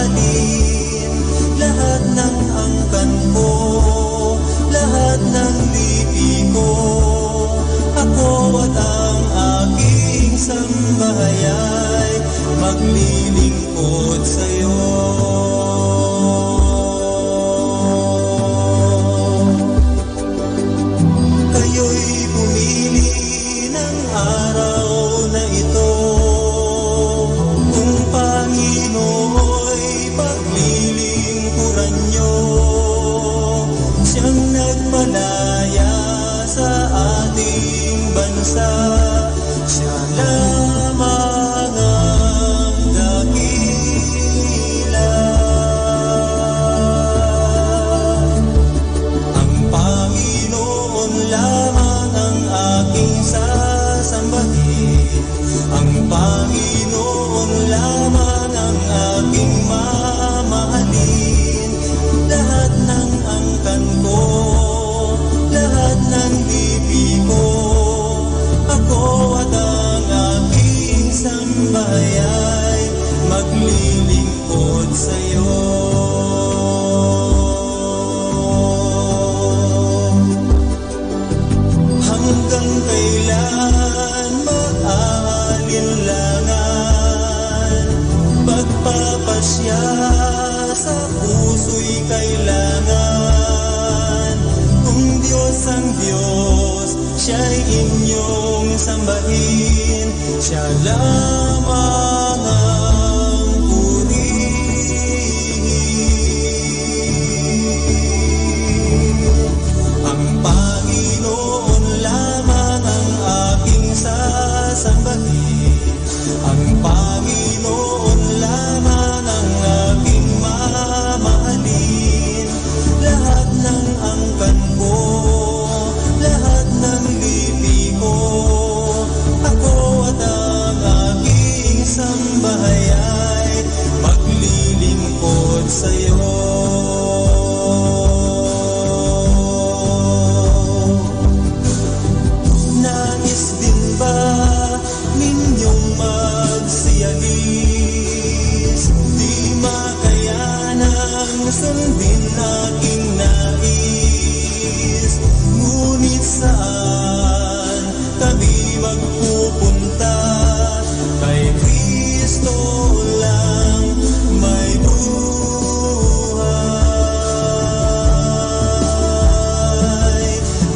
mamahalin. Lahat ng angkan ko, lahat ng lipi ko, ako at ang aking sambahay maglilingkod sa'yo. Kayo'y pumili ng araw na ito, kung Panginoo'y paglilingkuran nyo. Siyang nagpalaya sa ating bansa, siya lamang ang dakila. Ang Panginoon lamang ang aking sasambahin, ang Panginoon lamang ang aking mamahalin. Lahat ng angkan ko, lahat ng lipi ko, ako at ang aking sambahay maglilingkod sa'yo. Hanggang kailan mag-aalinlangan, pagpapasya sa puso'y kailangan. Kung Diyos ang Diyos, siya'y inyong sambahin, siya lamang ang purihin. Ang Panginoon lamang ang aking sasambahin, ang Panginoon lamang ang aking mamahalin. Lahat ng angkan ko, lahat ng lipi ko, ako at ang aking sambahay ay maglilingkod sa'yo. Nais din ba ninyong magsiyalis? Di makayanang sundin aking nais. Ngunit saan kami magpupunta? Kay Kristo lang may buhay.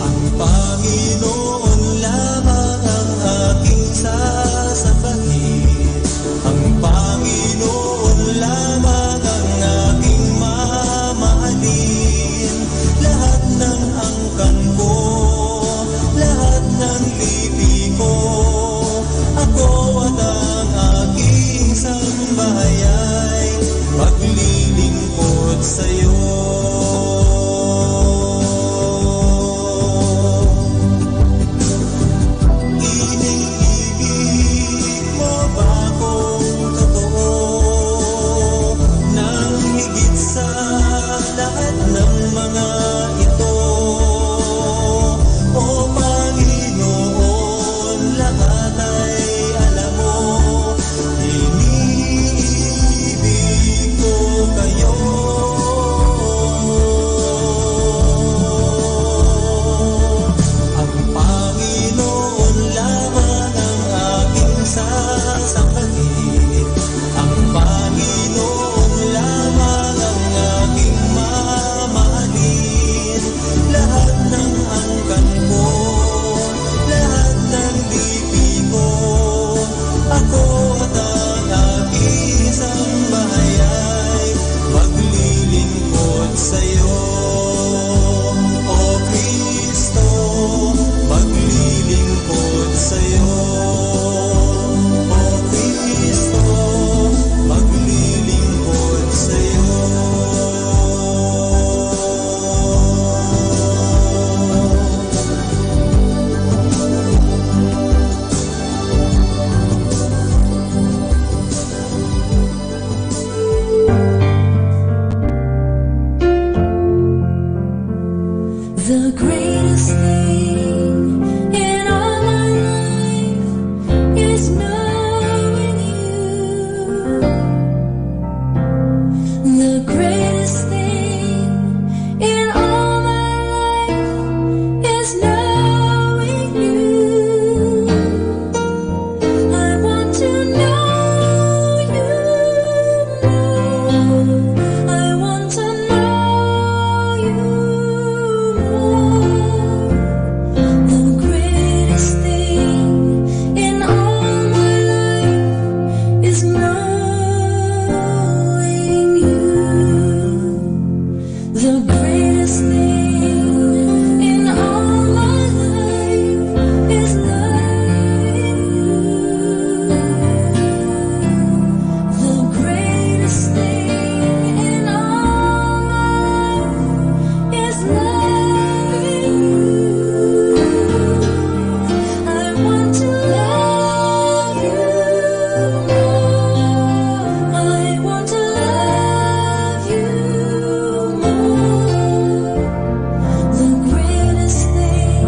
Ang Panginoon lamang ang aking sasambahin, ang Panginoon lamang ang aking mamahalin. Lahat ng angkan ko, lahat ng lipi ko, ako at ang aking sambahay ay maglilingkod sa'yo. Iniibig mo ba kung totoo, nang higit sa lahat ng mga ito? O Panginoon, lahat ay alam mo, iniibig ko kayo. The greatest thing in all my life is knowing you. I want to know you more. I want to know you more. The greatest thing in all my life is knowing you. The greatest thing in all my life is loving you. The greatest thing in all my life is loving you. I want to love you more. I want to love you more. The greatest thing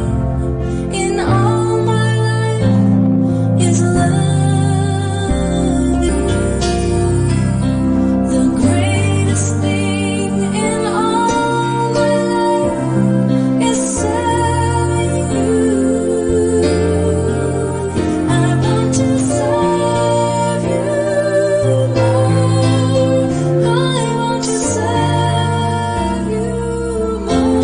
in all my life is loving you. The greatest thing in all my life is serving you. I want to serve you more. I want to serve you more.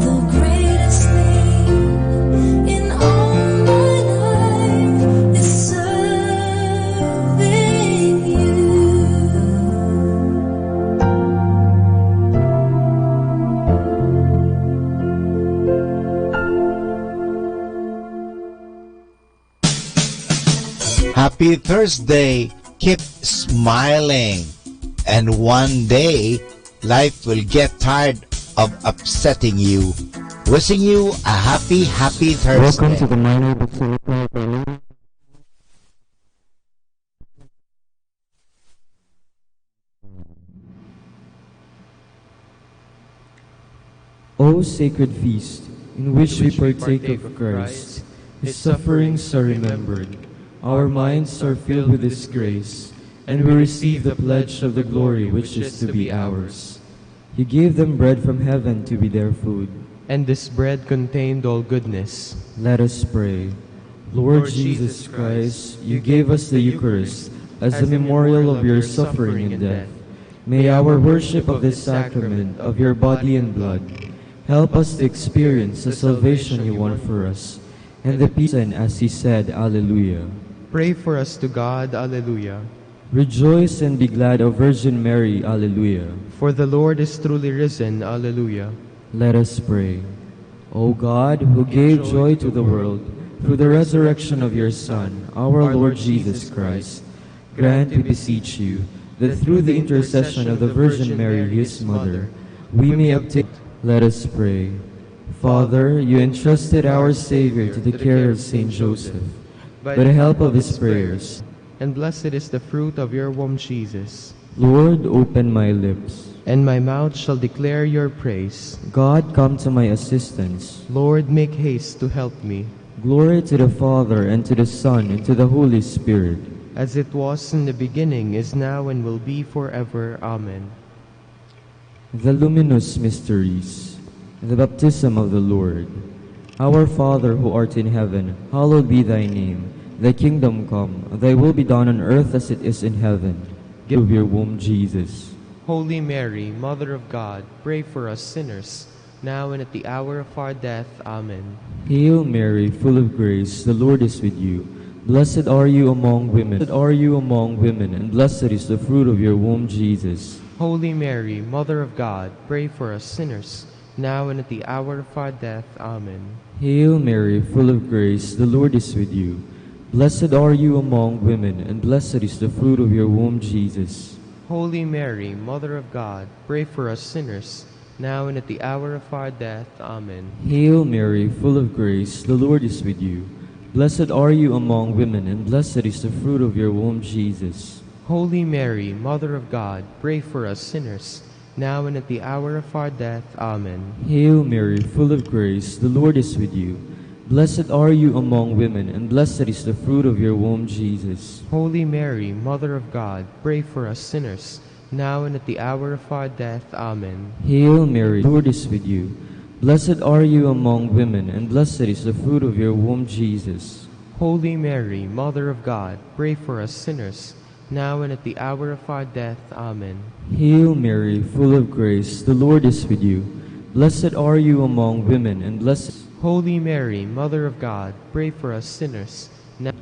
The greatest thing in all my life is serving you. Happy Thursday. Keep smiling. And one day, life will get tired of upsetting you. Wishing you a happy Thursday. Welcome to the Minor Basilica Prayer. O sacred feast, in which we partake of Christ, His sufferings are remembered, our minds are filled with His grace, and we receive the pledge of the glory which is to be ours. He gave them bread from heaven to be their food. And this bread contained all goodness. Let us pray. Lord Jesus Christ, you gave us the Eucharist as a memorial of your suffering and death. May our worship of this sacrament of your body and blood help us to experience the salvation you won for us, and the peace, and as he said, Alleluia. Pray for us to God. Alleluia. Rejoice and be glad, O Virgin Mary. Alleluia. For the Lord is truly risen. Alleluia. Let us pray. O God, who gave joy to the world through the resurrection of your Son, our Lord Jesus Christ, grant, we beseech you, that through the intercession of the Virgin Mary, his mother, we may obtain. Let us pray. Father, you entrusted our Savior to the care of Saint Joseph. By the help of his prayers, And blessed is the fruit of your womb, Jesus. Lord, open my lips. And my mouth shall declare your praise. God, come to my assistance. Lord, make haste to help me. Glory to the Father, and to the Son, and to the Holy Spirit. As it was in the beginning, is now, and will be forever. Amen. The luminous mysteries, the baptism of the Lord. Our Father who art in heaven, hallowed be thy name. Thy kingdom come, thy will be done on earth as it is in heaven. Give your womb, Jesus. Holy Mary, Mother of God, pray for us sinners, now and at the hour of our death. Amen. Hail Mary, full of grace, the Lord is with you. Blessed are you among women. Blessed are you among women, and blessed is the fruit of your womb, Jesus. Holy Mary, Mother of God, pray for us sinners, now and at the hour of our death. Amen. Hail Mary, full of grace, the Lord is with you. Blessed are you among women, and blessed is the fruit of your womb, Jesus. Holy Mary, Mother of God, pray for us sinners, now and at the hour of our death. Amen. Hail Mary, full of grace, the Lord is with you. Blessed are you among women, and blessed is the fruit of your womb, Jesus. Holy Mary, Mother of God, pray for us sinners, now and at the hour of our death. Amen. Hail Mary, full of grace, the Lord is with you. Blessed are you among women, and blessed is the fruit of your womb, Jesus. Holy Mary, Mother of God, pray for us sinners, now and at the hour of our death. Amen. Hail Mary, the Lord is with you. Blessed are you among women, and blessed is the fruit of your womb, Jesus. Holy Mary, Mother of God, pray for us sinners, now and at the hour of our death. Amen. Hail Mary, full of grace, the Lord is with you. Blessed are you among women, and blessed... Holy Mary, Mother of God, pray for us sinners, now.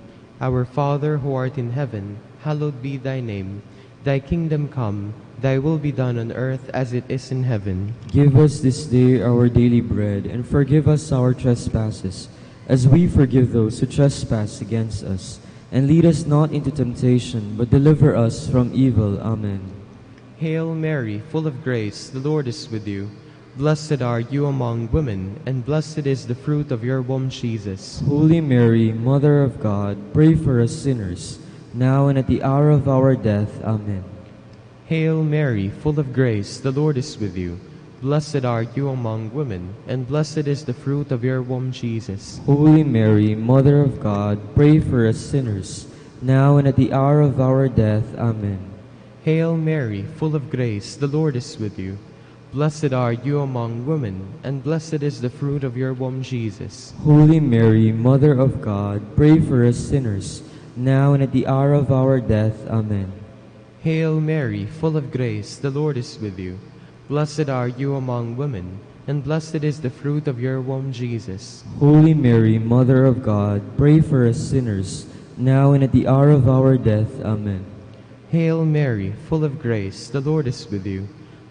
Our Father who art in heaven, hallowed be thy name. Thy kingdom come, thy will be done on earth as it is in heaven. Give us this day our daily bread, and forgive us our trespasses, as we forgive those who trespass against us. And lead us not into temptation, but deliver us from evil. Amen. Hail Mary, full of grace, the Lord is with you. Blessed are you among women, and blessed is the fruit of your womb, Jesus. Holy Mary, Mother of God, pray for us sinners, now and at the hour of our death. Amen. Hail Mary, full of grace, the Lord is with you. Blessed are you among women, and blessed is the fruit of your womb, Jesus. Holy Mary, Mother of God, pray for us sinners, now and at the hour of our death. Amen. Hail Mary, full of grace, the Lord is with you. Blessed are you among women, and blessed is the fruit of your womb, Jesus. Holy Mary, Mother of God, pray for us sinners, now and at the hour of our death. Amen. Hail Mary, full of grace, the Lord is with you. Blessed are you among women, and blessed is the fruit of your womb, Jesus. Holy Mary, Mother of God, pray for us sinners, now and at the hour of our death. Amen. Hail Mary, full of grace, the Lord is with you.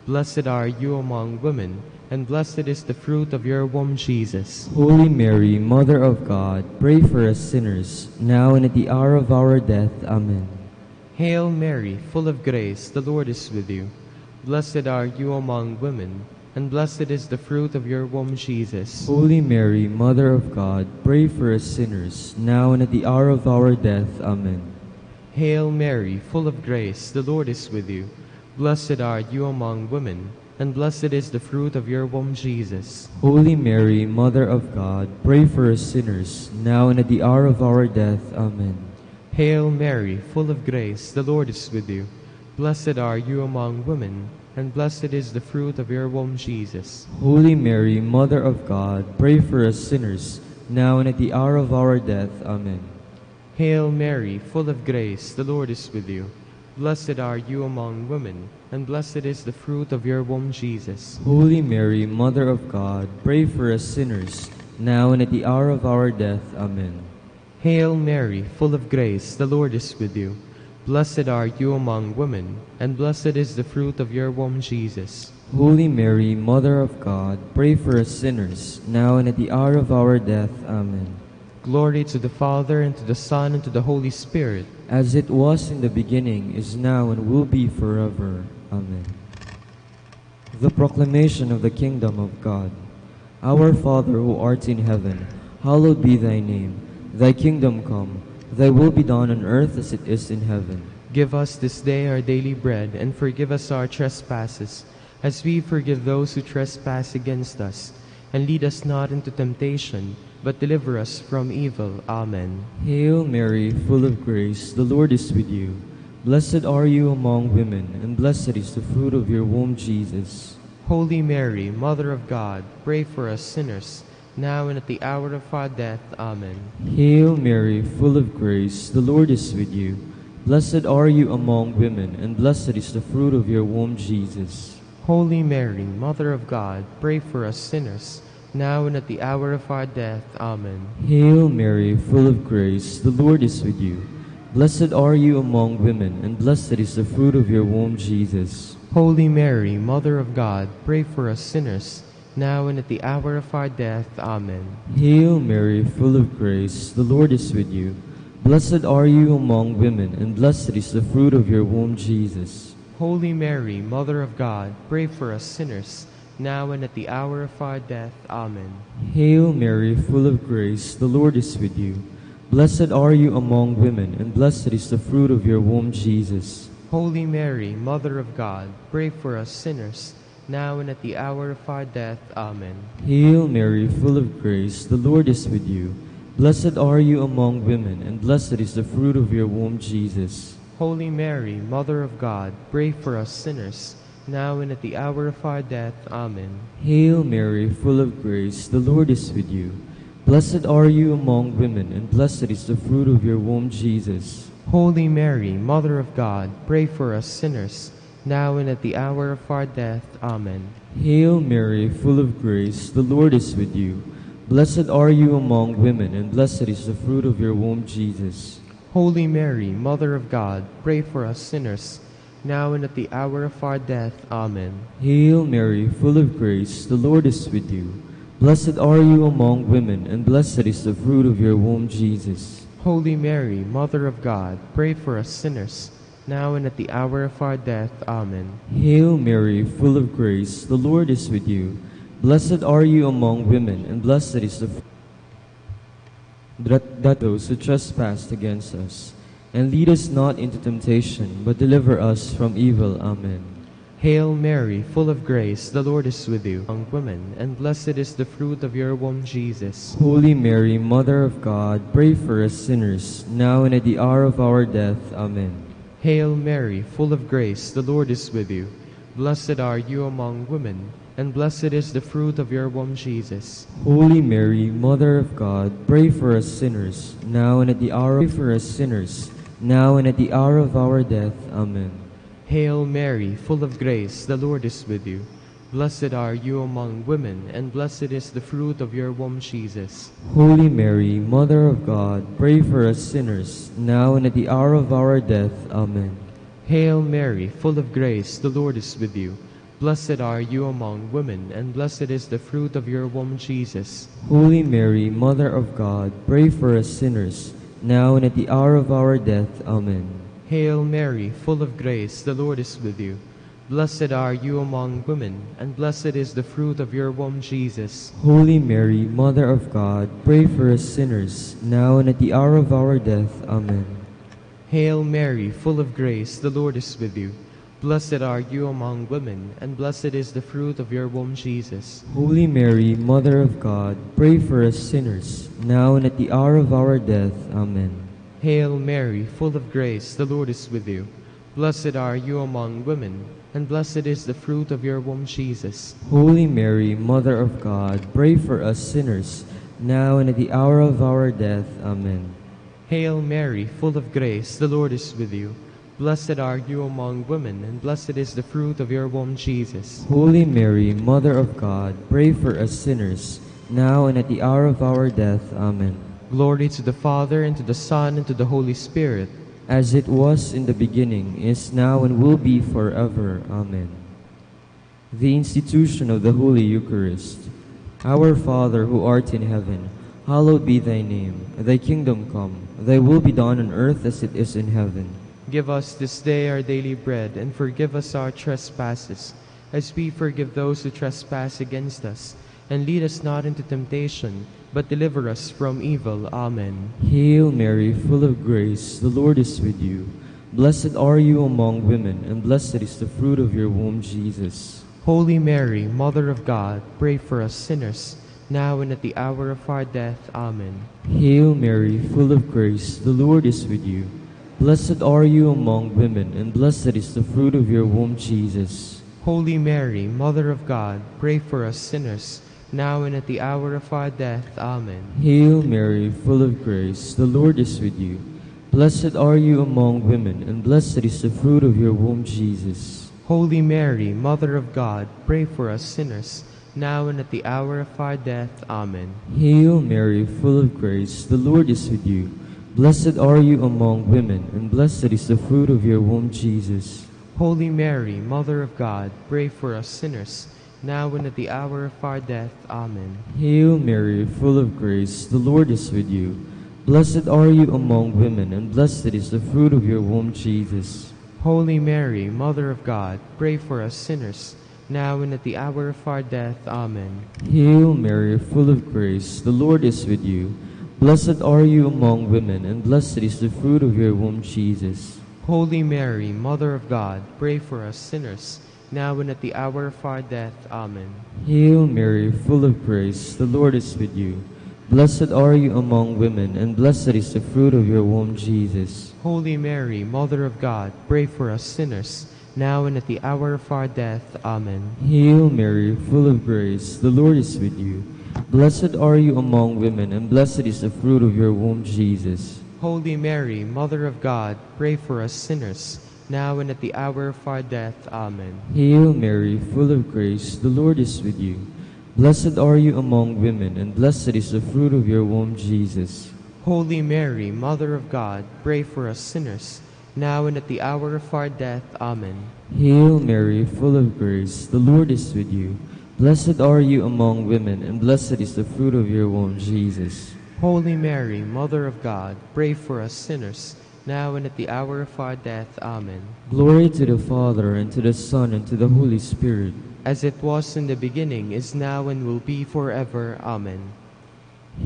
Blessed are you among women, and blessed is the fruit of your womb, Jesus. Holy Mary, Mother of God, pray for us sinners, now and at the hour of our death. Amen. Hail Mary, full of grace, the Lord is with you. Blessed are you among women, and blessed is the fruit of your womb, Jesus. Holy Mary, Mother of God, pray for us sinners, now and at the hour of our death. Amen. Hail Mary, full of grace, the Lord is with you. Blessed are you among women, and blessed is the fruit of your womb, Jesus. Holy Mary, Mother of God, pray for us sinners, now and at the hour of our death. Amen. Hail Mary, full of grace, the Lord is with you. Blessed are you among women, and blessed is the fruit of your womb, Jesus. Holy Mary, Mother of God, pray for us sinners, now and at the hour of our death. Amen. Hail Mary, full of grace, the Lord is with you. Blessed are you among women, and blessed is the fruit of your womb, Jesus. Holy Mary, Mother of God, pray for us sinners, now and at the hour of our death. Amen. Hail Mary, full of grace, the Lord is with you. Blessed are you among women, and blessed is the fruit of your womb, Jesus. Holy Mary, Mother of God, pray for us sinners, now and at the hour of our death. Amen. Glory to the Father, and to the Son, and to the Holy Spirit. As it was in the beginning, is now, and will be forever. Amen. The proclamation of the kingdom of God. Our Father who art in heaven, hallowed be thy name. Thy kingdom come, thy will be done on earth as it is in heaven. Give us this day our daily bread, and forgive us our trespasses, as we forgive those who trespass against us. And lead us not into temptation, but deliver us from evil. Amen. Hail Mary, full of grace, the Lord is with you. Blessed are you among women, and blessed is the fruit of your womb, Jesus. Holy Mary, Mother of God, pray for us sinners, now and at the hour of our death. Amen. Hail Mary, full of grace, the Lord is with you. Blessed are you among women, and blessed is the fruit of your womb, Jesus. Holy Mary, Mother of God, pray for us sinners, now and at the hour of our death. Amen. Hail Mary, full of grace, the Lord is with you. Blessed are you among women, and blessed is the fruit of your womb, Jesus. Holy Mary, Mother of God, pray for us sinners, now and at the hour of our death. Amen. Hail Mary, full of grace, the Lord is with you. Blessed are you among women, and blessed is the fruit of your womb, Jesus. Holy Mary, Mother of God, pray for us sinners, now and at the hour of our death. Amen. Hail Mary, full of grace, the Lord is with you. Blessed are you among women, and blessed is the fruit of your womb, Jesus. Holy Mary, Mother of God, pray for us sinners, now and at the hour of our death. Amen. Hail Mary, full of grace, the Lord is with you. Blessed are you among women, and blessed is the fruit of your womb, Jesus. Holy Mary, Mother of God, pray for us sinners, now and at the hour of our death. Amen. Hail Mary, full of grace, the Lord is with you. Blessed are you among women, and blessed is the fruit of your womb, Jesus. Holy Mary, Mother of God, pray for us sinners, now and at the hour of our death. Amen. Hail Mary, full of grace, the Lord is with you. Blessed are you among women, and blessed is the fruit of your womb, Jesus. Holy Mary, Mother of God, pray for us sinners, now and at the hour of our death. Amen. Hail Mary, full of grace, the Lord is with you. Blessed are you among women, and blessed is the fruit of your womb, Jesus. Holy Mary, Mother of God, pray for us sinners, now and at the hour of our death. Amen. Hail Mary, full of grace, the Lord is with you. Blessed are you among women, and blessed is the fruit that those who trespass against us. And lead us not into temptation, but deliver us from evil. Amen. Hail Mary, full of grace, the Lord is with you among women, and blessed is the fruit of your womb, Jesus. Holy Mary, Mother of God, pray for us sinners, now and at the hour of our death. Amen. Hail Mary, full of grace, the Lord is with you. Blessed are you among women, and blessed is the fruit of your womb, Jesus. Holy Mary, Mother of God, pray for us sinners, now and at the hour of our sinners, now and at the hour of our death. Amen. Hail Mary, full of grace, the Lord is with you. Blessed are you among women, and blessed is the fruit of your womb, Jesus. Holy Mary, Mother of God, pray for us sinners, now and at the hour of our death. Amen. Hail Mary, full of grace, the Lord is with you. Blessed are you among women, and blessed is the fruit of your womb, Jesus. Holy Mary, Mother of God, pray for us sinners, now and at the hour of our death. Amen. Hail Mary, full of grace, the Lord is with you. Blessed are you among women, and blessed is the fruit of your womb, Jesus. Holy Mary, Mother of God, pray for us sinners, now and at the hour of our death. Amen. Hail Mary, full of grace, the Lord is with you. Blessed are you among women, and blessed is the fruit of your womb, Jesus. Holy Mary, Mother of God, pray for us sinners, now and at the hour of our death. Amen. Hail Mary, full of grace, the Lord is with you. Blessed are you among women, and blessed is the fruit of your womb, Jesus. Holy Mary, Mother of God, pray for us sinners, now and at the hour of our death. Amen. Hail Mary, full of grace, the Lord is with you. Blessed are you among women, and blessed is the fruit of your womb, Jesus. Holy Mary, Mother of God, pray for us sinners, now and at the hour of our death. Amen. Glory to the Father, and to the Son, and to the Holy Spirit. As it was in the beginning, is now, and will be forever. Amen. The institution of the Holy Eucharist. Our Father, who art in heaven, hallowed be thy name. Thy kingdom come, thy will be done on earth as it is in heaven. Give us this day our daily bread, and forgive us our trespasses, as we forgive those who trespass against us. And lead us not into temptation, but deliver us from evil. Amen. Hail Mary, full of grace, the Lord is with you. Blessed are you among women, and blessed is the fruit of your womb, Jesus. Holy Mary, Mother of God, pray for us sinners, now and at the hour of our death. Amen. Hail Mary, full of grace, the Lord is with you. Blessed are you among women, and blessed is the fruit of your womb, Jesus. Holy Mary, Mother of God, pray for us sinners, now and at the hour of our death. Amen. Hail Mary, full of grace, the Lord is with you. Blessed are you among women, and blessed is the fruit of your womb, Jesus. Holy Mary, Mother of God, pray for us sinners, now and at the hour of our death. Amen. Hail Mary, full of grace, the Lord is with you. Blessed are you among women, and blessed is the fruit of your womb, Jesus. Holy Mary, Mother of God, pray for us sinners, now and at the hour of our death. Amen. Hail Mary, full of grace, the Lord is with you. Blessed are you among women, and blessed is the fruit of your womb, Jesus. Holy Mary, Mother of God, pray for us sinners, now and at the hour of our death. Amen. Hail Mary, full of grace, the Lord is with you. Blessed are you among women, and blessed is the fruit of your womb, Jesus. Holy Mary, Mother of God, pray for us sinners, now and at the hour of our death. Amen. Hail Mary, full of grace, the Lord is with you. Blessed are you among women, and blessed is the fruit of your womb, Jesus. Holy Mary, Mother of God, pray for us sinners, now and at the hour of our death. Amen. Hail Mary, full of grace, the Lord is with you. Blessed are you among women, and blessed is the fruit of your womb, Jesus. Holy Mary, Mother of God, pray for us sinners, now and at the hour of our death. Amen. Hail Mary, full of grace, the Lord is with you. Blessed are you among women, and blessed is the fruit of your womb, Jesus. Holy Mary, Mother of God, pray for us sinners, now and at the hour of our death. Amen. Hail Mary, full of grace, the Lord is with you. Blessed are you among women, and blessed is the fruit of your womb, Jesus. Holy Mary, Mother of God, pray for us sinners, now and at the hour of our death. Amen. Glory to the Father, and to the Son, and to the Holy Spirit. As it was in the beginning, is now, and will be forever. Amen.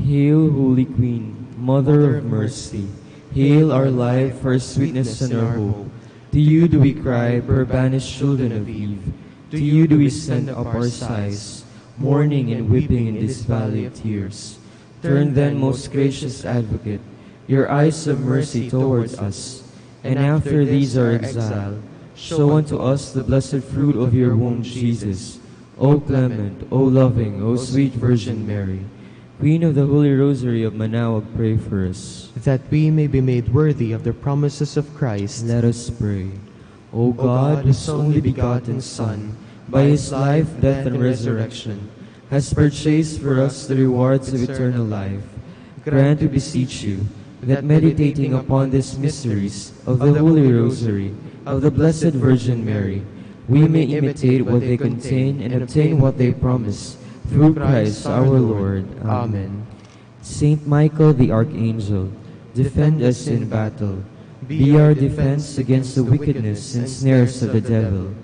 Hail, Holy Queen, Mother of Mercy. Hail our life, our sweetness, and our hope. To you do we cry, poor banished children of Eve. To you do we send up our sighs, mourning and weeping in this valley of tears. Turn then, most gracious Advocate, your eyes of mercy towards us, and after these our exile, show unto us the blessed fruit of your womb, Jesus. O clement, O loving, O sweet Virgin Mary, Queen of the Holy Rosary of Manaoag, pray for us. That we may be made worthy of the promises of Christ. Let us pray. O God, whose only begotten Son, by his life, death, and resurrection, has purchased for us the rewards of eternal life, grant, we beseech you, that meditating upon these mysteries of the Holy Rosary of the Blessed Virgin Mary, we may imitate what they contain and obtain what they promise, through Christ our Lord. Amen. Saint Michael the Archangel, defend us in battle. Be our defense against the wickedness and snares of the devil.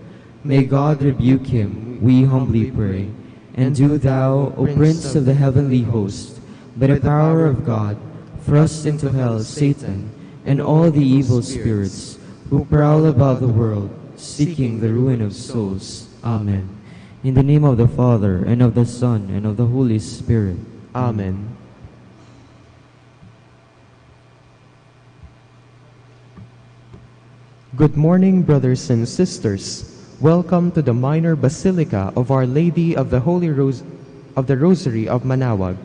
May God rebuke him, we humbly pray. And do thou, O Prince of the heavenly host, by the power of God, thrust into hell Satan and all the evil spirits who prowl about the world, seeking the ruin of souls. Amen. In the name of the Father, and of the Son, and of the Holy Spirit. Amen. Good morning, brothers and sisters. Welcome to the Minor Basilica of Our Lady of the Rosary of Manaoag.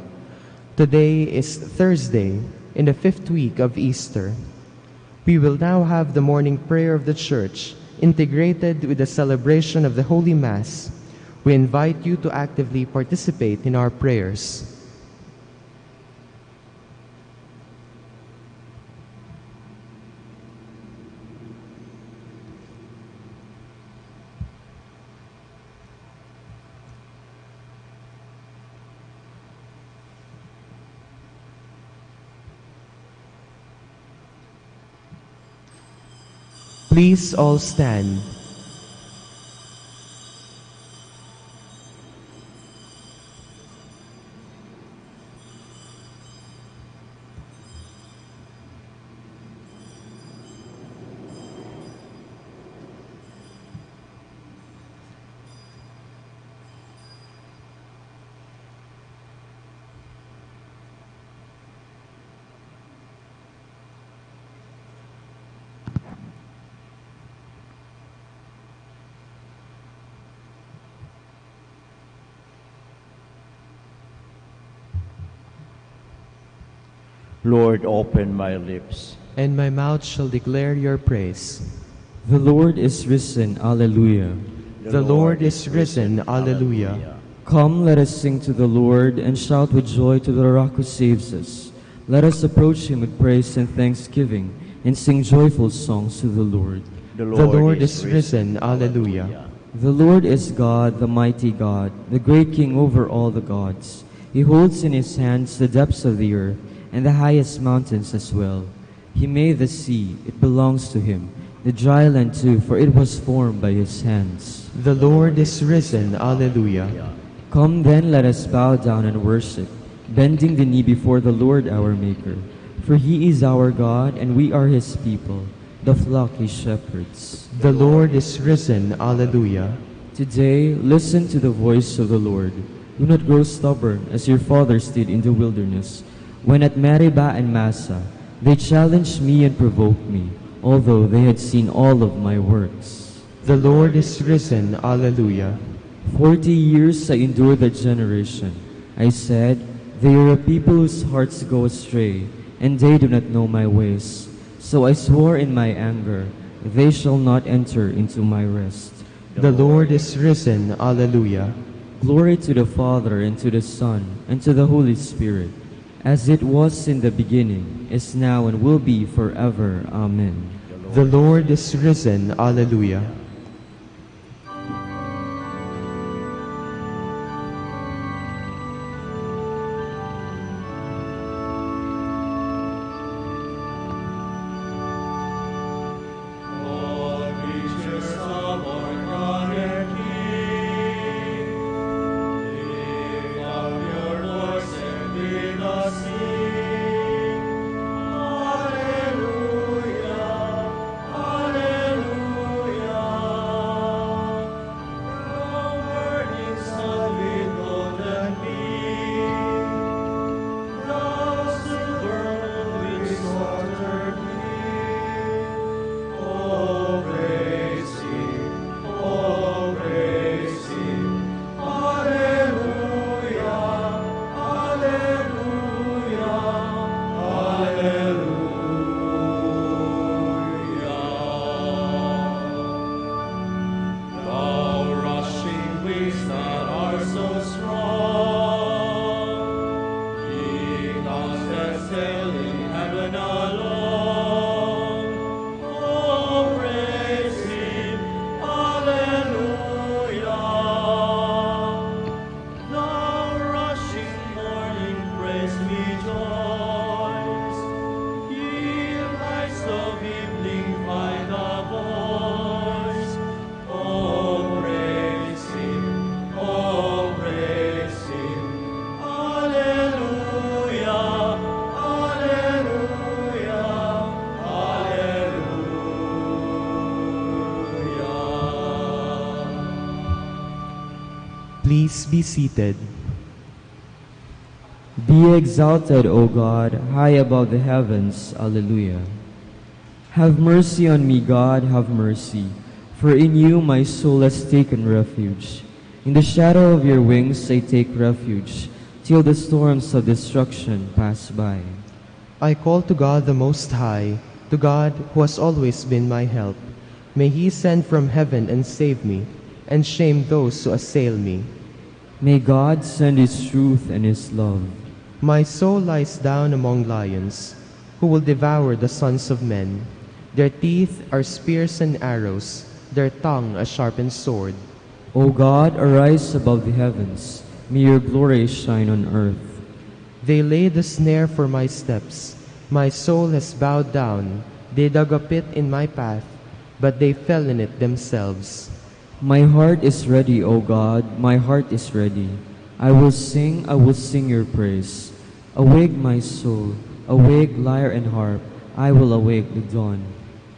Today is Thursday in the 5th week of Easter. We will now have the morning prayer of the Church integrated with the celebration of the Holy Mass. We invite you to actively participate in our prayers. Please all stand. Lord, open my lips. And my mouth shall declare your praise. The Lord is risen. Alleluia. The Lord is risen. Alleluia. Come, let us sing to the Lord, and shout with joy to the Rock who saves us. Let us approach him with praise and thanksgiving, and sing joyful songs to the Lord. The Lord is risen. Alleluia. The Lord is God, the mighty God, the great King over all the gods. He holds in his hands the depths of the earth, and the highest mountains as well. He made the sea, it belongs to him, the dry land too, for it was formed by his hands. The Lord is risen. Alleluia. Come then, let us bow down and worship, bending the knee before the Lord our Maker. For he is our God, and we are his people, the flock he shepherds. The Lord is risen. Alleluia. Today, listen to the voice of the Lord. Do not grow stubborn as your fathers did in the wilderness, when at Meribah and Massa they challenged me and provoked me, although they had seen all of my works. The Lord is risen. Alleluia. 40 years I endured that generation. I said, they are a people whose hearts go astray, and they do not know my ways. So I swore in my anger, they shall not enter into my rest. The Lord is risen. Alleluia. Glory to the Father, and to the Son, and to the Holy Spirit, as it was in the beginning, is now, and will be forever. Amen. The Lord is risen. Alleluia. All creatures of our God and King, lift up your voice and bid us sing. Alleluia, alleluia. From burning sun with golden beam, those who burn with water clean. Oh, praise Him, oh, praise Him. Alleluia, alleluia, alleluia. Thou rushing winds that are so strong, King us that sail in heaven alone. Oh, praise Him, alleluia. Thou rushing morning, praise me, joys. Ye lights of evening, find a voice. Oh, praise Him, oh, praise Him. Alleluia, alleluia, alleluia. Please be seated. Be exalted, O God, high above the heavens. Alleluia. Have mercy on me, God, have mercy. For in you my soul has taken refuge. In the shadow of your wings I take refuge, till the storms of destruction pass by. I call to God the Most High, to God who has always been my help. May He send from heaven and save me, and shame those who assail me. May God send His truth and His love. My soul lies down among lions, who will devour the sons of men. Their teeth are spears and arrows, their tongue a sharpened sword. O God, arise above the heavens. May your glory shine on earth. They laid a snare for my steps. My soul has bowed down. They dug a pit in my path, but they fell in it themselves. My heart is ready, O God, my heart is ready. I will sing your praise. Awake my soul, awake lyre and harp, I will awake the dawn.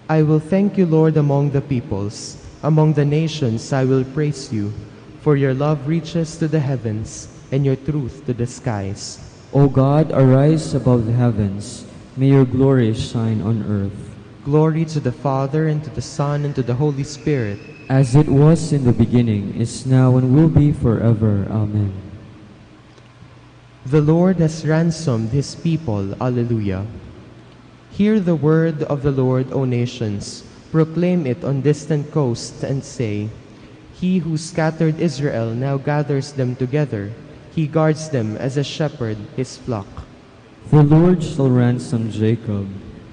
I will thank you, Lord, among the peoples. Among the nations I will praise you, for your love reaches to the heavens, and your truth to the skies. O God, arise above the heavens. May your glory shine on earth. Glory to the Father, and to the Son, and to the Holy Spirit, as it was in the beginning, is now, and will be forever. Amen. The Lord has ransomed his people. Alleluia. Hear the word of the Lord, O nations. Proclaim it on distant coasts and say, He who scattered Israel now gathers them together. He guards them as a shepherd his flock. The Lord shall ransom Jacob.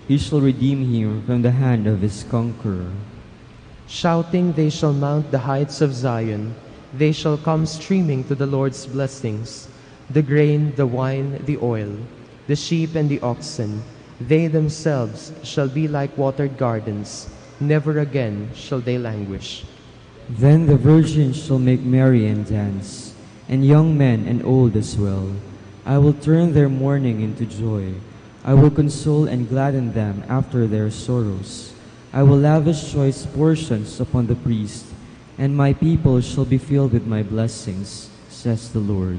He shall redeem him from the hand of his conqueror. Shouting, they shall mount the heights of Zion. They shall come streaming to the Lord's blessings. The grain, the wine, the oil, the sheep and the oxen, they themselves shall be like watered gardens. Never again shall they languish. Then the virgins shall make merry and dance, and young men and old as well. I will turn their mourning into joy. I will console and gladden them after their sorrows. I will lavish choice portions upon the priest, and my people shall be filled with my blessings, says the Lord.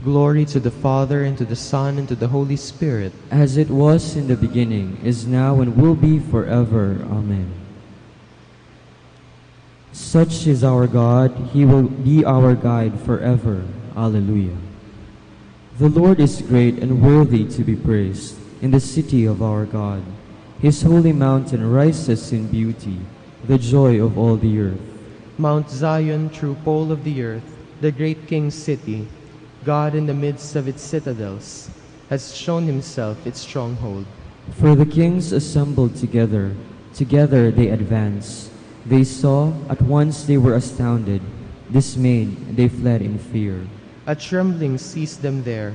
Glory to the Father, and to the Son, and to the Holy Spirit. As it was in the beginning, is now, and will be forever. Amen. Such is our God, He will be our guide forever. Alleluia. The Lord is great and worthy to be praised in the city of our God. His holy mountain rises in beauty, the joy of all the earth. Mount Zion, true pole of the earth, the great King's city, God in the midst of its citadels, has shown himself its stronghold. For the kings assembled together, together they advanced. They saw, at once they were astounded, dismayed, they fled in fear. A trembling seized them there,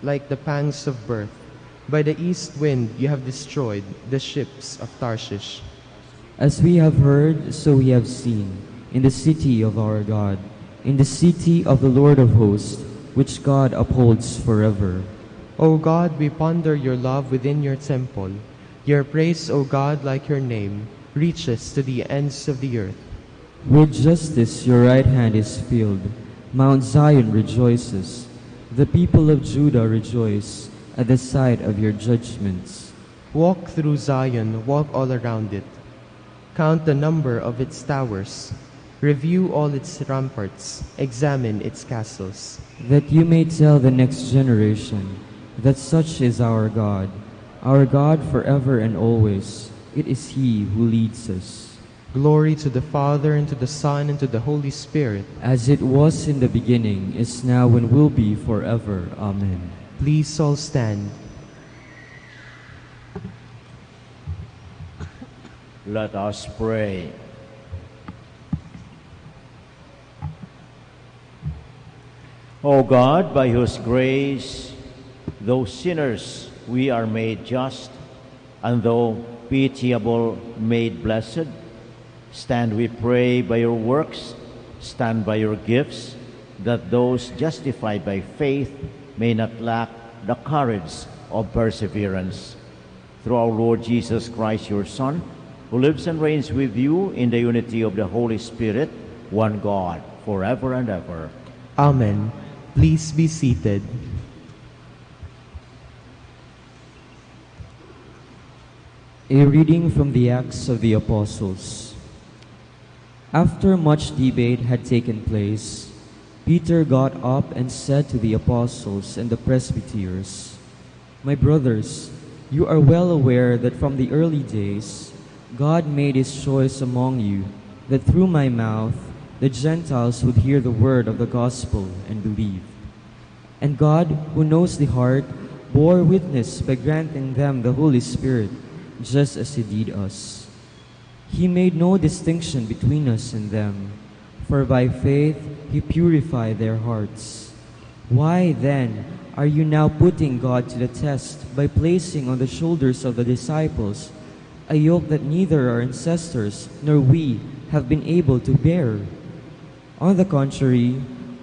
like the pangs of birth. By the east wind you have destroyed the ships of Tarshish. As we have heard, so we have seen, in the city of our God, in the city of the Lord of hosts, which God upholds forever. O God, we ponder your love within your temple. Your praise, O God, like your name, reaches to the ends of the earth. With justice your right hand is filled. Mount Zion rejoices. The people of Judah rejoice at the sight of your judgments. Walk through Zion, walk all around it. Count the number of its towers. Review all its ramparts. Examine its castles. That you may tell the next generation that such is our God forever and always. It is He who leads us. Glory to the Father, and to the Son, and to the Holy Spirit. As it was in the beginning, is now, and will be forever. Amen. Please all stand. Let us pray. O God, by whose grace, though sinners, we are made just, and though pitiable, made blessed, stand, we pray, by your works, stand by your gifts, that those justified by faith may not lack the courage of perseverance. Through our Lord Jesus Christ, your Son, who lives and reigns with you in the unity of the Holy Spirit, one God, forever and ever. Amen. Please be seated. A reading from the Acts of the Apostles. After much debate had taken place, Peter got up and said to the apostles and the presbyters, "My brothers, you are well aware that from the early days God made his choice among you, that through my mouth the Gentiles would hear the word of the gospel and believe. And God, who knows the heart, bore witness by granting them the Holy Spirit, just as he did us. He made no distinction between us and them, for by faith he purified their hearts. Why then are you now putting God to the test by placing on the shoulders of the disciples a yoke that neither our ancestors nor we have been able to bear? On the contrary,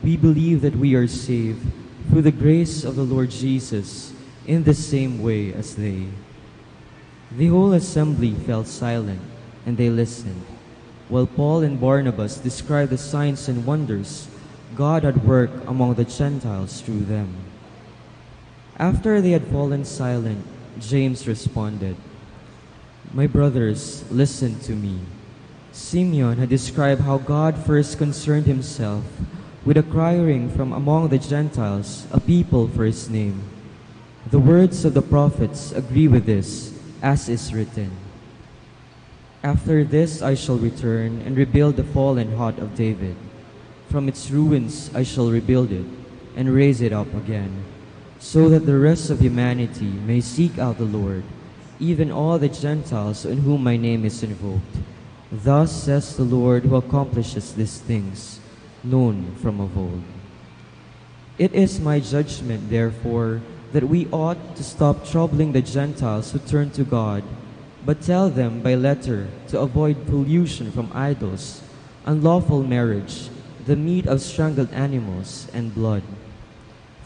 we believe that we are saved through the grace of the Lord Jesus in the same way as they." The whole assembly fell silent, and they listened, while Paul and Barnabas described the signs and wonders God had worked among the Gentiles through them. After they had fallen silent, James responded, "My brothers, listen to me. Simeon had described how God first concerned himself with acquiring from among the Gentiles a people for his name. The words of the prophets agree with this, as is written, 'After this I shall return and rebuild the fallen house of David. From its ruins I shall rebuild it and raise it up again, so that the rest of humanity may seek out the Lord, even all the Gentiles in whom my name is invoked. Thus says the Lord who accomplishes these things, known from of old.' It is my judgment, therefore, that we ought to stop troubling the Gentiles who turn to God, but tell them by letter to avoid pollution from idols, unlawful marriage, the meat of strangled animals, and blood.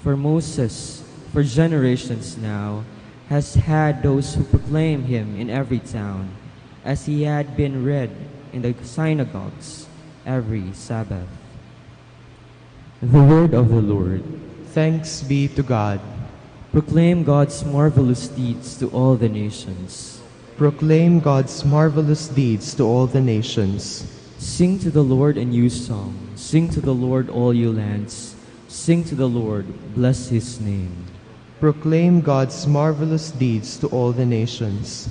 For Moses, for generations now, has had those who proclaim him in every town, as he had been read in the synagogues, every Sabbath. The word of the Lord. Thanks be to God. Proclaim God's marvelous deeds to all the nations. Proclaim God's marvelous deeds to all the nations. Sing to the Lord a new song. Sing to the Lord, all you lands. Sing to the Lord, bless his name. Proclaim God's marvelous deeds to all the nations.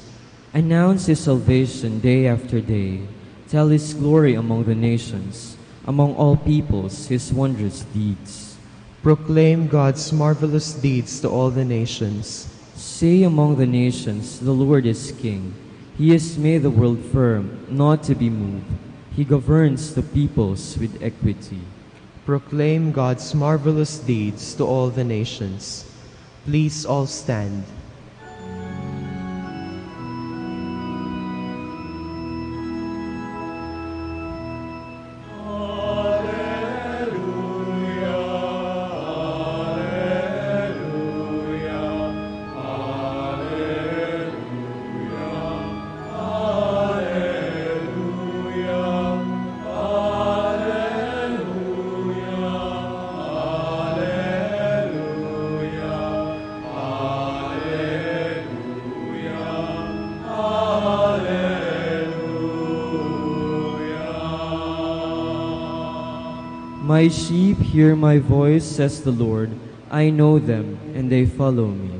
Announce his salvation day after day. Tell his glory among the nations, among all peoples his wondrous deeds. Proclaim God's marvelous deeds to all the nations. Say among the nations, the Lord is king. He has made the world firm, not to be moved. He governs the peoples with equity. Proclaim God's marvelous deeds to all the nations. Please all stand. My sheep hear my voice, says the Lord. I know them, and they follow me.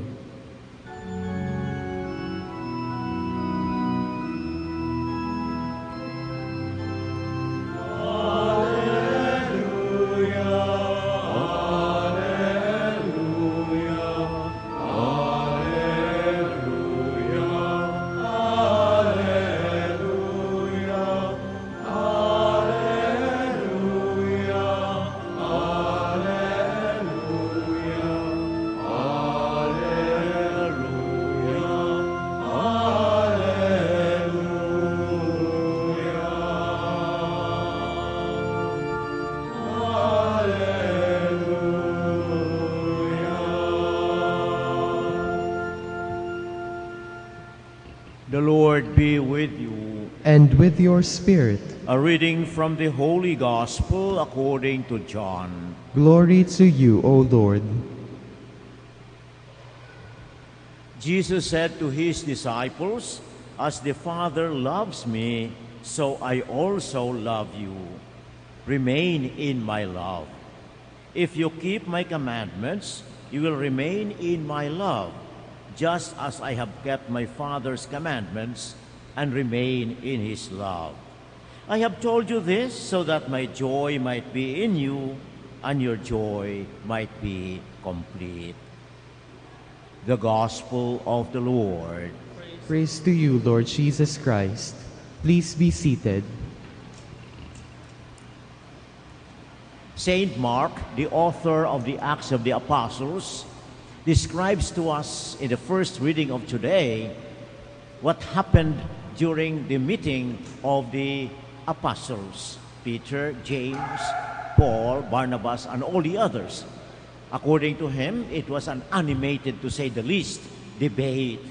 The Lord be with you. And with your spirit. A reading from the Holy Gospel according to John. Glory to you, O Lord. Jesus said to his disciples, "As the Father loves me, so I also love you. Remain in my love. If you keep my commandments, you will remain in my love, just as I have kept my Father's commandments and remain in his love. I have told you this so that my joy might be in you and your joy might be complete." The Gospel of the Lord. Praise to you, Lord Jesus Christ. Please be seated. Saint Mark, the author of the Acts of the Apostles, describes to us in the first reading of today what happened during the meeting of the apostles, Peter, James, Paul, Barnabas, and all the others. According to him, it was an animated, to say the least, debate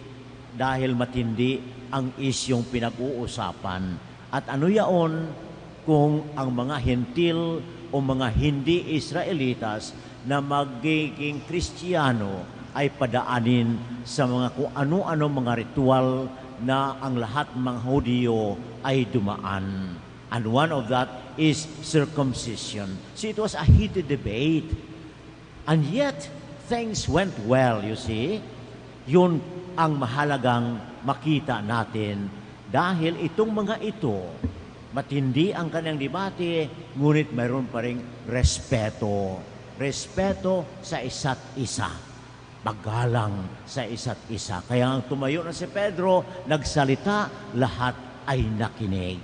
dahil matindi ang isyong pinag-uusapan. At ano yaon kung ang mga Hentil o mga hindi Israelitas na magiging Kristiyano ay padaanin sa mga kung ano-ano mga ritual na ang lahat mga Hudyo ay dumaan. And one of that is circumcision. So it was a heated debate. And yet, things went well, you see. Yun ang mahalagang makita natin dahil itong mga ito, matindi ang kanyang debate, ngunit mayroon pa ring respeto. Respeto sa isa't isa. Paggalang sa isa't isa. Kaya ang tumayo na si Pedro, nagsalita, lahat ay nakinig.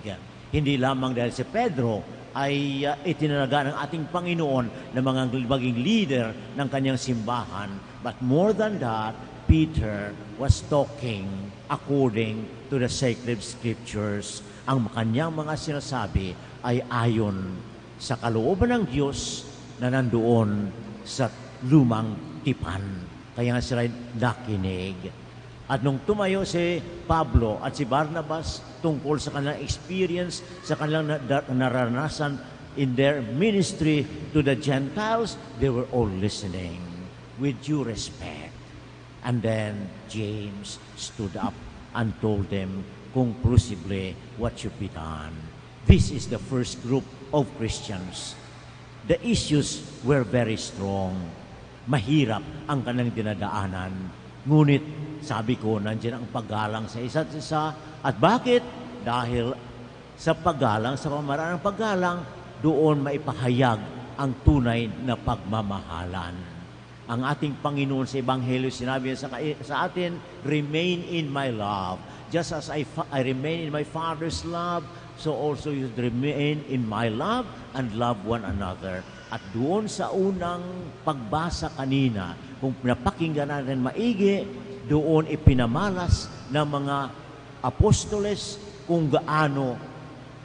Hindi lamang dahil si Pedro ay itinalaga ng ating Panginoon na maging leader ng kanyang simbahan. But more than that, Peter was talking according to the sacred scriptures. Ang kanyang mga sinasabi ay ayon sa kalooban ng Diyos na nandoon sa lumang tipan. Kaya sila nakinig. At nung tumayo si Pablo at si Barnabas, tungkol sa kanilang experience, sa kanilang naranasan in their ministry to the Gentiles, they were all listening with due respect. And then James stood up and told them conclusively what should be done. This is the first group of Christians. The issues were very strong. Mahirap ang kanilang dinadaanan. Ngunit, sabi ko, nandiyan ang paggalang sa isa't isa. At bakit? Dahil sa paggalang, sa pamaraan ng paggalang, doon maipahayag ang tunay na pagmamahalan. Ang ating Panginoon sa Ebanghelyo, sinabi niya sa atin, remain in my love. Just as I remain in my Father's love, so also you remain in my love and love one another. At doon sa unang pagbasa kanina, kung napakinggan natin maigi, doon ipinamalas ng mga apostoles kung gaano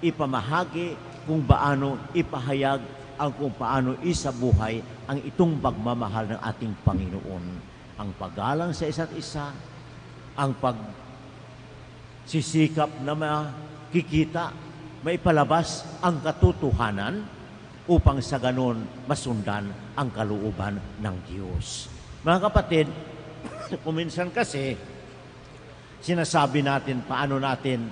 ipamahagi, kung paano ipahayag, ang kung paano isabuhay ang itong pagmamahal ng ating Panginoon. Ang paggalang sa isa't isa, ang pagsisikap na makikita, maipalabas ang katotohanan upang sa ganon masundan ang kalooban ng Diyos. Mga kapatid, kuminsan kasi sinasabi natin paano natin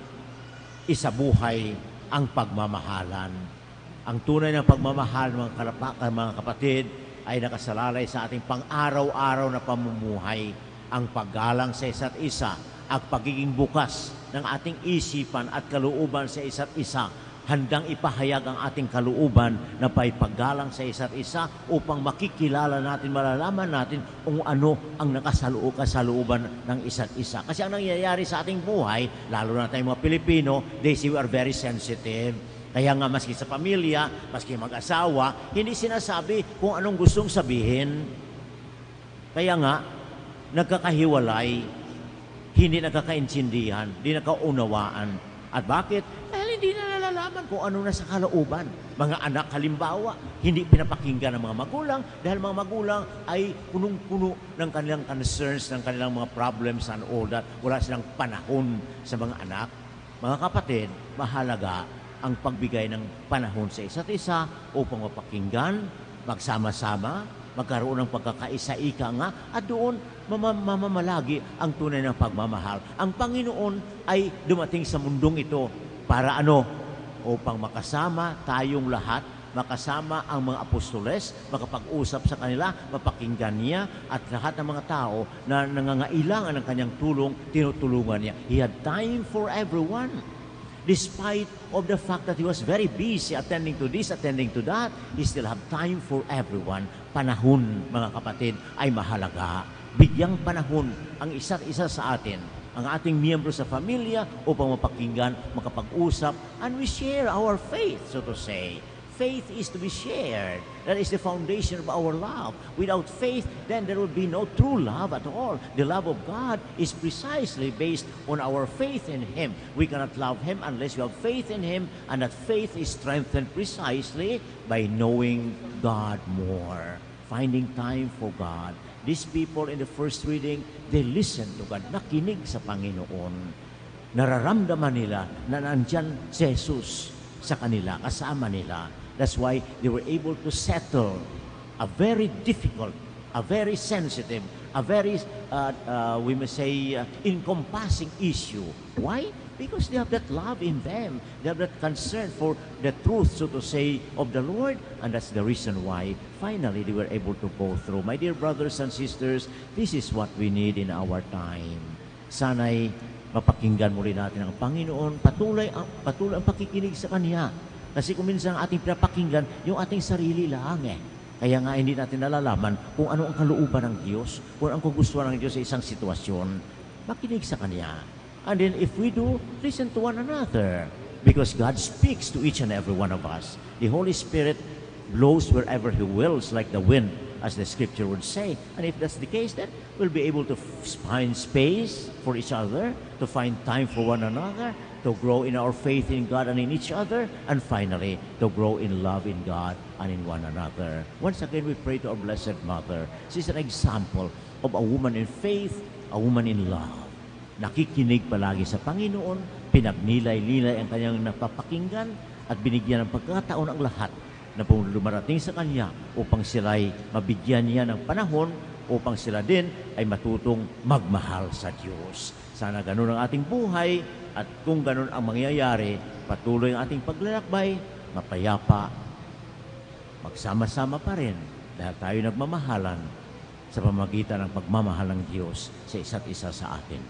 isabuhay ang pagmamahalan. Ang tunay ng pagmamahal mga kapatid ay nakasalalay sa ating pang-araw-araw na pamumuhay. Ang paggalang sa isa't isa at pagiging bukas ng ating isipan at kalooban sa isa't isa, handang ipahayag ang ating kalooban na paggalang sa isa't isa upang makikilala natin, malalaman natin kung ano ang kasalooban ng isa't isa. Kasi ang nangyayari sa ating buhay, lalo na tayong mga Pilipino, they say we are very sensitive. Kaya nga maski sa pamilya, maski mag-asawa, hindi sinasabi kung anong gustong sabihin. Kaya nga, nagkakahiwalay, hindi nagkakaintindihan, hindi nagkaunawaan. At bakit? Dahil hindi na nalalaman kung ano nasa kalooban. Mga anak, halimbawa, hindi pinapakinggan ng mga magulang dahil mga magulang ay punong-puno ng kanilang concerns, ng kanilang mga problems and all that. Wala silang panahon sa mga anak. Mga kapatid, mahalaga ang pagbigay ng panahon sa isa't isa upang mapakinggan, magsama-sama, magkaroon ng pagkakaisa-ika nga, at doon mamamalagi ang tunay ng pagmamahal. Ang Panginoon ay dumating sa mundong ito para ano? Upang makasama tayong lahat, makasama ang mga apostoles, makapag-usap sa kanila, mapakinggan niya, at lahat ng mga tao na nangangailangan ng kanyang tulong, tinutulungan niya. He had time for everyone. Despite of the fact that he was very busy attending to this, attending to that, he still have time for everyone. Panahon, mga kapatid, ay mahalaga. Bigyang panahon ang isa't isa sa atin, ang ating miyembro sa pamilya upang mapakinggan, makapag-usap, and we share our faith, so to say. Faith is to be shared. That is the foundation of our love. Without faith, then there will be no true love at all. The love of God is precisely based on our faith in Him. We cannot love Him unless we have faith in Him, and that faith is strengthened precisely by knowing God more, finding time for God. These people in the first reading, they listened to God, nakinig sa Panginoon. Nararamdaman nila na nandyan si Jesus sa kanila, kasama nila. That's why they were able to settle a very difficult, a very sensitive, a very, we may say, encompassing issue. Why? Because they have that love in them. They have that concern for the truth, so to say, of the Lord. And that's the reason why, finally, they were able to go through. My dear brothers and sisters, this is what we need in our time. Sana'y mapakinggan muli natin ang Panginoon, patuloy ang pakikinig sa Kanya. Kasi kung minsan ating pinapakinggan, yung ating sarili lang Kaya nga hindi natin nalalaman kung ano ang kalooban ng Diyos, kung ang kagustuhan ng Diyos sa isang sitwasyon. Makinig sa Kanya. And then if we do, listen to one another. Because God speaks to each and every one of us. The Holy Spirit blows wherever He wills, like the wind, as the Scripture would say. And if that's the case, then we'll be able to find space for each other, to find time for one another, to grow in our faith in God and in each other, and finally, to grow in love in God and in one another. Once again, we pray to our Blessed Mother. She's an example of a woman in faith, a woman in love. Nakikinig palagi sa Panginoon, Pinagnilay-nilay ang kanyang napapakinggan at binigyan ng pagkakataon ang lahat na dumarating sa kanya upang sila'y mabigyan niya ng panahon upang sila din ay matutong magmahal sa Diyos. Sana ganun ang ating buhay at kung ganun ang mangyayari, patuloy ang ating paglalakbay, mapayapa, magsama-sama pa rin dahil tayo nagmamahalan sa pamagitan ng pagmamahal ng Diyos sa isa't isa sa atin.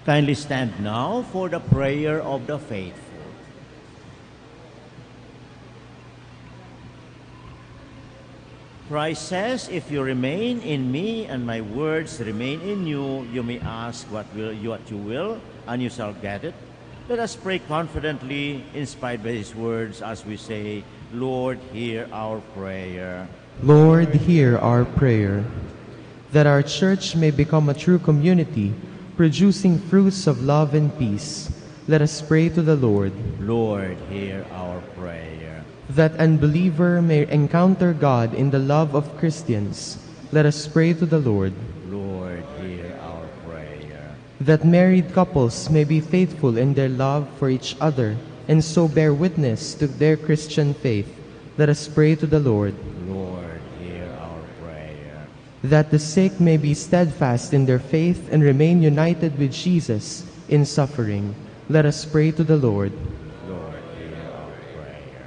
Kindly stand now for the prayer of the faithful. Christ says, if you remain in me and my words remain in you, you may ask what you will, and you shall get it. Let us pray confidently, inspired by His words, as we say, Lord, hear our prayer. Lord, hear our prayer. That our church may become a true community, producing fruits of love and peace, let us pray to the Lord. Lord, hear our prayer. That unbeliever may encounter God in the love of Christians, let us pray to the Lord. Lord, hear our prayer. That married couples may be faithful in their love for each other, and so bear witness to their Christian faith, let us pray to the Lord. Lord, hear our prayer. That the sick may be steadfast in their faith and remain united with Jesus in suffering, let us pray to the Lord. Lord, hear our prayer.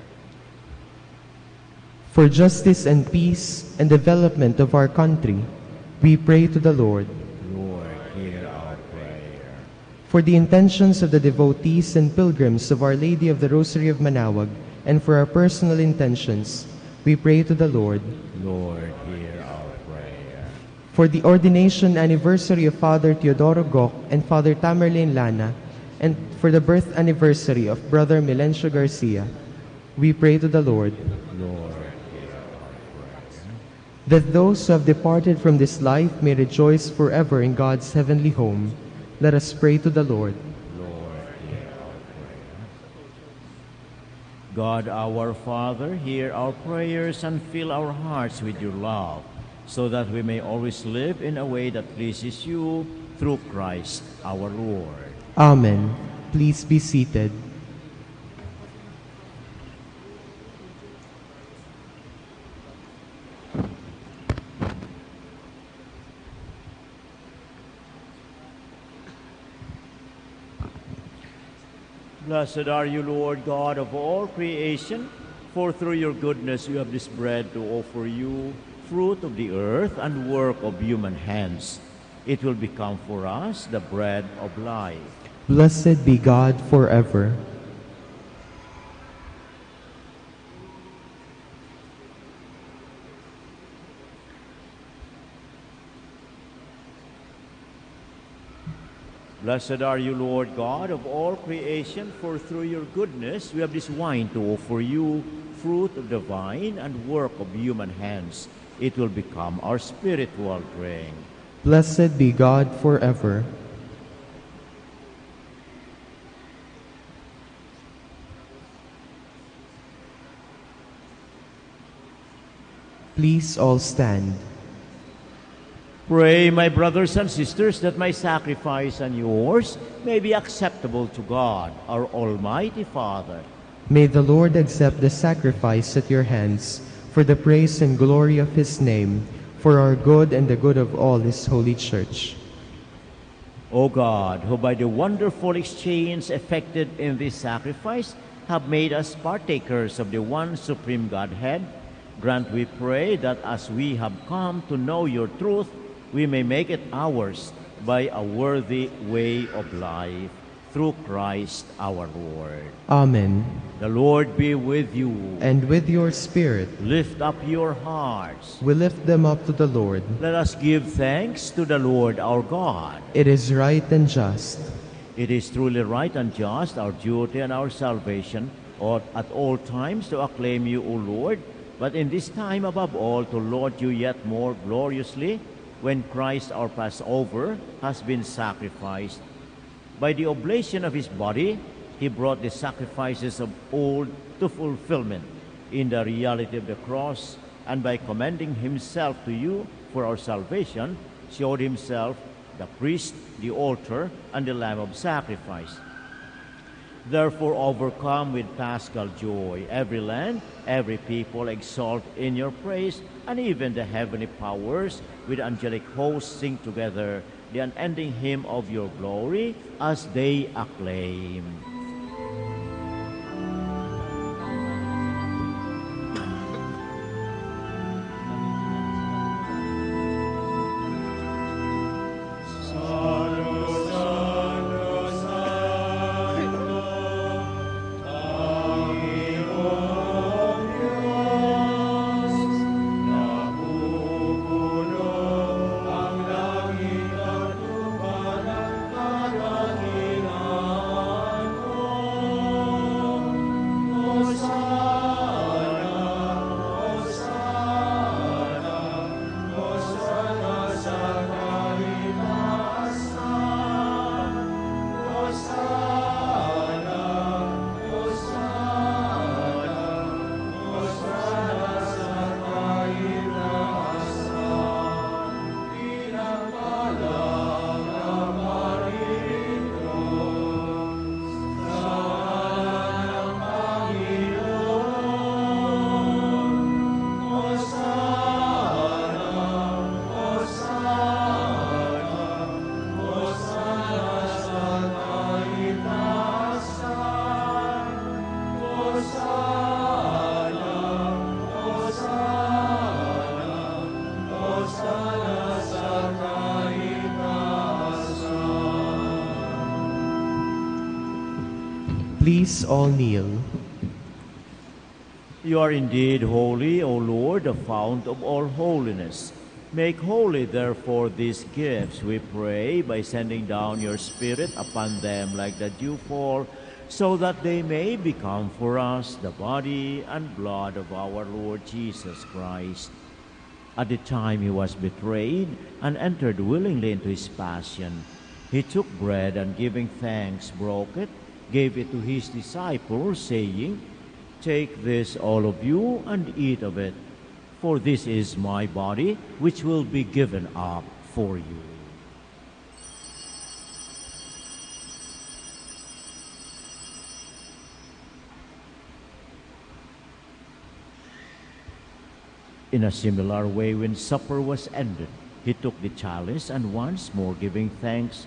For justice and peace and development of our country, we pray to the Lord. Lord, hear our prayer. For the intentions of the devotees and pilgrims of Our Lady of the Rosary of Manaoag, and for our personal intentions, we pray to the Lord. Lord, hear our prayer. For the ordination anniversary of Father Teodoro Gok and Father Tamerlane Lana, and for the birth anniversary of Brother Milencio Garcia, we pray to the Lord. Lord, hear our prayer. That those who have departed from this life may rejoice forever in God's heavenly home, let us pray to the Lord. Lord, hear our prayer. God, our Father, hear our prayers and fill our hearts with your love, so that we may always live in a way that pleases you through Christ our Lord. Amen. Please be seated. Blessed are you, Lord God of all creation, for through your goodness you have this bread to offer you, fruit of the earth and work of human hands. It will become for us the bread of life. Blessed be God forever. Blessed are you, Lord God of all creation, for through your goodness we have this wine to offer you, fruit of the vine and work of human hands. It will become our spiritual drink. Blessed be God forever. Please all stand. Pray, my brothers and sisters, that my sacrifice and yours may be acceptable to God, our Almighty Father. May the Lord accept the sacrifice at your hands for the praise and glory of his name, for our good and the good of all his holy church. O God, who by the wonderful exchange effected in this sacrifice have made us partakers of the one supreme Godhead, grant, we pray, that as we have come to know your truth, we may make it ours by a worthy way of life, through Christ our Lord. Amen. The Lord be with you. And with your spirit, Lift up your hearts. we lift them up to the Lord. Let us give thanks to the Lord our God. It is right and just. It is truly right and just, our duty and our salvation, ought at all times to acclaim you, O Lord, but in this time above all to laud you yet more gloriously, when Christ our Passover has been sacrificed. By the oblation of his body, he brought the sacrifices of old to fulfillment in the reality of the cross, and by commending himself to you for our salvation, showed himself the priest, the altar, and the lamb of sacrifice. Therefore, overcome with paschal joy, every land, every people exalt in your praise, and even the heavenly powers with angelic hosts sing together the unending hymn of your glory as they acclaim. Please all kneel. You are indeed holy, O Lord, the fount of all holiness. Make holy, therefore, these gifts, we pray, by sending down your Spirit upon them like the dewfall, so that they may become for us the body and blood of our Lord Jesus Christ. At the time he was betrayed and entered willingly into his passion, he took bread and giving thanks, broke it, gave it to his disciples, saying, "Take this, all of you, and eat of it, for this is my body, which will be given up for you." In a similar way, when supper was ended, he took the chalice, and once more giving thanks,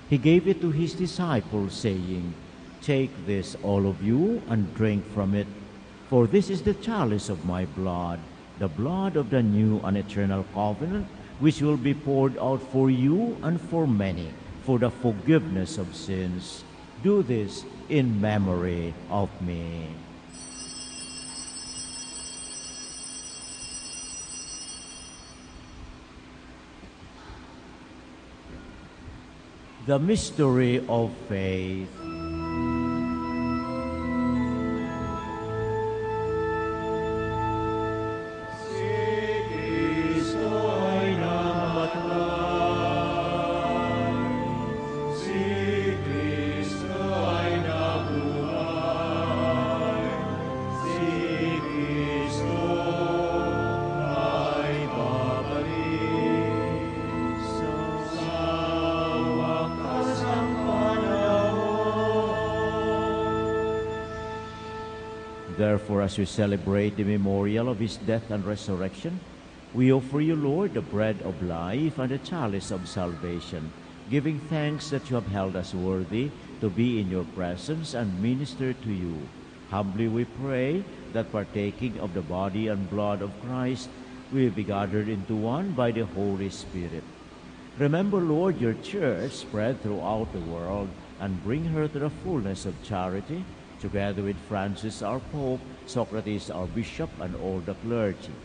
he gave it to his disciples, saying, "Take this, all of you, and drink from it, for this is the chalice of my blood, the blood of the new and eternal covenant, which will be poured out for you and for many for the forgiveness of sins. Do this in memory of me." The mystery of faith. Therefore, as we celebrate the memorial of his death and resurrection, we offer you, Lord, the bread of life and the chalice of salvation, giving thanks that you have held us worthy to be in your presence and minister to you. Humbly we pray that partaking of the body and blood of Christ, we will be gathered into one by the Holy Spirit. Remember, Lord, your church spread throughout the world, and bring her to the fullness of charity, together with Francis our Pope, Socrates our Bishop, and all the clergy.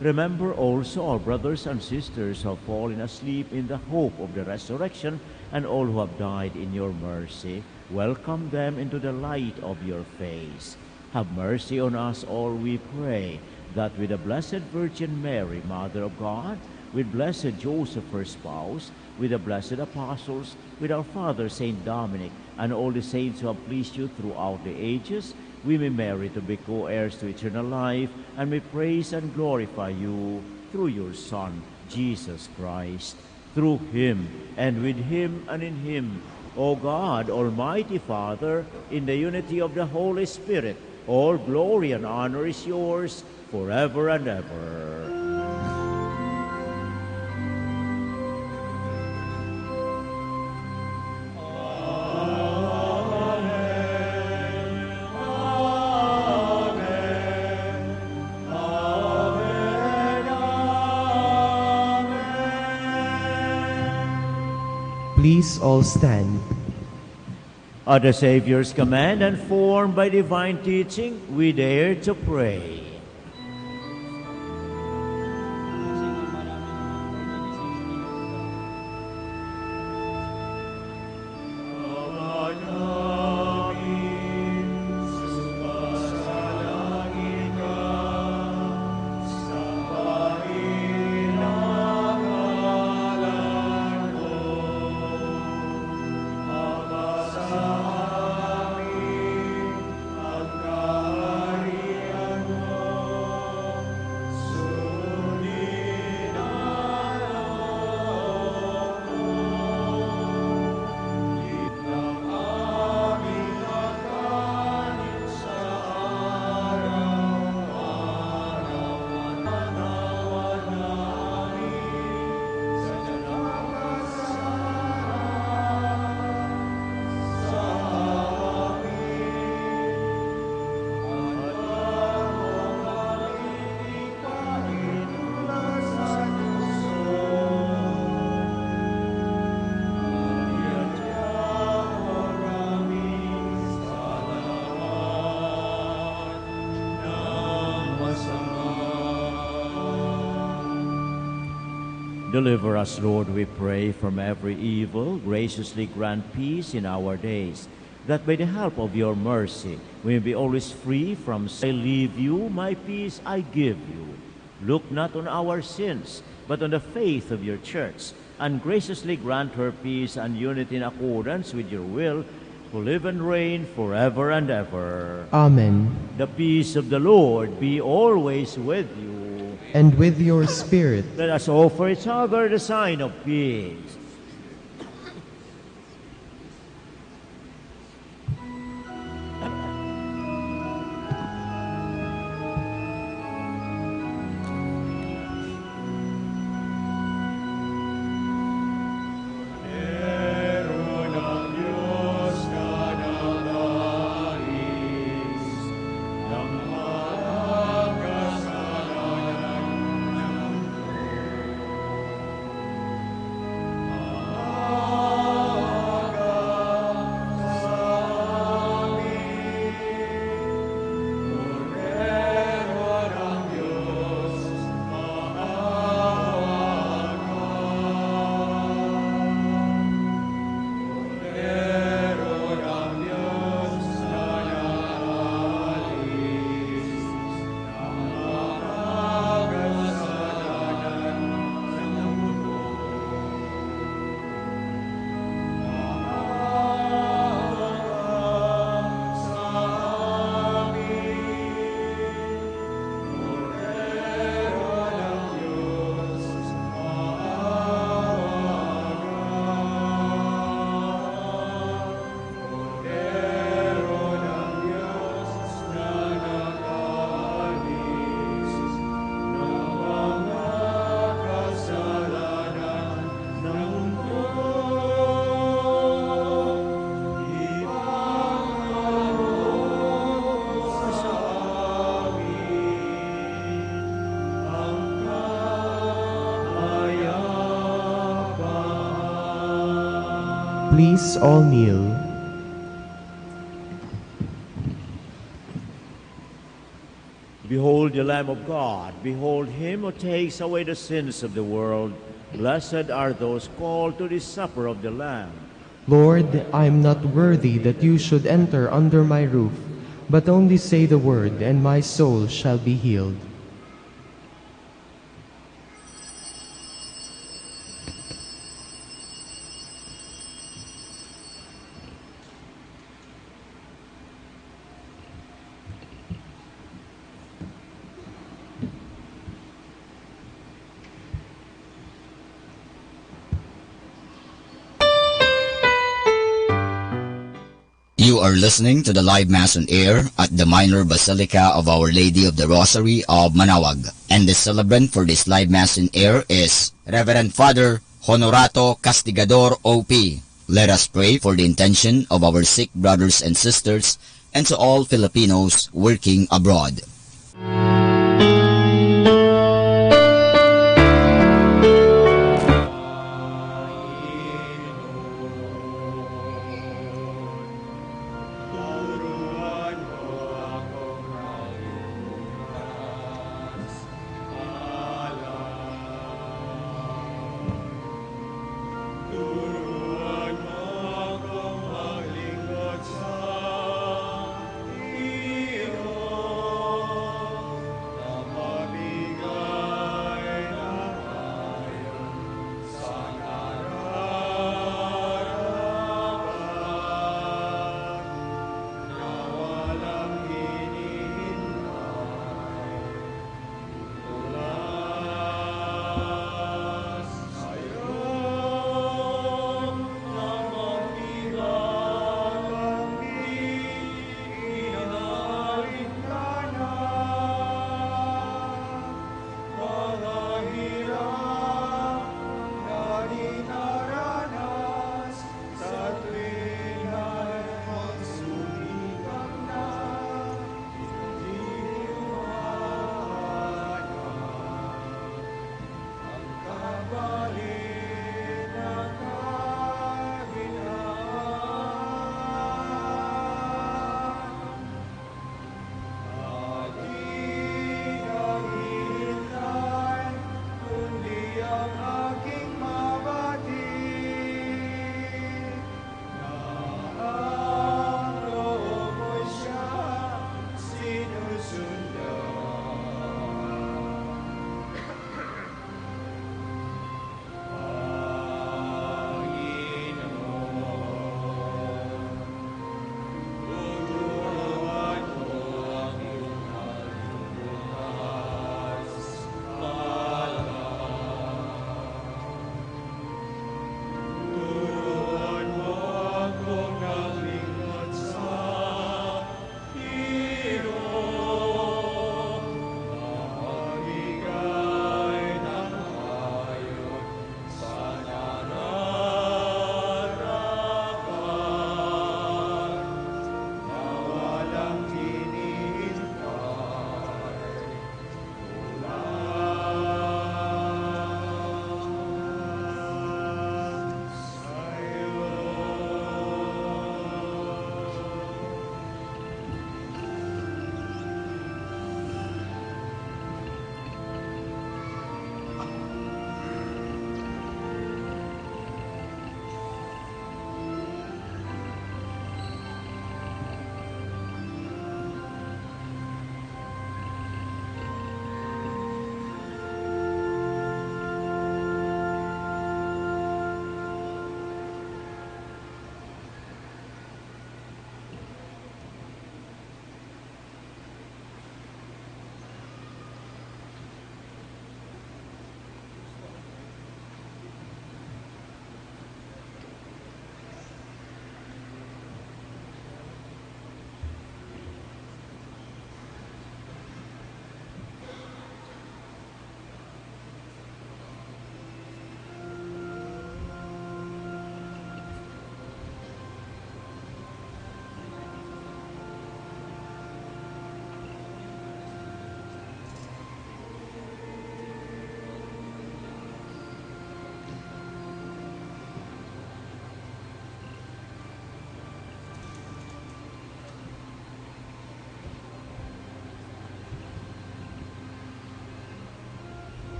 Remember also our brothers and sisters who have fallen asleep in the hope of the resurrection, and all who have died in your mercy. Welcome them into the light of your face. Have mercy on us all, we pray, that with the Blessed Virgin Mary, Mother of God, with blessed Joseph, her spouse, with the blessed apostles, with our Father Saint Dominic, and all the saints who have pleased you throughout the ages, we may merit to be co-heirs to eternal life, and may praise and glorify you through your Son, Jesus Christ. through him, and with him, and in him, O God, Almighty Father, in the unity of the Holy Spirit, all glory and honor is yours forever and ever. Please all stand. At the Savior's command and formed by divine teaching, we dare to pray. Deliver us, Lord, we pray, from every evil. Graciously grant peace in our days, that by the help of your mercy we may be always free from sin. I leave you, my peace I give you. Look not on our sins, but on the faith of your church, and graciously grant her peace and unity in accordance with your will, who live and reign forever and ever. Amen. The peace of the Lord be always with you. And with your spirit. Let us offer each other the sign of peace. Please all kneel. Behold the Lamb of God. Behold him who takes away the sins of the world. Blessed are those called to the supper of the Lamb. Lord, I am not worthy that you should enter under my roof, but only say the word, and my soul shall be healed. are listening to the live Mass on air at the Minor Basilica of Our Lady of the Rosary of Manaoag. And the celebrant for this live Mass on air is Reverend Father Honorato Castigador O.P. Let us pray for the intention of our sick brothers and sisters and to all Filipinos working abroad.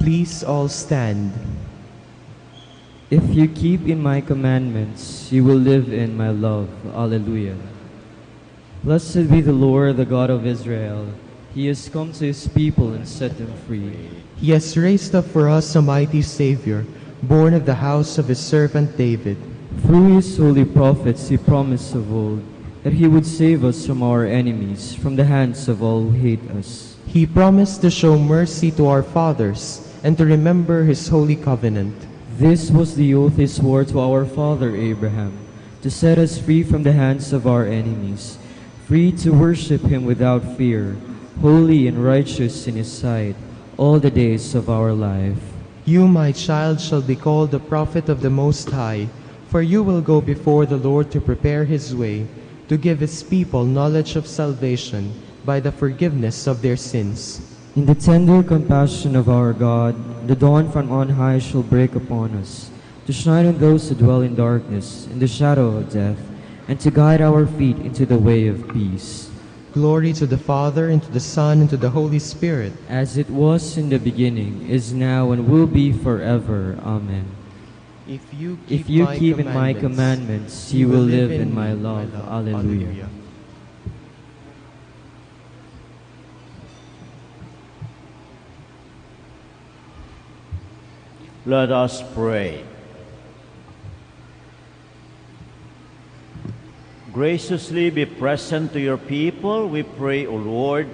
Please all stand. If you keep in my commandments, you will live in my love. Alleluia. Blessed be the Lord, the God of Israel. He has come to his people and set them free. He has raised up for us a mighty Savior, born of the house of his servant David. Through his holy prophets he promised of old that he would save us from our enemies, from the hands of all who hate us. He promised to show mercy to our fathers and to remember his holy covenant. This was the oath he swore to our father Abraham, to set us free from the hands of our enemies, free to worship Him without fear, holy and righteous in His sight, all the days of our life. You, my child, shall be called the prophet of the Most High, for you will go before the Lord to prepare His way, to give His people knowledge of salvation by the forgiveness of their sins. In the tender compassion of our God, the dawn from on high shall break upon us, to shine on those who dwell in darkness, in the shadow of death, and to guide our feet into the way of peace. Glory to the Father, and to the Son, and to the Holy Spirit. As it was in the beginning, is now, and will be forever. Amen. If you If you keep in my commandments, you will live in my love. Alleluia. Let us pray. Graciously be present to your people, we pray, O Lord,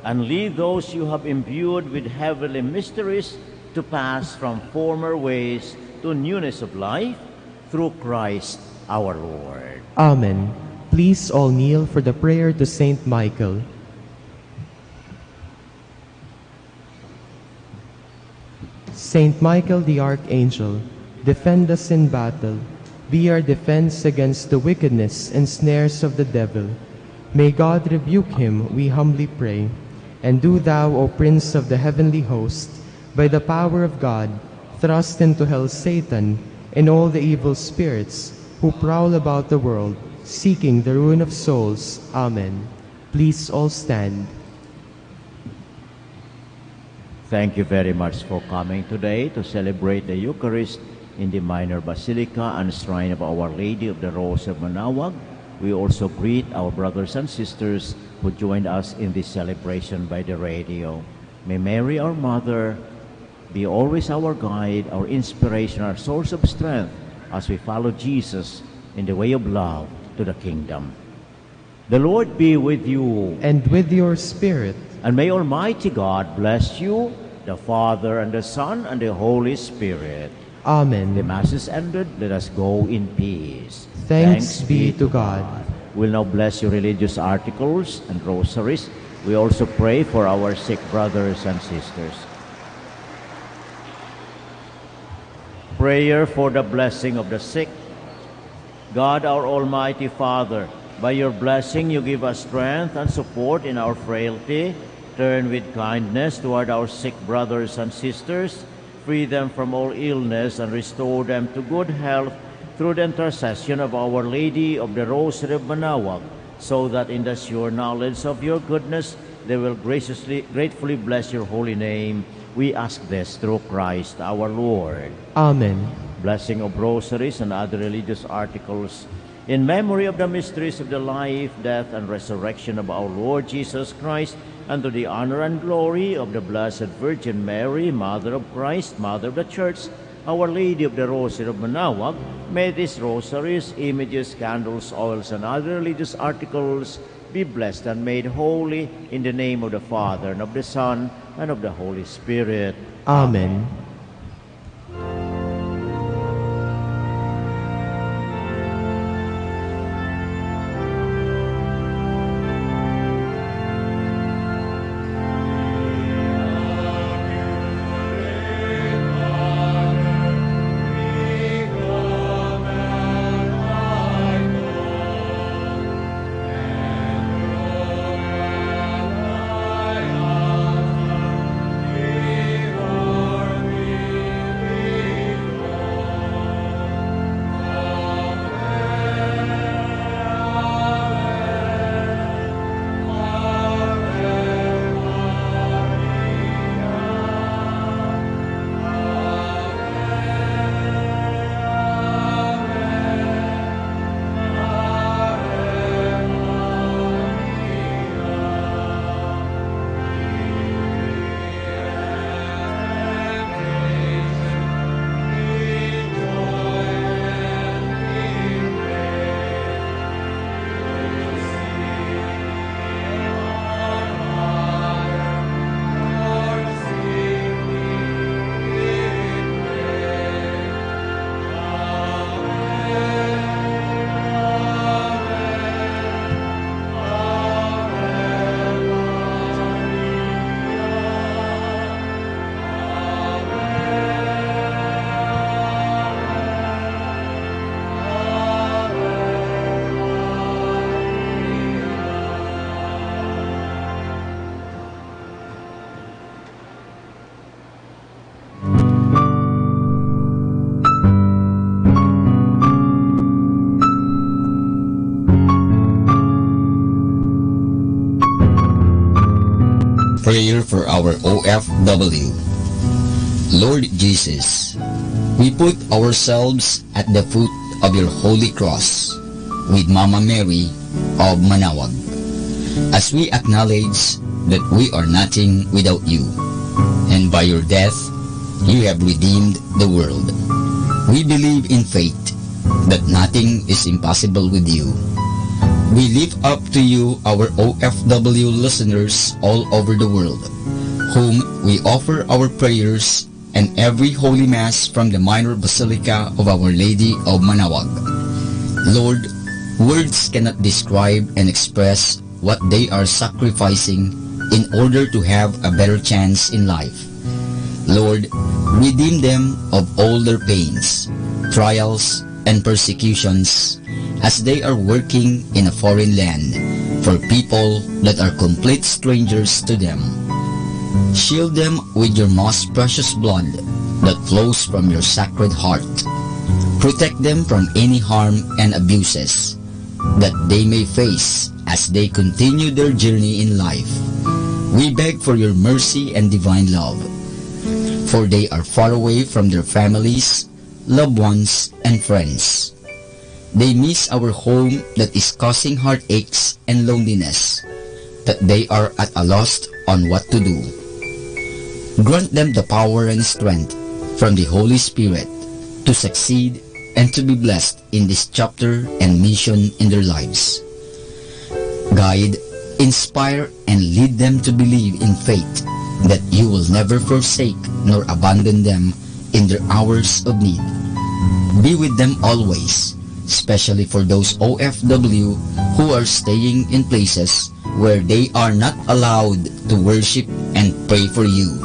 and lead those you have imbued with heavenly mysteries to pass from former ways to newness of life, through Christ our Lord. Amen. Please all kneel for the prayer to Saint Michael. Saint Michael the Archangel, defend us in battle. Be our defense against the wickedness and snares of the devil. May God rebuke him, we humbly pray. And do thou, O Prince of the heavenly host, by the power of God, thrust into hell Satan and all the evil spirits who prowl about the world, seeking the ruin of souls. Amen. Please all stand. Thank you very much for coming today to celebrate the Eucharist in the Minor Basilica and Shrine of Our Lady of the Rose of Manaoag. We also greet our brothers and sisters who joined us in this celebration by the radio. May Mary, our Mother, be always our guide, our inspiration, our source of strength as we follow Jesus in the way of love to the kingdom. The Lord be with you. And with your spirit. And may Almighty God bless you, the Father, and the Son, and the Holy Spirit. Amen. The Mass is ended. Let us go in peace. Thanks be to God. We'll now bless your religious articles and rosaries. We also pray for our sick brothers and sisters. Prayer for the blessing of the sick. God, our Almighty Father, by your blessing you give us strength and support in our frailty. Turn with kindness toward our sick brothers and sisters. Free them from all illness and restore them to good health through the intercession of Our Lady of the Rosary of Manaoag, so that in the sure knowledge of your goodness they will gratefully bless your holy name. We ask this through Christ our Lord. Amen. Blessing of rosaries and other religious articles. In memory of the mysteries of the life, death, and resurrection of our Lord Jesus Christ, and to the honor and glory of the Blessed Virgin Mary, Mother of Christ, Mother of the Church, Our Lady of the Rosary of Manaoag, may these rosaries, images, candles, oils, and other religious articles be blessed and made holy in the name of the Father, and of the Son, and of the Holy Spirit. Amen. Prayer for our OFW. Lord Jesus, we put ourselves at the foot of your holy cross with Mama Mary of Manawag, as we acknowledge that we are nothing without you, and by your death, you have redeemed the world. We believe in faith that nothing is impossible with you. We lift up to you our OFW listeners all over the world, whom we offer our prayers and every Holy Mass from the Minor Basilica of Our Lady of Manawag. Lord, words cannot describe and express what they are sacrificing in order to have a better chance in life. Lord, redeem them of all their pains, trials, and persecutions as they are working in a foreign land for people that are complete strangers to them. Shield them with your most precious blood that flows from your sacred heart. Protect them from any harm and abuses that they may face as they continue their journey in life. We beg for your mercy and divine love, for they are far away from their families, loved ones, and friends. They miss our home that is causing heartaches and loneliness, that they are at a loss on what to do. Grant them the power and strength from the Holy Spirit to succeed and to be blessed in this chapter and mission in their lives. Guide, inspire, and lead them to believe in faith that you will never forsake nor abandon them in their hours of need. Be with them always, especially for those OFW who are staying in places where they are not allowed to worship and pray for you.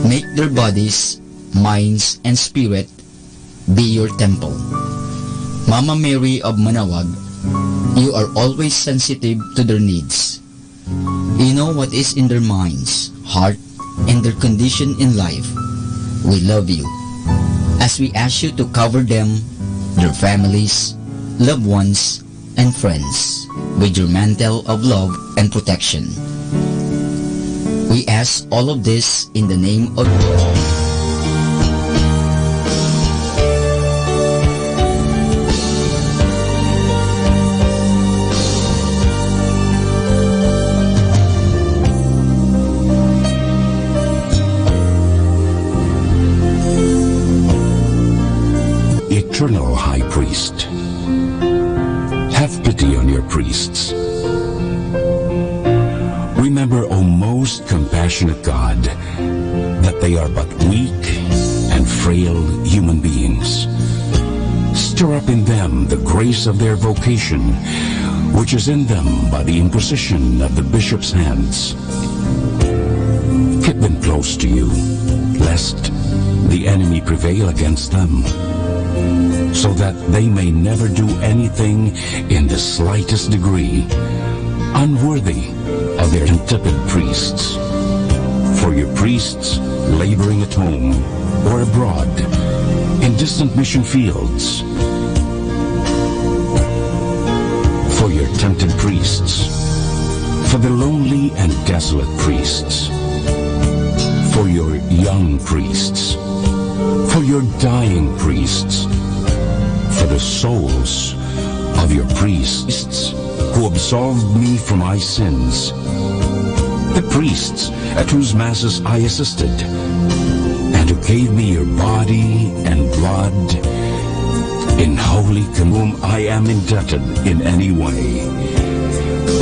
Make their bodies, minds, and spirit be your temple. Mama Mary of Manawag, you are always sensitive to their needs. You know what is in their minds, heart, and their condition in life. We love you, as we ask you to cover them, their families, loved ones, and friends with your mantle of love and protection. We ask all of this in the name of Eternal High Priest, have pity on your priests. Remember, O most compassionate God, that they are but weak and frail human beings. Stir up in them the grace of their vocation, which is in them by the imposition of the bishop's hands. Keep them close to you, lest the enemy prevail against them, so that they may never do anything in the slightest degree unworthy of their intipid priests. For your priests laboring at home or abroad in distant mission fields, for your tempted priests, for the lonely and desolate priests, for your young priests, for your dying priests, for the souls of your priests who absolved me from my sins, the priests at whose masses I assisted, and who gave me your body and blood, in holy communion I am indebted in any way.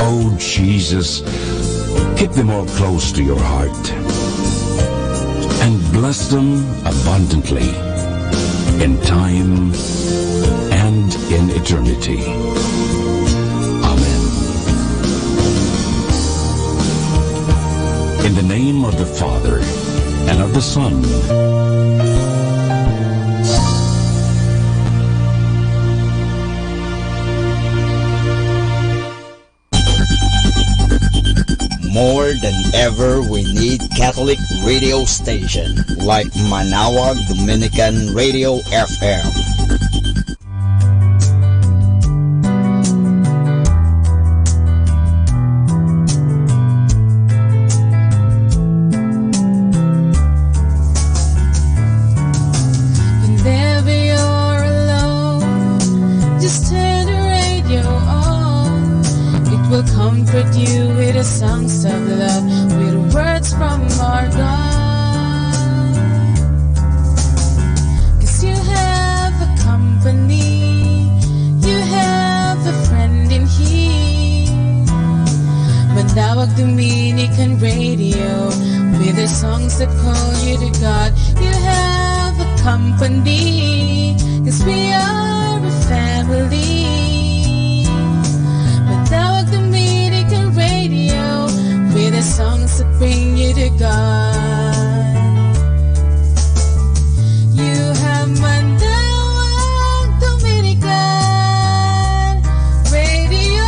Oh Jesus, keep them all close to your heart, and bless them abundantly in time and in eternity. Amen. In the name of the Father, and of the Son, more than ever, we need Catholic radio station like Manawag Dominican Radio FM. you with the songs of love, with words from our God. 'Cause you have a company, you have a friend in here. Manawag Dominican Radio, with the songs that call you to God. You have a company, 'cause we are a family. Manawag Dominican Radio, with the songs that bring you to God. You have Manawag Dominican Radio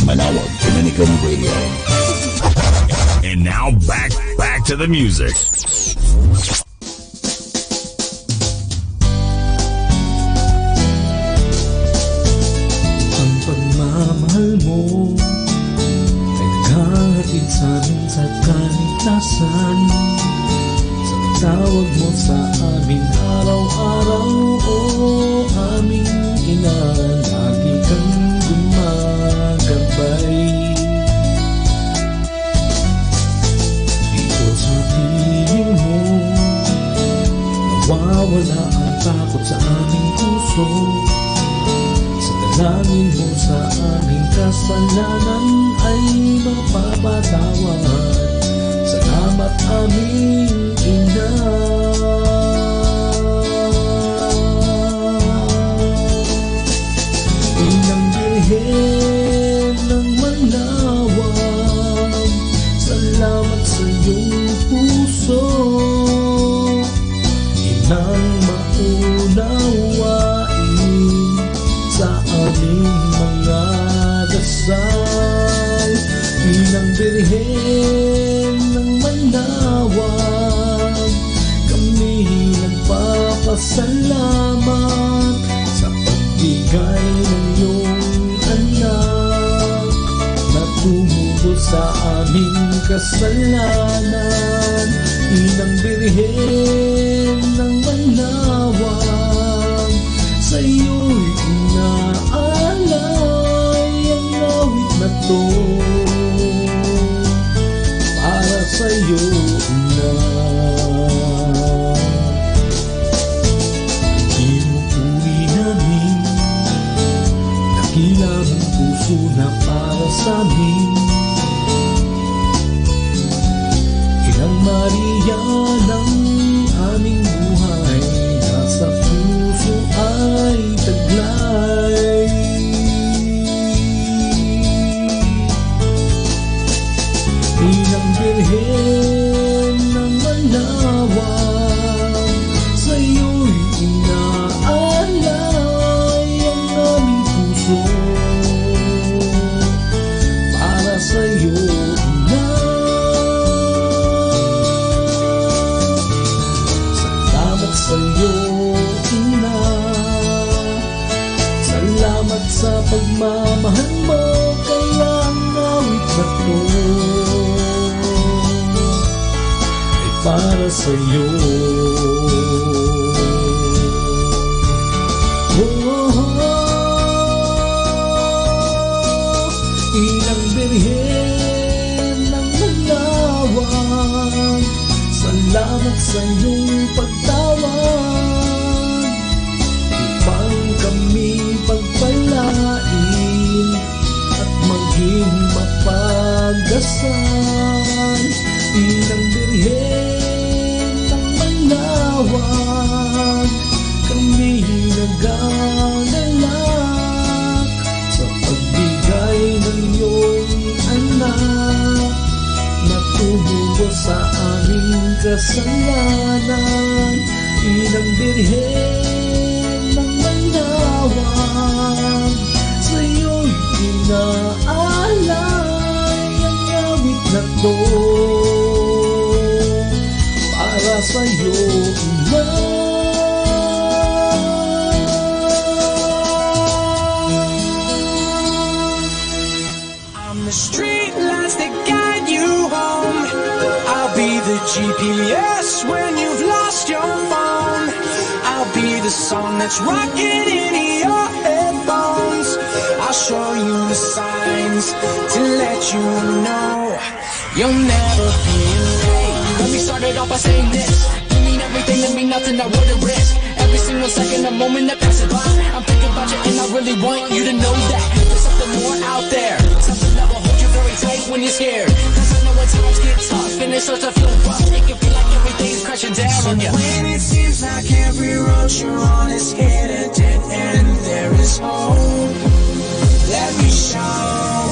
Manawag Dominican Radio. And now back to the music. Ang pagmamahal mo ay naghahatid sa amin sa kaligtasan. Sa pagtawag mo sa amin araw-araw, o aming ina, lagi kang gumagabay. Dito sa piling mo, nawawala ang takot sa aming puso. Sa dalangin mo sa aming kasalanan ay mapapatawad. Salamat aming ina. Inang Birhen ng Manawag, salamat sa iyong puso. Inang maunawain sa aming mga dasal. Inang Birhen ng Manawag, kami nagpapasalamat sa pagbigay ng iyong anak na tumubo sa aming kasalanan. Inang Birhen ng Manawag, sa iyo'y inaalay ang awit na to. Para sa iyo, Ina. Pinupuri namin, dakila mong puso na para sa amin. Inang Maria ng aming buhay, nasa puso ay taglay. Inang Birhen ng Manawag, sa iyo'y inaalay ang aming puso. Para sa iyo, Ina. Salamat sa iyo, Ina. Salamat sa pagmamahal mo, kaya ang awit na to ay para sa iyo. Inang Birhen ng Manawag, salamat sa iyong pagtawag upang kami pagpalain at maging mapagdasal. Inang Birhen ng Manawag, kami nagagalak sa pagbigay ng iyong anak na tumubo sa aming kasalanan. Inang Birhen ng Manawag, sa iyo'y inaalay ang awit na to. Para sa iyo, Ina. I'm the street lights that guide you home. GPS when you've lost your phone. I'll be the song that's rocking in your headphones. I'll show you the signs to let you know you'll never be alone. Let me start it off by saying this: you mean everything to me, nothing I wouldn't risk. Every single second, a moment that passes by, I'm thinking about you and I really want you to know that there's something more out there, something that will hold you very tight when you're scared. Cause I know when times get tough and it starts to feel rough, it can feel like everything's crashing down on you. When it seems like every road you're on is hit a dead end, there is hope. Let me show.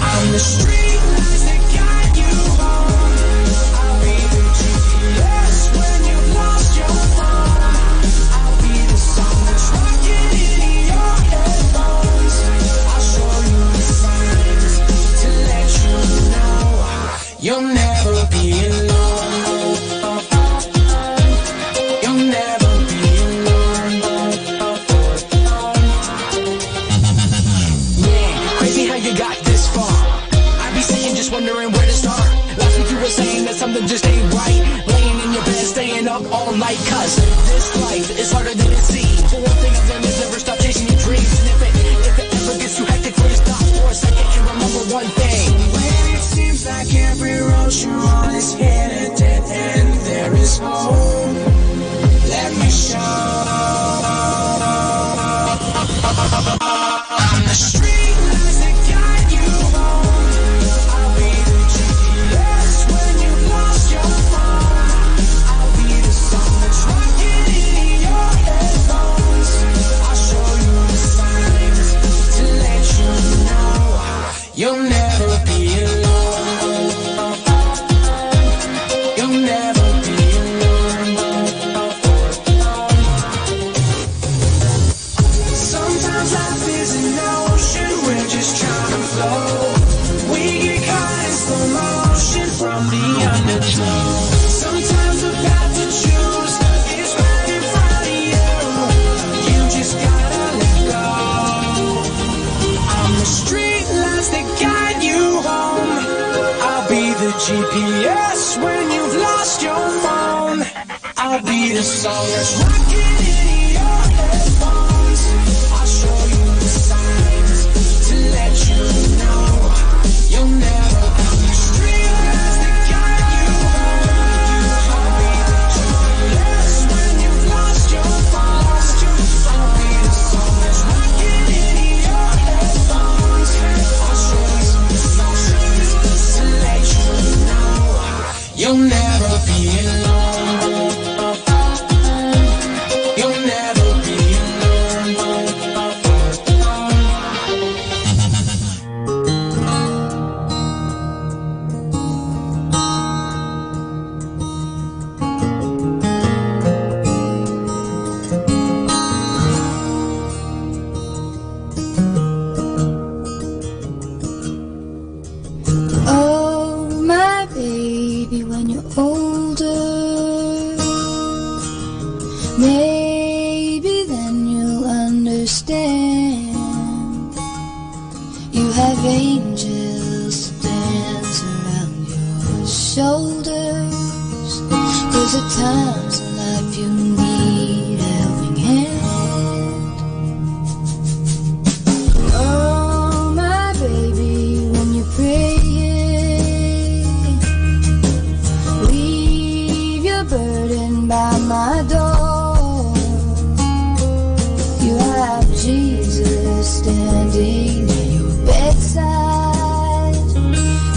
I'm the street lights that guide you home. I'll be the GPS when you've lost your phone. I'll be the song that's rocking in your headphones. I'll show you the signs to let you know you'll never be alone. You'll never be alone. Man, crazy how you got this far. I be saying, just wondering where to start. Last week you were saying that something just ain't right, laying in your bed, staying up all night. Cause this life is harder than it seems. But one thing I've learned is never stop chasing your dreams. And if it ever gets too hectic for you, stop for a second and remember one thing. When it seems like every road you're on is hit a dead end, there is hope. Let me show. I'm the street lights that guide you home. I'll be the GPS when you've lost your phone. I'll be the song that's rocking in your headphones. I'll show you the signs to let you know you'll never be alone. You'll never be alone. Sometimes life is an ocean, we're just trying to flow. We get caught in slow motion from the undertow. Sometimes the path to choose is right in front of you. You just gotta let go. I'm the street lights that guide you home. I'll be the GPS when you've lost your phone. I'll be the song that's rocking in your headphones. I'll show you the signs to let you know you'll never be the street lights that guide you home. I'll be the GPS when you've lost your phone. I'll be the song that's rocking in your headphones. I'll show you the signs to let you know you'll never be alone. You'll never be alone. Oh, my baby, when you're older, maybe then you'll understand. You have angels to dance around your shoulders, 'cause at times in life you need a helping hand. Oh, my baby, when you're praying, leave your burden by my door. You have Jesus standing at your bedside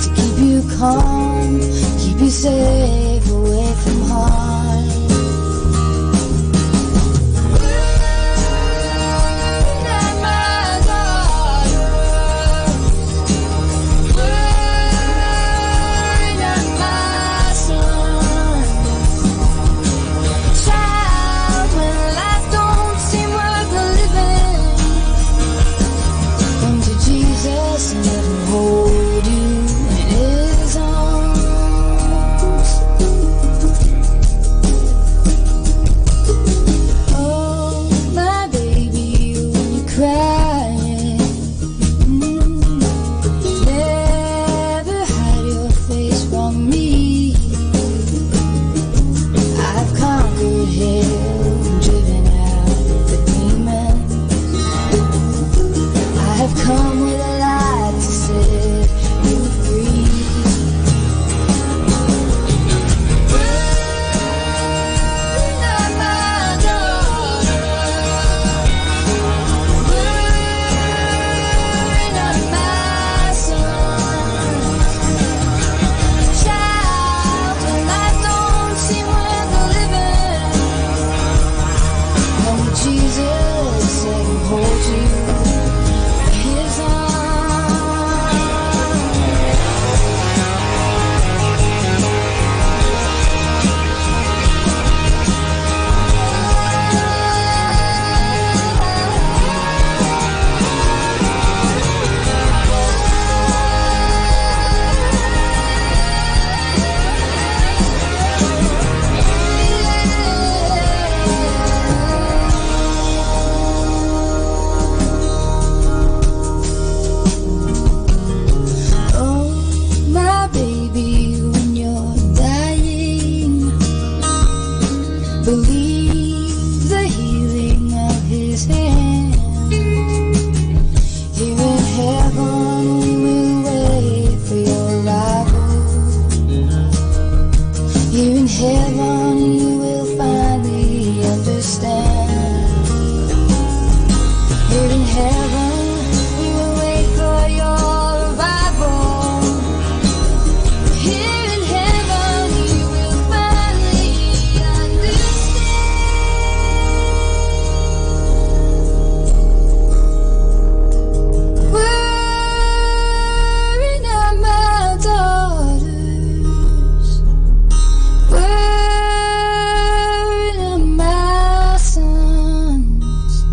to keep you calm, keep you safe away from harm. Here in heaven you will finally understand. Here in heaven we will wait for your arrival. Here in heaven you will finally understand. Worrying on my daughters, worrying on my sons.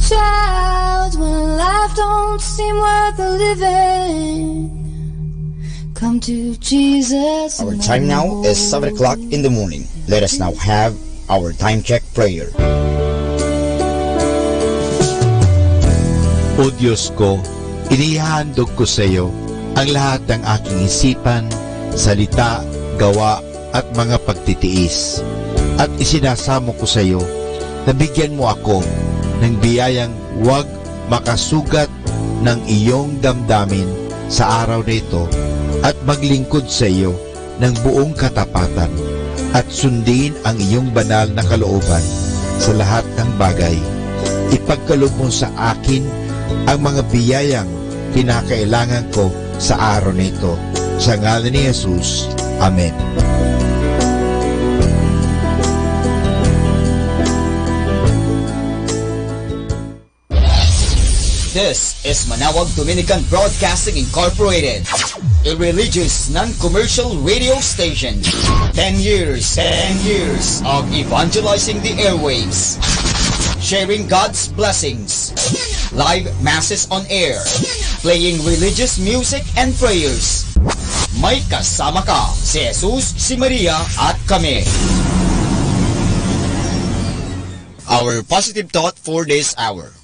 Child, when life don't seem worth the living, come to Jesus. Our time now is 7 o'clock in the morning. Let us now have our time check prayer. O Diyos ko, inihandog ko sa iyo ang lahat ng aking isipan, salita, gawa at mga pagtitiis. At isinasamo ko sa iyo na bigyan mo ako ng biyayang huwag makasugat ng iyong damdamin sa araw na ito at maglingkod sa iyo ng buong katapatan at sundin ang iyong banal na kalooban sa lahat ng bagay. Ipagkaloob mo sa akin ang mga biyayang kinakailangan ko sa araw na ito. Sa ngalan ni Jesus. Amen. This is Manawag Dominican Broadcasting Incorporated, a religious non-commercial radio station. 10 years of evangelizing the airwaves, sharing God's blessings, live masses on air, playing religious music and prayers. May kasama ka, si Jesus, si Maria at kami. Our positive thought for this hour.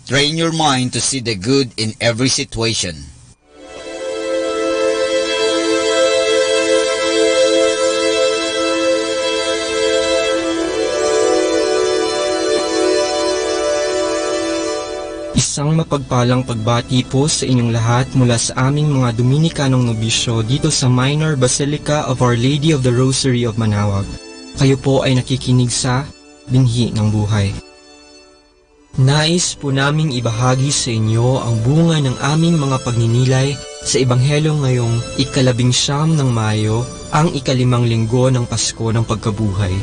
Train your mind to see the good in every situation. Isang mapagpalang pagbati po sa inyong lahat mula sa aming mga Dominikanong nobisyo dito sa Minor Basilica of Our Lady of the Rosary of Manawag. Kayo po ay nakikinig sa Binhi ng Buhay. Nais po naming ibahagi sa inyo ang bunga ng aming mga pagninilay sa Ebanghelyo ngayong 19 ng Mayo, ang 5 linggo ng Pasko ng Pagkabuhay.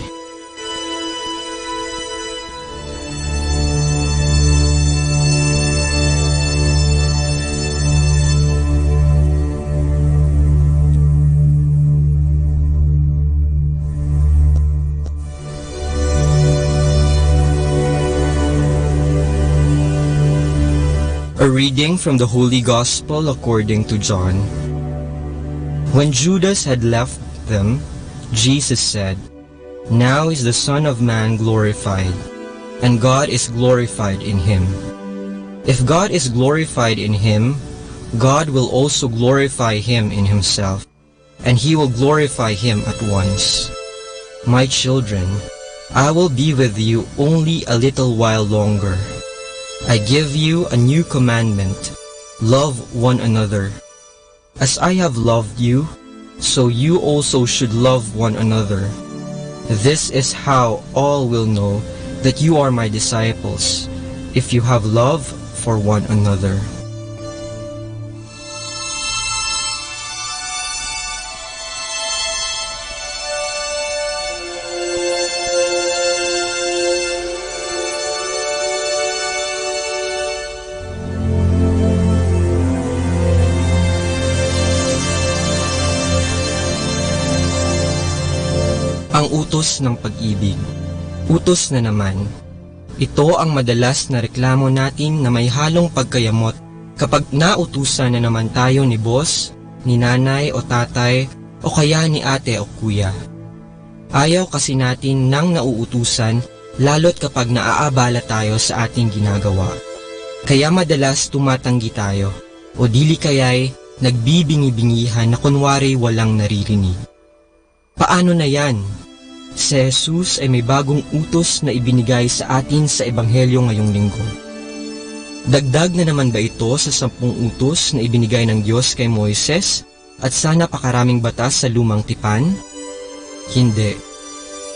A reading from the Holy Gospel according to John. When Judas had left them, Jesus said, "Now is the Son of Man glorified, and God is glorified in him. If God is glorified in him, God will also glorify him in himself, and he will glorify him at once. My children, I will be with you only a little while longer. I give you a new commandment, love one another. As I have loved you, so you also should love one another. This is how all will know that you are my disciples, if you have love for one another." Ang utos ng pag-ibig. Utos na naman. Ito ang madalas na reklamo natin na may halong pagkayamot kapag nautusan na naman tayo ni boss, ni nanay o tatay o kaya ni ate o kuya. Ayaw kasi natin nang nauutusan lalo't kapag naaabala tayo sa ating ginagawa. Kaya madalas tumatanggi tayo o dili kaya'y nagbibingi-bingihan na kunwari walang naririnig. Paano na yan? Si Jesus ay may bagong utos na ibinigay sa atin sa Ebanghelyo ngayong linggo. Dagdag na naman ba ito sa 10 utos na ibinigay ng Diyos kay Moises at sa napakaraming batas sa lumang tipan? Hindi.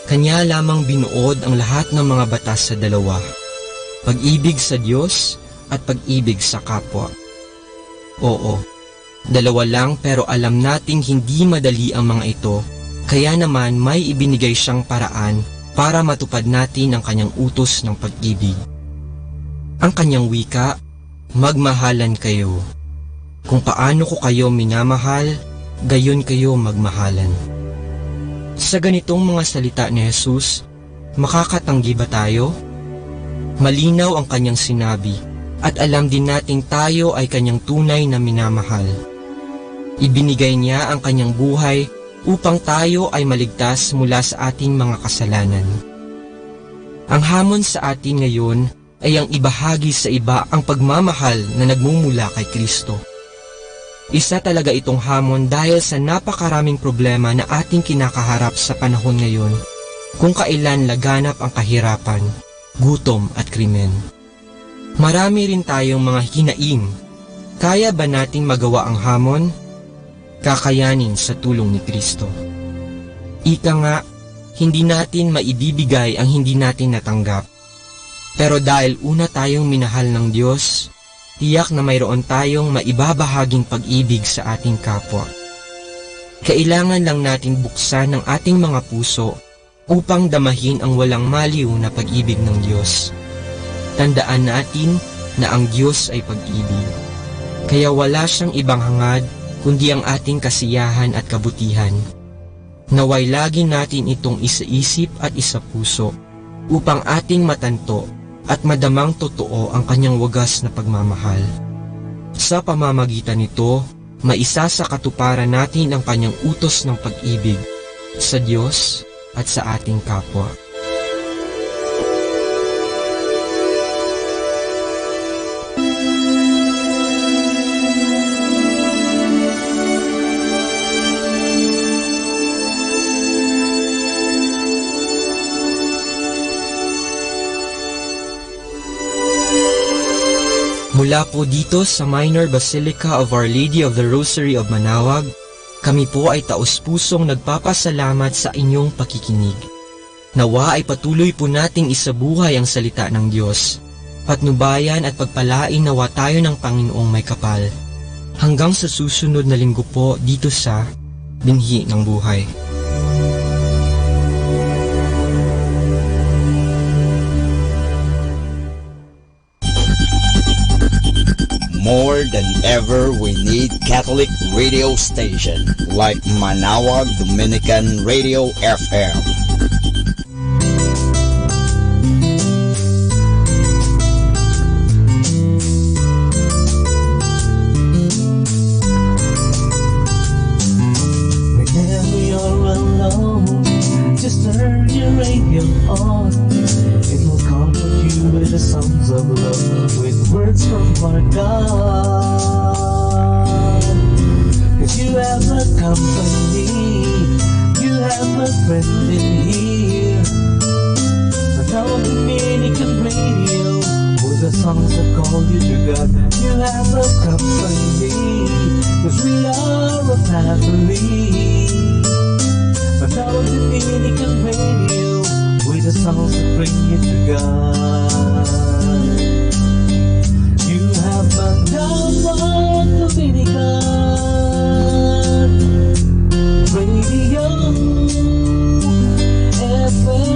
Kanya lamang binuod ang lahat ng mga batas sa dalawa. Pag-ibig sa Diyos at pag-ibig sa kapwa. Oo, dalawa lang pero alam nating hindi madali ang mga ito, kaya naman may ibinigay siyang paraan para matupad natin ang kanyang utos ng pag-ibig. Ang kanyang wika, magmahalan kayo. Kung paano ko kayo minamahal, gayon kayo magmahalan. Sa ganitong mga salita ni Jesus, makakatanggi ba tayo? Malinaw ang kanyang sinabi at alam din nating tayo ay kanyang tunay na minamahal. Ibinigay niya ang kanyang buhay upang tayo ay maligtas mula sa ating mga kasalanan. Ang hamon sa atin ngayon ay ang ibahagi sa iba ang pagmamahal na nagmumula kay Kristo. Isa talaga itong hamon dahil sa napakaraming problema na ating kinakaharap sa panahon ngayon, kung kailan laganap ang kahirapan, gutom at krimen. Marami rin tayong mga hinaing. Kaya ba nating magawa ang hamon? Kakayanin sa tulong ni Kristo. Ika nga, hindi natin maibibigay ang hindi natin natanggap. Pero dahil una tayong minahal ng Diyos, tiyak na mayroon tayong maibabahaging pag-ibig sa ating kapwa. Kailangan lang natin buksan ang ating mga puso upang damahin ang walang maliw na pag-ibig ng Diyos. Tandaan natin na ang Diyos ay pag-ibig. Kaya wala siyang ibang hangad kundi ang ating kasiyahan at kabutihan. Naway lagi natin itong isaisip at isapuso upang ating matanto at madamang totoo ang kanyang wagas na pagmamahal. Sa pamamagitan nito, maisa sa katuparan natin ang kanyang utos ng pag-ibig sa Diyos at sa ating kapwa. Mula po dito sa Minor Basilica of Our Lady of the Rosary of Manaoag, kami po ay taus-pusong nagpapasalamat sa inyong pakikinig. Nawa ay patuloy po nating isabuhay ang salita ng Diyos. Patnubayan at pagpalain nawa tayo ng Panginoong may kapal. Hanggang sa susunod na linggo po dito sa Binhi ng Buhay. More than ever, we need Catholic radio station like Manaoag Dominican Radio FM. Whenever you're alone, just turn your radio on. It will comfort you with the songs of love, with words from our God. 'Cause you have a company, you have a friend in here. Manaoag Dominican Radio, with the songs that call you to God. You have a company, 'cause we are a family. Manaoag Dominican Radio, with the songs that bring you to God. You have Manaoag Dominican Radio FM.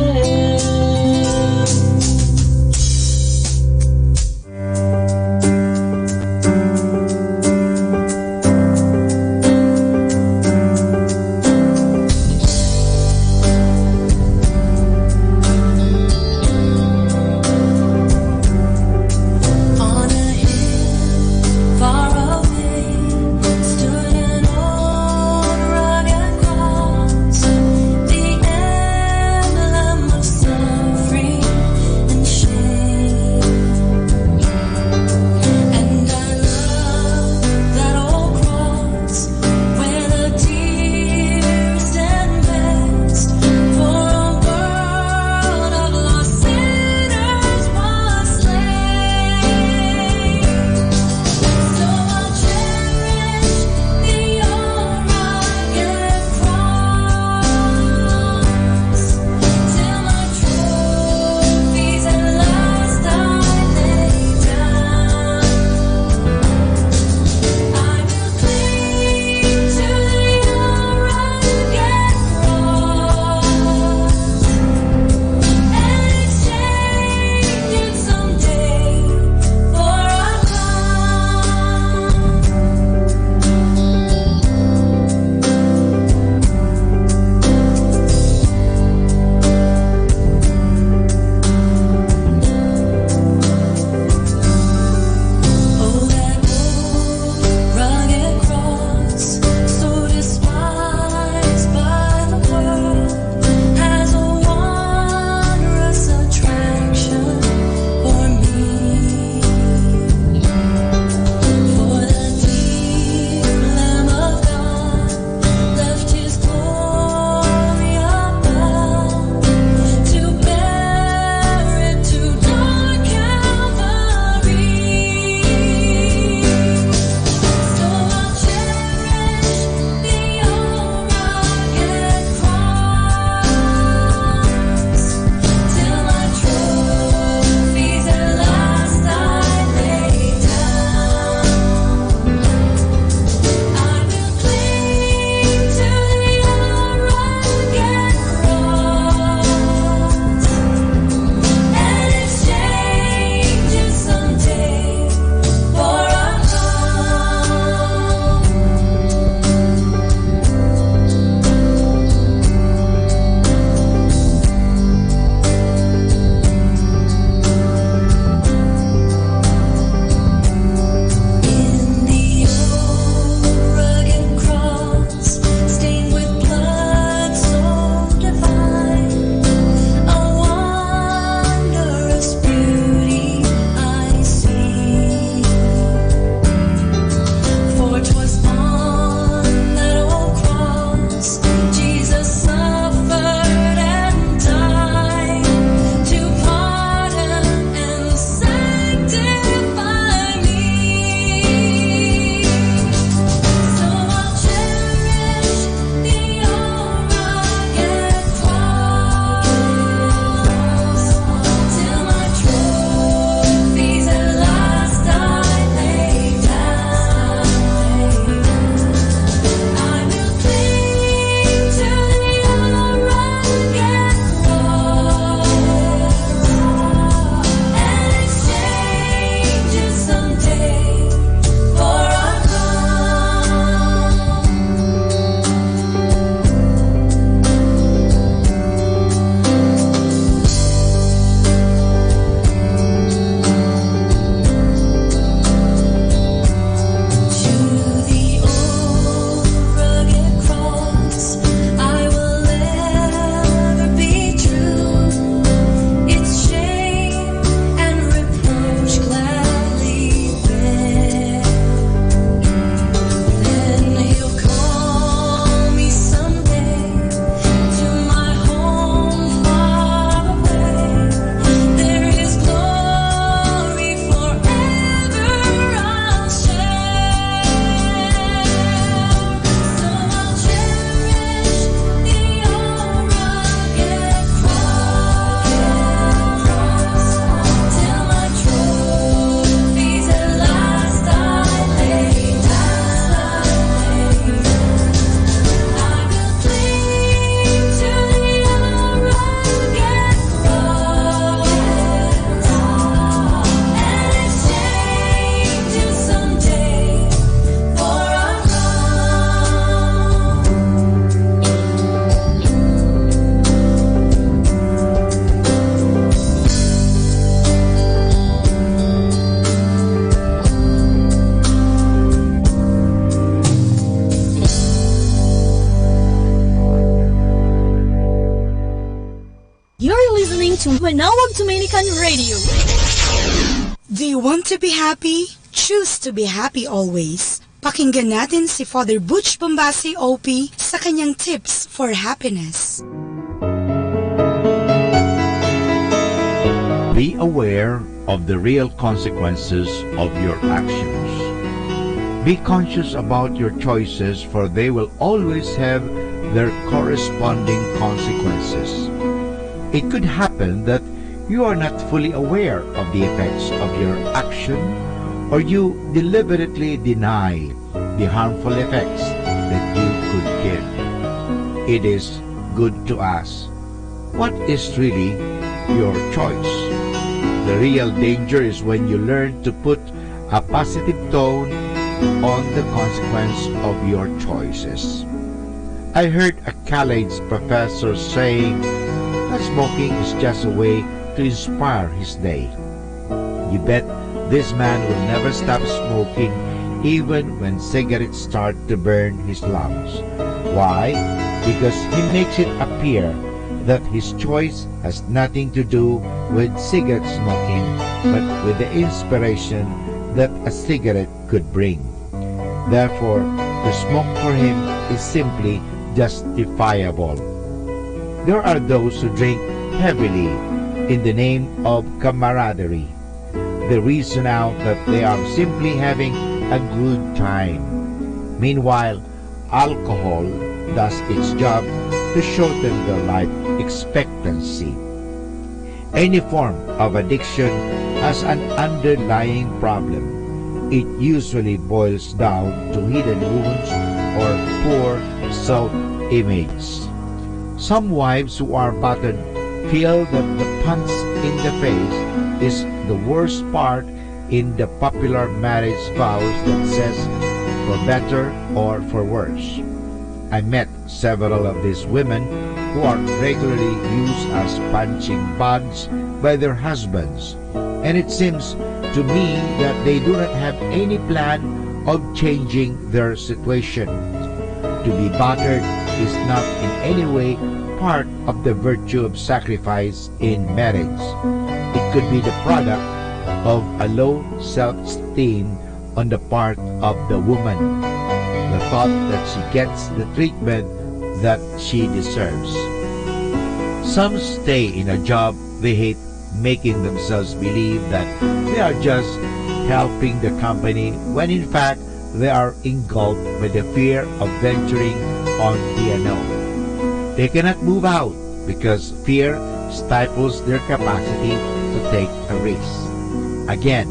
to Manawag Dominican Radio. Do you want to be happy? Choose to be happy always. Pakinggan natin si Father Butch Bombasi OP sa kanyang tips for happiness. Be aware of the real consequences of your actions. Be conscious about your choices, for they will always have their corresponding consequences. It could happen that you are not fully aware of the effects of your action, or you deliberately deny the harmful effects that you could give. It is good to ask, what is really your choice? The real danger is when you learn to put a positive tone on the consequence of your choices. I heard a college professor saying that smoking is just a way to inspire his day. You bet this man will never stop smoking even when cigarettes start to burn his lungs. Why? Because he makes it appear that his choice has nothing to do with cigarette smoking, but with the inspiration that a cigarette could bring. Therefore, to smoke for him is simply justifiable. There are those who drink heavily in the name of camaraderie. They reason out that they are simply having a good time. Meanwhile, alcohol does its job to shorten their life expectancy. Any form of addiction has an underlying problem. It usually boils down to hidden wounds or poor self-image. Some wives who are battered feel that the punch in the face is the worst part in the popular marriage vows that says for better or for worse. I met several of these women who are regularly used as punching bags by their husbands, and it seems to me that they do not have any plan of changing their situation. To be battered is not in any way part of the virtue of sacrifice in marriage. It could be the product of a low self-esteem on the part of the woman, the thought that she gets the treatment that she deserves. Some stay in a job they hate, making themselves believe that they are just helping the company when in fact they are engulfed by the fear of venturing on the unknown. They cannot move out because fear stifles their capacity to take a risk. Again,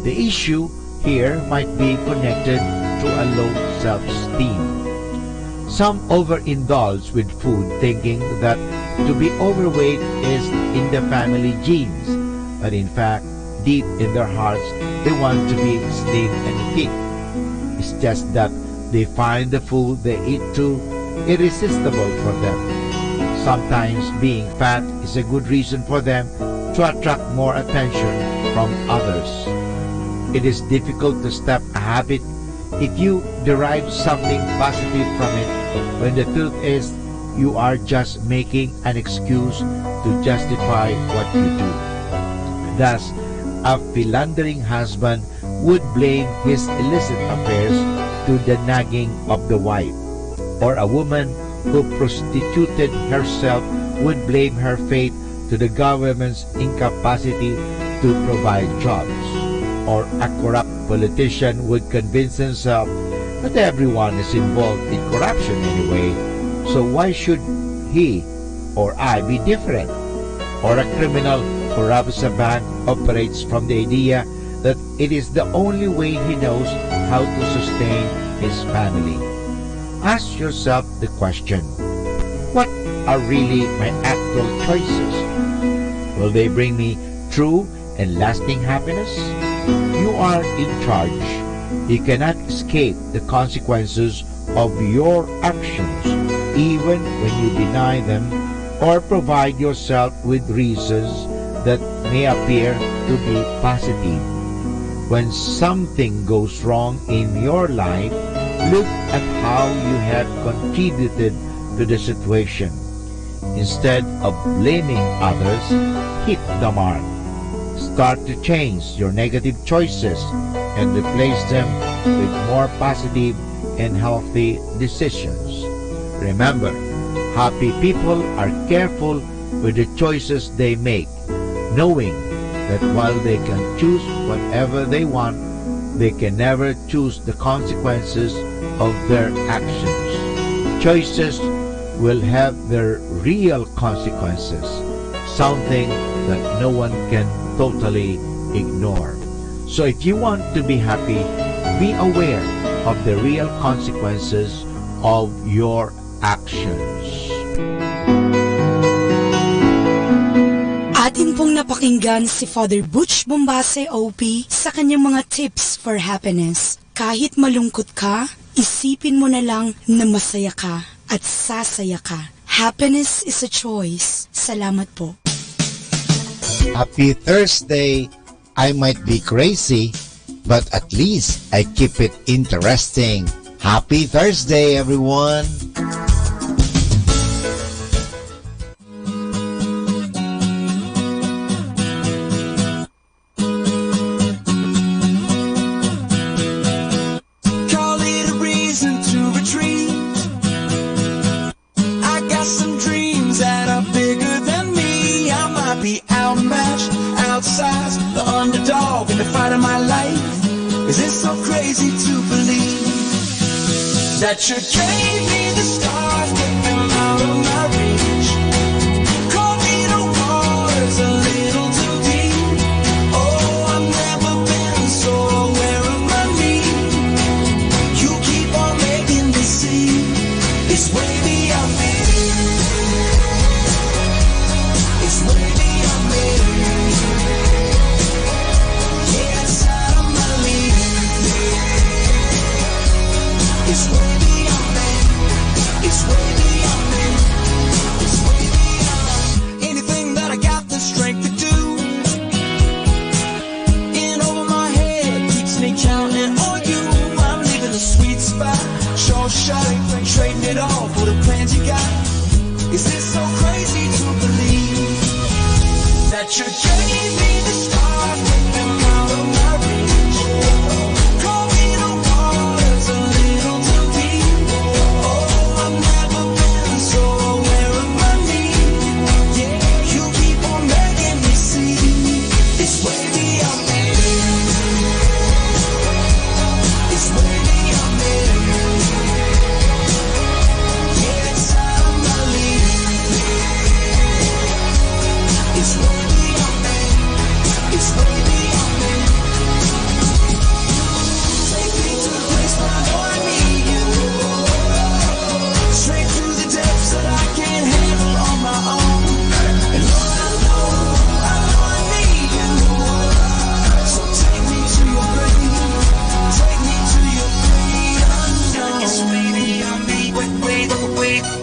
the issue here might be connected to a low self-esteem. Some overindulge with food thinking that to be overweight is in the family genes, but in fact, deep in their hearts, they want to be slim and fit. It's just that they find the food they eat too irresistible for them. Sometimes being fat is a good reason for them to attract more attention from others. It is difficult to stop a habit if you derive something positive from it, when the truth is you are just making an excuse to justify what you do. Thus, a philandering husband would blame his illicit affairs to the nagging of the wife, or a woman who prostituted herself would blame her fate to the government's incapacity to provide jobs, or a corrupt politician would convince himself that everyone is involved in corruption anyway, so why should he or I be different? Or a criminal who robs a bank operates from the idea that it is the only way he knows how to sustain his family. Ask yourself the question, what are really my actual choices? Will they bring me true and lasting happiness? You are in charge. You cannot escape the consequences of your actions, even when you deny them or provide yourself with reasons that may appear to be positive. When something goes wrong in your life, look at how you have contributed to the situation. Instead of blaming others, hit the mark. Start to change your negative choices and replace them with more positive and healthy decisions. Remember, happy people are careful with the choices they make, knowing that while they can choose whatever they want, they can never choose the consequences of their actions. Choices will have their real consequences, something that no one can totally ignore. So if you want to be happy, be aware of the real consequences of your actions. Atin pong napakinggan si Father Butch Bombase OP sa kanyang mga tips for happiness. Kahit malungkot ka, isipin mo na lang na masaya ka at sasaya ka. Happiness is a choice. Salamat po. Happy Thursday. I might be crazy, but at least I keep it interesting. Happy Thursday, everyone. Call it a reason to retreat. I got some dreams that are bigger than me. I might be outmatched, outsized, the underdog in the fight of my life. Is it so crazy to believe that you gave me the stars, take them out of my reach? Call me the waters a little too deep. Oh, I've never been so aware of my need. You keep on making me see it's way beyond me. It's way beyond me. Yeah, it's out of my league. It's way beyond me. It's way beyond me. It's way beyond anything that I got the strength to do. In over my head keeps me counting on you. I'm leaving the sweet spot, short shot, trading it all for the plans you got. Is this so crazy to believe that you gave me the stars, take them out of my reach? Call me the waters a little too deep. Oh, I've never been so aware of my need. Yeah, you keep on making me see it's way beyond me. It's way beyond me. Yeah, it's out of my league. It's way beyond me. It's way beyond me. Take me to the place where I know I need you. Straight to the depths that I can't handle on my own. And Lord, I know I need you. So take me to your grave. Take me to your freedom. It's way beyond me. Way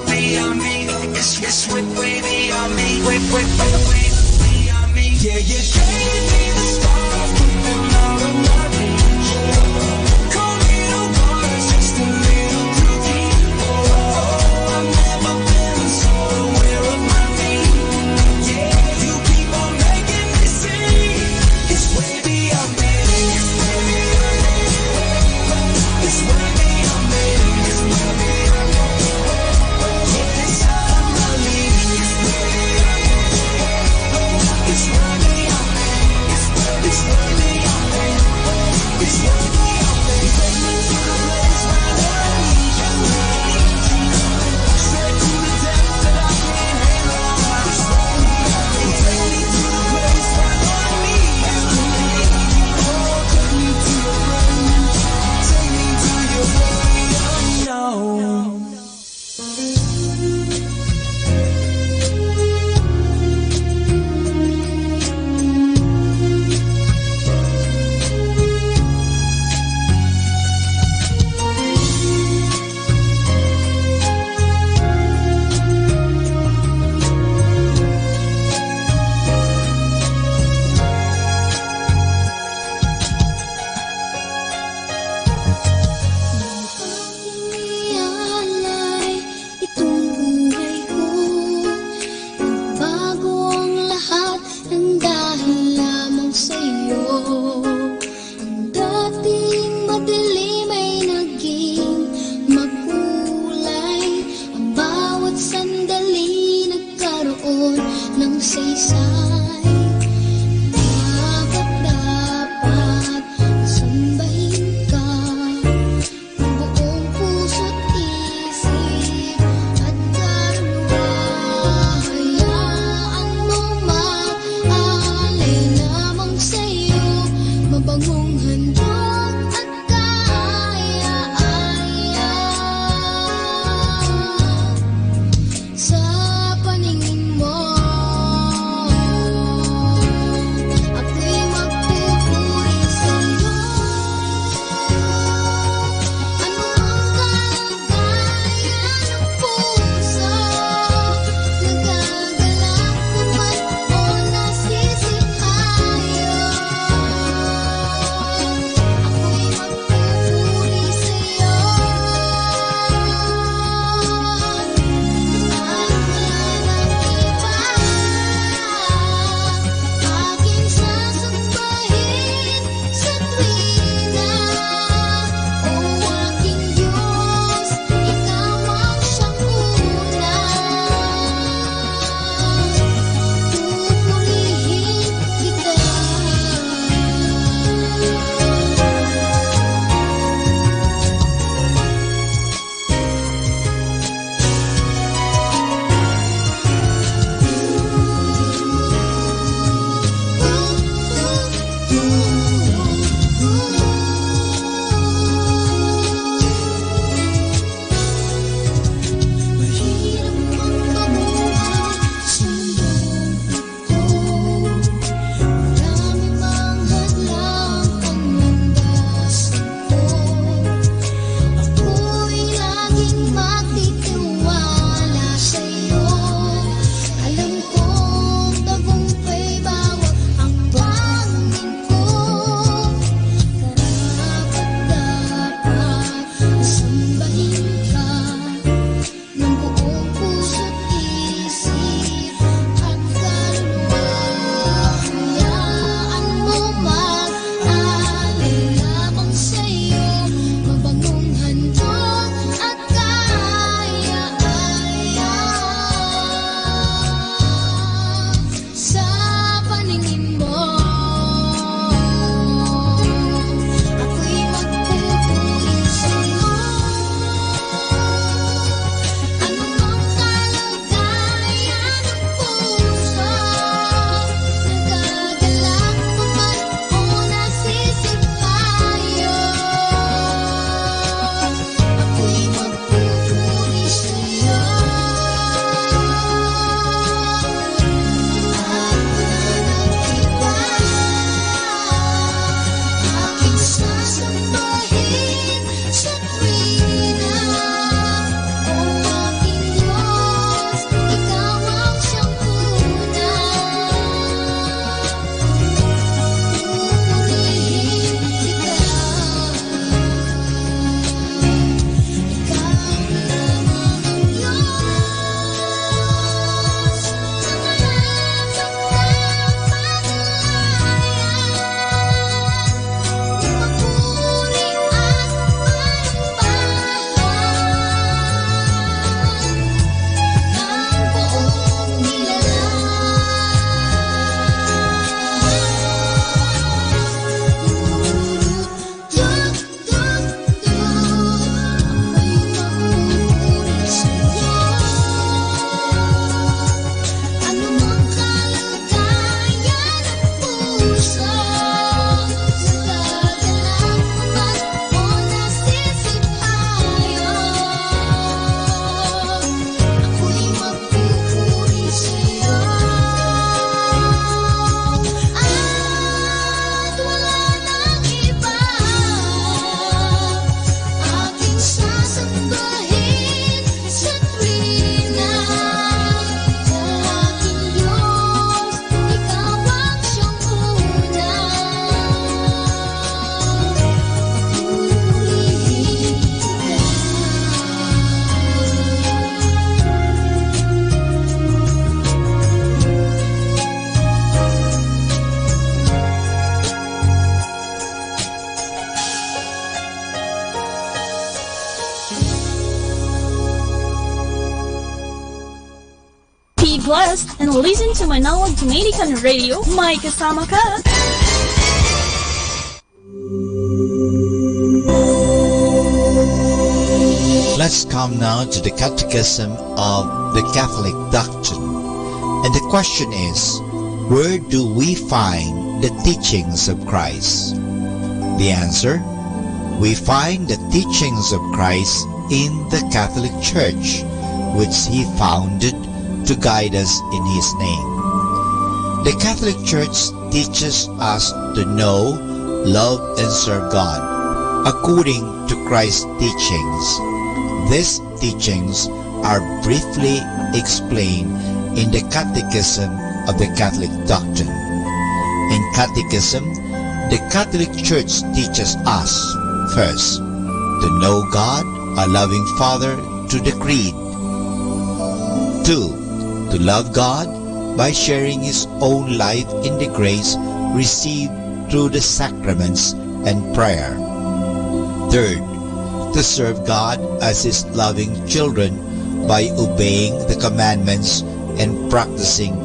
beyond me. It's way beyond me. Way beyond me. Yeah, you gave me the stars, put them out of my reach. Call me the waters, just a little too deep. Oh, I've never been so aware of my need. Yeah, you keep on making me see it's way beyond me. It's way beyond me. It's way beyond me. It's way beyond me. Yeah, it's out of my league. It's way beyond me. It's way beyond me. It's pagkakaroon ng saysay. Dapat sambahin ka ng buong puso't isip at kaluluwa. Hayaan mo maalin lamang sa'yo, mabangong handog at kaaya-aya. Sa paningin mo, Be blessed and listen to Manawag Dominican Radio. May kasama ka! Let's come now to the Catechism of the Catholic Doctrine. And the question is, where do we find the teachings of Christ? The answer, we find the teachings of Christ in the Catholic Church, which He founded to guide us in His name. The Catholic Church teaches us to know, love, and serve God according to Christ's teachings. These teachings are briefly explained in the Catechism of the Catholic Doctrine. In Catechism, the Catholic Church teaches us, first, to know God, our loving Father, through the Creed. 2. To love God by sharing His own life in the grace received through the sacraments and prayer. 3rd, to serve God as His loving children by obeying the commandments and practicing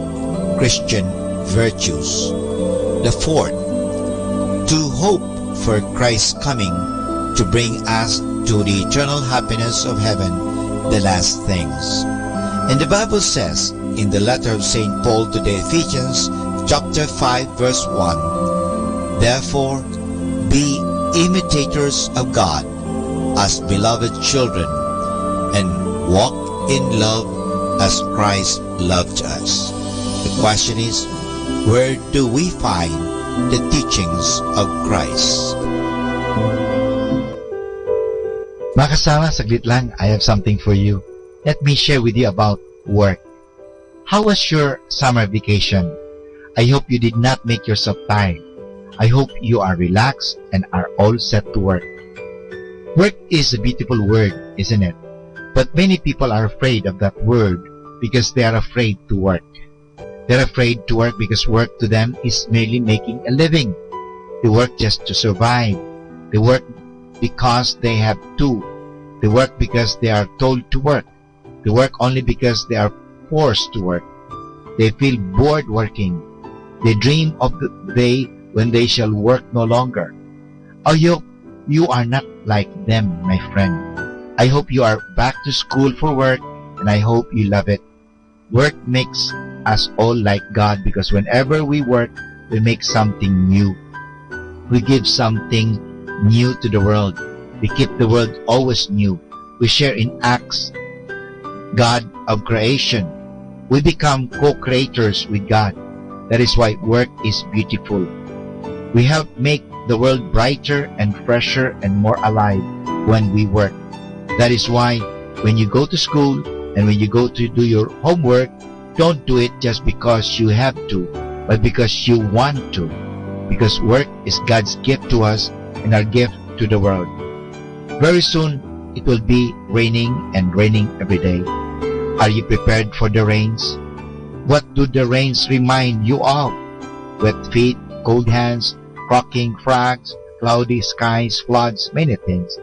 Christian virtues. The 4th, to hope for Christ's coming to bring us to the eternal happiness of heaven, the last things. And the Bible says in the letter of St. Paul to the Ephesians, chapter 5, verse 1, therefore, be imitators of God as beloved children, and walk in love as Christ loved us. The question is, where do we find the teachings of Christ? Mga kasama, saglit lang, I have something for you. Let me share with you about work. How was your summer vacation? I hope you did not make yourself tired. I hope you are relaxed and are all set to work. Work is a beautiful word, isn't it? But many people are afraid of that word because they are afraid to work. They're afraid to work because work to them is merely making a living. They work just to survive. They work because they have to. They work because they are told to work. They work only because they are forced to work. They feel bored working. They dream of the day when they shall work no longer. Oh, you are not like them, my friend. I hope you are back to school for work, and I hope you love it. Work makes us all like God because whenever we work, we make something new. We give something new to the world. We keep the world always new. We share in acts, God of creation. We become co-creators with God. That is why work is beautiful. We help make the world brighter and fresher and more alive when we work. That is why when you go to school and when you go to do your homework, don't do it just because you have to, but because you want to. Because work is God's gift to us and our gift to the world. Very soon, it will be raining and raining every day. Are you prepared for the rains? What do the rains remind you of? Wet feet, cold hands, cracking frogs, cloudy skies, floods, many things.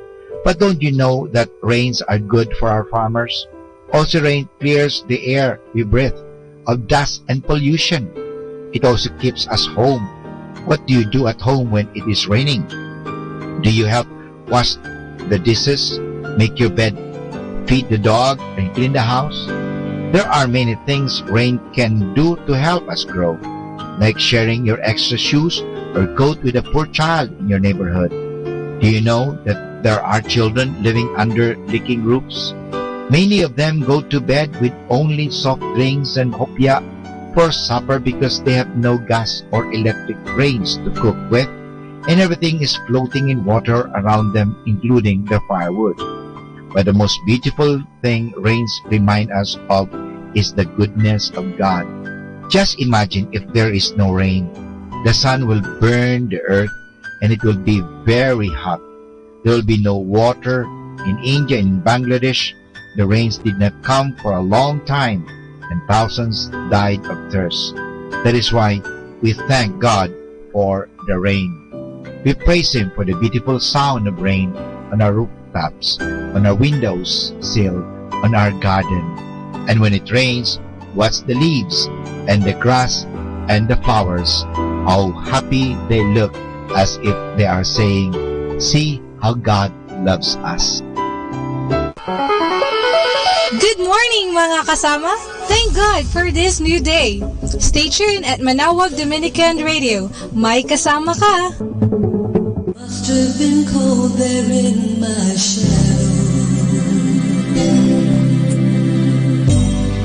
But don't you know that rains are good for our farmers? Also, rain clears the air we breathe of dust and pollution. It also keeps us home. What do you do at home when it is raining? Do you help wash the dishes, make your bed, feed the dog, and clean the house? There are many things rain can do to help us grow, like sharing your extra shoes or coat with a poor child in your neighborhood. Do you know that there are children living under leaking roofs? Many of them go to bed with only soft drinks and hopya for supper because they have no gas or electric range to cook with, and everything is floating in water around them, including the firewood. But the most beautiful thing rains remind us of is the goodness of God. Just imagine if there is no rain. The sun will burn the earth and it will be very hot. There will be no water. In India and Bangladesh, the rains did not come for a long time and thousands died of thirst. That is why we thank God for the rain. We praise Him for the beautiful sound of rain on our rooftops, on our windows sill, on our garden. And when it rains, Watch the leaves and the grass and the flowers. How happy they look, as if they are saying, "See how God loves us." Good morning mga kasama! Thank God for this new day. Stay tuned at Manawag Dominican Radio. May kasama ka! Must have been cold there in my shadow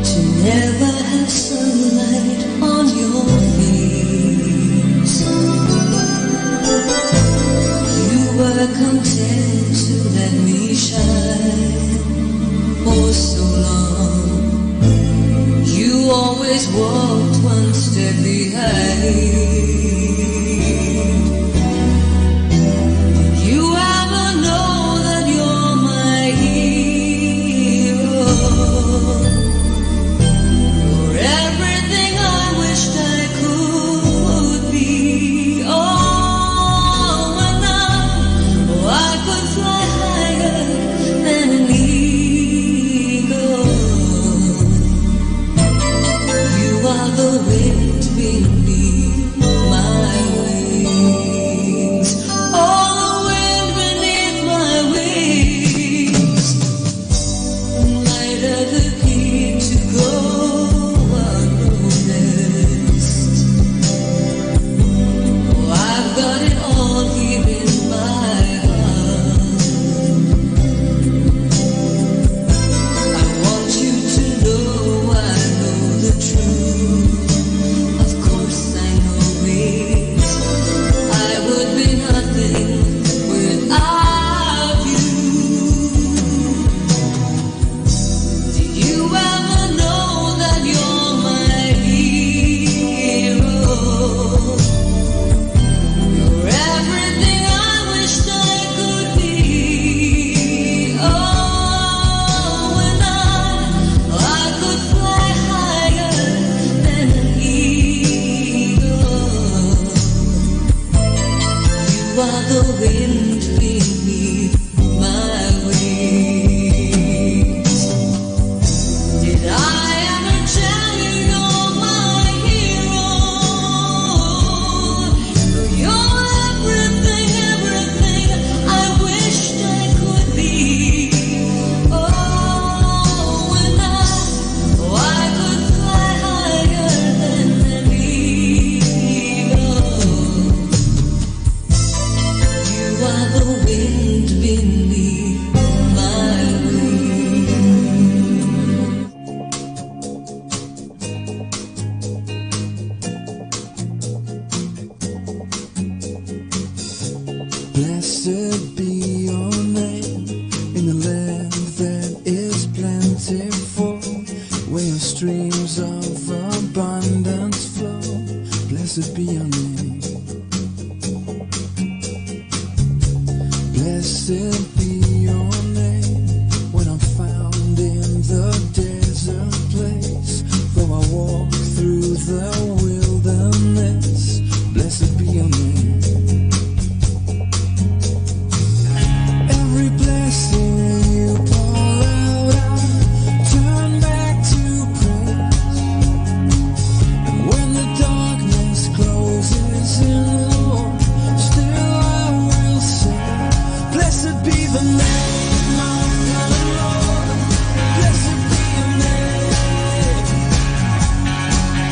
to never have sunlight on your face. You were content to let me shine for so long. You always walked one step behind. You ever know that you're my hero? You're everything I wished I could be. Oh, and I could fly higher than an eagle. You are the wind beneath my wings. Oh, the wind beneath my wings. Light of the key to go unnoticed. Oh, I've got it all here in my heart. I want you to know I know the truth. Of course I know it. I would be nothing without you. Did you ever know that you're my hero? You're everything I wished I could be. Oh, and I could fly higher than an eagle. You are the wind beneath my wings. Did I ever tell you you're my hero? You're everything, everything I wished I could be. Oh, and I could fly higher than an eagle. You are the wind beneath my wings. Blessed be your name in the land that is plentiful, where your streams of abundance flow. Blessed be your name. Blessed be your name when I'm found in the desert place, though I walk through the wilderness. Blessed be your name. Every blessing you pour out, I'll turn back to praise. And when the darkness closes in, Lord, still I will sing. Blessed be the name of the Lord. Blessed be your name.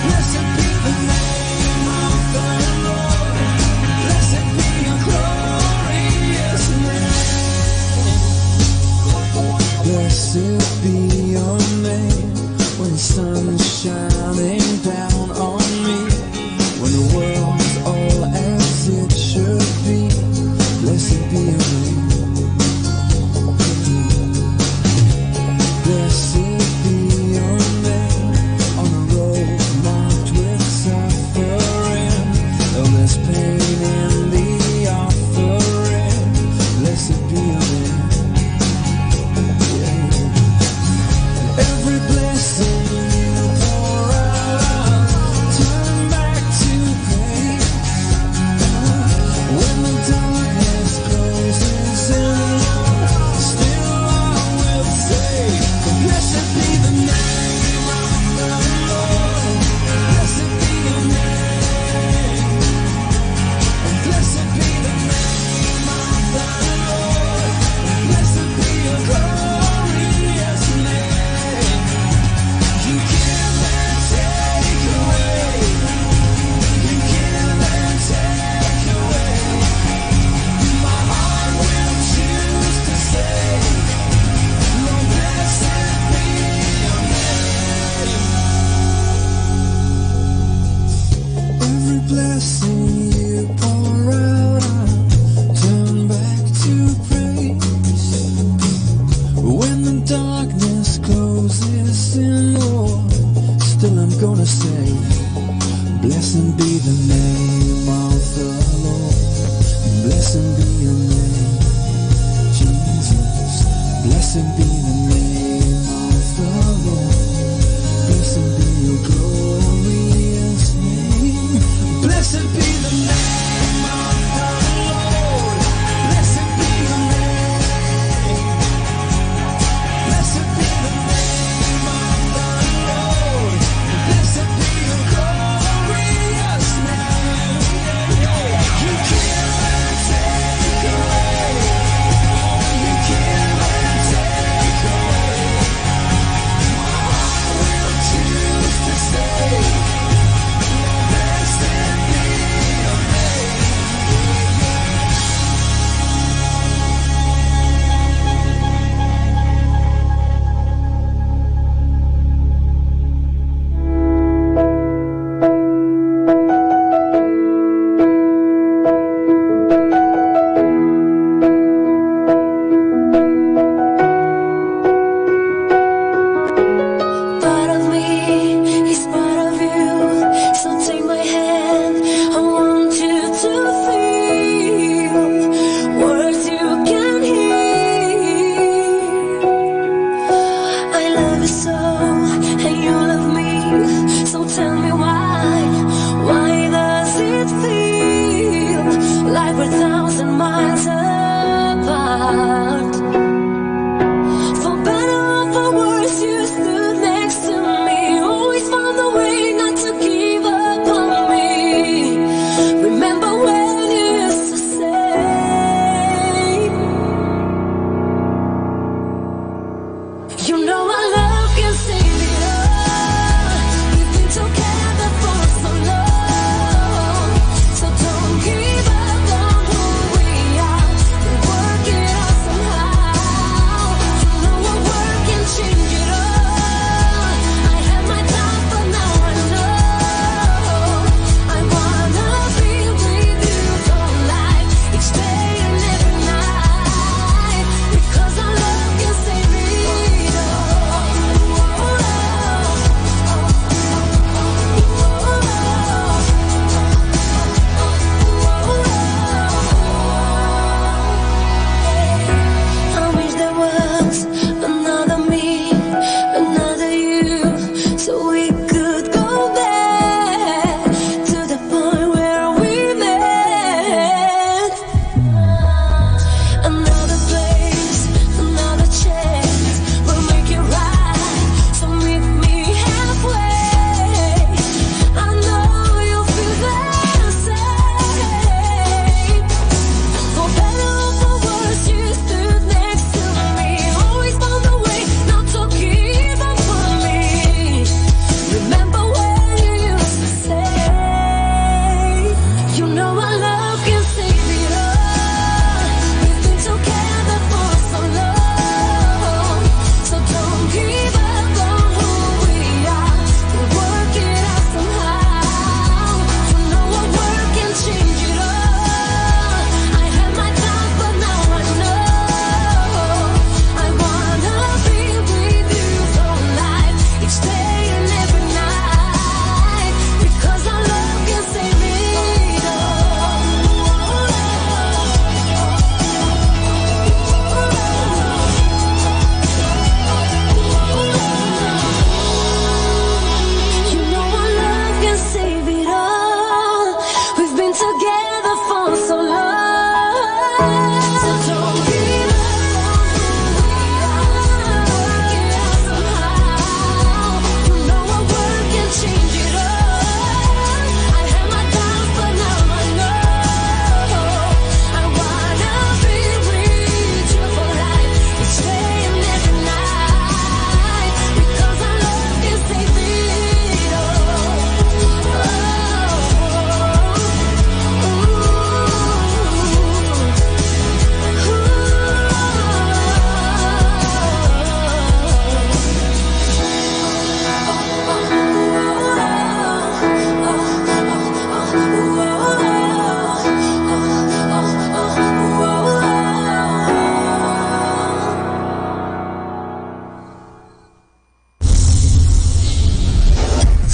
Blessed be the name of the Lord. Blessed be your glorious name. Blessed be your name when the sun is shining down on me, when the world's all as it should be. Blessed be your name. Blessed be your name on the road marked with suffering, though there's pain in the offering. Blessed be your name. Every blessing you pour out, gonna say, blessed be the name of the Lord. Blessed be your name, Jesus. Blessed be the name of the Lord. Blessed be your glorious name. Blessed be the name of the Lord. Blessed be your name. Blessed be the name of the Lord. Blessed be your glorious name. You give and take away. You give and take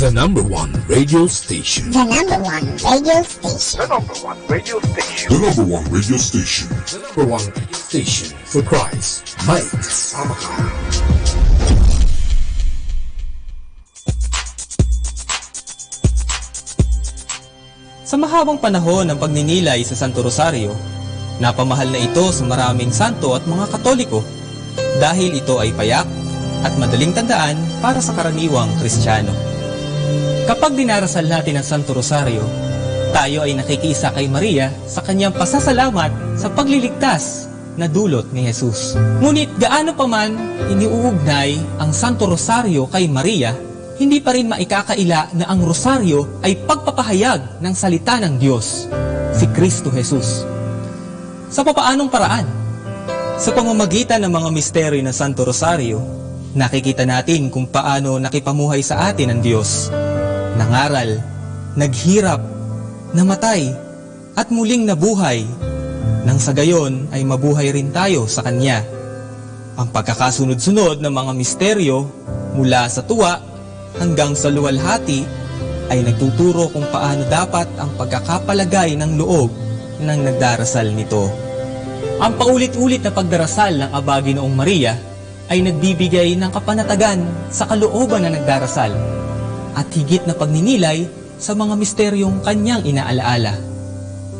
The number one radio station. The number one radio station. The number one radio station. The number one radio station. The number one radio station for Christ. Mike Samaka. Sa mahabang panahon ng pagninilay sa Santo Rosario, napamahal na ito sa maraming santo at mga Katoliko dahil ito ay payak at madaling tandaan para sa karaniwang Kristiyano. Kapag dinarasal natin ang Santo Rosario, tayo ay nakikiisa kay Maria sa kanyang pasasalamat sa pagliligtas na dulot ni Jesus. Ngunit gaano pa man iniuugnay ang Santo Rosario kay Maria, hindi pa rin maikakaila na ang Rosario ay pagpapahayag ng salita ng Diyos, si Kristo Jesus. Sa papaanong paraan? Sa pamamagitan ng mga misteryo ng Santo Rosario, nakikita natin kung paano nakipamuhay sa atin ang Diyos. Nangaral, naghirap, namatay, at muling nabuhay, nang sa gayon ay mabuhay rin tayo sa Kanya. Ang pagkakasunod-sunod ng mga misteryo mula sa tuwa hanggang sa luwalhati ay nagtuturo kung paano dapat ang pagkakapalagay ng loob ng nagdarasal nito. Ang paulit-ulit na pagdarasal ng Aba Ginoong Maria ay nagbibigay ng kapanatagan sa kalooban na nagdarasal at higit na pagninilay sa mga misteryong kanyang inaalaala.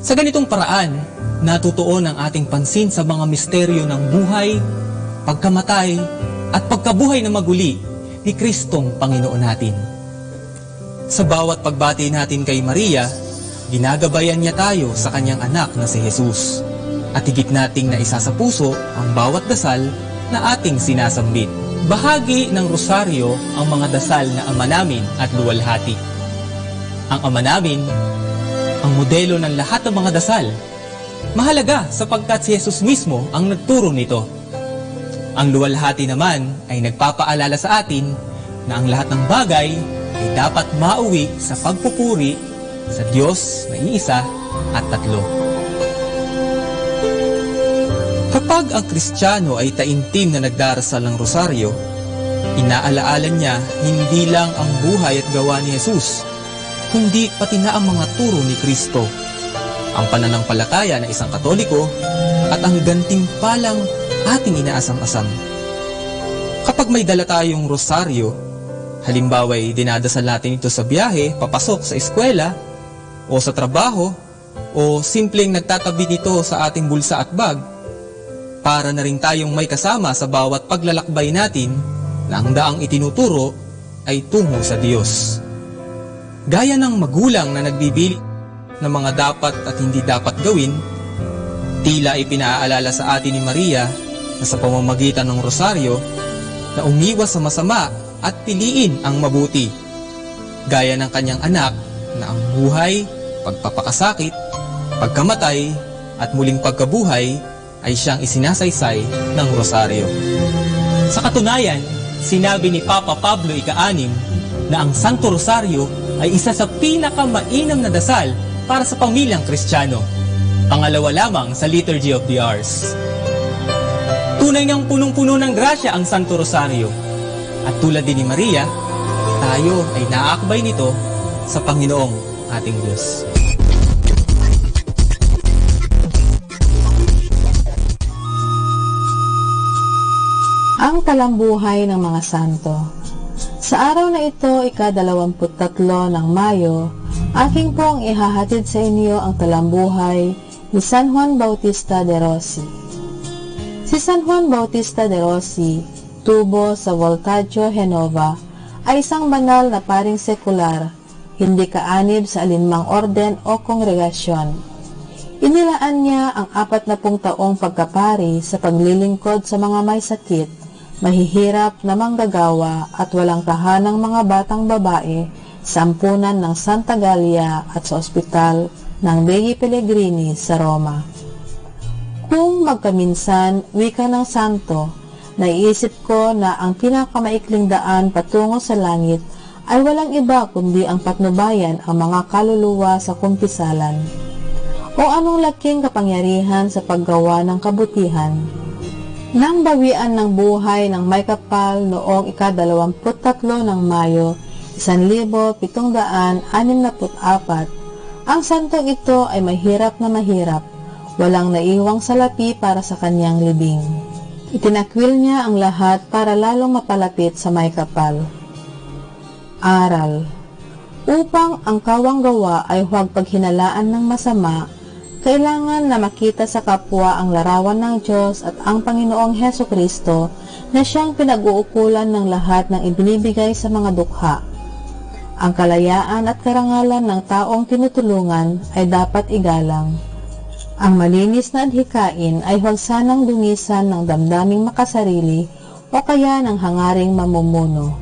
Sa ganitong paraan, natutuon ang ating pansin sa mga misteryo ng buhay, pagkamatay, at pagkabuhay na maguli ni Kristong Panginoon natin. Sa bawat pagbati natin kay Maria, ginagabayan niya tayo sa kanyang anak na si Jesus. At higit nating naisa sa puso ang bawat dasal na ating sinasambit. Bahagi ng rosaryo ang mga dasal na Ama Namin at Luwalhati. Ang Ama Namin, ang modelo ng lahat ng mga dasal. Mahalaga sapagkat si Jesus mismo ang nagturo nito. Ang Luwalhati naman ay nagpapaalala sa atin na ang lahat ng bagay ay dapat mauwi sa pagpupuri sa Diyos na iisa at tatlo. Kapag ang Kristiyano ay taimtim na nagdarasal ng rosaryo, inaalaalan niya hindi lang ang buhay at gawa ni Jesus, kundi pati na ang mga turo ni Kristo, ang pananampalataya ng isang Katoliko at ang gantimpalang ating inaasam-asam. Kapag may dala tayong rosaryo, halimbawa ay dinadasal natin ito sa biyahe, papasok sa eskwela, o sa trabaho, o simpleng nagtatabi nito sa ating bulsa at bag, para na rin tayong may kasama sa bawat paglalakbay natin na ang daang itinuturo ay tungo sa Diyos. Gaya ng magulang na nagbibili ng mga dapat at hindi dapat gawin, tila ipinaalala sa atin ni Maria na sa pamamagitan ng rosaryo na umiwas sa masama at piliin ang mabuti, gaya ng kanyang anak na ang buhay, pagpapakasakit, pagkamatay at muling pagkabuhay ay siyang isinasaysay ng rosaryo. Sa katunayan, sinabi ni Papa Pablo Ika-6 na ang Santo Rosario ay isa sa pinakamainam na dasal para sa pamilyang Kristiyano, pangalawa lamang sa Liturgy of the Hours. Tunay ngang punong-puno ng grasya ang Santo Rosario, at tulad din ni Maria, tayo ay naaakbay nito sa Panginoong ating Diyos. Ang talambuhay ng mga santo. Sa araw na ito, ika-23 ng Mayo, aking pong ihahatid sa inyo ang talambuhay ni San Juan Bautista de Rossi. Si San Juan Bautista de Rossi, tubo sa Voltaggio, Genova, ay isang banal na paring sekular, hindi kaanib sa alinmang orden o kongregasyon. Inilaan niya ang 40 taong pagkapari sa paglilingkod sa mga may sakit, mahihirap na manggagawa at walang tahanang mga batang babae sa ampunan ng Santa Gallia at sa ospital ng Dei Pellegrini sa Roma. Kung magkaminsan wika ng santo, naiisip ko na ang pinakamaikling daan patungo sa langit ay walang iba kundi ang patnubayan ang mga kaluluwa sa kumpisalan. O anong laking kapangyarihan sa paggawa ng kabutihan. Nang bawian ng buhay ng may kapal noong ika-23 ng Mayo, 1764. Ang santong ito ay mahirap na mahirap, walang naiwang salapi para sa kanyang libing. Itinakwil niya ang lahat para lalong mapalapit sa may kapal. Aral. Upang ang kawang gawa ay huwag paghinalaan ng masama, kailangan na makita sa kapwa ang larawan ng Diyos at ang Panginoong Heso Kristo na siyang pinag-uukulan ng lahat ng ibinibigay sa mga dukha. Ang kalayaan at karangalan ng taong tinutulungan ay dapat igalang. Ang malinis na adhikain ay huwag sanang dungisan ng damdaming makasarili o kaya ng hangaring mamumuno.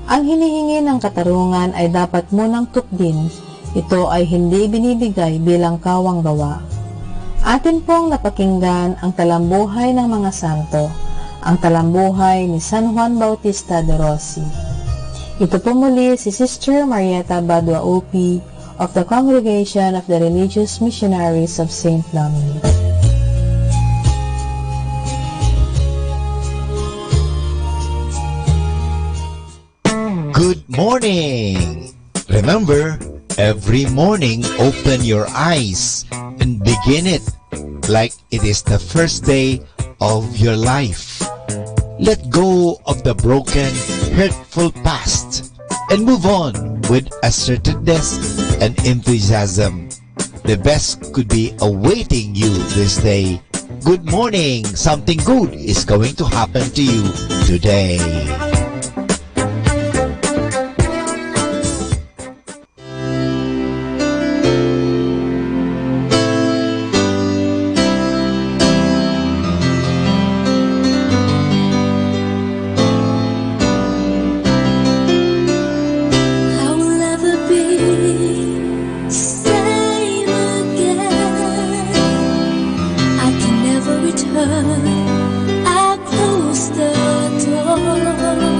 Ang hinihingi ng katarungan ay dapat munang tukdin. Ito ay hindi binibigay bilang kawang gawa. Atin pong napakinggan ang talambuhay ng mga santo, ang talambuhay ni San Juan Bautista de Rossi. Ito po muli si Sister Marieta Badua OP of the Congregation of the Religious Missionaries of St. Dominic. Good morning! Remember, every morning open your eyes and begin it like it is the first day of your life. Let go of the broken, hurtful past and move on with assertiveness and enthusiasm. The best could be awaiting you this day. Good morning! Something good is going to happen to you today. I close the door.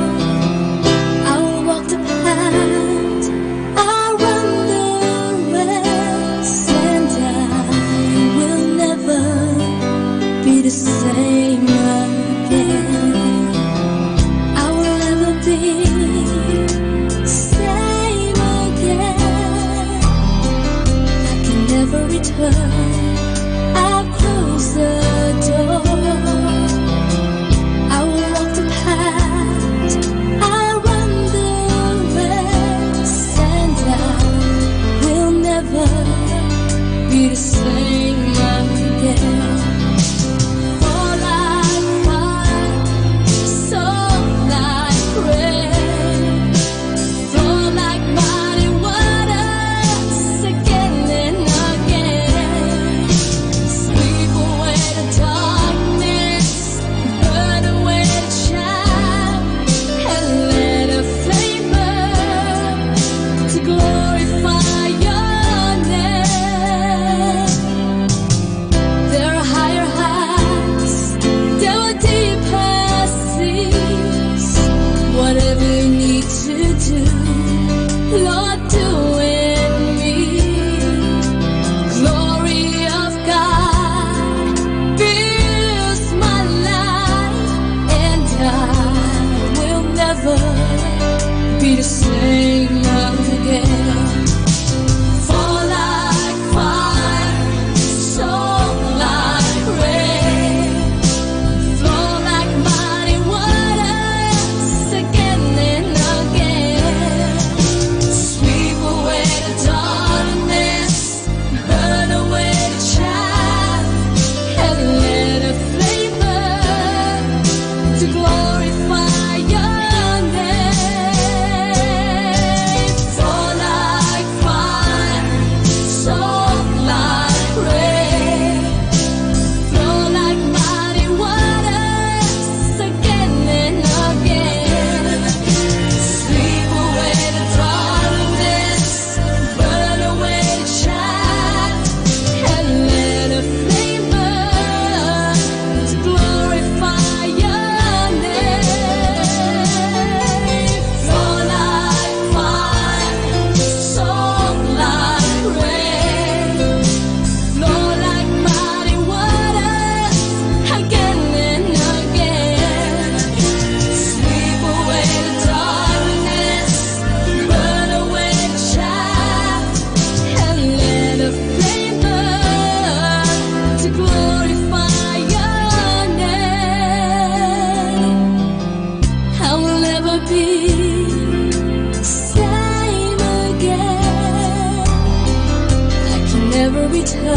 later,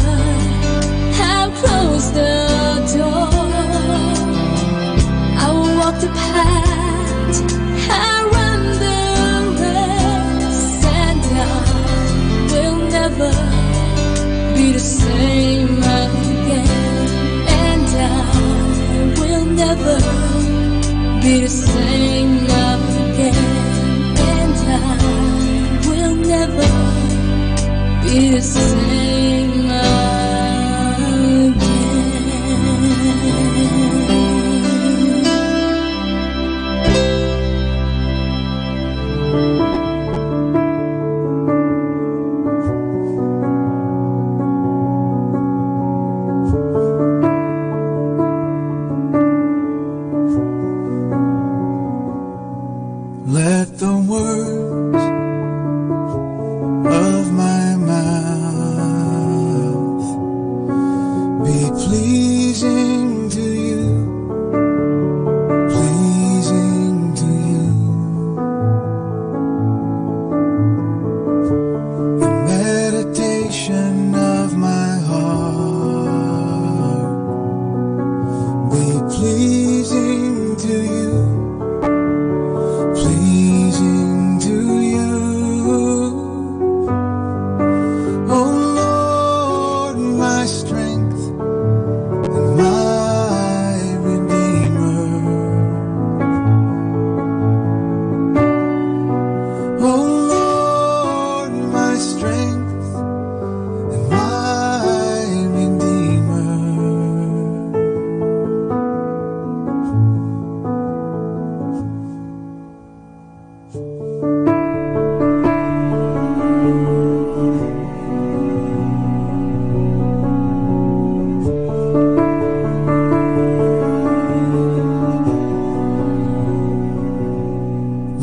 have closed the door. I walk the path, I run the race, and I will never be the same again. And I will never be the same again. And I will never be the same again. Let the words of my mouth be pleasing to you, pleasing to you. The meditation of my heart be pleasing to you, pleasing to you. Oh Lord, my strength and my Redeemer. Oh Lord, my strength and my Redeemer.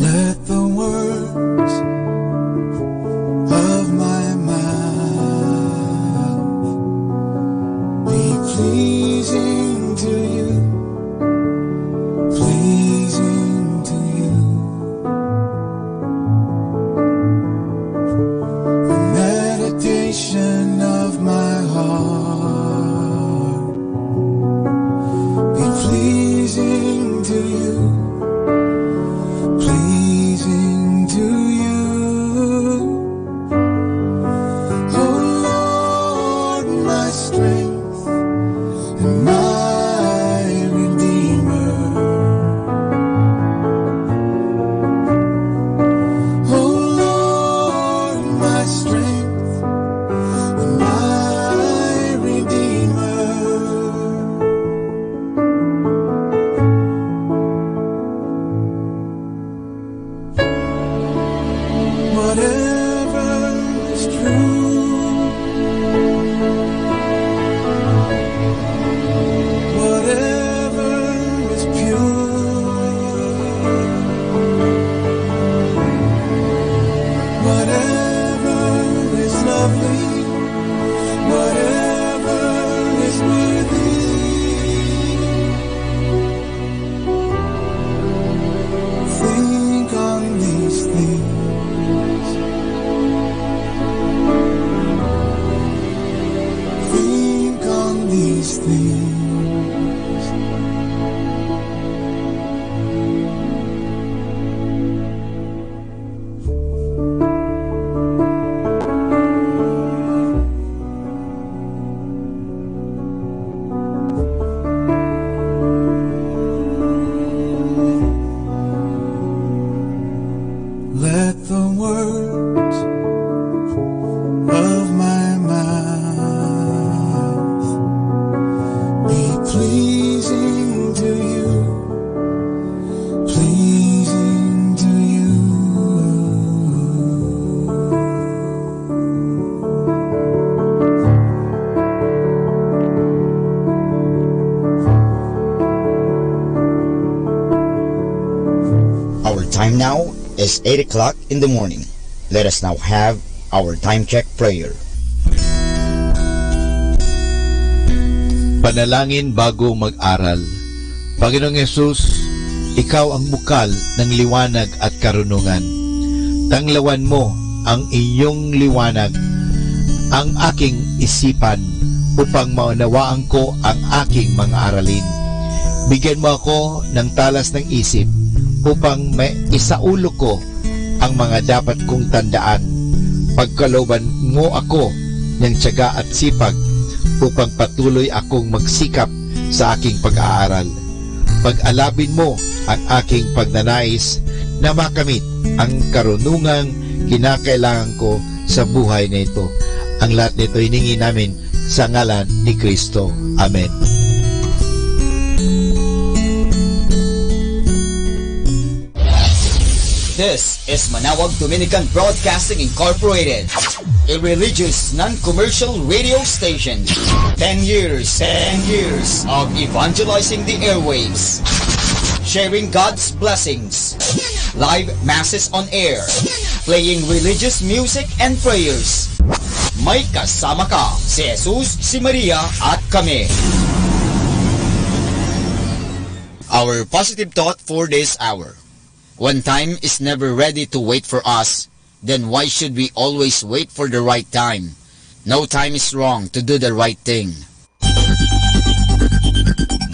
Let the words of my mouth be pleasing to you, pleasing to you. The meditation of my heart be pleasing to you, pleasing to you. Oh Lord, my strength and my Redeemer. Oh Lord, my strength and my Redeemer. Whatever is true, whatever is pure, whatever is lovely, whatever is worthy, think on these things. Think on these things. Let the words of my mouth be pleasing to you, pleasing to you. Our time now is 8 o'clock in the morning. Let us now have our time check prayer. Panalangin bago mag-aral. Panginoong Yesus, Ikaw ang bukal ng liwanag at karunungan. Tanglawan mo ang iyong liwanag ang aking isipan upang maunawaan ko ang aking mga aralin. Bigyan mo ako ng talas ng isip upang maisaulo ko ang mga dapat kong tandaan. Pagkalooban mo ako ng tiyaga at sipag upang patuloy akong magsikap sa aking pag-aaral. Pag-alabin mo ang aking pagnanais na makamit ang karunungang kinakailangan ko sa buhay na ito. Ang lahat nito hiningi namin sa ngalan ni Kristo. Amen. This is Manawag Dominican Broadcasting Incorporated, a religious, non-commercial radio station. 10 years of evangelizing the airwaves, sharing God's blessings, live masses on air, playing religious music and prayers. May kasama ka, si Jesus, si Maria, at kami. Our positive thought for this hour. When time is never ready to wait for us, then why should we always wait for the right time? No time is wrong to do the right thing.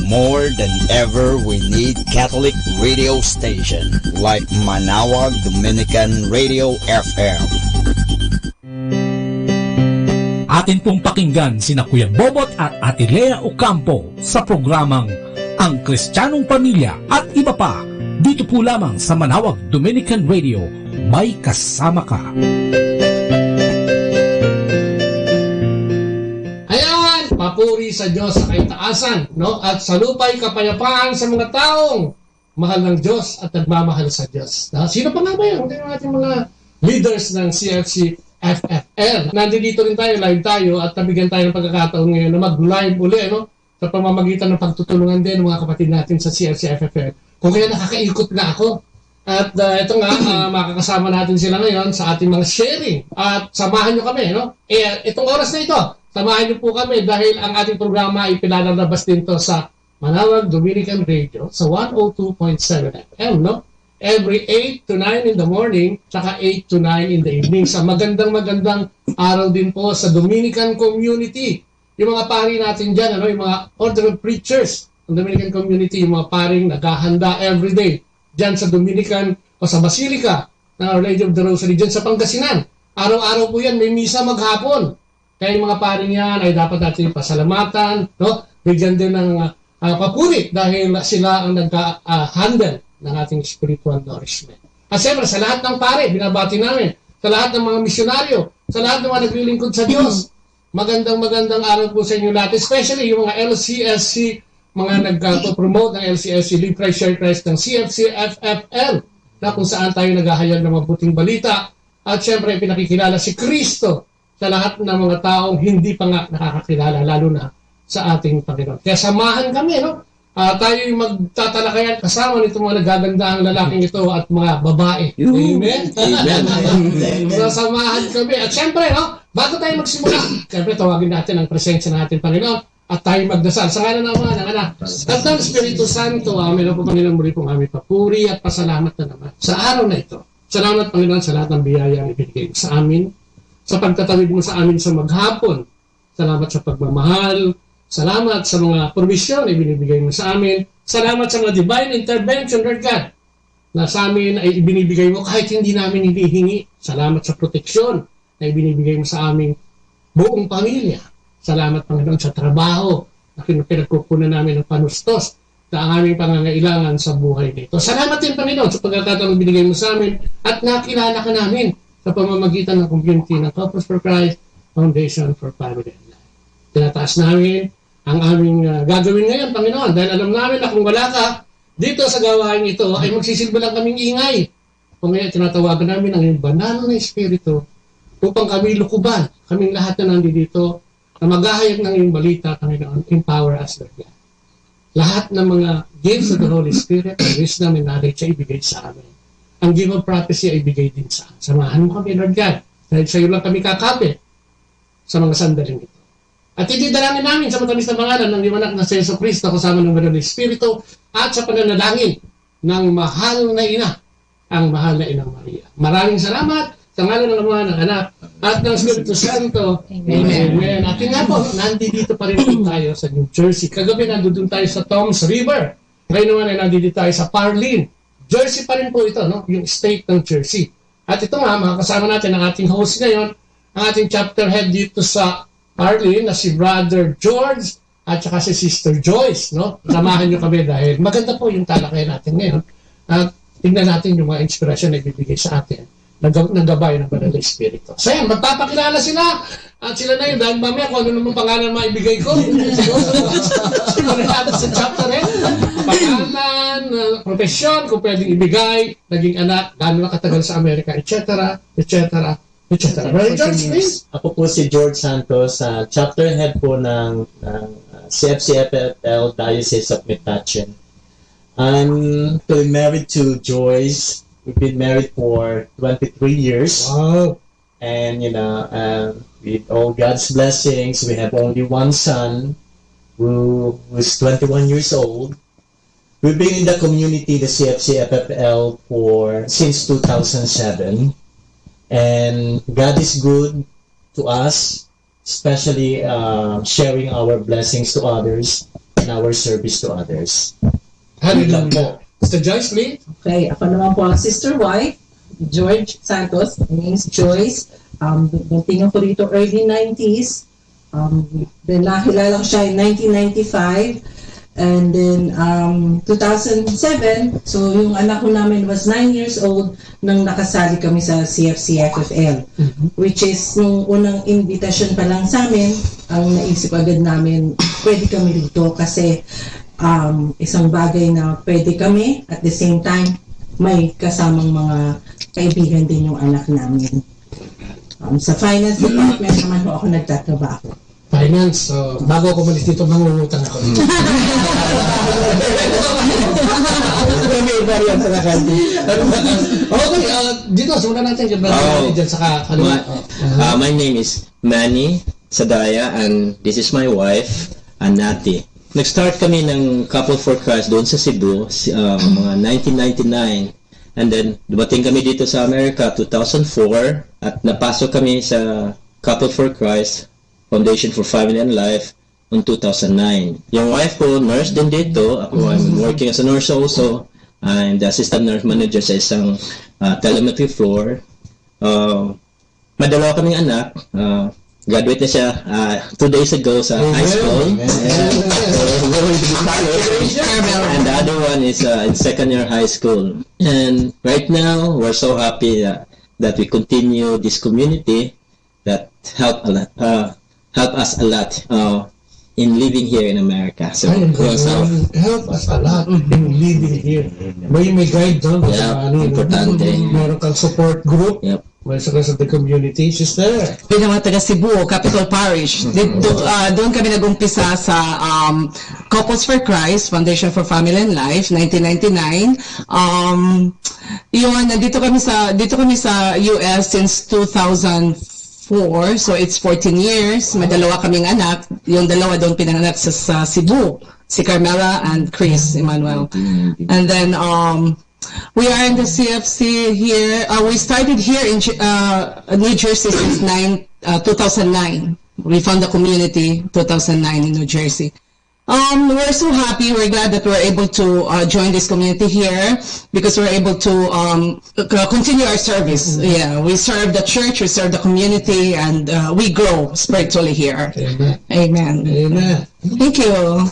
More than ever, we need Catholic radio station like Manawag Dominican Radio FM. Atin pong pakinggan sina Kuya Bobot at Ate Lea Ocampo sa programang Ang Kristiyanong Pamilya at iba pa. Dito po lamang sa Manawag Dominican Radio, may kasama ka. Ayan, papuri sa Diyos sa kaitaasan, no? At sa lupa'y kapayapaan sa mga taong mahal ng Diyos at nagmamahal sa Diyos. Sino pa nga ba yan? Hindi natin mga leaders ng CFC FFL. Nandito rin tayo, live tayo, at nabigyan tayo ng pagkakataon ngayon na mag-live uli, no? Sa pamamagitan ng pagtutulungan din ng mga kapatid natin sa CFC FFL. Kung kaya nakakaikot na ako. At ito nga, makakasama natin sila ngayon sa ating mga sharing. At samahan nyo kami, no? Itong oras na ito, samahan nyo po kami dahil ang ating programa ay pinalalabas din to sa Manawag Dominican Radio sa 102.7 FM, no? Every 8 to 9 in the morning, saka 8 to 9 in the evening. Sa magandang araw din po sa Dominican community. Yung mga pari natin dyan, ano? Yung mga order of preachers, ang Dominican community, yung mga paring naghahanda everyday dyan sa Dominican o sa Basilica ng Our Lady of the Rosary dyan sa Pangasinan. Araw-araw po yan, may misa maghapon. Kaya yung mga paring yan ay dapat natin pasalamatan, no? Bigyan din ng papuri dahil sila ang nag-handle ng ating spiritual nourishment. At siyempre, sa lahat ng pare, binabati namin, sa lahat ng mga misyonaryo, sa lahat ng mga naglilingkod sa Diyos, magandang araw po sa inyo lahat, especially yung mga LCSC, mga nagpo-promote ng LCSC, Live Christ, Share Christ ng CFC FFL, na kung saan tayo naghahayag ng mabuting balita. At syempre, pinakikilala si Kristo sa lahat ng mga taong hindi pa nga nakakakilala, lalo na sa ating Panginoon. Kaya samahan kami, no? Tayo yung magtatalakayan kasama nito mga nagagandahang lalaking ito at mga babae. Amen? Amen. Sasamahan kami. At syempre, no? Bago tayo magsimula, syempre, tawagin natin ang presensya ng ating Panginoon. At tayo magdasal. Sa ngalan naman ng Anak at ng Espiritu Santo, amen. Po, Panginoon, muli pong aming papuri at pasalamat na naman sa araw na ito. Salamat, Panginoon, sa lahat ng biyaya ang ibigay sa amin, sa pagtatawid mo sa amin sa maghapon. Salamat sa pagmamahal. Salamat sa mga provision na ibinibigay mo sa amin. Salamat sa mga divine intervention, Lord God, na sa amin ay ibinibigay mo kahit hindi namin hinihingi. Salamat sa proteksyon na ibinibigay mo sa aming buong pamilya. Salamat, Panginoon, sa trabaho na pinagkukunan namin ng panustos na ang aming pangangailangan sa buhay nito. Salamat din, Panginoon, sa pagkakataong binigay mo sa amin at nakilala ka namin sa pamamagitan ng community ng Couples for Christ Foundation for Family and Life. Tinataas namin ang aming gagawin ngayon, Panginoon, dahil alam namin na kung wala ka dito sa gawain ito, ay magsisilbi lang kaming ingay. Kung ngayon, tinatawagan namin ang iyong banal na Espiritu upang kami lukuban, kaming lahat na nandito, na maghahayag ng iyong balita, Panginoon, empower us, Lord God. Lahat ng mga gifts of the Holy Spirit, ang wisdom and knowledge ay ibigay sa amin. Ang gift of prophecy ay ibigay din sa amin. Samahan mo kami, Lord God, dahil sa iyo lang kami kakapit sa mga sandaling ito. At itidalangin namin sa matamis na pangalan ng liwanag na sa Yesu Cristo kasama ng Banal na Espiritu at sa pananalangin ng mahal na ina, ang mahal na Inang Maria. Maraming salamat sa ngalan ng Ama, ng Anak, at ng Espiritu Santo. Amen. At yun nga po, nandito pa rin po tayo sa New Jersey. Kagabi nandun tayo sa Toms River. Ngayon naman ay nandito tayo sa Parlin. Jersey pa rin po ito, no? Yung state ng Jersey. At ito nga, makakasama natin ang ating host ngayon, ang ating chapter head dito sa Parlin na si Brother George at saka si Sister Joyce, no? Samahan nyo kami dahil maganda po yung talakayan natin ngayon. At tingnan natin yung mga inspirasyon na ibibigay sa atin ng gabay ng Banal na Espiritu. So yan, magpapakilala sila at sila na yun dahil mamaya kung ano naman pangalan maibigay ko. Simulan natin sa chapter head. Pangalan, profesyon, kung pwedeng ibigay, naging anak, gano'n na katagal sa Amerika, etc. etc. etc. Brother George, please. Ako po si George Santos, chapter head po ng CFCFL Diocese of Metatchen. I'm married to Joyce. We've been married for 23 years. Wow. And, with all God's blessings, we have only one son who is 21 years old. We've been in the community, the CFCFL, since 2007. And God is good to us, especially sharing our blessings to others and our service to others. Hallelujah. Mr. Joyce, please. Okay, ako naman po ang sister wife, George Santos. My name is Joyce. Tingnan ko rito early 90s. Then nakilala ko siya in 1995. And then 2007, so yung anak ko namin was 9 years old nang nakasali kami sa CFCFL. Which is, nung unang invitation pa lang sa amin, ang naisip agad namin, pwede kami dito kasi isang bagay na pwede kami, at the same time, may kasamang mga kaibigan din yung anak namin. Sa finance department naman po ako nagtatrabaho. Finance, bago ako malis dito, mangungutang ako. Okay, dito, sundan natin yung brother dyan sa kaliwa. My name is Manny Sadaya and this is my wife, Anati. Nag-start kami ng Couple for Christ doon sa Cebu, mga 1999. And then, dumating kami dito sa Amerika, 2004. At napasok kami sa Couple for Christ, Foundation for Family and Life, on 2009. Yung wife ko, nurse din dito. Ako, I'm working as a nurse also. I'm the assistant nurse manager sa isang telemetry floor. Madalawa kaming anak. Graduate na siya 2 days ago sa high school. And the other one is in second year high school. And right now, we're so happy that we continue this community that help us a lot in living here in America. So help us a lot in living here. May guide doon. Importante. Meron kang support group. Yep. May sa the community, sister. Yung mga taga Cebu, Capital Parish. Doon kami nag-umpisa sa Couples for Christ, Foundation for Family and Life, 1999. Dito kami sa US since 2004, so it's 14 years. May dalawa kaming anak. Yung dalawa doon pinanganak sa Cebu, si Carmela and Chris Emmanuel. And then we are in the CFC here. We started here in New Jersey since 2009. We found the community 2009 in New Jersey. We're so happy. We're glad that we're able to join this community here because we're able to continue our service. Yeah, we serve the church, we serve the community, and we grow spiritually here. Amen. Amen. Amen. Thank you.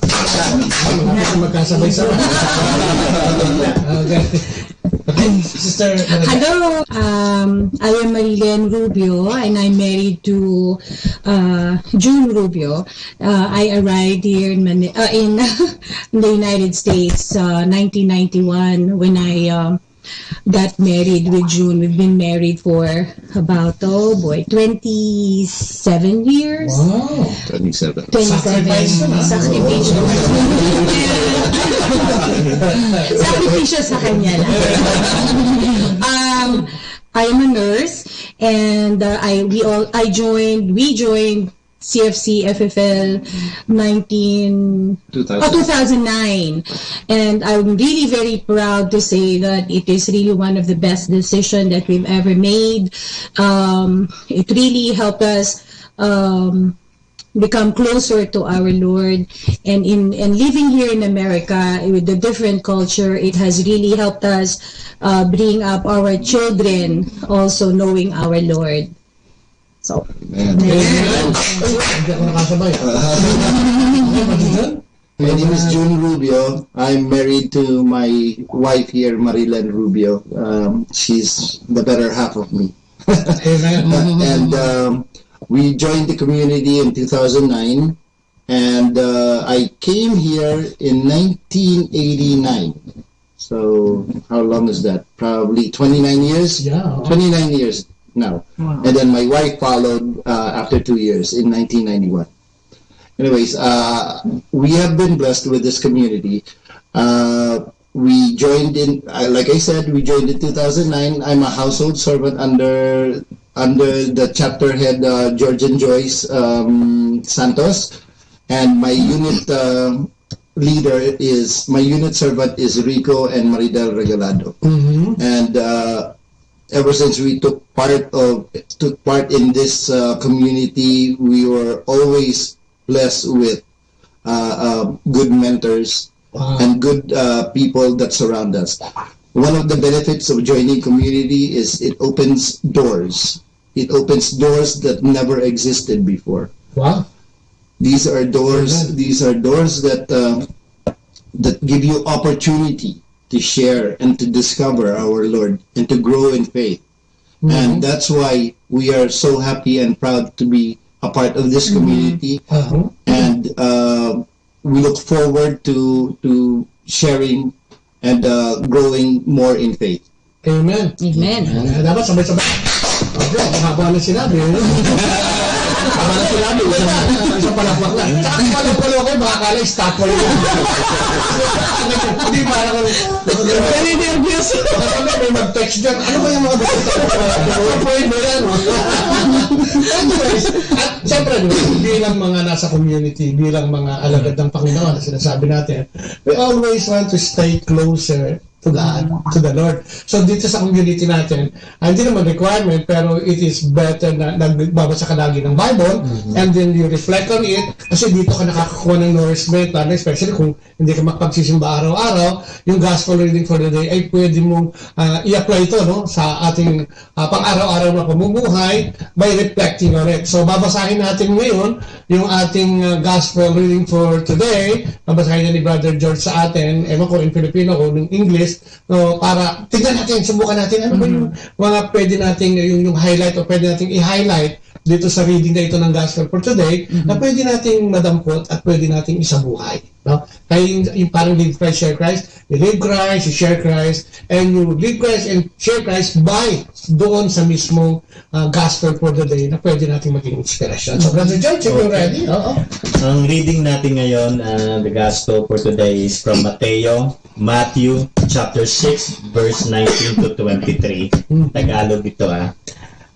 Sister. Hello, I am Marilyn Rubio and I'm married to June Rubio. I arrived here in the United States 1991 when I got married with June. We've been married for about 27 years. Wow, 27. Sakripisyo sa kanya lang. I am a nurse and we joined CFC FFL 2009. And I'm really very proud to say that it is really one of the best decisions that we've ever made. It really helped us become closer to our Lord, and living here in America with the different culture, it has really helped us bring up our children also knowing our Lord. So, my name is June Rubio. I'm married to my wife here, Marilen Rubio. She's the better half of me. And we joined the community in 2009, and I came here in 1989. So how long is that? Probably 29 years? Yeah. 29 years now. Wow. And then my wife followed after 2 years in 1991. Anyways, we have been blessed with this community. We joined in, like I said, we joined in 2009. I'm a household servant under the chapter head, George and Joyce Santos, and my unit my unit servant is Rico and Maridel Regalado. And ever since we took part in this community, we were always blessed with good mentors and good people that surround us. One of the benefits of joining community is it opens doors. It opens doors that never existed before. Wow. These are doors. These are doors that give you opportunity to share and to discover our Lord and to grow in faith. And that's why we are so happy and proud to be a part of this community. And we look forward to sharing and growing more in faith. Amen. Amen. Dapat sabay-sabay. Okay, haba na sinabi. Haba na sinabi. Isang palakpak lang. Tsaka palakpalo ko, baka kala stop mo yun. Hindi para ko. Very nervous. May mag-text dyan. Ano ba yung mga basita ko? Point mo yan. Anyways, at siyempre, bilang mga nasa community, bilang mga alagad ng Panginoon na sinasabi natin, we always want to stay closer to God, to the Lord. So dito sa community natin, hindi naman requirement, pero it is better na nagbabasa ka lagi ng Bible, and then you reflect on it, kasi dito ka nakakakuha ng nourishment, especially kung hindi ka makapagsisimba araw-araw, yung gospel reading for the day ay pwede mong i-apply ito sa ating pang-araw-araw na pamumuhay by reflecting on it. So babasahin natin ngayon yung ating gospel reading for today. Babasahin na ni Brother George sa atin, ewan ko in Filipino o in English, no, para tignan natin, subukan natin ano ba yung mga pwede nating yung highlight o pwede nating i-highlight dito sa reading na ito ng Gospel for today, na pwede nating madampot at pwede nating isabuhay. No? Kaya yung parang live Christ, share Christ, you live Christ, you share Christ, and you live Christ and share Christ by doon sa mismong Gospel for the day na pwede nating maging inspiration. So, Brother George, if you're ready. Ang reading natin ngayon, the Gospel for today is from Matthew chapter 6, verse 19 to 23. Tagalog ito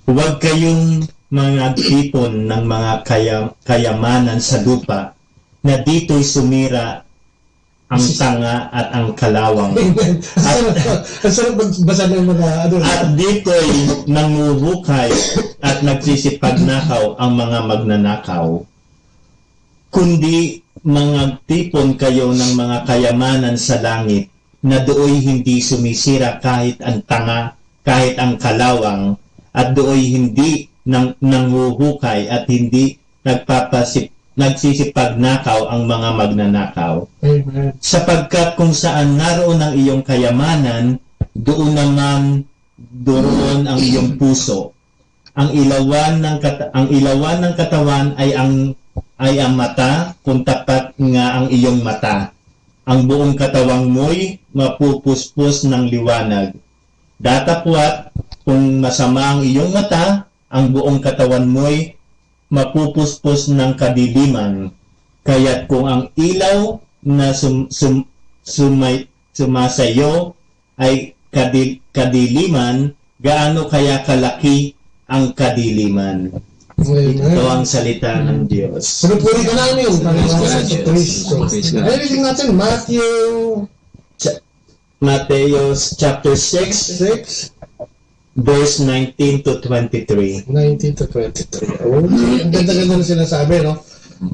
Huwag kayong mga tipon ng mga kayamanan sa lupa na dito'y sumira ang tanga at ang kalawang. At dito'y nanguhukay at nagsisipagnakaw ang mga magnanakaw. Kundi mga tipon kayo ng mga kayamanan sa langit na dooy hindi sumisira kahit ang tanga, kahit ang kalawang, at dooy hindi nanguhukay at hindi nagsisipagnakaw ang mga magnanakaw. Amen. Sapagkat kung saan naroon ang iyong kayamanan, doon ang iyong puso. Ang ilawan ng katawan ay ang mata, kung tapat nga ang iyong mata. Ang buong katawang mo'y mapupuspos ng liwanag. Datapwat, kung masama ang iyong mata, ang buong katawan mo'y mapupuspos ng kadiliman. Kaya't kung ang ilaw na sumasayo ay kadiliman, gaano kaya kalaki ang kadiliman? Ito ang salita ng Diyos. Pinupuri ka namin yung Panginoon sa Kristo. Praise God. Everything natin, Matthew chapter 6, verse 19 to 23. 19 to 23. Oh, ang ganda-ganda na sinasabi, no?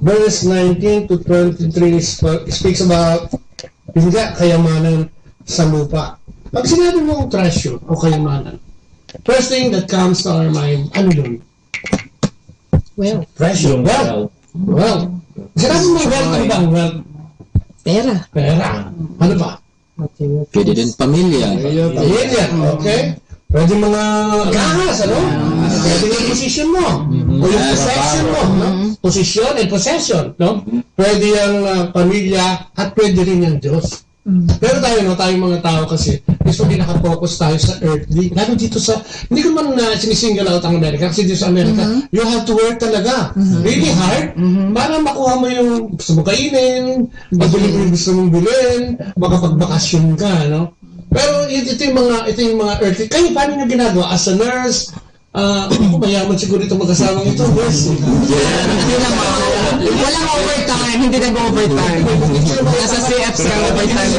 Verse 19 to 23 speaks about bigla, kayamanan sa lupa. Pag sinabi mo treasure o kayamanan, first thing that comes to our mind, ano yun? Well, Treasure, wealth. Wealth. Sinabi mo wealth, ano ba ang wealth? pera. Pera. Ano ba? Pwede din pamilya. Pamilya, okay? Pwede mga gahas, ano? Pwede yung position mo. O yung possession mo, no? Position and possession, no? Pwede yung pamilya at pwede rin yung Diyos. Pero tayo, no, tayong mga tao kasi, usually nakafocus tayo sa earthly. Lalo dito sa, hindi ko man sinisingle out ang Amerika, kasi dito sa Amerika, you have to work talaga. Really hard, para makuha mo yung gusto mo kainin, mabili mo yung gusto mong bilhin, makapagbakasyon ka, no? Pero ito yung mga earthly. Kayo, paano nyo ginagawa? As a nurse, mayaman siguro itong mag-asawang ito, nurse. Walang overtime, hindi nag-overtime. Nasa CFC ang overtime.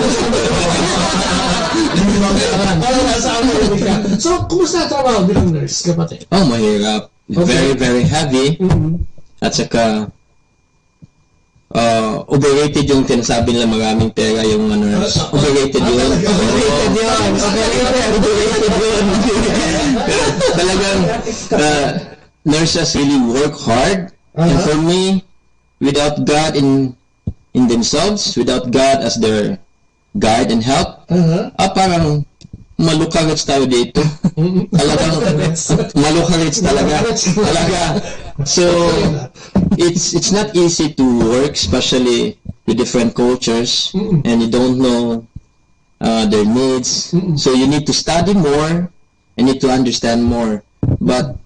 So, kumusta ang trabaho bilang nurse, kapatid? Oh, mahirap. Very, very heavy. At saka, overrated yung tinasabi nila maraming pera yung nurse. Overrated yun. Overrated yun. Talagang, nurses really work hard. And for me, without God in themselves, without God as their guide and help, parang malukarits tayo dito. Talagang malukarits talaga. So, it's not easy to work, especially with different cultures, and you don't know their needs. So you need to study more, and need to understand more. But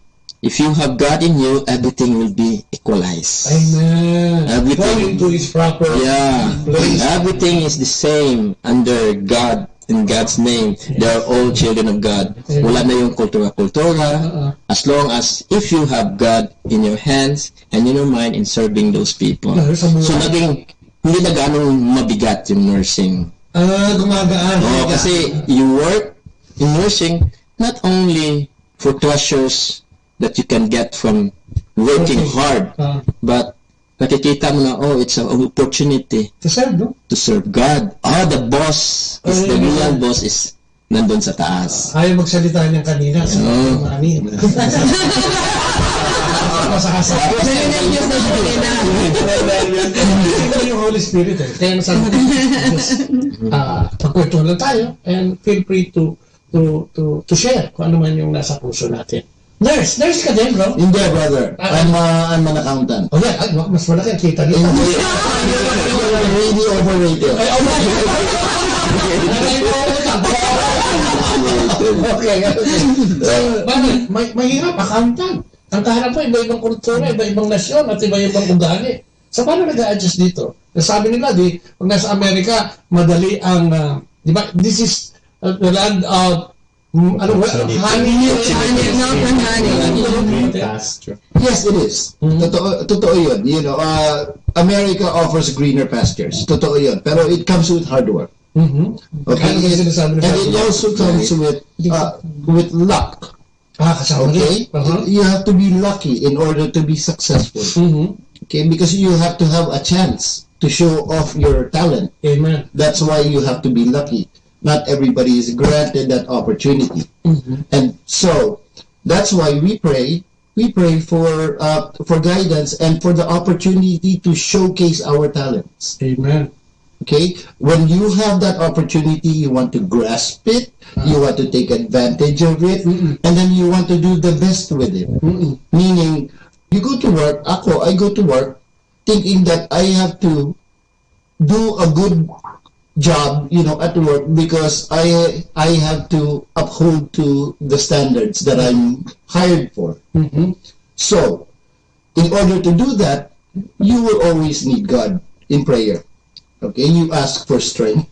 if you have God in you, everything will be equalized. Amen. Everything to His proper place. Everything is the same under God. In God's name, they are all children of God. Wala na yung kultura-kultura. As long as if you have God in your hands and in your mind in serving those people. So naging hindi na ganong mabigat yung nursing. Gumagaan. Kasi you work in nursing not only for treasures that you can get from working hard, but nakikita mo na, it's an opportunity to serve, no? To serve God. The boss is the real boss is nandun sa taas. Ayaw magsalita niyang kanina. Mami. Ito yung Holy Spirit, eh. Kaya nasabi ko, pagkwentuhan lang tayo and feel free to share kung ano man yung nasa puso natin. Nurse ka din, bro? Hindi, brother. I'm an accountant. Oh, yeah. Mas malaki ang kita dito. Really overrated. Okay. Mahirap, accountant. Ang kaharap mo, iba-ibang kultura, iba-ibang nasyon, at iba-ibang ugali. So, paano nag-a-adjust dito? Sabi nila, pag nasa Amerika, madali ang, di ba, this is the land of honey. Yes, it is. Totoo yun. You know, America offers greener pastures. Totoo yun. Pero it comes with hard work. Okay? And it also comes with luck. Okay? You have to be lucky in order to be successful. Okay? Because you have to have a chance to show off your talent. Amen. That's why you have to be lucky. Not everybody is granted that opportunity. And so, that's why we pray for guidance and for the opportunity to showcase our talents. Amen. Okay? When you have that opportunity, you want to grasp it, you want to take advantage of it, and then you want to do the best with it. Meaning, you go to work, I go to work thinking that I have to do a good job, at work, because I have to uphold to the standards that I'm hired for. So, in order to do that, you will always need God in prayer. Okay, you ask for strength,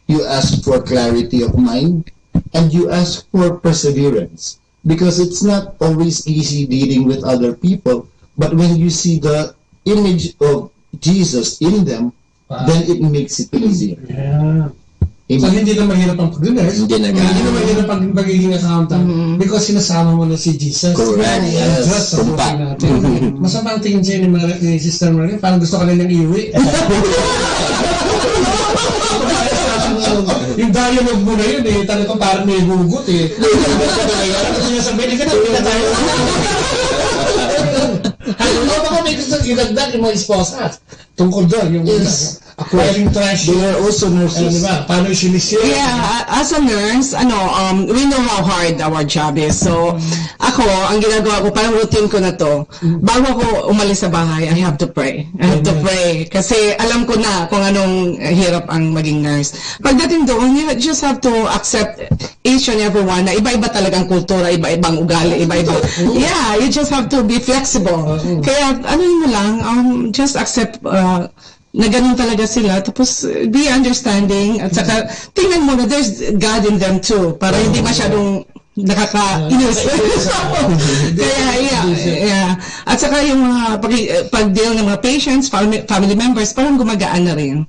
you ask for clarity of mind, and you ask for perseverance, because it's not always easy dealing with other people But when you see the image of Jesus in them, then it makes it easier. Yeah. Amen. So, hindi na mahirap ang pag-nurse. Hindi na mahirap ang pagiging accountant. Because sinasama mo na si Jesus. Correct. Yes. Just sa buhay natin. Masama ang tingin sa'yo ni Sister Maria. Parang gusto ka na niyang iwi. Yung dialogue mo na yun eh. Talagang parang may hugot eh. Kasi niya sabihin, hindi ka na tayo. Ano baka may gusto idagdag yung mga esposa tungkol doon, yung acquiring treasure. They are also nurses. Diba? Paano yung sinishare? Yeah, as a nurse, we know how hard our job is. So, ako, ang ginagawa ko, parang routine ko na to. Bago ako umalis sa bahay, I have to pray. I have to pray. Kasi alam ko na kung anong hirap ang maging nurse. Pagdating doon, you just have to accept each and every one na iba-iba talagang kultura, iba-ibang ugali, iba-iba. Yeah, you just have to be flexible. Kaya, ano mo lang, just accept na ganun talaga sila, tapos be understanding, at saka tingnan mo na there's God in them too, para hindi masyadong nakaka-inis. Kaya, yeah. At saka yung mga pag-deal ng mga patients, family members, parang gumagaan na rin.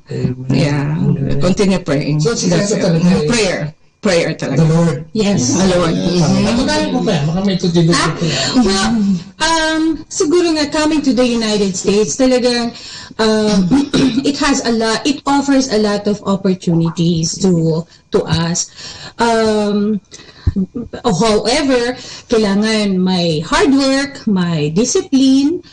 Yeah. Continue praying. So, talaga Prayer talaga. The Lord. Yes. The Lord. Pagkain ko pa, baka may tutulog ko Well, siguro nga coming to the United States, talagang it offers a lot of opportunities to us. However, kailangan may hard work, may discipline,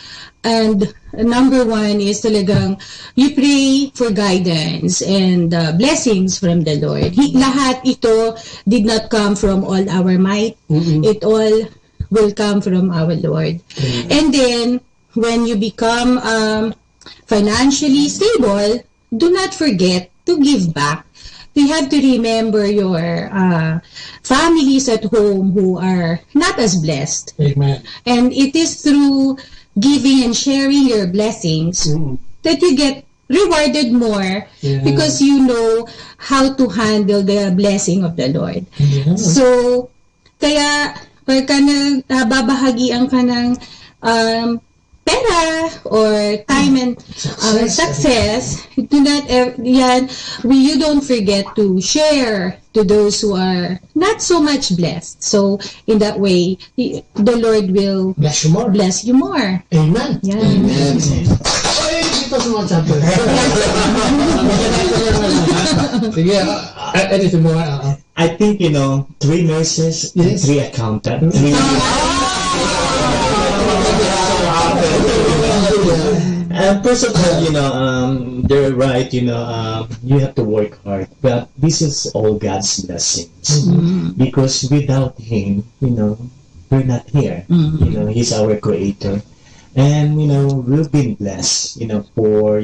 and number one is talagang you pray for guidance and blessings from the Lord. Lahat ito did not come from all our might. It all will come from our Lord. And then, when you become financially stable, do not forget to give back. You have to remember your families at home who are not as blessed. Amen. And it is through giving and sharing your blessings that you get rewarded more because you know how to handle the blessing of the Lord. So, kaya pagka nababahagian ka ng pera or time and success, do not you don't forget to share to those who are not so much blessed. So in that way, the Lord will bless you more. Amen. Yeah. Amen. Dito sa mga chapter. Sige, anything more? I think, 3 nurses, 3 accountants, 3... first of all, they're right, you have to work hard, but this is all God's blessings. Because without Him, we're not here. He's our creator. And, we've been blessed, for,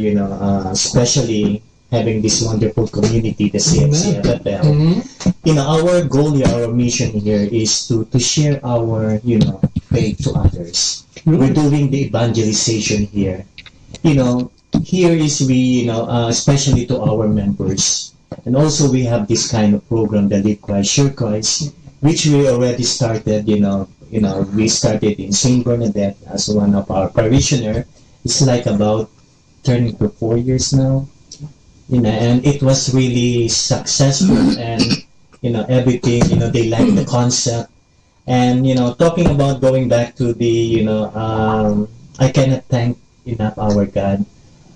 especially having this wonderful community, the CFCFFL. Our goal here, our mission here is to share our, faith to others. We're doing the evangelization here. Here is we, especially to our members. And also we have this kind of program, the Live Christ, Share Christ, which we already started, we started in St. Bernadette as one of our parishioner. It's like about turning to 4 years now. And it was really successful and, everything, they like the concept. And, talking about going back to the, I cannot thank enough our God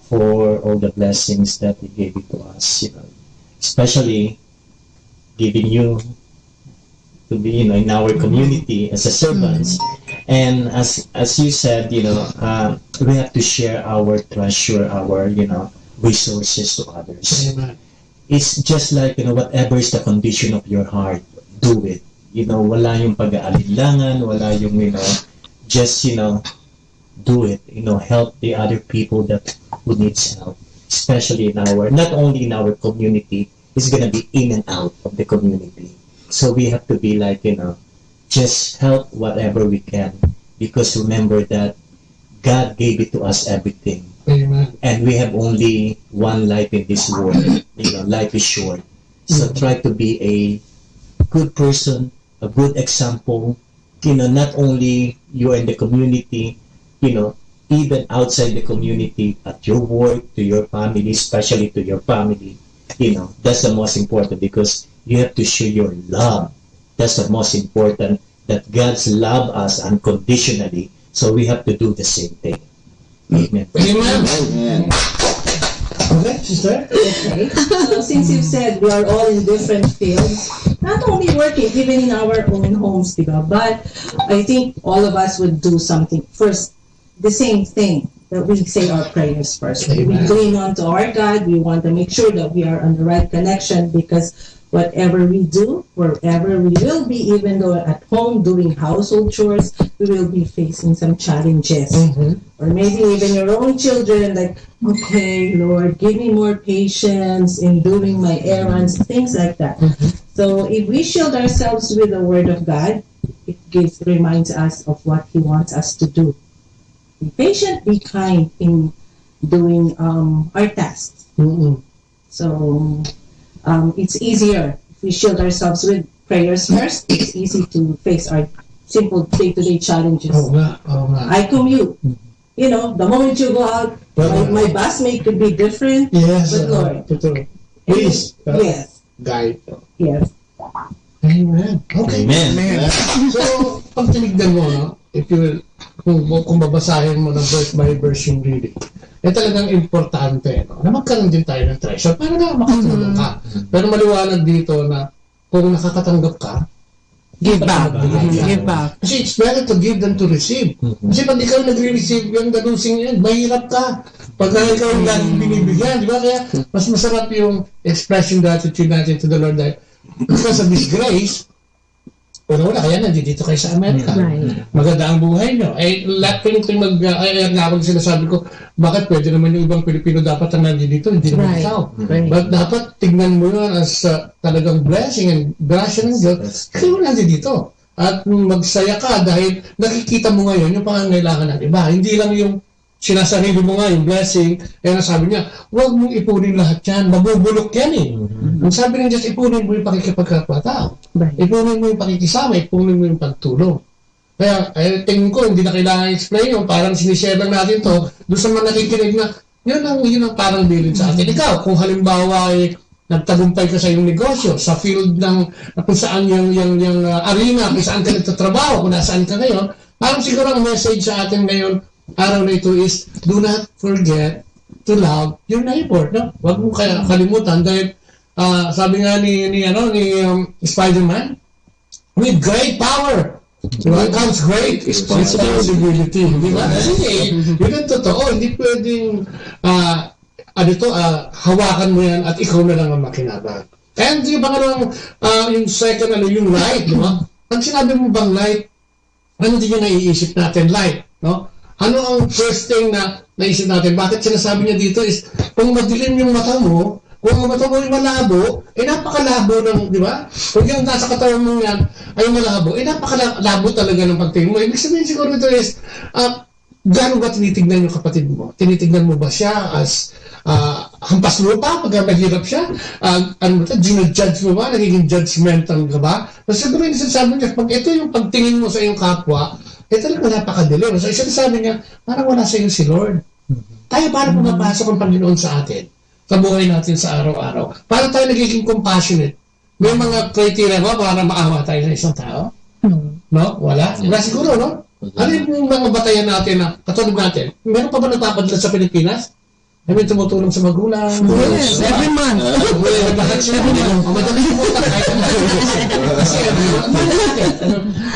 for all the blessings that He gave it to us, especially giving you to be, in our community as a servants. And as you said, we have to share our treasure, our, resources to others. Amen. It's just like, whatever is the condition of your heart, do it. Wala yung pag-aalinlangan, wala yung, just, do it, help the other people who needs help, especially in not only in our community, it's gonna be in and out of the community. So we have to be like, just help whatever we can, because remember that God gave it to us everything. Amen. And we have only one life in this world. Life is short. So try to be a good person, a good example, not only you and the community, even outside the community, at your work, to your family, especially to your family. That's the most important, because you have to show your love. That's the most important, that God's love us unconditionally, so we have to do the same thing. Amen. Amen. Okay, sister? Okay. So since you've said we are all in different fields, not only working, even in our own homes, diba? But I think all of us would do something. First, the same thing, that we say our prayers first. We cling on to our God. We want to make sure that we are on the right connection, because whatever we do, wherever we will be, even though at home doing household chores, we will be facing some challenges. Or maybe even your own children, like, okay, Lord, give me more patience in doing my errands, things like that. So if we shield ourselves with the Word of God, it reminds us of what He wants us to do. Be patient, be kind in doing our tasks. So it's easier if we shield ourselves with prayers first. It's easy to face our simple day-to-day challenges. I commute. The moment you go out, my busmate could be different. Yes, but Lord, please, yes, guide. Yes. Amen. Okay. Amen. So, pag tinignan mo, no, if you will, kung babasahin mo ng verse by verse yung reading, talagang importante, no, na magkaroon din tayo ng treasure para na makatulong ka. Pero maliwanag dito na kung nakakatanggap ka, give back. Give back. Kasi it's better to give than to receive. Kasi pag ikaw nagre-receive yung dalusing yan, mahirap ka. Pag ikaw yung laging binibigyan, di ba? Kaya mas masarap yung expression gratitude natin to the Lord, that because of His grace, wala, kaya nandito kayo sa Amerika. Right. Maganda ang buhay nyo. Lahat ko yung ako sinasabi ko, bakit pwede naman yung ibang Pilipino dapat ang nandito, hindi naman ikaw. Right. But dapat tignan mo yun as talagang blessing and grasya ng Diyos, kayo nandito. At magsaya ka dahil nakikita mo ngayon yung pangangailangan ng iba. Hindi lang yung sinasarili mo nga yung blessing, kaya sabi niya, huwag mong ipunin lahat yan, mabubulok yan eh. Ang sabi ng Diyos, ipunin mo yung pakikipagkapatao. Ipunin mo yung pakikisama, ipunin mo yung pagtulong. Kaya, tingin ko, hindi na kailangan explain yung parang sinishare lang natin to, doon sa mga nakikinig na, yun ang parang bilin sa atin. Ikaw, kung halimbawa ay nagtagumpay ka sa iyong negosyo, sa field ng kung saan yung arena, kung saan ka nagtatrabaho, kung nasaan ka ngayon, parang siguro ang message sa atin ngayon, araw na ito is, do not forget to love your neighbor. No? Huwag mo kalimutan dahil sabi nga ni Spider-Man, with great power comes great responsibility. Di ba? Kasi yun ang totoo. Hindi pwedeng hawakan mo yan at ikaw na lang ang makinabang. Kaya hindi ba yung second, yung light, di ba? Pag sinabi mo bang light, ano din yung naiisip natin? Light, no? Ano ang first thing na naisip natin? Bakit sinasabi niya dito is, kung madilim yung mata mo, kung ang mata mo ay malabo, napakalabo ng, di ba? Kung yung nasa katawan mo yan ay malabo, napakalabo talaga ng pagtingin mo. Ibig sabihin siguro ito is, gano'n ba tinitignan yung kapatid mo? Tinitignan mo ba siya as hampas lupa pag mahirap siya? Ginajudge mo ba? Nagiging judgmental ka ba? Tapos siguro yung sinasabi niya, pag ito yung pagtingin mo sa iyong kapwa, talagang napakadilim. So, sabi niya, parang wala sa iyo si Lord. Tayo parang pumapasok ang Panginoon sa atin, sa buhay natin sa araw-araw. Parang tayo nagiging compassionate. May mga criteria ba para maawa tayo sa isang tao? No? Wala? Wala siguro, no? Ano yung mga batayan natin na, katulad natin, meron pa ba nagpapadala sa Pilipinas? May tumutulong sa magulang. Yes, every month.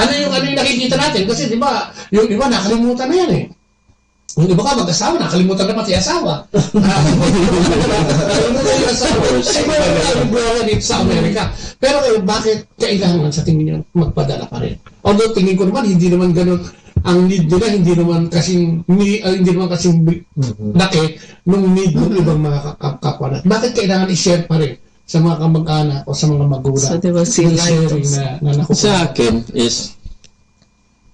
Ano yung nakikita natin? Kasi di ba, yung iba nakalimutan na yan eh. Yung iba ka mag-asawa, nakalimutan na pati asawa. Nakalimutan yung asawa. Siguro dito sa Amerika. Pero bakit kailangan sa tingin niyo magpadala pa rin? Although tingin ko naman, hindi naman ganun. Ang need nila hindi naman kasing laki nung need ng ibang mga kapwa natin. Bakit kailangan i-share pa rin sa mga kamag-anak o sa mga magulang? So they will see sharing na nakukuha. Sa akin is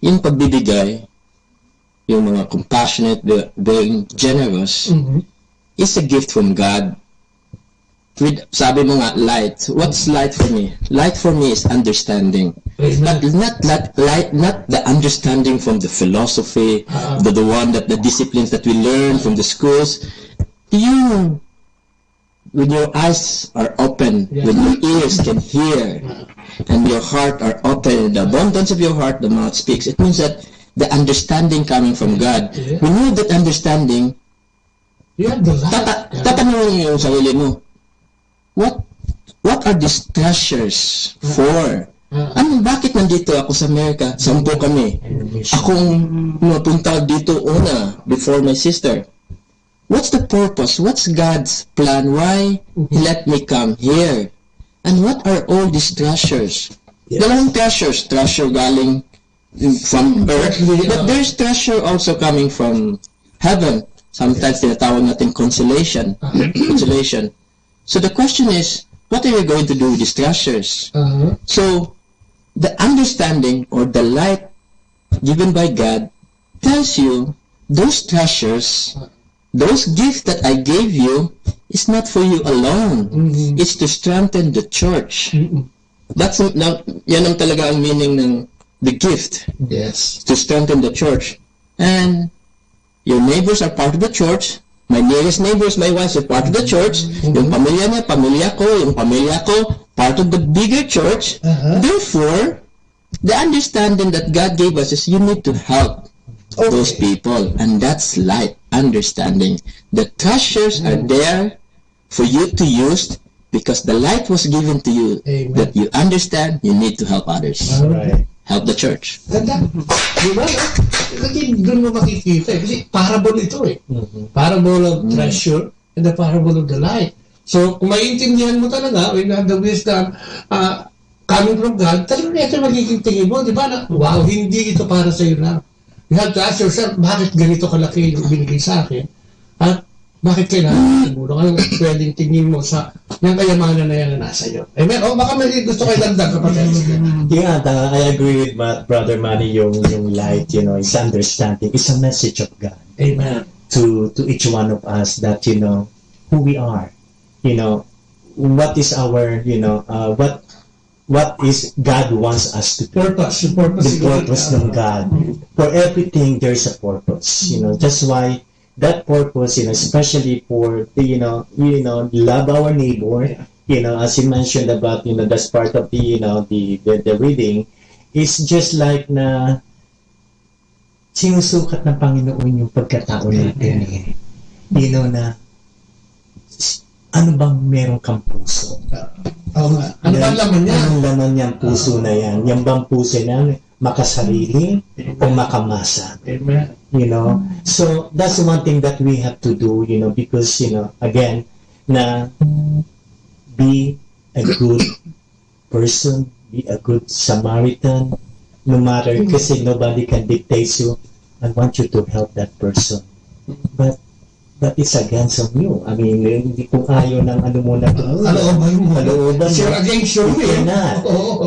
yung pagbibigay, yung mga compassionate, being generous, is a gift from God. Sabi mo nga, light. What's light for me? Light for me is understanding. But not the understanding from the philosophy, the one that the disciplines that we learn from the schools. You, when your eyes are open, when your ears can hear, and your heart are open, the abundance of your heart, the mouth speaks. It means that the understanding coming from God. When you have that understanding, tatanungin mo yung sarili mo, what are these treasures for? Bakit nandito ako sa Amerika? 10 kami. Akong napunta dito una, before my sister. What's the purpose? What's God's plan? Why He let me come here? And what are all these treasures? Dalawang treasures. Treasure galing from earth, but there's treasure also coming from heaven. Sometimes tinatawag natin consolation. Consolation. So the question is, what are you going to do with these treasures? So, the understanding or the light given by God tells you those treasures, those gifts that I gave you is not for you alone. It's to strengthen the church. That's yan ang talaga ang meaning ng the gift. Yes. To strengthen the church. And your neighbors are part of the church. My nearest neighbors, my wife, is part of the church. Yung pamilya niya, pamilya ko, yung pamilya ko, part of the bigger church. Therefore, the understanding that God gave us is you need to help those people. And that's light, understanding. The treasures are there for you to use because the light was given to you. That you understand, you need to help others. Help the church. Ganda. Diba? Kasi doon mo makikita eh. Kasi parable ito eh. Parable of treasure and the parable of the light. So, kung maiintindihan mo talaga, when you have the wisdom coming from God, talagang ito magiging tingin mo, di ba? Na, wow, hindi ito para sa iyo lang. You have to ask yourself, bakit ganito kalaki yung binigay sa akin? At bakit kailangan tumulong? Anong pwedeng tingin mo sa yung kayamanan na yan na nasa iyo? Amen? O baka may gusto kayo dagdag kapatid. Yeah, I agree with Brother Manny, yung light, is understanding. It's a message of God. Amen. To each one of us that, who we are. What is our, what is God wants us to do. The purpose of God. For everything, there's a purpose. That's why that purpose, especially for love our neighbor, as you mentioned about, that's part of the reading, is just like na sinusukat ng Panginoon yung pagkatao natin na ano bang meron kang puso? Ano bang laman yan? Anong laman niyang puso na yan? Yung bang puso na makasarili o makamasa? Amen. So that's one thing that we have to do, because, again, na be a good person, be a good Samaritan, no matter, kasi nobody can dictate you, I want you to help that person. But it's against you. I mean, hindi kung ayaw ng ano muna to. Kalooban mo. You're against you.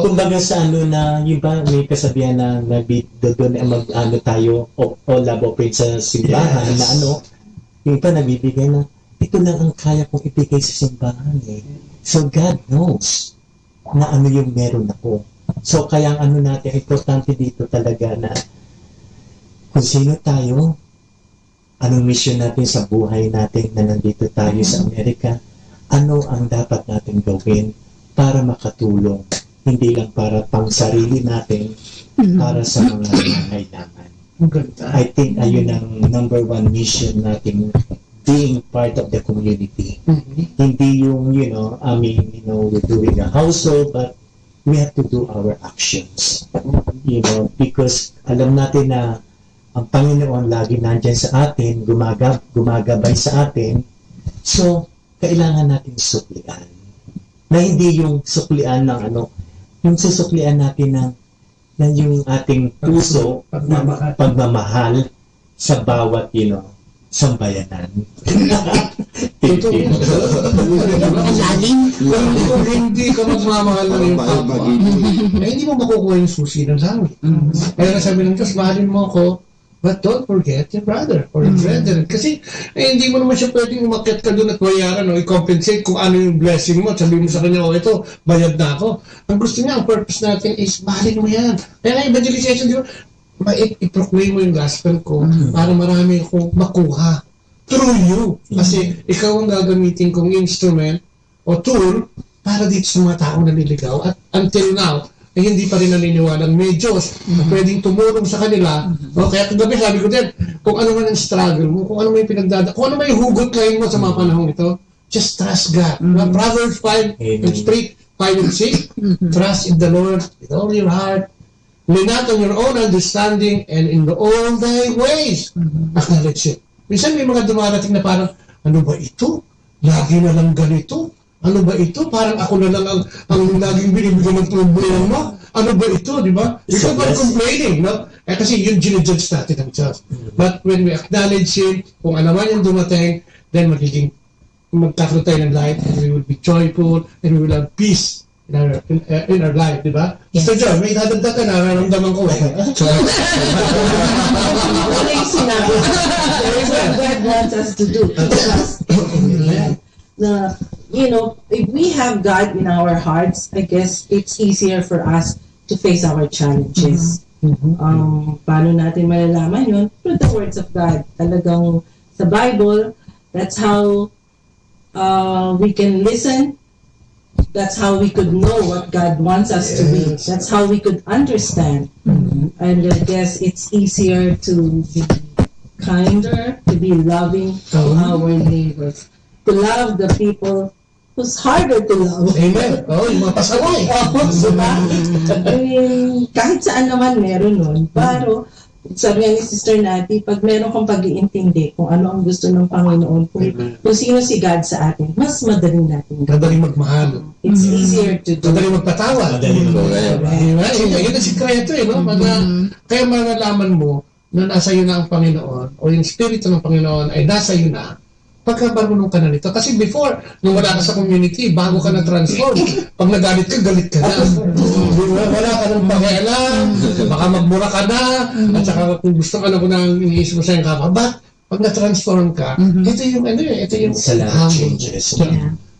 Kumbaga sa na, yung ba, may kasabihan na doon tayo, all love open sa simbahan, na yung pa nabibigay na, ito lang ang kaya kong ibigay sa simbahan eh. So God knows na ano yung meron ako. So kaya ang natin, importante dito talaga na kung sino tayo, anong mission natin sa buhay natin na nandito tayo sa Amerika, ano ang dapat natin gawin para makatulong, hindi lang para pang sarili natin, para sa mga nangangailangan. I think ayun ang number one mission natin, being part of the community. Hindi yung, we're doing a household, but we have to do our actions. Because alam natin na ang Panginoon lagi nandyan sa atin, gumagabay sa atin. So, kailangan natin suklian. Na hindi yung suklian ng yung susuklian natin ng yung ating puso, pagmamahal sa bawat, sambayanan. Lalim. Kung hindi ka magmamahal ng iyong kapwa, hindi mo makukuha yung susi ng langit. Kaya nasabi ng Diyos, mahalin mo ako But don't forget your brother or your brethren. Kasi hindi mo naman siya pwedeng umakyat ka doon at bayaran o i-compensate kung ano yung blessing mo. Sabihin mo sa kanya, ito, bayad na ako. Ang gusto niya, ang purpose natin is mahalin mo yan. Kaya nga evangelization, di ba? I-proclaim mo yung gospel ko para marami akong makuha through you. Kasi ikaw ang gagamitin kong instrument o tool para dito sa mga taong naliligaw. At until now, hindi pa rin naniniwalang may Diyos na pwedeng tumulong sa kanila. Kaya kagabi sabi ko din, kung ano man ang struggle mo, kung ano may pinagdada, kung ano may hugot kain mo sa mga panahong ito, just trust God. Proverbs 5, 3, 5 and 6, trust in the Lord with all your heart, lean not on your own understanding, and in all thy ways, acknowledge Him. Minsan may mga dumarating na parang, ano ba ito? Lagi na lang ganito. Ano ba ito? Parang ako na lang ang laging binibigyan ng problema. Ano ba ito? Di ba? Because we're complaining, no? Kasi yun ginajudge natin ang Diyos. But when we acknowledge Him, kung ano man yung dumating, then magkakaroon tayo ng light, and we will be joyful, and we will have peace in our life, di ba? Yes. So, John, may dadagdag ka na, naramdaman ko eh. Wala yung sinabi. That is what God wants us to do. If we have God in our hearts, I guess it's easier for us to face our challenges. Paano natin malalaman yun? Through the words of God. Talagang sa Bible, that's how we can listen. That's how we could know what God wants us to be. That's how we could understand. And I guess it's easier to be kinder, to be loving to our neighbors, to love the people who's harder to love. Amen. Yung mga pasaway. Diba? I mean, kahit saan naman meron nun. Pero, sabi nga ni Sister Nati, pag meron kang pag-iintindi kung ano ang gusto ng Panginoon, kung sino si God sa atin, mas madaling natin. Madaling magmahal. It's easier to do. Madaling magpatawa. Madaling magpatawa. Yun ang sikreto no? Kaya malalaman mo na nasa iyo na ang Panginoon o yung Espiritu ng Panginoon ay nasa iyo na pagka marunong ka na nito. Kasi before, nung wala ka sa community, bago ka na-transform, pag nagalit ka, galit ka na. Wala ka nang pakialam, baka magmura ka na, at saka kung gusto ka na kung nang iniisip mo sa yung kapwa. But, pag na-transform ka, ito yung changes.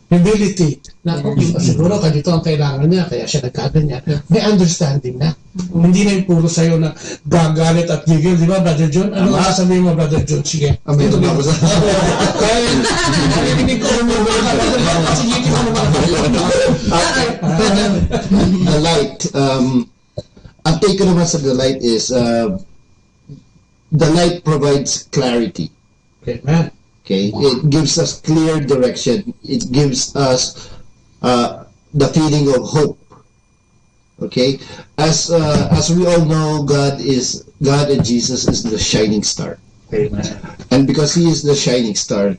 Humility. Na, siguro ganito ang kailangan niya, kaya siya nagkaganyan. May understanding na. Hindi na yung puro sa'yo na gagalit at gigil, di ba, Brother John? Ano ang sasabihin mo, Brother John? Sige. Ito na ako sa... Kaya, hindi ko the light. Ang take ko naman sa the light is, the light provides clarity. Okay, man. Okay, it gives us clear direction. It gives us the feeling of hope. Okay, as we all know, God and Jesus is the shining star. Amen. And because He is the shining star,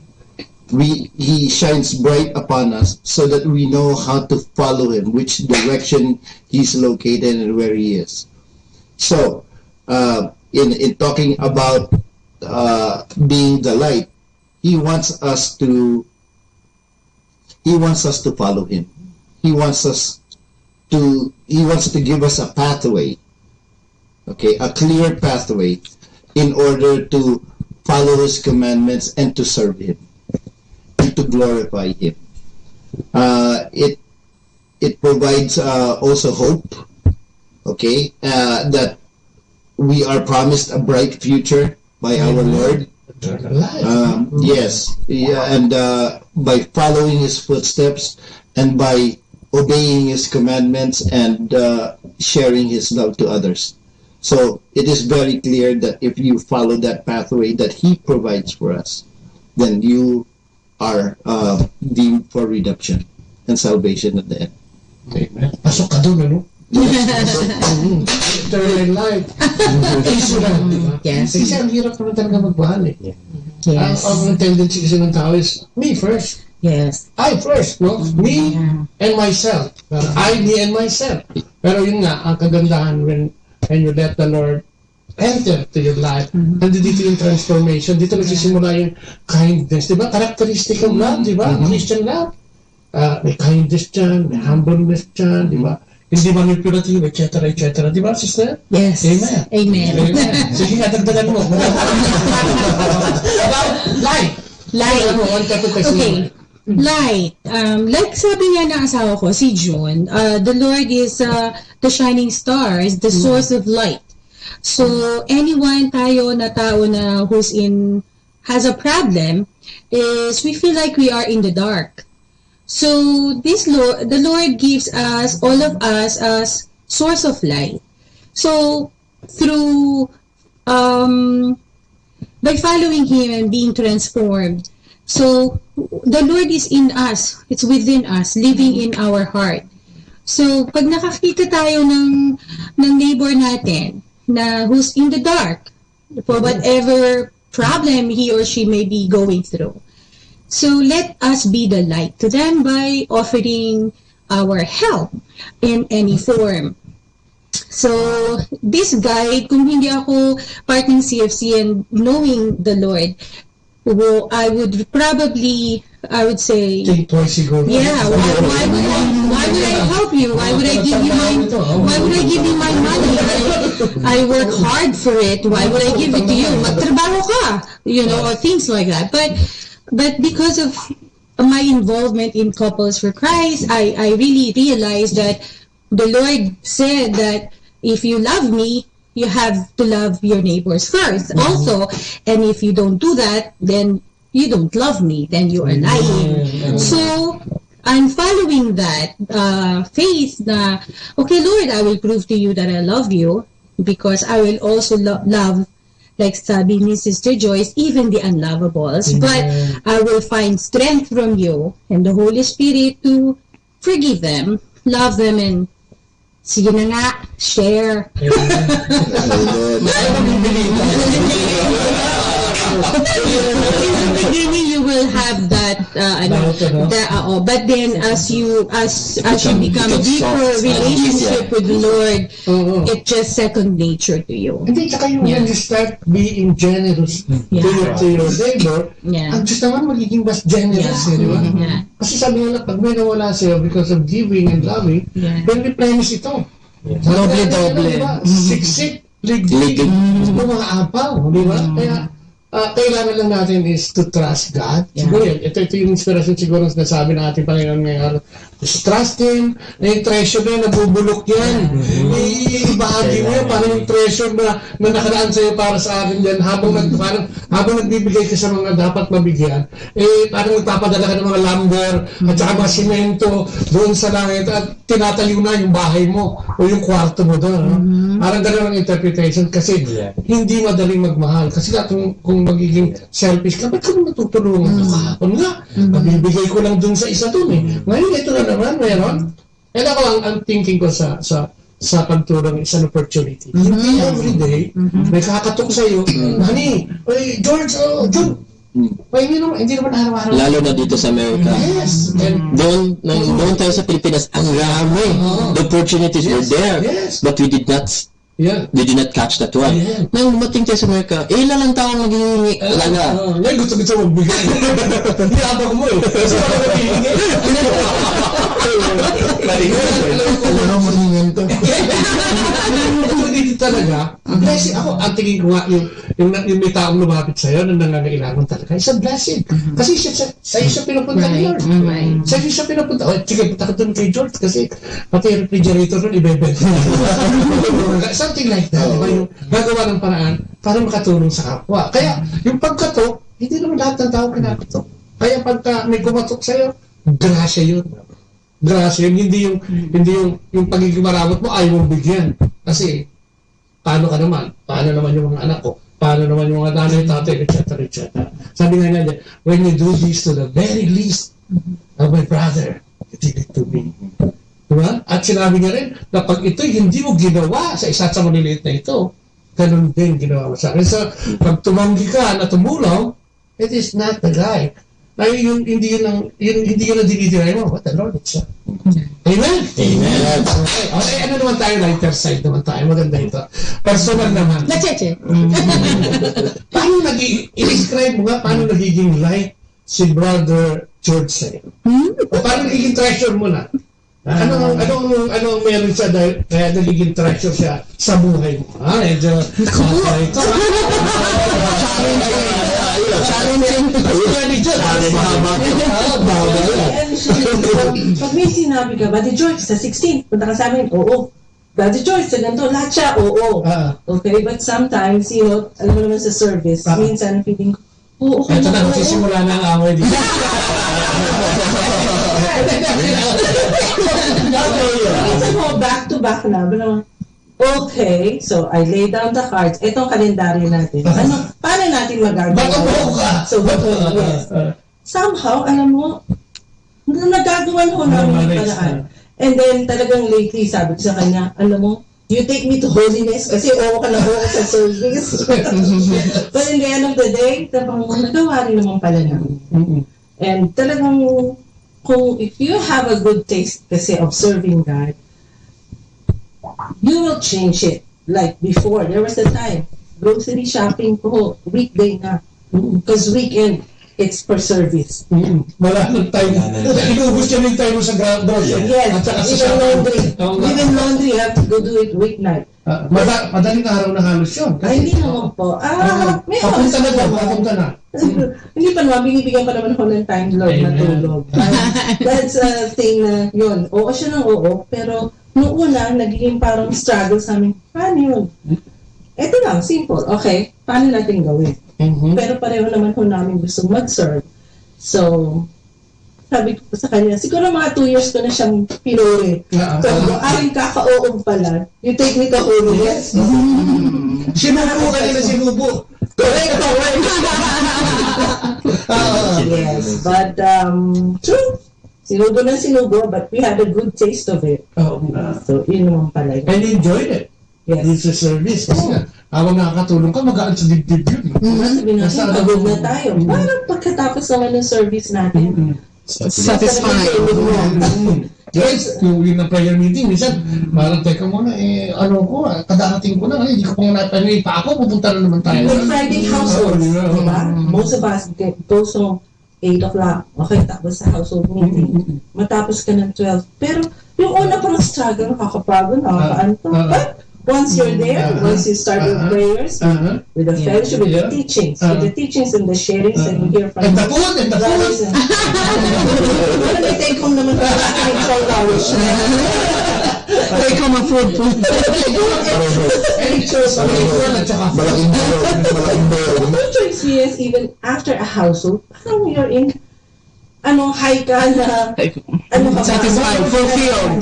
He shines bright upon us so that we know how to follow Him, which direction He's located and where He is. So, in talking about being the light, He wants us to follow Him. He wants to give us a pathway, okay, a clear pathway in order to follow His commandments and to serve Him and to glorify Him. It provides also hope, okay, that we are promised a bright future by our Lord. Yes, and by following His footsteps and by obeying His commandments and sharing His love to others. So it is very clear that if you follow that pathway that He provides for us, then you are deemed for redemption and salvation at the end. Amen. Pasok ka doon, ano? Eternal life. Yes. Kasi ang hirap naman talaga magmahal eh. Yes. Ang tendency kasi ng tao is, me first. Yes. I first, no? Me and myself. Me and myself. Pero yun nga, ang kagandahan when you let the Lord enter to your life, nandito yung transformation, dito nagsisimula yung kindness, di ba? Characteristic of love, di ba? Christian love. May kindness dyan, may humbleness dyan, di ba? hindi manipulative, etc., etc. Di ba, sister? Yes. Amen. Amen. Sige nga, dagdagan mo. About light. Light. Okay. Light. Like sabi nga ng asawa ko, si John, the Lord is the shining star, is the source of light. So, anyone tayo na tao na has a problem, is we feel like we are in the dark. So, the Lord gives us, all of us, as source of light. So, through, by following Him and being transformed, so, the Lord is in us. It's within us, living in our heart. So, pag nakakita tayo ng neighbor natin na who's in the dark for whatever problem he or she may be going through, so let us be the light to them by offering our help in any form. So, this guide, kung hindi ako part ng CFC and knowing the Lord, well, I would say, think twice ago. Yeah, why would I help you? Why would I give you my money? I work hard for it. Why would I give it to you? Magtrabaho ka, or things like that. But because of my involvement in Couples for Christ, I really realized that the Lord said that if you love me, you have to love your neighbors first also, and if you don't do that, then you don't love me, then you are lying. So I'm following that faith na, okay Lord, I will prove to you that I love you, because I will also love, like sabi ni Sister Joyce, even the unlovables. But I will find strength from you and the Holy Spirit to forgive them, love them, and sige na nga, share. Beginning, you will have that, but then as you become deeper relationship with the Lord, it's just second nature to you. Hindi, tsaka when you start being generous to your neighbor, ang Diyos naman magiging mas generous, di ba? Kasi sabi nga, pag may nawala sa'yo because of giving and loving, then replenish ito. Doble-doble. Siksik, liglig, mga apaw, di ba? Kaya, kailangan lang natin is to trust God. Siguro yan. Ito yung inspiration siguro na nasabi ng ating Panginoon ngayon. Just trust Him. Na yung treasure na nabubulok yan. Ibahagi mo yan. Parang yung treasure na nakaraan sa'yo para sa akin yan. Habang nagbibigay ka sa mga dapat mabigyan, parang nagpapadala ka ng mga lumber at saka mga simento doon sa langit at tinatayo na yung bahay mo o yung kwarto mo doon. Parang gano'n ang interpretation kasi hindi madaling magmahal. Kasi kung magiging selfish ka, ba't ka naman tutulungan? Kahapon nga, mabibigay ko lang dun sa isa dun eh. Ngayon, ito na naman, meron. And ako, ang thinking ko sa pagtulong is an opportunity. Hindi everyday, may kakatok sa'yo, honey, George, John, hindi naman araw-araw. Lalo na dito sa Amerika. Yes. Doon tayo sa Pilipinas, ang rami. The opportunities were there, but we did not catch that one. Nang umating tayo sa Amerika, ilan lang taong naghihingi. Talaga. Ngayon gusto magbigay. Hindi abang mo eh. Kasi wala naghihingi. Wala mo rin ito. Dito talaga, blessing ako. Ang tingin ko nga, yung may taong lumapit sa'yo na nangangailangan talaga, it's a blessing. Kasi sa'yo siya pinupunta ni Lord. Sa'yo siya pinupunta. Sige, punta ka doon kay George kasi pati yung refrigerator nun, ibebenta. Something like that. Yung gagawa ng paraan para makatulong sa kapwa. Kaya, yung pagkatok, hindi naman lahat ng tao kinakatok. Kaya pagka may kumatok sa'yo, grasya yun. Grasya yun. Hindi yung pagiging maramot mo, ayaw mong bigyan. Kasi, paano ka naman? Paano naman yung mga anak ko? Paano naman yung mga nanay, tatay, etc., etc. Sabi nga niya, when you do this to the very least of my brother, you did it to me. Diba? At sinabi niya rin, na pag ito'y hindi mo ginawa sa isa sa maliliit na ito, ganun din ginawa mo sa akin. So, pag tumanggi ka na tumulong, it is not the guy. Ay, hindi yun ang dinitiray mo. What the Lord, it's a... Amen? Amen. Okay, ano naman tayo? Lighter side naman tayo. Maganda ito. Personal naman. Nacheche. Paano i-describe mo nga, paano nagiging light si Brother George sa'yo? O paano nagiging treasure mo na? Anong meron siya dahil kaya nagiging treasure siya sa buhay mo? Medyo pag may sinabi ka, Buddy George, sa 16, punta ka sa amin, oo. Buddy George, sa ganito, lahat siya, oo. Okay, but sometimes, alam mo naman sa service, minsan feeling ko, oo, okay. Ito na, magsisimula na ang away dito. Minsan mo, back to back na, okay, so I lay down the cards. Itong kalendaryo natin. Paano natin magagawa? So, yes. Somehow, alam mo, nagagawan ko namin yung paraan. And then, talagang lately, sabi ko sa kanya, alam mo, you take me to holiness kasi oo ka na oo sa service. But in the end of the day, nagawa rin naman pala namin. And talagang, if you have a good taste kasi of serving God, you will change it. Like before, there was a time, grocery shopping ko, weekday na. Because weekend, it's for service. Wala nang time. Inubos niya yung time mo sa grocery. Yes, even laundry. Even laundry, you have to go do it weeknight. Madaling araw na halos yun. Ay, hindi naman po. May papunta na doon, papunta na. Hindi pa naman, binibigyan pa naman ako ng time log na tulog. That's a thing na yun. Oo siya ng oo, pero noong una, nagiging parang struggle sa amin. Paano yun? Ito lang, simple. Okay, paano natin gawin? Pero pareho naman po namin gusto mag-serve. So, sabi ko sa kanya, siguro mga 2 years ko na siyang pinuri. Pero aring kaka-oog pala, you take me to holiness. Sinubo ka nila, sinubo. Correct. Yes, but true. Sinubo na sinubo, but we had a good taste of it. So, yun naman pala. And you enjoyed it. Yes. It's a service. Kasi habang nakakatulong ka, mag-aan sa dibdib yun. Sabi natin, pagod na tayo. Parang pagkatapos naman ng service natin, satisfied. Guys, yung prayer meeting, minsan, parang teka muna, kadarating ko na, hindi ko pang natanong pa ako, pupunta na naman tayo. Good Friday household, diba? Most of us goes home 8 o'clock. Okay, tapos sa household meeting. Matapos ka ng 12. Pero, yung una parang struggle, nakakapagod, nakakaanto. But, once you're there, once you start with prayers, with the fellowship, with the teachings, and the sharings, and you hear from and the food. May take home naman para aking 12 hours. Take home a food. Any choice, no choice, yes, even after a household, parang you're in high ka na, satisfied, fulfilled.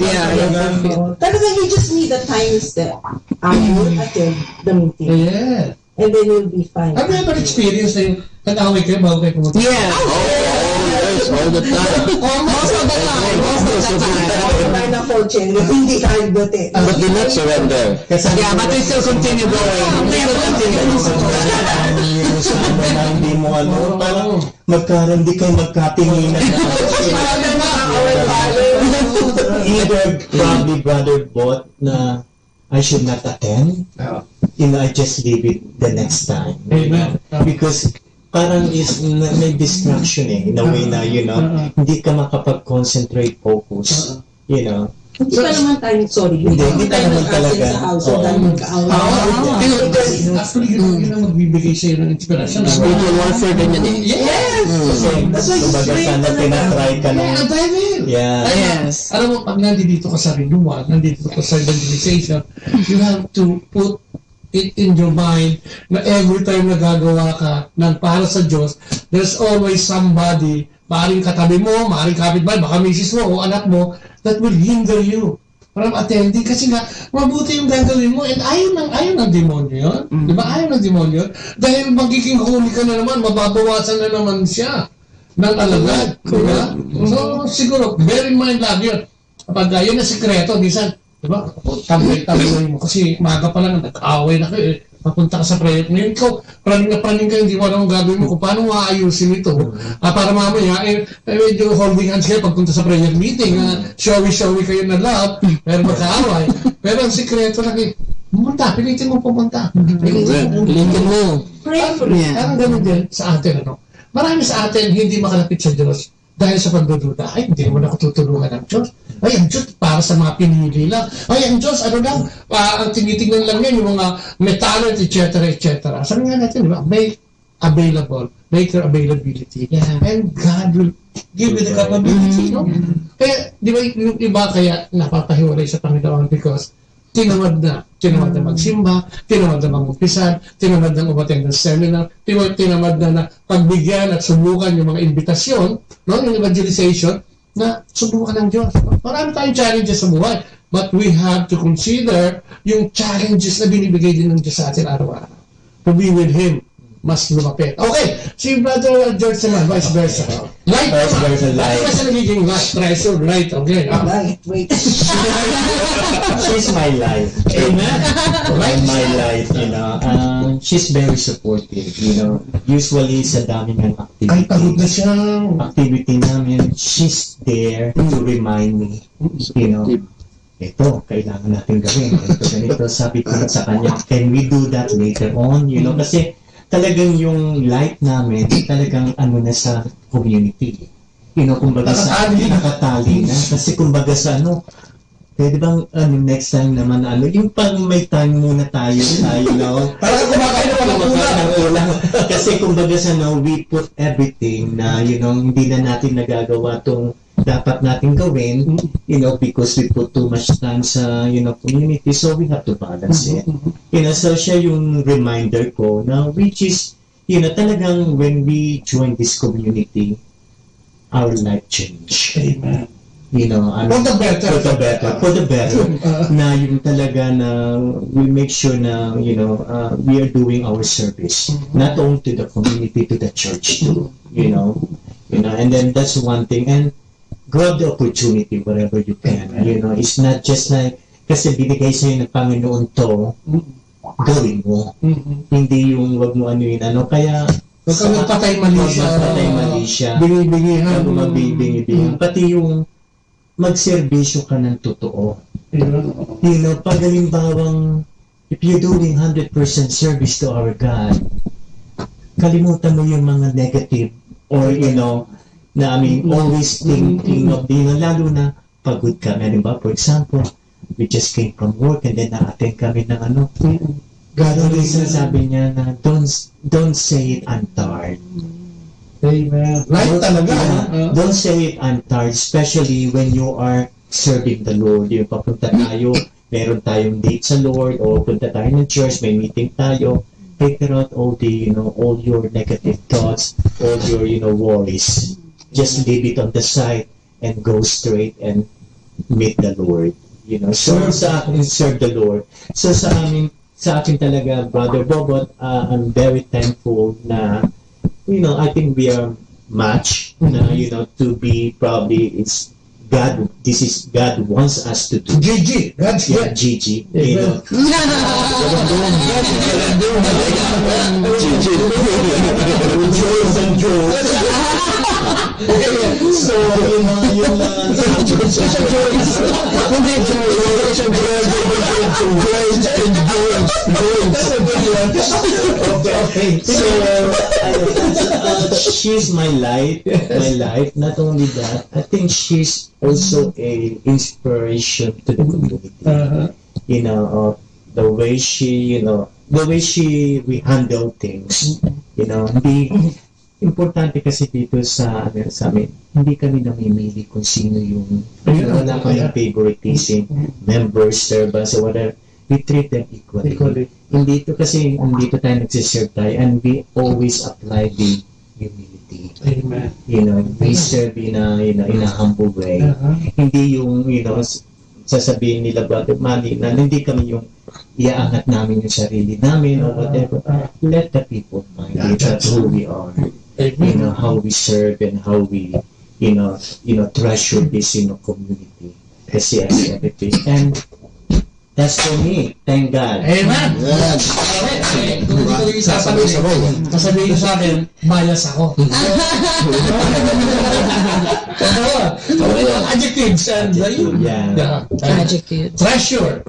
Talagang you just need a tiny step. I will attend the meeting. Yeah. And then you'll be fine. Have you ever experienced na yung nag-away kayo bago kayo pumunta? Yes. All the time. Most of the time. Hindi tayo bote. But do not surrender. Yeah, but we still continue going. Hindi mo parang hindi kayo magkatinginan na. Either probably brother bought na I should not attend. I just leave it the next time. Because parang may distraction in a way na, hindi ka makapag-concentrate, focus, Hindi pa naman tayo, sorry. Hindi tayo naman talaga. Sa household tayo magka-away. Actually, yun ang magbibigay sa'yo ng inspirasyon. Spiritual warfare ganyan eh. Yes! That's why sana tinatry ka na. Yes. Alam mo, pag nandito ka sa renewal, nandito ka sa evangelization, you have to put it in your mind na every time nagagawa ka ng para sa Diyos, there's always somebody, maaaring katabi mo, maaaring kapitbahay, baka misis mo o anak mo, that will hinder you from attending kasi nga, mabuti yung gagawin mo and ayaw ng demonyo yun. Diba? Ayaw ng demonyo yun. Dahil magiging huli ka na naman, mababawasan na naman siya ng alagad. Diba? So, siguro, bear in mind lagi yun. Kapag yun na sikreto, minsan, diba? Tambay mo. Kasi maaga pa lang, nag-away na kayo. Papunta ka sa prayer. Ngayon ikaw, praning ka, hindi mo alam ang gagawin mo kung paano maayusin ito. Para mamaya, medyo holding hands kayo pagpunta sa prayer meeting. Showy kayo na love, pero magkaaway. Pero ang sikreto lang pumunta, pilitin mo pumunta. Pilitin mo. Pray for it. Parang ganun din sa atin, Marami sa atin hindi makalapit sa Diyos dahil sa pagdududa, ay, hindi naman ako tutulungan ng Diyos. Ay, ang Diyos para sa mga pinili lang. Ay, ang Diyos, ano lang, ang tinitingnan lang yan, yung mga may talent, etc., etc. Sabi nga natin, di ba, make availability. And God will give you the capability, no? Kaya, di ba, yung iba kaya napapahiwalay sa Panginoon because tinamad na magsimba, tinamad na mag-umpisan, tinamad na umattend ng seminar, tinamad na pagbigyan at subukan yung mga imbitasyon, no, yung evangelization, na subukan ng Diyos. Marami tayong challenges sa buhay, but we have to consider yung challenges na binibigay din ng Diyos sa atin araw-araw. To be with Him, mas lumapit. Okay, si Brother George naman, vice versa. Light Vice versa, light. Kasi nagiging last treasure, light, okay. Lightweight. She's my life. Amen. And my life, you know. She's very supportive, you know. Usually sa dami ng Ay, pagod na siya. activity namin, she's there to remind me, you know. Ito, kailangan natin gawin. Ito, ganito. Sabi ko sa kanya, can we do that later on? You know, kasi talagang yung light namin, talagang ano na sa community. You know, kumbaga sa nakatali na. Kasi kumbaga sa ano, pwede bang next time naman yung pag may time muna tayo, no? Parang kumakain ng ulam. Kasi kumbaga sa we put everything na, you know, hindi na natin nagagawa tong dapat natin gawin, you know, because we put too much time sa, you know, community, so we have to balance it. You know, so siya yung reminder ko na which is, you know, talagang when we join this community, our life change. Amen. You know, For the better. For the better. Na yung talaga na we make sure na, you know, we are doing our service, not only to the community, to the church too, you know, and then that's one thing. And grab the opportunity wherever you can. You know, it's not just like, kasi binigay sa'yo ng Panginoon to, gawin mo. Hindi yung wag mo kaya huwag ka magpatay mali siya. Bingi-bingihan. Bingi-bingihan. Pati yung magserbisyo ka ng totoo. You know, pag halimbawang, if you're doing 100% service to our God, kalimutan mo yung mga negative or, you know, na always thinking of, you know, lalo na pagod kami. Diba? For example, we just came from work and then na-attend kami ng God always sabi niya na don't say it, I'm tired. Amen. Right talaga. Don't say it, I'm tired, especially when you are serving the Lord. Yung papunta tayo, meron tayong date sa Lord, o punta tayo ng church, may meeting tayo, take out all the, you know, all your negative thoughts, all your, you know, worries. Just leave it on the side and go straight and meet the Lord. You know, so sa akin, serve the Lord. So sa akin talaga, Brother Bobot, I'm very thankful na, you know, I think we are matched, na, you know, to be probably, it's God, this is God wants us to do. GG, God's yeah, GG. You know. So, yung she's my light, not only that, I think she's also a inspiration to the community. You know, the way she we handle things, you know, importante kasi dito sa amin, hindi kami namimili kung sino yung, wala kaming favoritism, members, servants, or whatever. We treat them equally. Hindi tayo nagsiserve tayo, and we always apply the humility. Amen. You know, we serve in a humble way. Hindi yung, you know, sasabihin nila, Brother Manny, na hindi kami yung iaangat namin yung sarili namin or whatever. Let the people mind it. That's who we are. You know, how we serve and how we, you know, treasure this, you know, community. Kasi everything. And that's for me. Thank God. Amen. Sasabihin sa akin, bias ako. Adjectives and Adjectives. Treasure.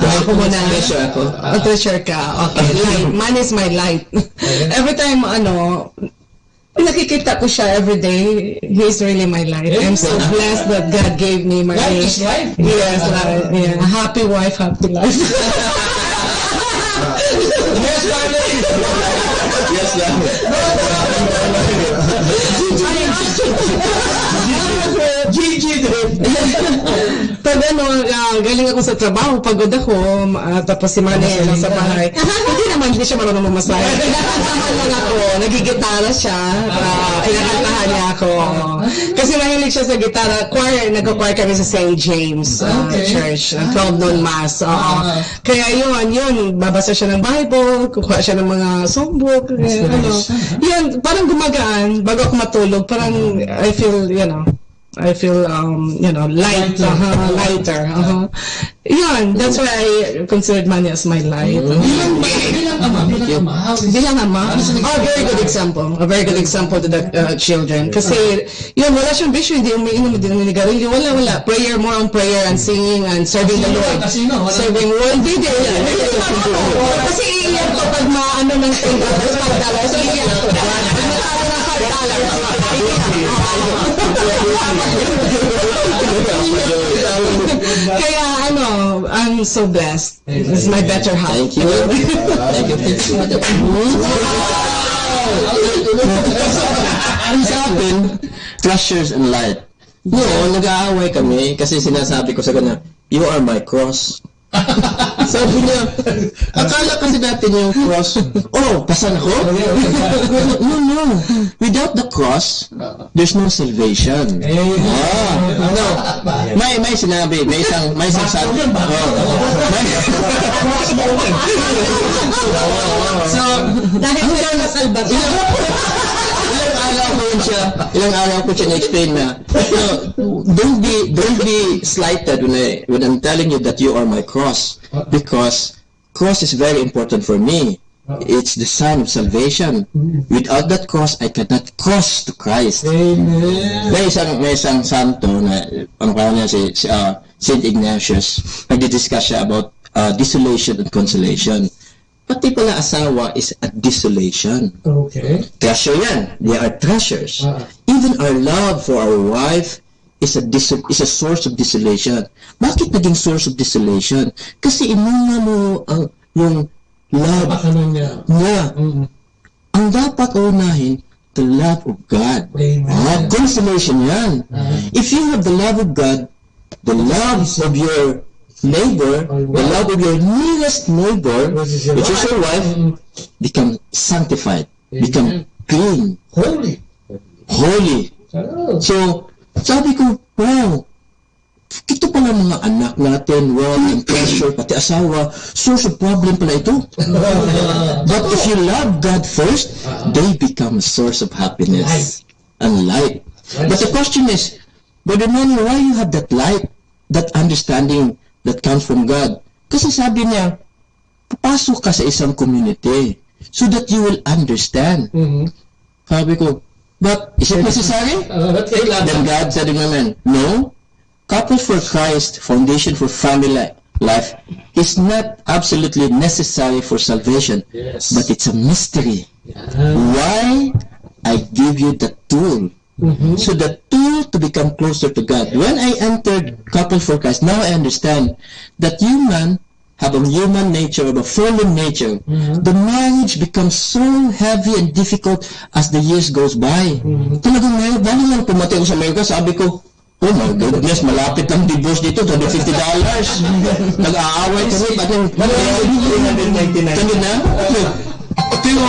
Ako muna. Treasure ka. Okay. Light. Man is my light. Every time, Nakikita ko siya every day. He's really my life. I'm so blessed that God gave me my Life is life. Yes, yeah. Happy wife, happy life. Yes, darling. Yes, darling. Gigi din. Pag galing ako sa trabaho, pagod ako, tapos si Manny lang sa bahay. Hindi siya marunong mamasahe. Kinakatahan lang ako, nagigitara siya, kinakantahan niya ako. Kasi mahilig siya sa gitara. Nag-choir kami sa St. James Church, 12 noon mass. Kaya yun, babasa siya ng Bible, kukuha siya ng mga songbook, yun, parang gumagaan, bago ako matulog, parang I feel lighter. Yun, that's why I considered Manny as my light. Bilang ama. Very good example. A very good example to the children. Kasi, yun, wala siyang vision, hindi umiinom, hindi naninigarilyo, wala. Prayer, more on prayer and singing and serving the Lord. Serving Lord. Hindi. Kasi iiyak ko pag maano ng $10, $5, iiyak ko. Kaya I'm so blessed. It's my better half. Thank you. Ang sa akin, treasures and light. Nag-aaway kami kasi sinasabi ko sa kanya, you are my cross. Sabi niya, akala kasi natin yung cross, pasan ako? No. Without the cross, there's no salvation. May sinabi, may isang sabi. So, dahil sila nasalbasyon. Ilang araw ko siya na-explain na, don't be slighted when I'm telling you that you are my cross, because cross is very important for me. It's the sign of salvation. Without that cross, I cannot cross to Christ. Amen. May isang santo na ang kanya si Saint Ignatius, nagdi-discuss siya about desolation and consolation. Pati pala asawa is a desolation. Okay. Treasure yan. They are treasures. Even our love for our wife is a source of desolation. Bakit naging source of desolation? Kasi inuna mo yung love niya. Ang dapat unahin, the love of God. Consolation yan. If you have the love of God, the love of your neighbor, the love of your nearest neighbor, which is your wife, become sanctified, become clean, holy. So, sabi ko, wow, ito pala mga anak natin, wealth and treasure, pati asawa, source of problem pala ito. But if you love God first, they become a source of happiness and light. But the question is, Brother Manny, why you have that light, that understanding that comes from God? Kasi sabi niya, papasok ka sa isang community so that you will understand. Sabi ko, but is it necessary? Then God said to me, no. Couple for Christ, foundation for family life, is not absolutely necessary for salvation, but it's a mystery. Why? I give you the tool. So the tool to become closer to God. When I entered Couple for Christ, now I understand that human have a human nature, of a fallen nature. The marriage becomes so heavy and difficult as the years goes by. Talagang bali lang pumatay ko sa Amerika, sabi ko, oh my goodness, malapit ang divorce dito, $150. Nag-aaway kami, parang $399 na. Pero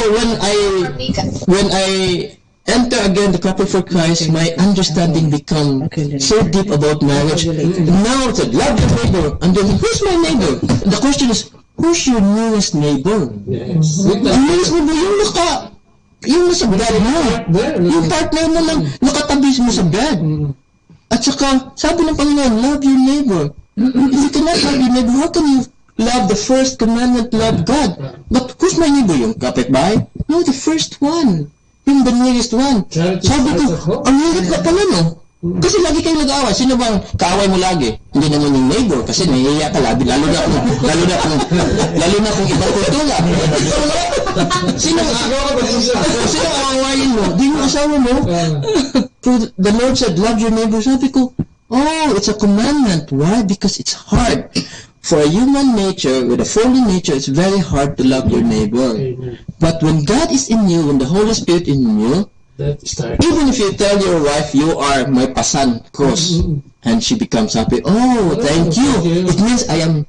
when I enter again the Couple for Christ, my understanding become so deep about marriage. Now it's love your neighbor, and then who's my neighbor? The question is, who's your nearest neighbor? Ang nearest neighbor, yung nasa bed mo, yung partner mo lang nakatabi mo sa bed. At saka, sabi ng Panginoon, love your neighbor. If you cannot love your neighbor, how can you love the first commandment, love God? But who's my neighbor? Yung kapitbahay? No, the first one. Yung the nearest one. Sabi ko, ang hirap ka pala, no? Kasi lagi kayo nag-aaway. Sino bang kaaway mo lagi? Hindi naman yung neighbor, kasi nahihiya ka lalo na kung ibang kultura. Sino aawayin mo? Di yung asawa mo? So the Lord said, love your neighbor. Sabi ko, oh, it's a commandment. Why? Because it's hard. For a human nature, with a fallen nature, it's very hard to love your neighbor. But when God is in you, when the Holy Spirit in you, even if you tell your wife, you are my pasan, cross, and she becomes happy, oh, thank you. It means I am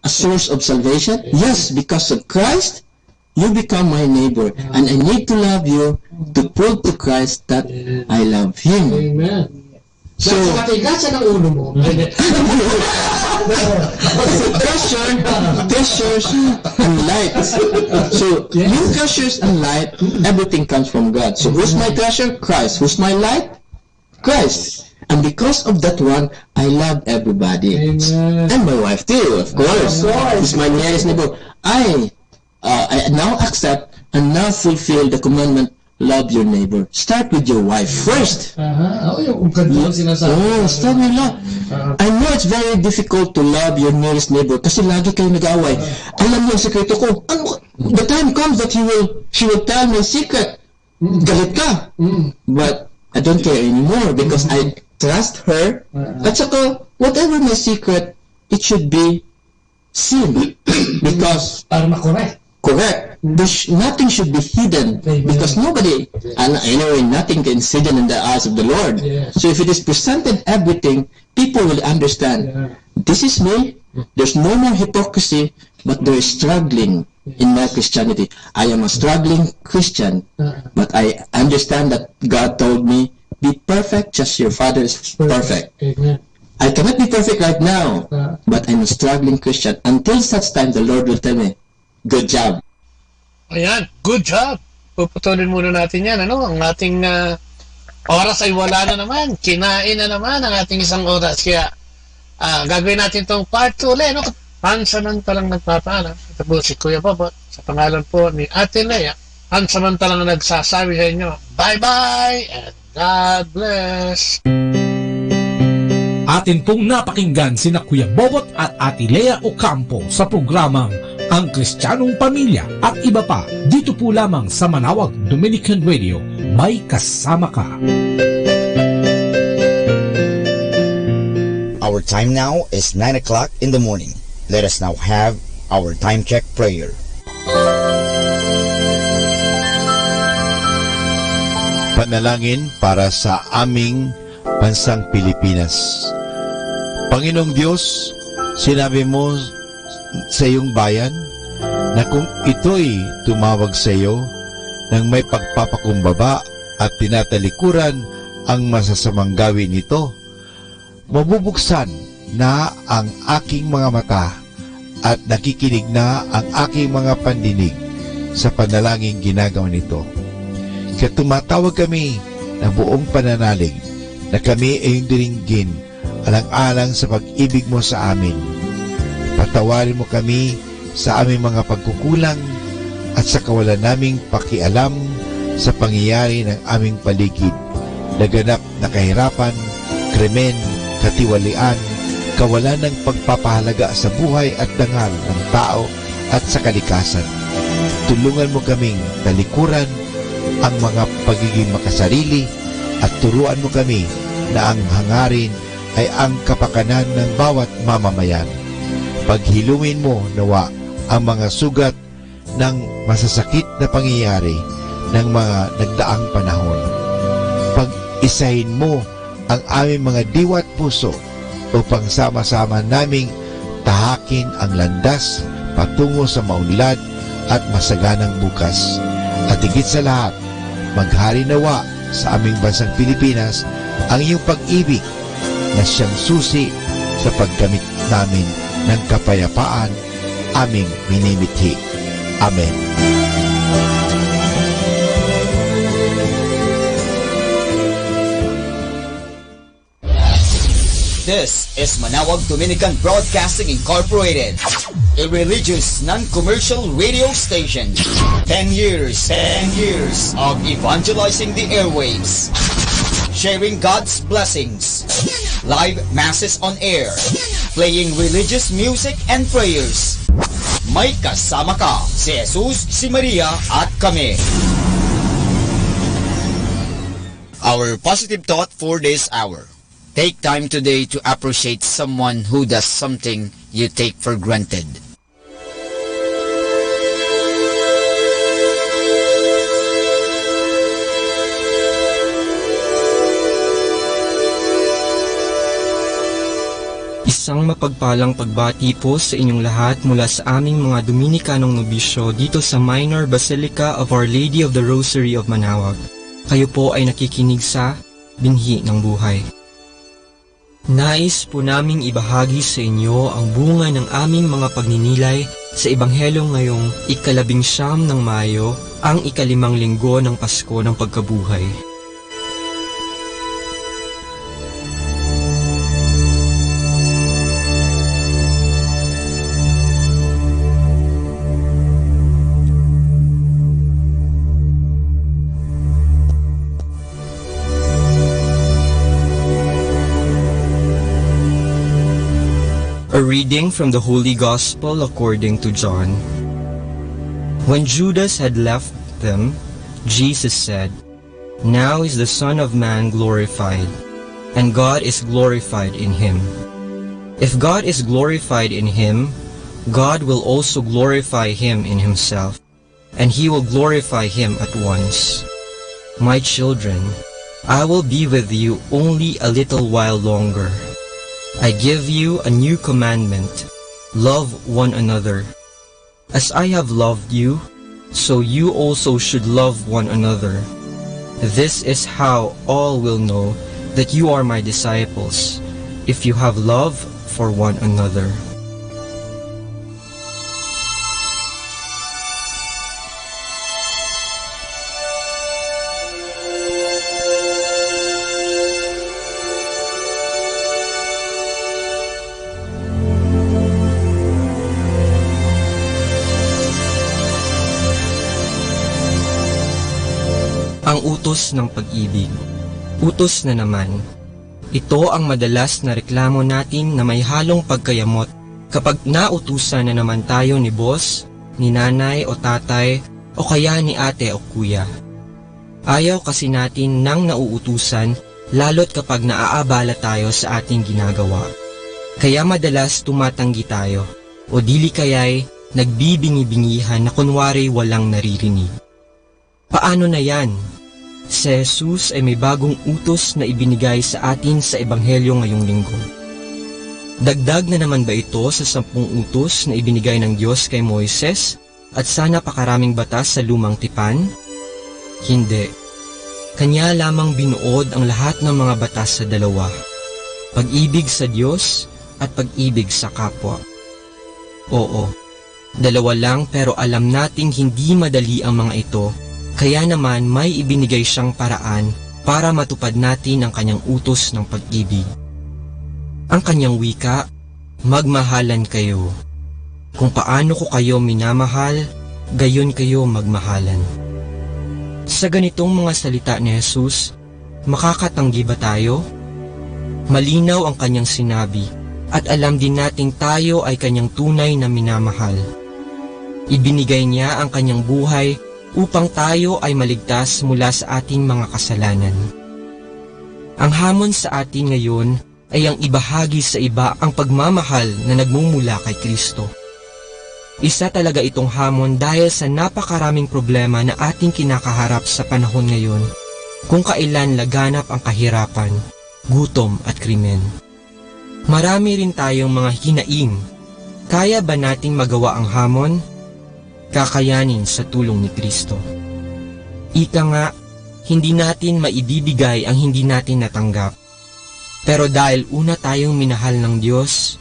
a source of salvation. Yes, because of Christ, you become my neighbor. And I need to love you to prove to Christ that I love Him. Amen. So, matigasan ang ulo mo. treasures and light. So, yung treasures and light, everything comes from God. So, who's my treasure? Christ. Who's my light? Christ. And because of that one, I love everybody. Amen. And my wife too, of course. It's my nearest neighbor. I now accept and now fulfill the commandment, love your neighbor. Start with your wife first. Yung ganda sinasabi. Start with love. I know it's very difficult to love your nearest neighbor kasi lagi kayo nag-away. Alam niyo ang sekreto ko. The time comes that she will tell me secret. Galit ka. But I don't care anymore because I trust her. At saka, whatever my secret, it should be seen. Because para makorek. Correct. Nothing should be hidden because nobody, and anyway, nothing is hidden in the eyes of the Lord. So if it is presented everything, people will understand. This is me. There's no more hypocrisy, but there is struggling in my Christianity. I am a struggling Christian, but I understand that God told me, be perfect just your Father is perfect. Amen. I cannot be perfect right now, but I'm a struggling Christian. Until such time, the Lord will tell me, good job. Ayan, good job. Puputulin muna natin yan. Ang ating oras ay wala na naman. Kinain na naman ang ating isang oras. Kaya gagawin natin itong part 2 ulit. Pansamantalang nagpapaalam. Ito po si Kuya Bobot. Sa pangalan po ni Ate Lea. Pansamantalang nagsasabi sa inyo, bye-bye and God bless. Atin pong napakinggan sina Kuya Bobot at Ate Lea Ocampo sa programang Ang Kristiyanong Pamilya at iba pa dito po lamang sa Manawag Dominican Radio. May kasama ka. Our time now is 9 o'clock in the morning. Let us now have our time check prayer. Panalangin para sa aming bansang Pilipinas. Panginoong Diyos, sinabi mo sa iyong bayan na kung ito'y tumawag sa iyo ng may pagpapakumbaba at tinatalikuran ang masasamang gawin nito, mabubuksan na ang aking mga mata at nakikinig na ang aking mga pandinig sa panalangin ginagawa nito. Kaya tumatawag kami ng buong pananalig na kami ay diringgin alang-alang sa pag-ibig mo sa amin. Patawarin mo kami sa aming mga pagkukulang at sa kawalan naming pakialam sa pangyayari ng aming paligid. Naganap na kahirapan, krimen, katiwalian, kawalan ng pagpapahalaga sa buhay at dangal ng tao at sa kalikasan. Tulungan mo kaming talikuran ang mga pagiging makasarili at turuan mo kami na ang hangarin ay ang kapakanan ng bawat mamamayan. Paghilungin mo nawa ang mga sugat ng masasakit na pangyayari ng mga nagdaang panahon. Pag-isahin mo ang aming mga diwa at puso upang sama-sama naming tahakin ang landas patungo sa maunlad at masaganang bukas. At higit sa lahat, maghari nawa sa aming bansang Pilipinas ang iyong pag-ibig na siyang susi sa paggamit namin ng kapayapaan aming minimithi. Amen. This is Manawag Dominican Broadcasting Incorporated, a religious, non-commercial radio station. 10 years of evangelizing the airwaves, sharing God's blessings, live masses on air, playing religious music and prayers, may kasama ka, si Jesus, si Maria at kami. Our positive thought for this hour. Take time today to appreciate someone who does something you take for granted. Isang mapagpalang pagbati po sa inyong lahat mula sa aming mga Dominikanong nobisyo dito sa Minor Basilica of Our Lady of the Rosary of Manaoag. Kayo po ay nakikinig sa Binhi ng Buhay. Nais po naming ibahagi sa inyo ang bunga ng aming mga pagninilay sa Ebanghelyo ngayong 19 ng Mayo, ang 5 linggo ng Pasko ng Pagkabuhay. A reading from the Holy Gospel according to John. When Judas had left them, Jesus said, "Now is the Son of Man glorified, and God is glorified in him. If God is glorified in him, God will also glorify him in himself, and he will glorify him at once. My children, I will be with you only a little while longer. I give you a new commandment, love one another. As I have loved you, so you also should love one another. This is how all will know that you are my disciples, if you have love for one another." Ang utos ng pag-ibig. Utos na naman. Ito ang madalas na reklamo natin na may halong pagkayamot kapag nautusan na naman tayo ni boss, ni nanay o tatay o kaya ni ate o kuya. Ayaw kasi natin nang nauutusan lalo't kapag naaabala tayo sa ating ginagawa. Kaya madalas tumatanggi tayo o dili kaya'y nagbibingi-bingihan na kunwari walang naririnig. Paano na yan? Si Jesus ay may bagong utos na ibinigay sa atin sa Ebanghelyo ngayong linggo. Dagdag na naman ba ito sa 10 utos na ibinigay ng Diyos kay Moises at sa napakaraming batas sa lumang tipan? Hindi. Kanya lamang binuod ang lahat ng mga batas sa dalawa. Pag-ibig sa Diyos at pag-ibig sa kapwa. Oo, dalawa lang pero alam nating hindi madali ang mga ito. Kaya naman may ibinigay siyang paraan para matupad natin ang kanyang utos ng pag-ibig. Ang kanyang wika, magmahalan kayo. Kung paano ko kayo minamahal, gayon kayo magmahalan. Sa ganitong mga salita ni Jesus, makakatanggi ba tayo? Malinaw ang kanyang sinabi at alam din nating tayo ay kanyang tunay na minamahal. Ibinigay niya ang kanyang buhay upang tayo ay maligtas mula sa ating mga kasalanan. Ang hamon sa atin ngayon ay ang ibahagi sa iba ang pagmamahal na nagmumula kay Kristo. Isa talaga itong hamon dahil sa napakaraming problema na ating kinakaharap sa panahon ngayon, kung kailan laganap ang kahirapan, gutom at krimen. Marami rin tayong mga hinaing. Kaya ba nating magawa ang hamon? Kakayanin sa tulong ni Kristo. Ika nga, hindi natin maibibigay ang hindi natin natanggap. Pero dahil una tayong minahal ng Diyos,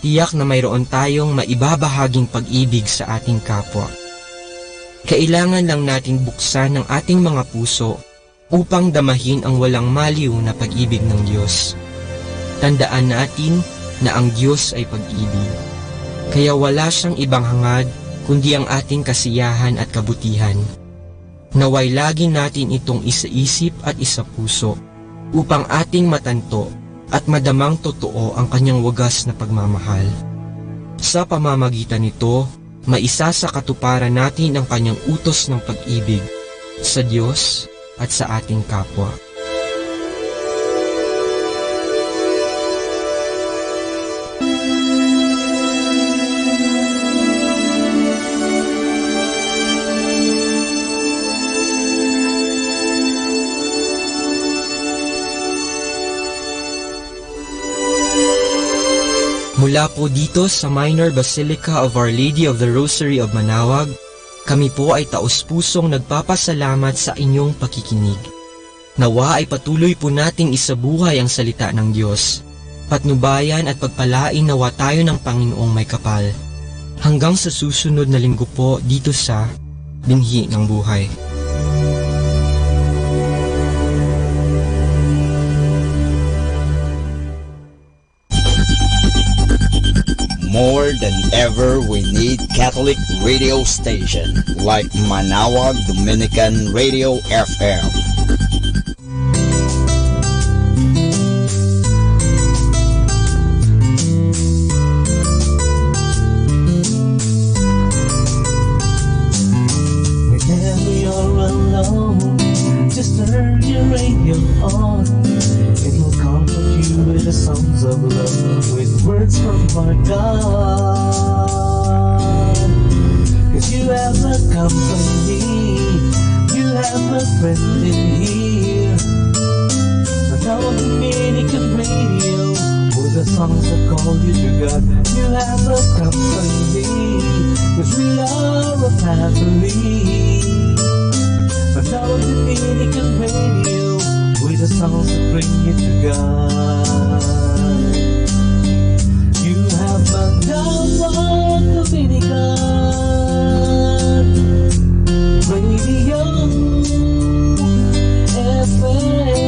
tiyak na mayroon tayong maibabahaging pag-ibig sa ating kapwa. Kailangan lang natin buksan ang ating mga puso upang damahin ang walang maliw na pag-ibig ng Diyos. Tandaan natin na ang Diyos ay pag-ibig. Kaya wala siyang ibang hangad kundi ang ating kasiyahan at kabutihan. Naway lagi natin itong isaisip at isapuso upang ating matanto at madamang totoo ang kanyang wagas na pagmamahal. Sa pamamagitan nito, maisa sa katuparan natin ang kanyang utos ng pag-ibig sa Diyos at sa ating kapwa. Mula po dito sa Minor Basilica of Our Lady of the Rosary of Manaoag, kami po ay taos-pusong nagpapasalamat sa inyong pakikinig. Nawa ay patuloy po nating isabuhay ang salita ng Diyos. Patnubayan at pagpalain nawa tayo ng Panginoong may kapal. Hanggang sa susunod na linggo po dito sa Binhi ng Buhay. More than ever, we need Catholic radio station like Manaoag Dominican Radio FM. Whenever you're alone, just turn your radio on. It will comfort you with the songs of love, with words from our God. 'Cause you have a company, you have a friend in here. Manaoag Dominican Radio, with the songs that call you to God. You have a company, 'cause we are a family. Manaoag Dominican Radio, with the songs that bring you to God. You have Manaoag Dominican Radio FM.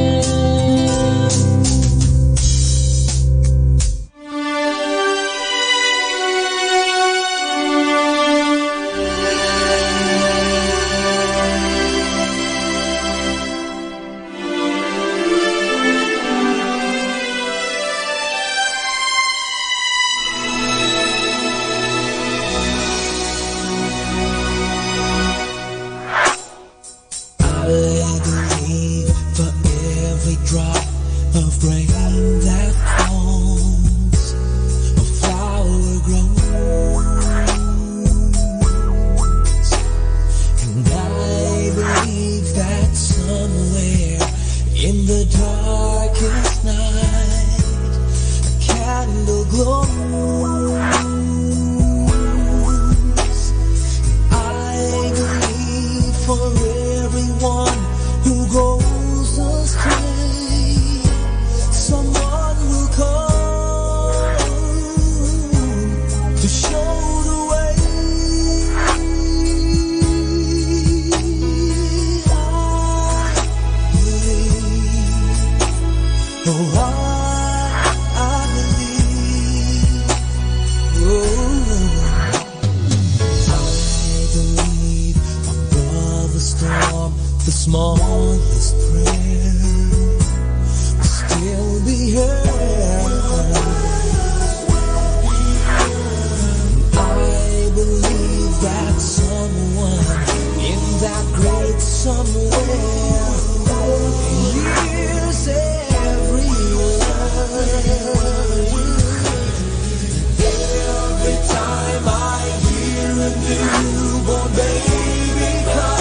Newborn baby cry,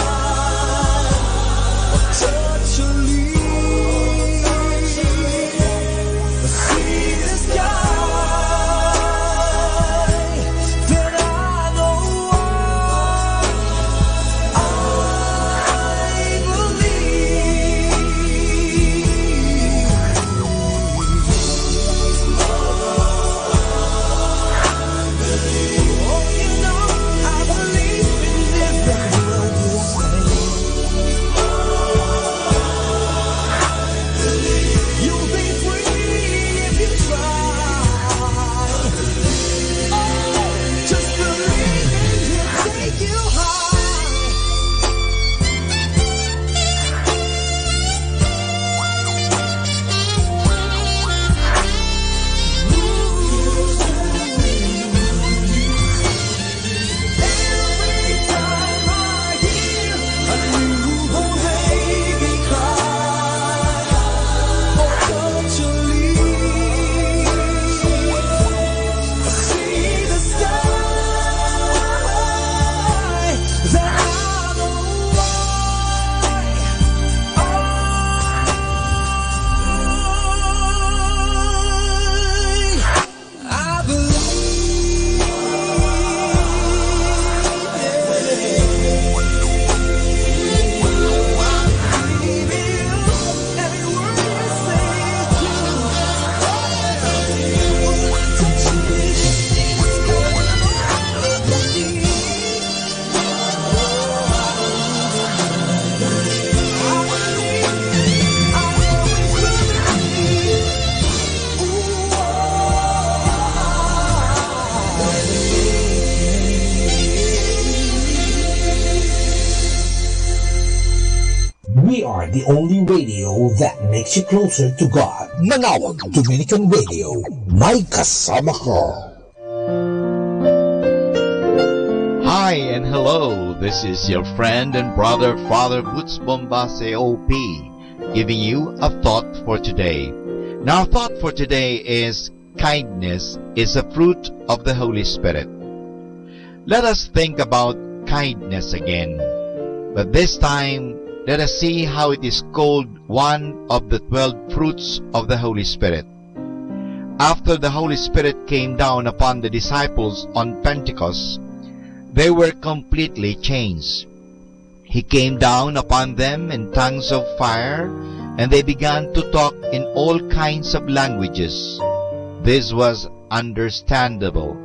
the only radio that makes you closer to God. Manawag Dominican Radio, may kasama ka. Hi and hello, this is your friend and brother Father Butz Bombase OP, giving you a thought for today. Now, our thought for today is kindness is a fruit of the Holy Spirit. Let us think about kindness again, but this time let us see how it is called one of the 12 fruits of the Holy Spirit. After the Holy Spirit came down upon the disciples on Pentecost, they were completely changed. He came down upon them in tongues of fire, and they began to talk in all kinds of languages. This was understandable,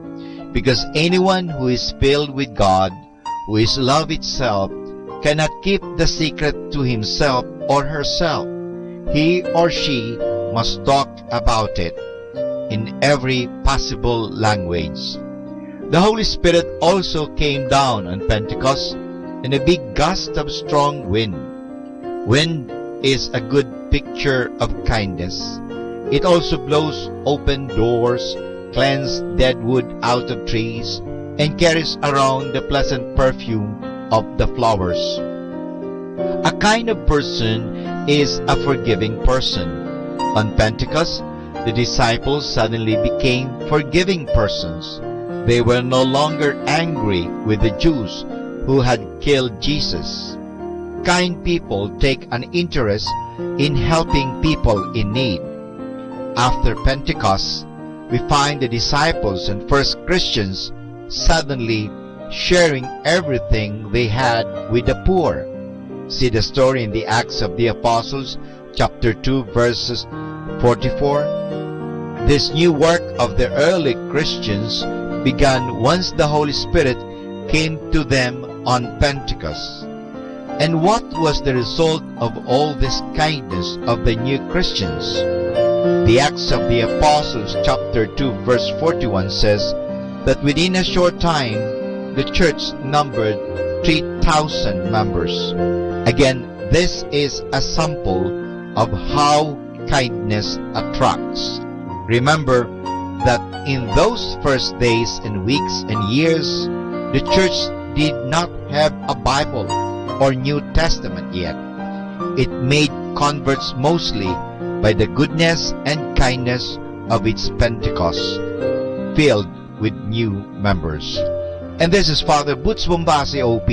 because anyone who is filled with God, who is love itself, cannot keep the secret to himself or herself. He or she must talk about it in every possible language. The Holy Spirit also came down on Pentecost in a big gust of strong wind. Wind is a good picture of kindness. It also blows open doors, cleans dead wood out of trees, and carries around the pleasant perfume of the flowers. A kind of person is a forgiving person. On Pentecost, the disciples suddenly became forgiving persons. They were no longer angry with the Jews who had killed Jesus. Kind people take an interest in helping people in need. After Pentecost, we find the disciples and first Christians suddenly sharing everything they had with the poor. See the story in the Acts of the Apostles, chapter 2, verses 44. This new work of the early Christians began once the Holy Spirit came to them on Pentecost. And what was the result of all this kindness of the new Christians? The Acts of the Apostles chapter 2 verse 41 says that within a short time the church numbered 3,000 members. Again, this is a sample of how kindness attracts. Remember that in those first days and weeks and years, the church did not have a Bible or New Testament yet. It made converts mostly by the goodness and kindness of its Pentecost, filled with new members. And this is Father Butz Bombase OP,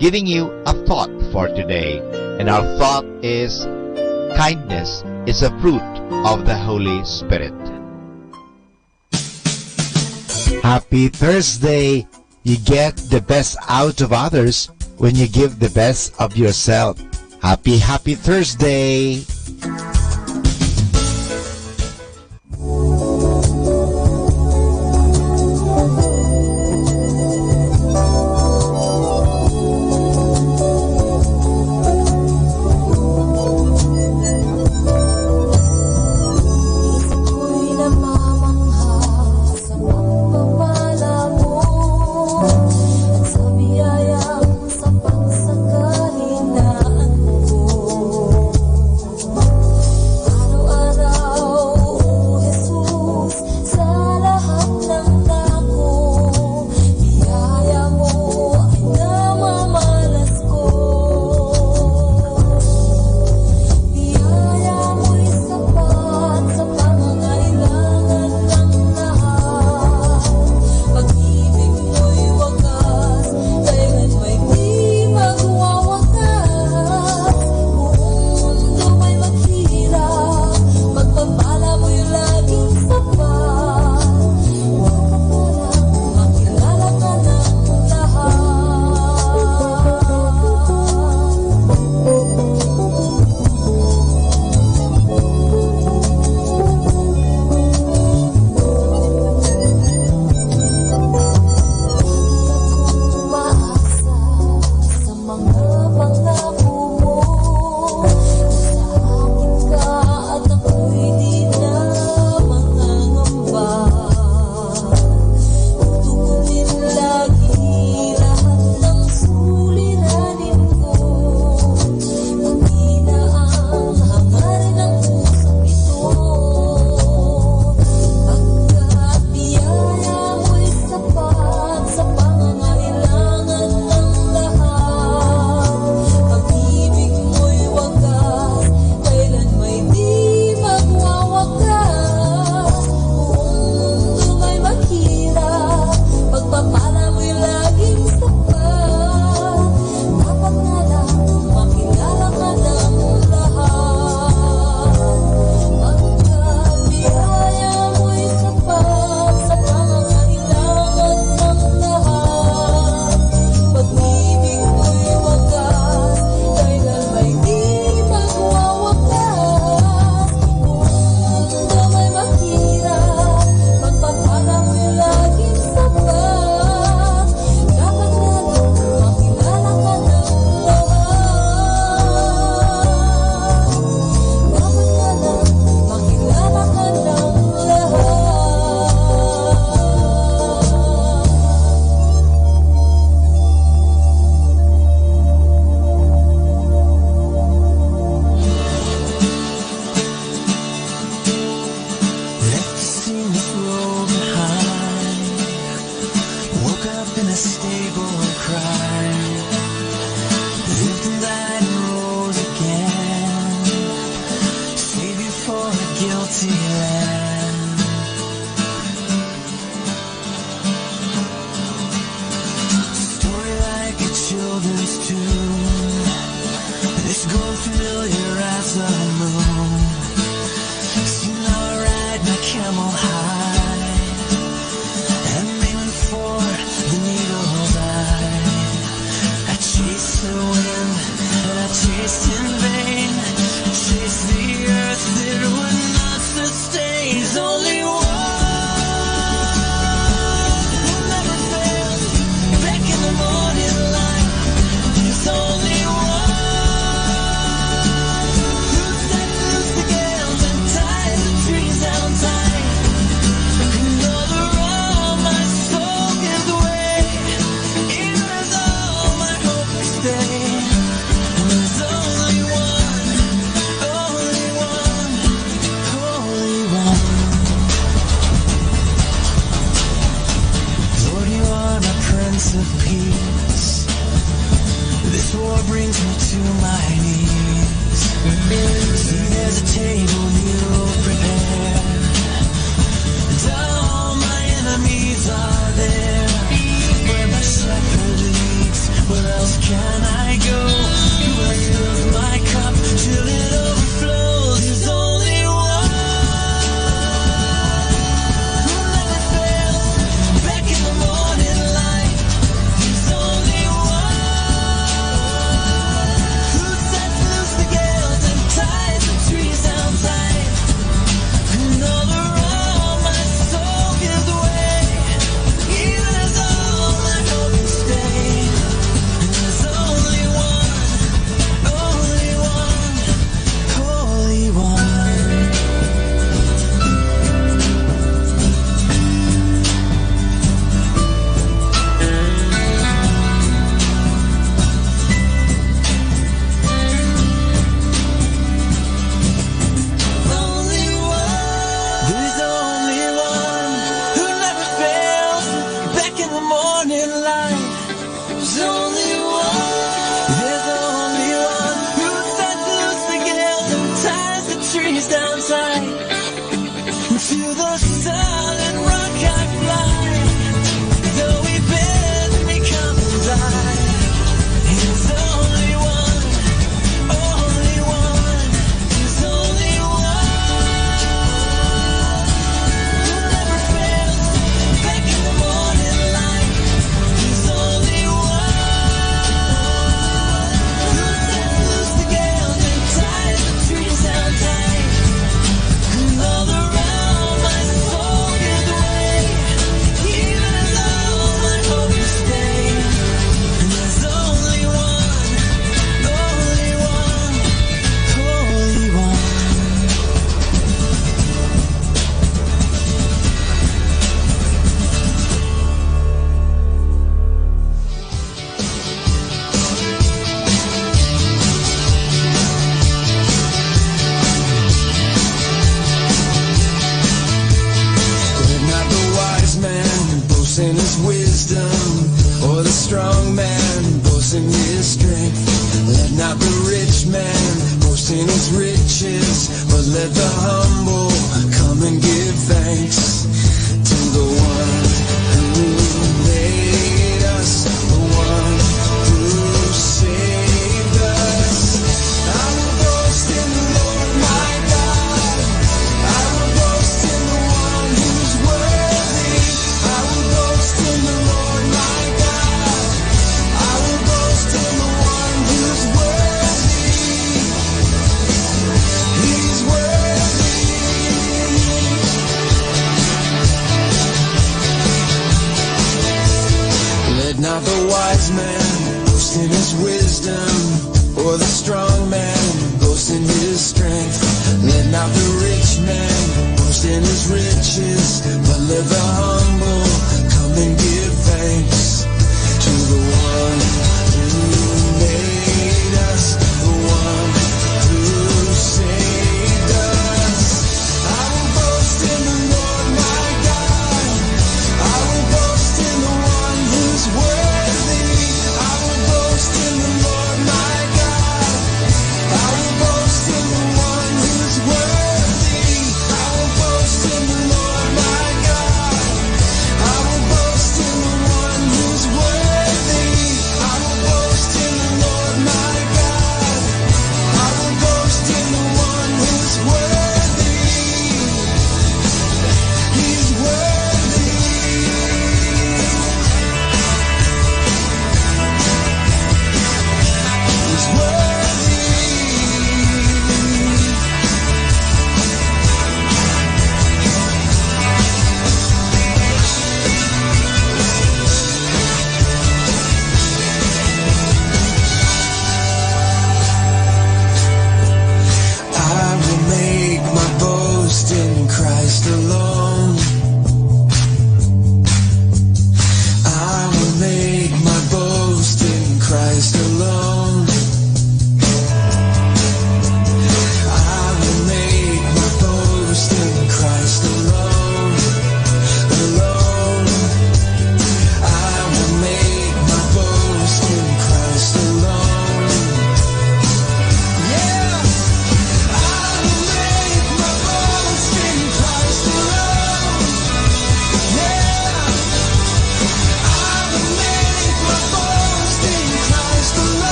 giving you a thought for today. And our thought is, kindness is a fruit of the Holy Spirit. Happy Thursday! You get the best out of others when you give the best of yourself. Happy Thursday! Fantasyland. Story like a children's tune, it's grown familiar as the moon. So now I ride my camel high, I'm aiming for the needle's eye. I chase the wind and I chase in vain, chase the earth that would not sustain. There's only one who never fails, back in the morning light. There's only one who sets loose the gales and ties the trees down tight. And all the wrong my soul gives way, even as all my hope will stay. And there's only one, only one, only one. Lord, you are my Prince of Peace. This war brings me to my knees. See, there's a table you prepared, and all my enemies are there. Where my shepherd leads, where else can I go? You will fill my cup till it overflows. There's only one who never fails, back in the morning light. There's only one who sets loose the gales and ties the trees down tight. And all the wrong my soul gives way, even as all my hope will stay. And there's only one, only one, only one. Only one. There's only one who never fails, back in the morning light. There's only one. There's only one who sets loose the gales and ties the trees down tight. To the solid rock I fly, though we bend me come and die. There's only one, only one. There's only one who never fails, back in the morning light. There's only one who sets loose the gales and ties the trees down tight. And all the round my soul gives way, even as all my hope will stay. And there's only one, only one, only one. Let not the wise man boast in his wisdom, or the strong man boast in his strength. Let not the rich man boast in his riches, but let the humble come and give thanks to the one who made us, the one who saved us. I will boast in the Lord my God. I will boast in the one who's worthy. I will boast in the Lord my God. I will boast in the one who's worthy. He's worthy. Let not the wise man boast in his wisdom, or the strong man boast in his strength. Let not the rich man boast in his riches, but let the humble come and give thanks to the one who made us, the one who saved us. I will boast in the Lord my God. I will boast in the one who's worthy. I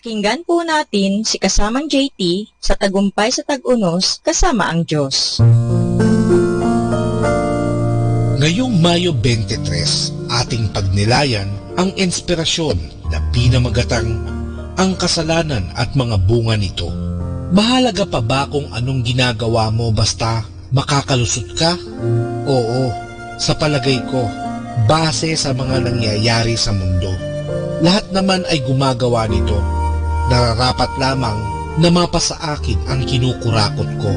Pakinggan po natin si kasamang JT sa Tagumpay sa Tag-Unos kasama ang Diyos. Ngayong Mayo 23, ating pagnilayan ang inspirasyon na pinamagatang ang kasalanan at mga bunga nito. Mahalaga pa ba kung anong ginagawa mo basta makakalusot ka? Oo, sa palagay ko, base sa mga nangyayari sa mundo. Lahat naman ay gumagawa nito. Nararapat lamang na mapasa akin ang kinukurakot ko.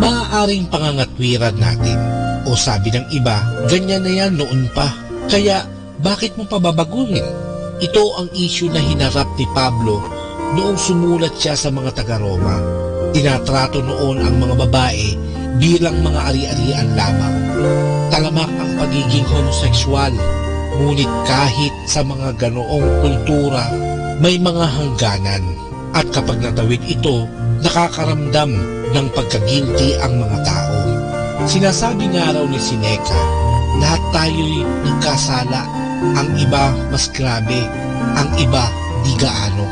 Maaaring pangangatwiran natin. O sabi ng iba, ganyan na yan noon pa. Kaya bakit mo pababaguhin? Ito ang issue na hinarap ni Pablo noong sumulat siya sa mga taga-Roma. Tinatrato noon ang mga babae bilang mga ari-arian lamang. Talamak ang pagiging homosexual. Ngunit kahit sa mga ganoong kultura, may mga hangganan. At kapag natawid ito, nakakaramdam ng pagkagilty ang mga tao. Sinasabi nga raw ni Seneca, lahat tayo'y nagkasala. Ang iba mas grabe, ang iba di gaano.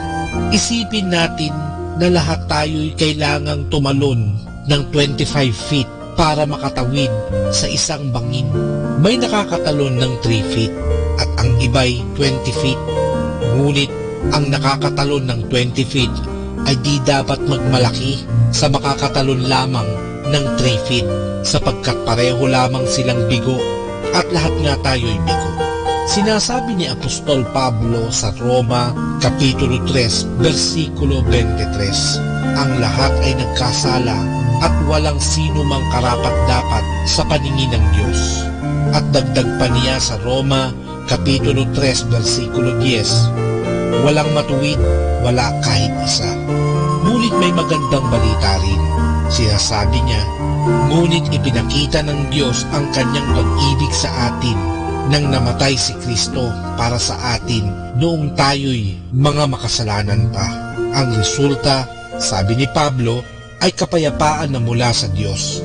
Isipin natin na lahat tayo'y kailangang tumalon ng 25 feet para makatawid sa isang bangin. May nakakatalon ng 3 feet at ang iba'y 20 feet. Ngunit ang nakakatalon ng 20 feet ay di dapat magmalaki sa makakatalon lamang ng 3 feet sapagkat pareho lamang silang bigo at lahat nga tayo'y bigo. Sinasabi ni Apostol Pablo sa Roma, Kapitulo 3, versikulo 23, ang lahat ay nagkasala at walang sino mang karapat-dapat sa paningin ng Diyos. At dagdag pa niya sa Roma, Kapitulo 3, versikulo 10, walang matuwid, wala kahit isa. Ngunit may magandang balita rin. Sinasabi niya, ngunit ipinakita ng Diyos ang kanyang pag-ibig sa atin nang namatay si Kristo para sa atin noong tayo'y mga makasalanan pa. Ang resulta, sabi ni Pablo, ay kapayapaan na mula sa Diyos.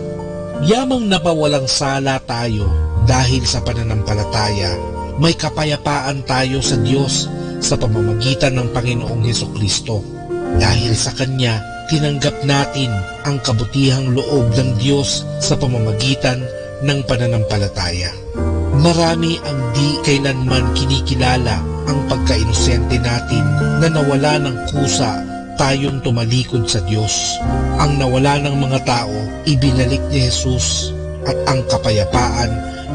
Yamang napawalang sala tayo dahil sa pananampalataya, may kapayapaan tayo sa Diyos sa pamamagitan ng Panginoong Hesukristo. Dahil sa Kanya, tinanggap natin ang kabutihang loob ng Diyos sa pamamagitan ng pananampalataya. Marami ang di kailanman kinikilala ang pagkainosente natin na nawala ng kusa tayong tumalikod sa Diyos. Ang nawala ng mga tao, ibinalik ni Jesus at ang kapayapaan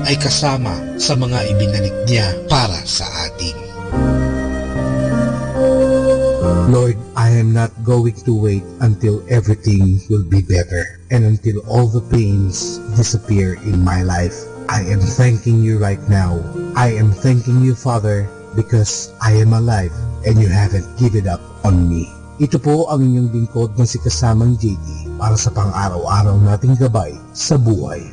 ay kasama sa mga ibinalik niya para sa atin. Lord, I am not going to wait until everything will be better and until all the pains disappear in my life. I am thanking you right now. I am thanking you, Father, because I am alive and you haven't given up on me. Ito po ang inyong lingkod na si kasamang JT para sa pang-araw-araw nating gabay sa buhay.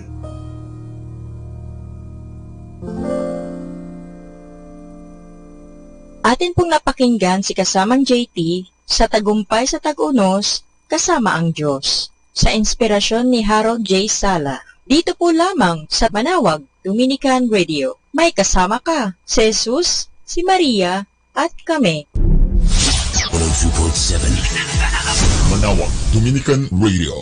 Atin pong napakinggan si kasamang JT sa Tagumpay sa Tag-Unos kasama ang Diyos sa inspirasyon ni Harold J. Sala. Dito po lamang sa Manawag Dominican Radio. May kasama ka, si Jesus, si Maria, at kami. 102.7 Manawag Dominican Radio.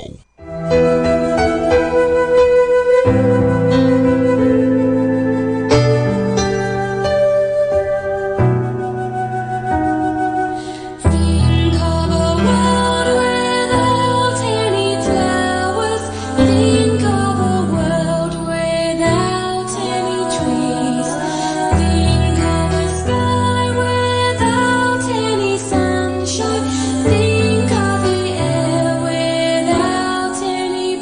Think of the air without any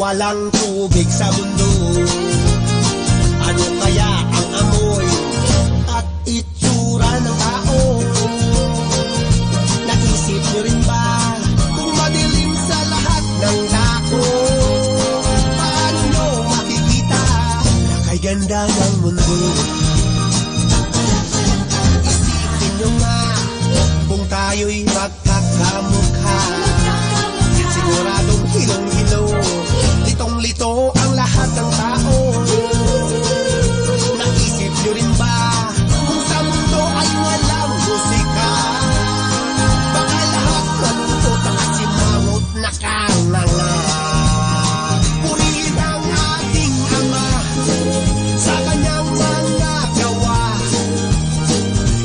walang tubig sa mundo. Ano kaya ang amoy at itsura ng tao? Naisip niyo rin ba kung madilim sa lahat ng dako? Paano nyo makikita na kay ganda ng mundo? Isipin nyo nga kung tayo'y magkakamukha. Siguradong hilong-hilo, litong-lito ang lahat ng tao. Naisip nyo rin ba kung sa mundo ay walang musika? Baka lahat malungkot at simangot nakanganga. Purihin ang ating Ama sa kanyang mga gawa.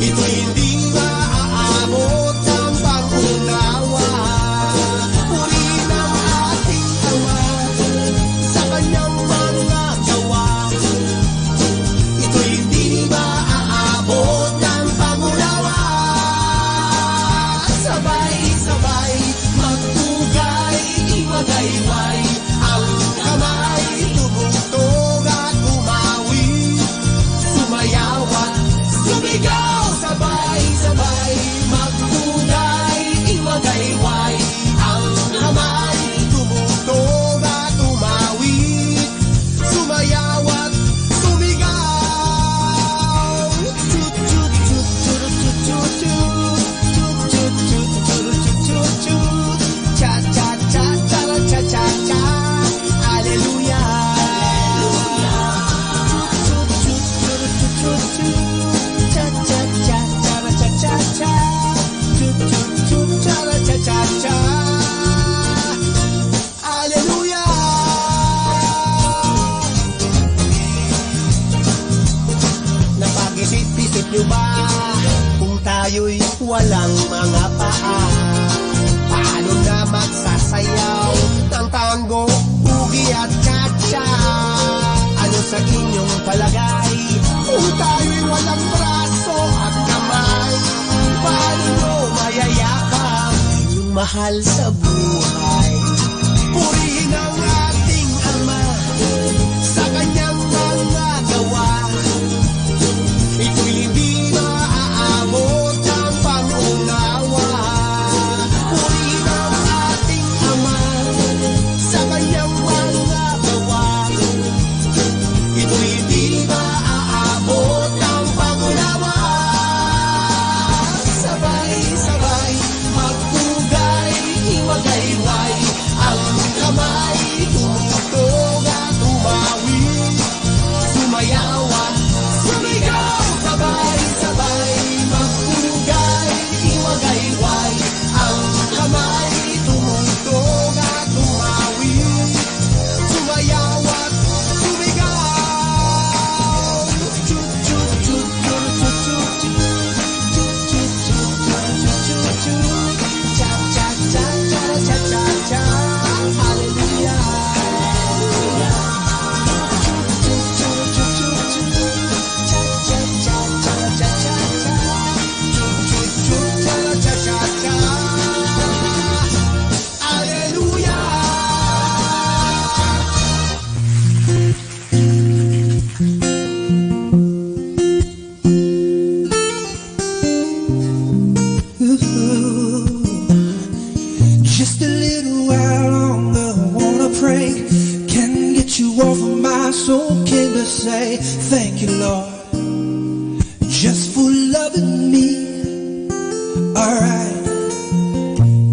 Ito'y hindi maaabot ng pangunawa. Purihin ang ating Ama sa kanyang mga gawa. Ito'y hindi maaabot ng pangunawa. Sabay-sabay magpugay, iwagayway ang kamay, tumugtog at umawi, sumayaw at sumigaw. Sabay-sabay magpugay, iwagayway ang kamay, tumugtog at umawi, sumayaw at sumigaw. Cha-cha-cha-cha-cha-cha-cha, Hallelujah. Cha-cha-cha-cha-cha-cha-cha, cha-cha-cha-cha-cha, Hallelujah. Napag-isip-isip nyo ba kung tayo'y walang mga paa? Paano na magsasayaw ng tango, ugi at cha-cha? Ano sa inyong palagay kung tayo'y walang braso at kamay? Paano nyo mayayakap yung mahal sa buhay? Purihin ang ating Ama sa kanyang mga gawa. Ito'y hindi maaabot ng pangunawa. Purihin ang ating Ama sa kanyang mga gawa. Ito'y hindi maaabot ng pangunawa. Sabay-sabay magpugay, iwagayway ang kamay, tumutog at umawi, sumayaw at sumigaw. Sabay-sabay magpugay, iwagayway ang kamay, tumutog at umawi, sumayaw at sumigaw. Cha-cha-cha-cha-cha-cha-cha, Hallelujah. Just a little while longer, I wanna pray. Can't get you off of my soul. Came to say thank you, Lord, just for loving me. Alright.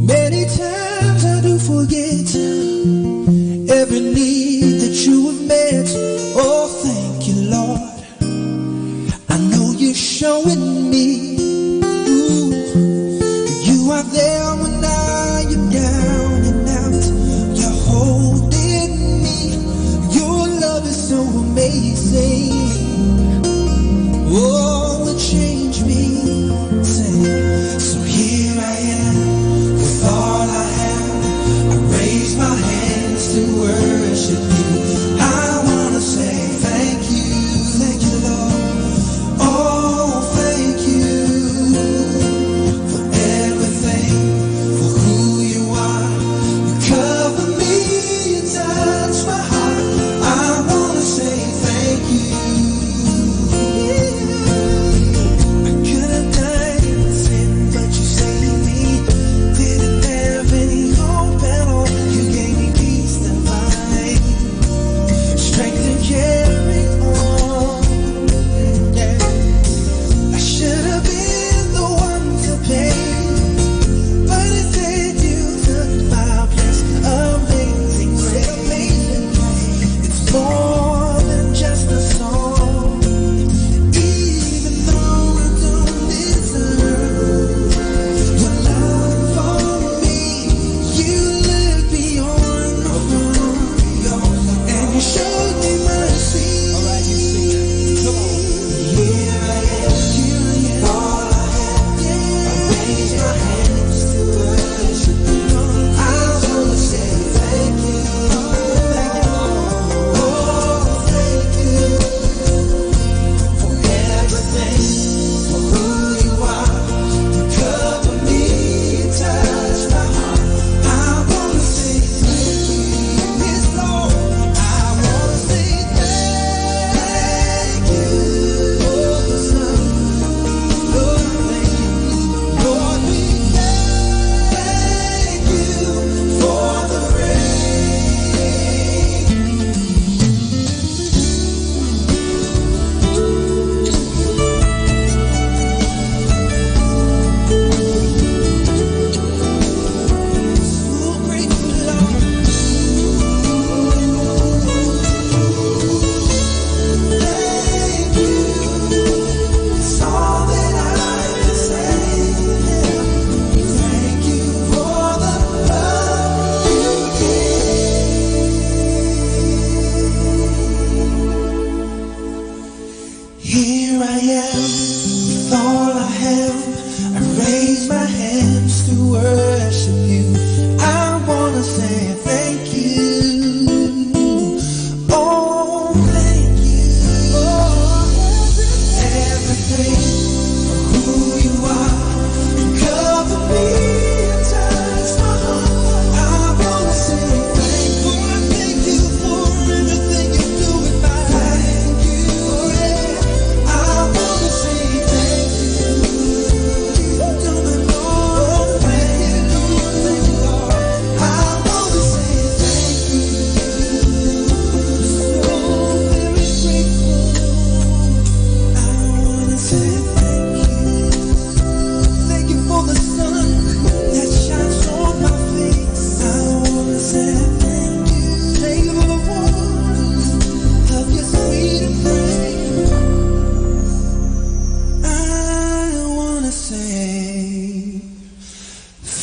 Many times I do forget every need that you have met. Oh, thank you, Lord. I know you're showing me. Ooh, you are there when I am down and out. You're holding me. Your love is so amazing. Oh, it changed me. So here I am with all I have. I raise my hands to worship you. I wanna say thank you, Lord. Oh, thank you for everything, for who you are. You cover me in times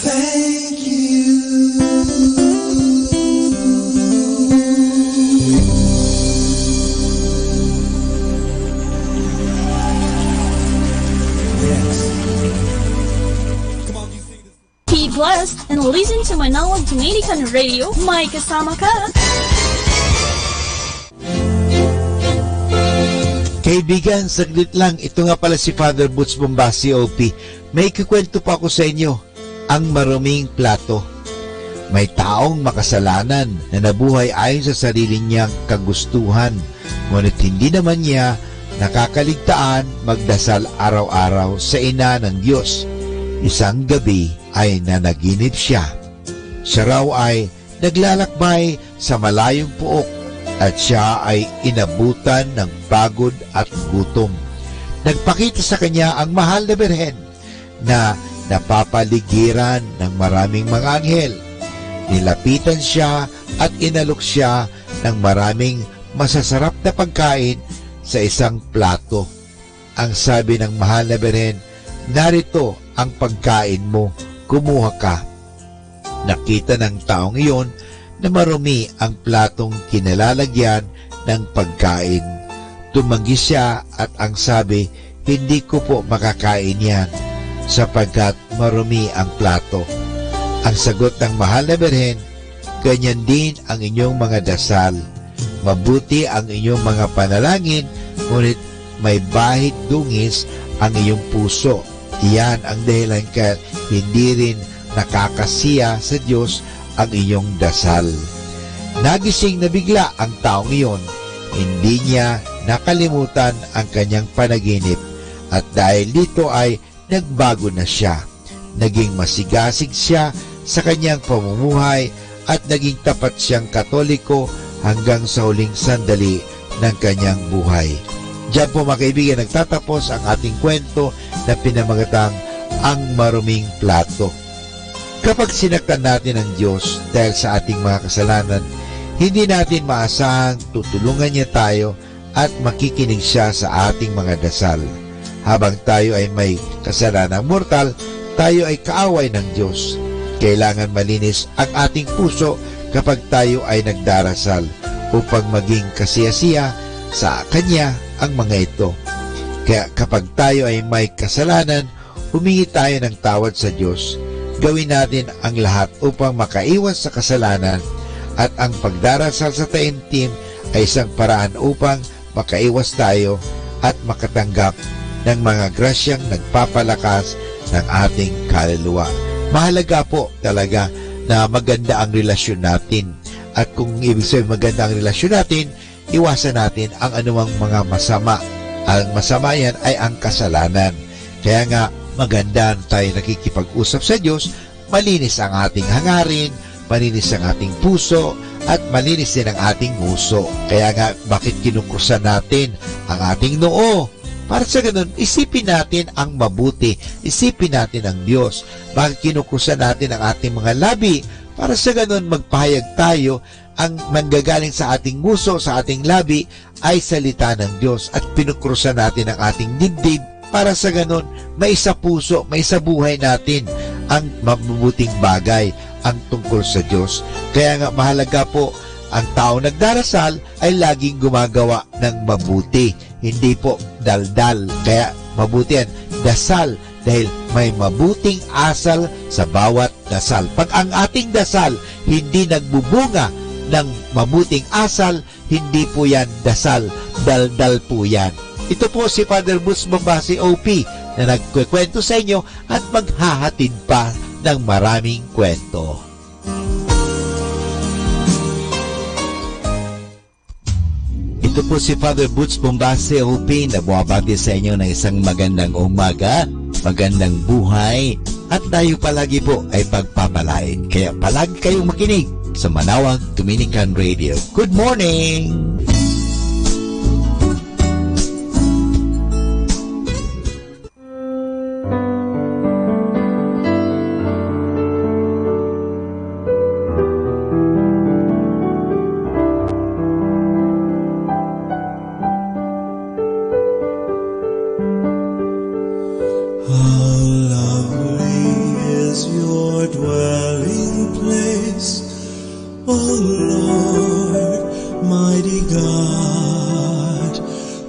thank you. Be blessed and listen to Manawag Dominican Radio. May kasama ka. Kaibigan, saglit lang. Ito nga pala si Father Butch Bombasi, OP. May kikwento pa ako sa inyo. Ang maruming plato. May taong makasalanan na nabuhay ayon sa sarili niyang kagustuhan. Ngunit hindi naman niya nakakaligtaan magdasal araw-araw sa ina ng Diyos. Isang gabi ay nanaginip siya. Siya raw ay naglalakbay sa malayong puok at siya ay inabutan ng pagod at gutom. Nagpakita sa kanya ang mahal na Birhen na napapaligiran ng maraming mga anghel. Nilapitan siya at inalok siya ng maraming masasarap na pagkain sa isang plato. Ang sabi ng mahal na Birhen, narito ang pagkain mo, kumuha ka. Nakita ng taong iyon na marumi ang platong kinalalagyan ng pagkain. Tumanggi siya at ang sabi, hindi ko po makakain yan sapagkat marumi ang plato. Ang sagot ng mahal na Birhen, ganyan din ang inyong mga dasal. Mabuti ang inyong mga panalangin, ngunit may bahid dungis ang iyong puso. Iyan ang dahilan kaya hindi rin nakakasiya sa Diyos ang iyong dasal. Nagising na bigla ang taong iyon. Hindi niya nakalimutan ang kanyang panaginip at dahil dito ay nagbago na siya. Naging masigasig siya sa kanyang pamumuhay at naging tapat siyang Katoliko hanggang sa huling sandali ng kanyang buhay. Diyan po mga kaibigan nagtatapos ang ating kwento na pinamagatang Ang Maruming Plato. Kapag sinaktan natin ang Diyos dahil sa ating mga kasalanan, hindi natin maasahang tutulungan niya tayo at makikinig siya sa ating mga dasal. Habang tayo ay may kasalanang mortal, tayo ay kaaway ng Diyos. Kailangan malinis ang ating puso kapag tayo ay nagdarasal upang maging kasiyasiya sa Kanya ang mga ito. Kaya kapag tayo ay may kasalanan, humingi tayo ng tawad sa Diyos. Gawin natin ang lahat upang makaiwas sa kasalanan at ang pagdarasal sa taimtim ay isang paraan upang makaiwas tayo at makatanggap ng mga grasyang nagpapalakas ng ating kaluluwa. Mahalaga po talaga na maganda ang relasyon natin. At kung ibig sabihin maganda ang relasyon natin, iwasan natin ang anumang mga masama. Ang masama yan ay ang kasalanan. Kaya nga, maganda tayo nakikipag-usap sa Diyos, malinis ang ating hangarin, malinis ang ating puso, at malinis din ang ating nguso. Kaya nga, bakit kinukrusan natin ang ating noo? Para sa ganun, isipin natin ang mabuti, isipin natin ang Diyos. Bakit kinukrusan natin ang ating mga labi? Para sa ganun, magpahayag tayo ang manggagaling sa ating nguso, sa ating labi, ay salita ng Diyos at pinukrusan natin ang ating dibdib. Para sa ganun, may sa puso, may sa buhay natin ang mabubuting bagay ang tungkol sa Diyos. Kaya nga mahalaga po, ang tao nagdarasal ay laging gumagawa ng mabuti. Hindi po daldal. Kaya mabuti yan, dasal. Dahil may mabuting asal sa bawat dasal. Pag ang ating dasal hindi nagbubunga ng mabuting asal, hindi po yan dasal. Daldal po yan. Ito po si Father Butch Bombasi, OP, na nagkukwento sa inyo at maghahatid pa ng maraming kwento. Ito po si Father Butch Bombasi, OP, na buwabati sa inyo ng isang magandang umaga, magandang buhay, at tayo palagi po ay pagpapalain. Kaya palagi kayong makinig sa Manawag Dominican Radio. Good morning! How lovely is your dwelling. dwelling place. Oh Lord, mighty God,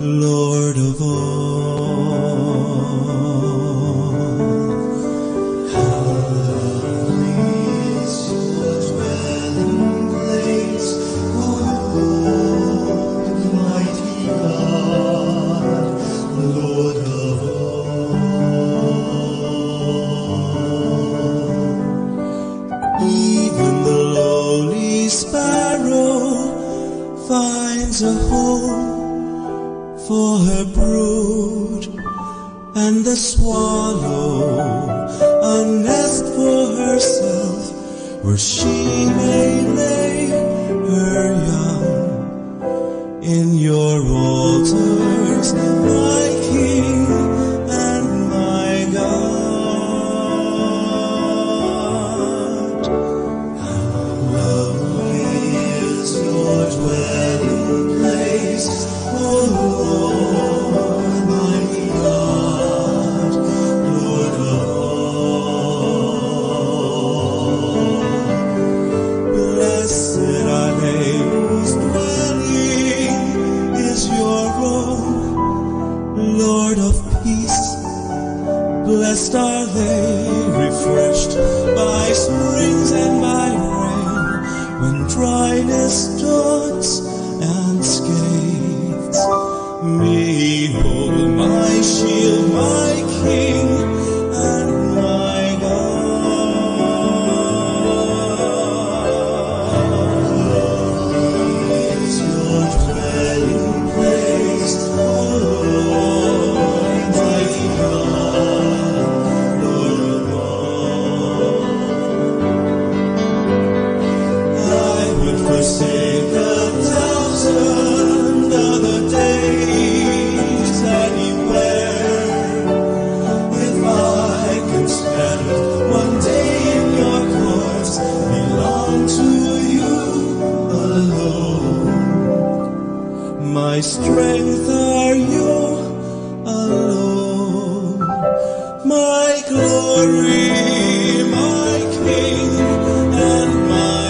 Lord of all. How lovely is your dwelling place, oh Lord, mighty God, Lord of all. Even the lowly sparrow finds a home for her brood, and the swallow a nest for herself, where she may lay her young. In your altars, my King and my God, how lovely is your dwelling place, oh Lord, mighty God, Lord of all. Blessed are they whose dwelling is your own, Lord of peace. Blessed are they, refreshed by springs and by rain, when dryness dawns and scathes. Behold my shield, my King and my God. Lovely is your dwelling place, O Lord, mighty God, Lord of all. I would forsake 1,000 other days anywhere, if I can spend one day in your courts, belong to you alone. My strength are you alone, my glory, my King and my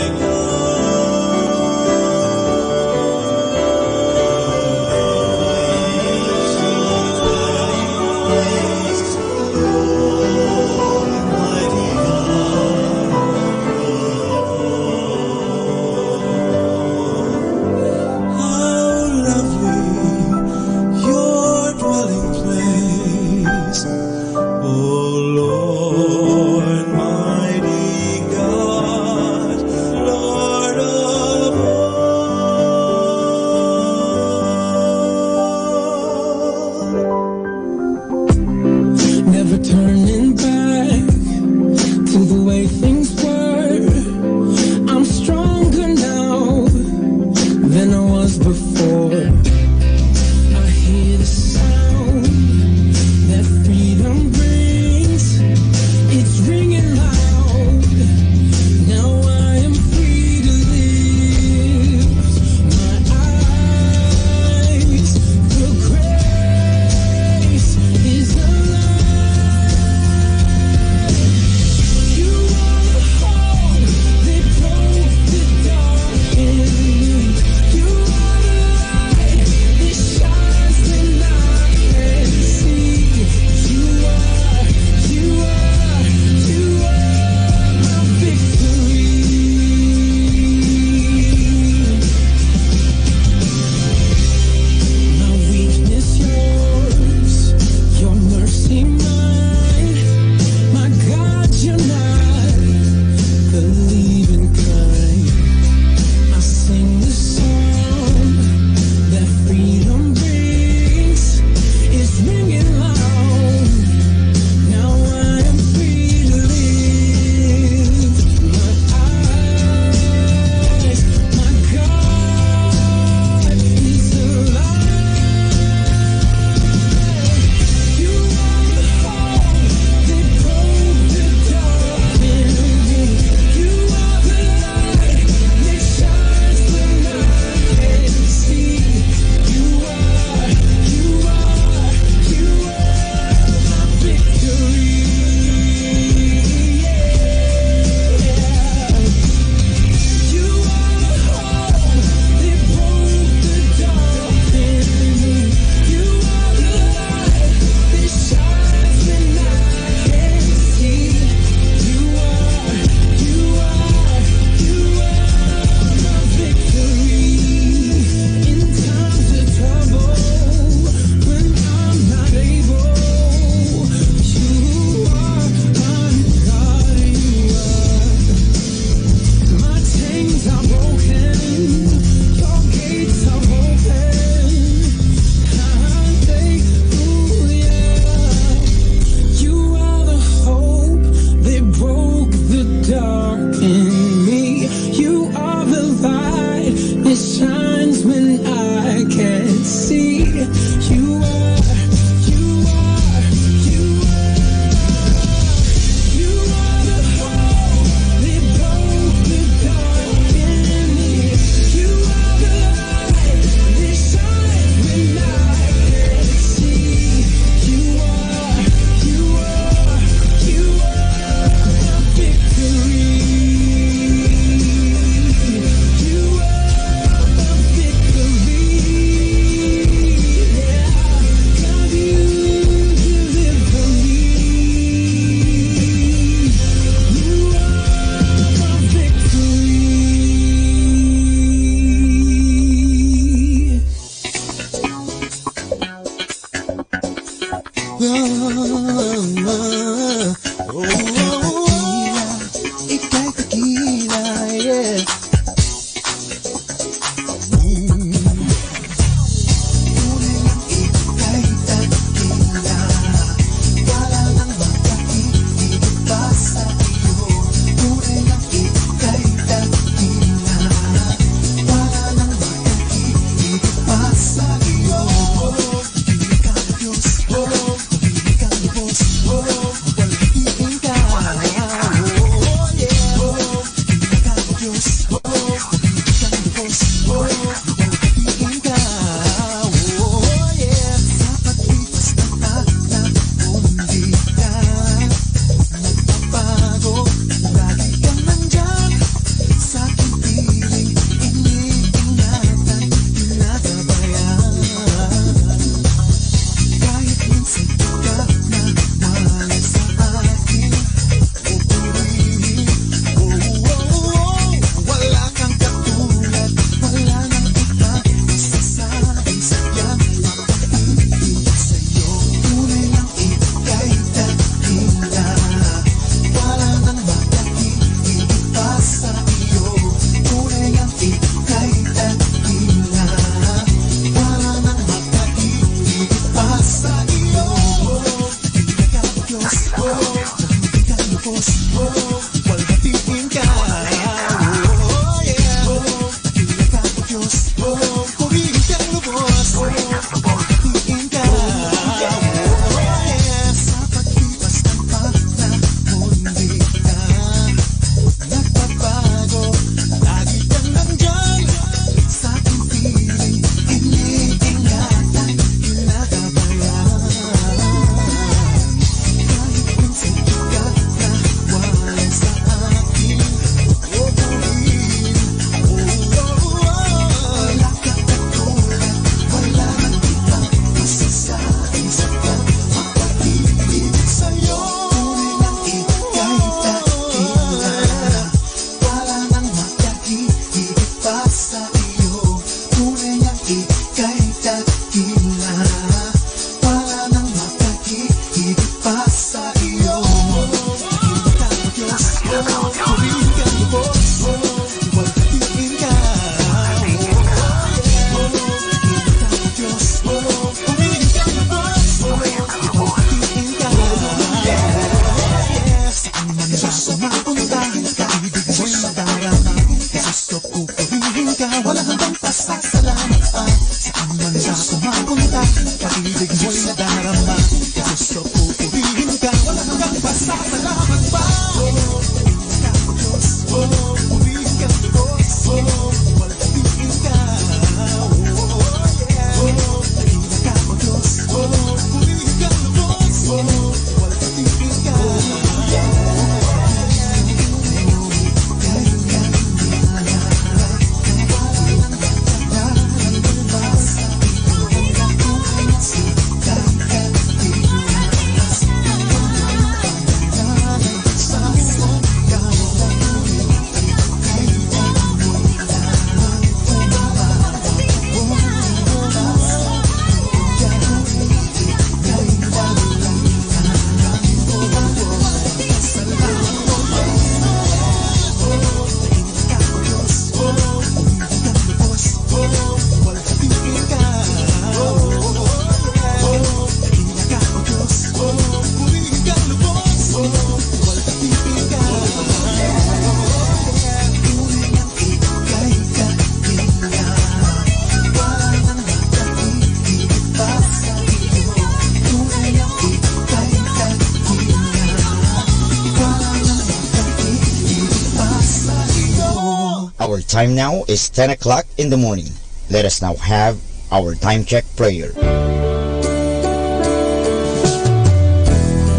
Our time now is 10 o'clock in the morning. Let us now have our time check prayer.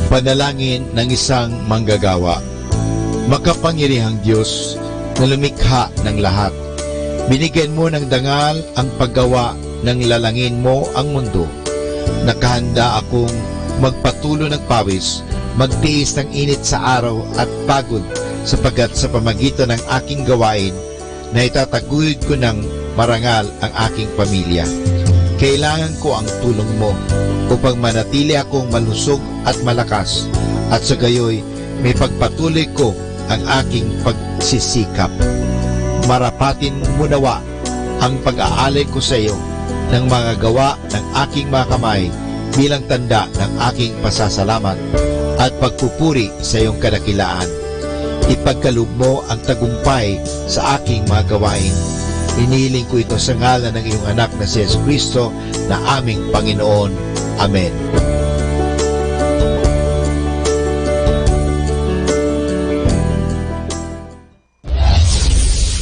Panalangin ng isang manggagawa. Makapangyarihang Diyos na lumikha ng lahat, binigyan mo ng dangal ang paggawa ng lalangin mo ang mundo. Nakahanda akong magpatulo ng pawis, magtiis ng init sa araw at pagod, sapagkat sa pamagitan ng aking gawain na itataguyod ko ng marangal ang aking pamilya. Kailangan ko ang tulong mo upang manatili akong malusog at malakas, at sa gayoy may pagpatuloy ko ang aking pagsisikap. Marapatin mo nawa ang pag-aalay ko sa iyo ng mga gawa ng aking mga kamay bilang tanda ng aking pasasalamat at pagpupuri sa iyong kadakilaan. Ipagkaloob mo ang tagumpay sa aking mga gawain. Hinihiling ko ito sa ngalan ng iyong anak na si Jesucristo na aming Panginoon. Amen.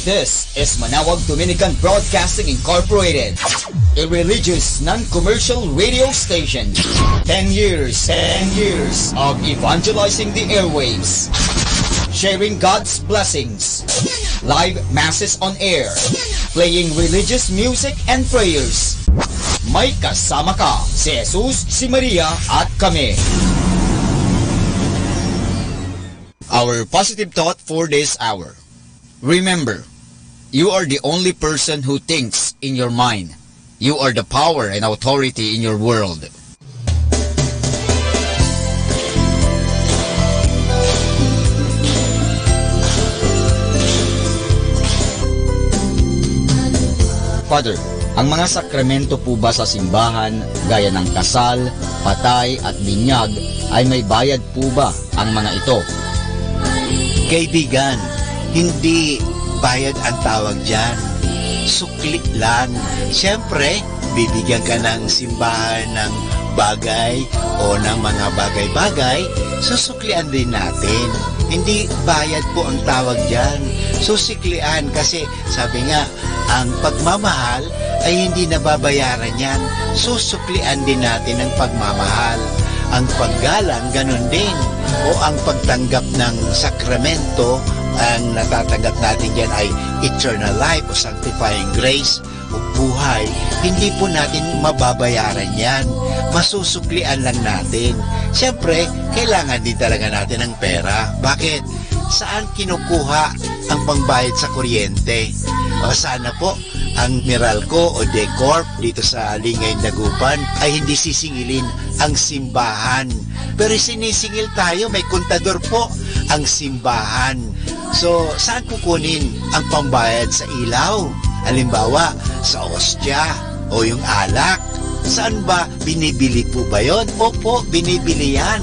This is Manawag Dominican Broadcasting Incorporated, a religious non-commercial radio station. 10 years of evangelizing the airwaves, sharing God's blessings, live masses on air, playing religious music and prayers. May kasama ka, si Jesus, si Maria at kami. Our positive thought for this hour. Remember, you are the only person who thinks in your mind. You are the power and authority in your world. Father, ang mga sakramento po ba sa simbahan, gaya ng kasal, patay at binyag, ay may bayad po ba ang mga ito? Kaibigan, hindi bayad ang tawag dyan. Sukli lang. Siyempre, bibigyan ka ng simbahan ng bagay o ng mga bagay-bagay, susuklian din natin. Hindi bayad po ang tawag dyan. Susiklian kasi sabi nga, ang pagmamahal ay hindi nababayaran yan. Susuklian din natin ang pagmamahal. Ang paggalang, ganun din. O ang pagtanggap ng sakramento, ang natatanggap natin yan ay eternal life o sanctifying grace o buhay. Hindi po natin mababayaran yan. Masusuklian lang natin. Siyempre, kailangan din talaga natin ng pera. Bakit? Saan kinukuha ang pangbayad sa kuryente? O sana po ang Meralco o Decorp dito sa Lingay, Dagupan ay hindi sisingilin ang simbahan. Pero sinisingil tayo, may kontador po ang simbahan. So, saan kukunin ang pambayad sa ilaw? Halimbawa, sa ostya o yung alak. Saan ba? Binibili po ba yun? Opo, binibili yan.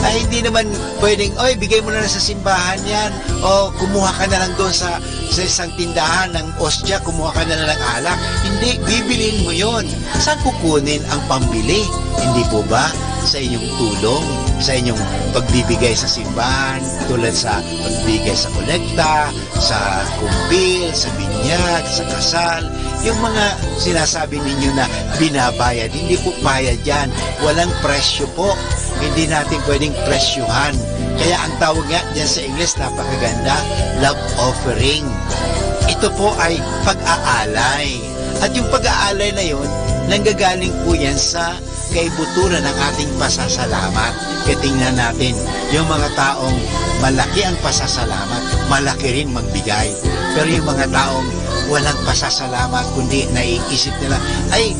Ay, hindi naman pwedeng, oy, bigay mo na lang sa simbahan yan. O, kumuha ka na lang doon sa isang tindahan ng ostya, kumuha ka na lang ng alak. Hindi, bibilin mo yon. Saan kukunin ang pambili? Hindi po ba? Sa inyong tulong, sa inyong pagbibigay sa simbahan, tulad sa pagbibigay sa kolekta, sa kumpil, sa binyag, sa kasal, yung mga sinasabi ninyo na binabayad, hindi po bayad yan. Walang presyo po. Hindi natin pwedeng presyuhan. Kaya ang tawag nga dyan sa English, napakaganda, love offering. Ito po ay pag-aalay. At yung pag-aalay na yun, nanggagaling po yan sa kaibuturan ng ating pasasalamat. Kaya tingnan natin, yung mga taong malaki ang pasasalamat, malaki rin magbigay. Pero yung mga taong walang pasasalamat, kundi naiisip nila, ay,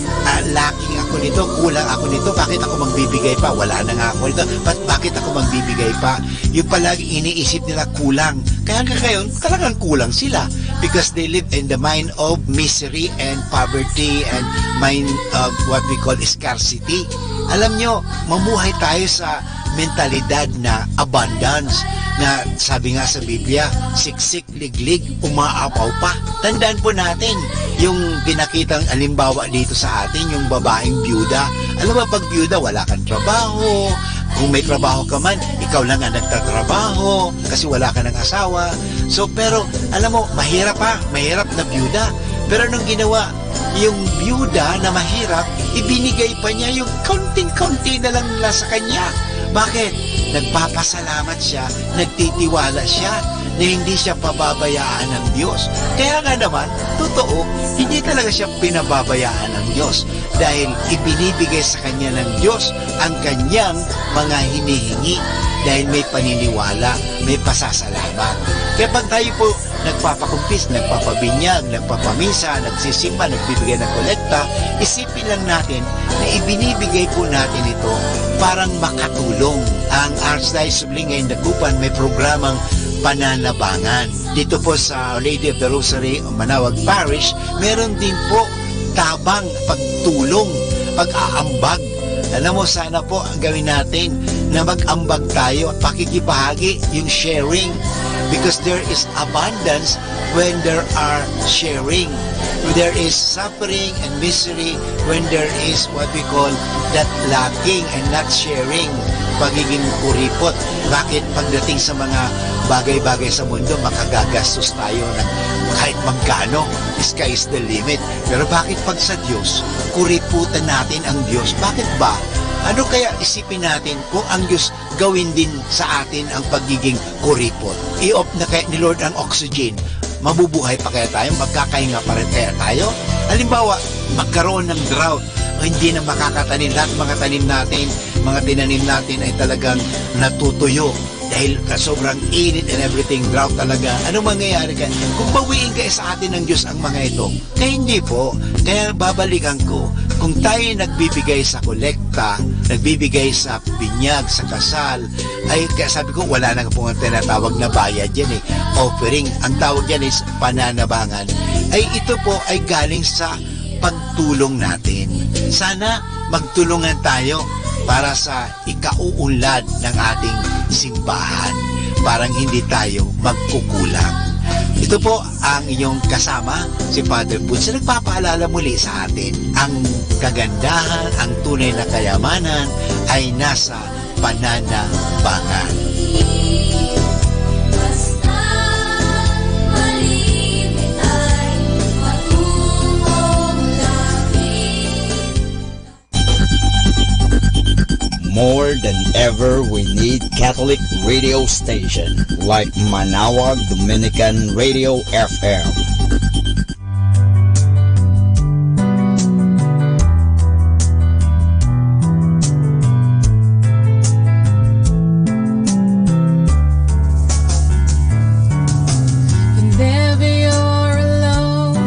lacking ako nito, kulang ako nito, bakit ako magbibigay pa? Wala na nga ako nito, bakit ako magbibigay pa? Yung palagi iniisip nila kulang. Kaya ngayon, talagang kulang sila because they live in the mind of misery and poverty and mind of what we call scarcity. Alam nyo, mamuhay tayo sa mentalidad na abundance, na sabi nga sa Biblia, siksik, liglig, umaapaw pa. Tandaan po natin yung pinakitang alimbawa dito sa atin, yung babaeng byuda. Alam mo, pag byuda, wala kang trabaho, Kung may trabaho ka man, ikaw lang ang nagtatrabaho kasi wala ka ng asawa. So, pero, alam mo, mahirap na byuda. Pero nung ginawa yung byuda na mahirap, ibinigay pa niya yung kaunting-kaunti na lang nila sa kanya. Bakit? Nagpapasalamat siya, nagtitiwala siya na hindi siya pababayaan ng Diyos. Kaya nga naman, totoo, hindi talaga siya pinababayaan ng Diyos dahil ibinibigay sa kanya ng Diyos ang kanyang mga hinihingi dahil may paniniwala, may pasasalamat. Kaya pag tayo po nagpapakumpis, nagpapabinyag, nagpapamisa, nagsisimba, nagbibigay ng kolekta, isipin lang natin na ibinibigay po natin ito parang makatulong. Ang Archdiocese of Lingay Dagupan may programang pananabangan. Dito po sa Lady of the Rosary Manawag Parish, meron din po tabang pagtulong, pag-aambag. Alam mo, sana po ang gawin natin na mag-ambag tayo at pakikibahagi, yung sharing. Because there is abundance when there are sharing. There is suffering and misery when there is what we call that lacking and not sharing, pagiging kuripot. Bakit pagdating sa mga bagay-bagay sa mundo, makagagastos tayo ng kahit magkano, sky is the limit. Pero bakit pag sa Diyos, kuriputan natin ang Diyos? Bakit ba? Ano kaya isipin natin kung ang Diyos gawin din sa atin ang pagiging kuripot? I-off na kaya ni Lord ang oxygen. Mabubuhay pa kaya tayo? Magkakahinga pa rin kaya tayo? Halimbawa, magkaroon ng drought o hindi na makakatanim. Lahat mga tanim natin, mga tinanim natin ay talagang natutuyo dahil sobrang init and everything, drought talaga. Ano mangyayari ka? Kung bawiin ka sa atin ng Diyos ang mga ito, kaya hindi po. Kaya babalikan ko, kung tayo nagbibigay sa kolekta, nagbibigay sa binyag, sa kasal, ay kaya sabi ko, wala na pong tinatawag na bayad yan eh. Offering, ang tawag yan is pananabangan. Ay ito po ay galing sa pagtulong natin. Sana magtulungan tayo para sa ikauunlad ng ating simbahan. Parang hindi tayo magkukulang. Ito po ang inyong kasama, si Father Butch, na nagpapaalala muli sa atin. Ang kagandahan, ang tunay na kayamanan ay nasa pananabangan. More than ever, we need Catholic radio station like Manawag Dominican Radio FM. Whenever you're alone,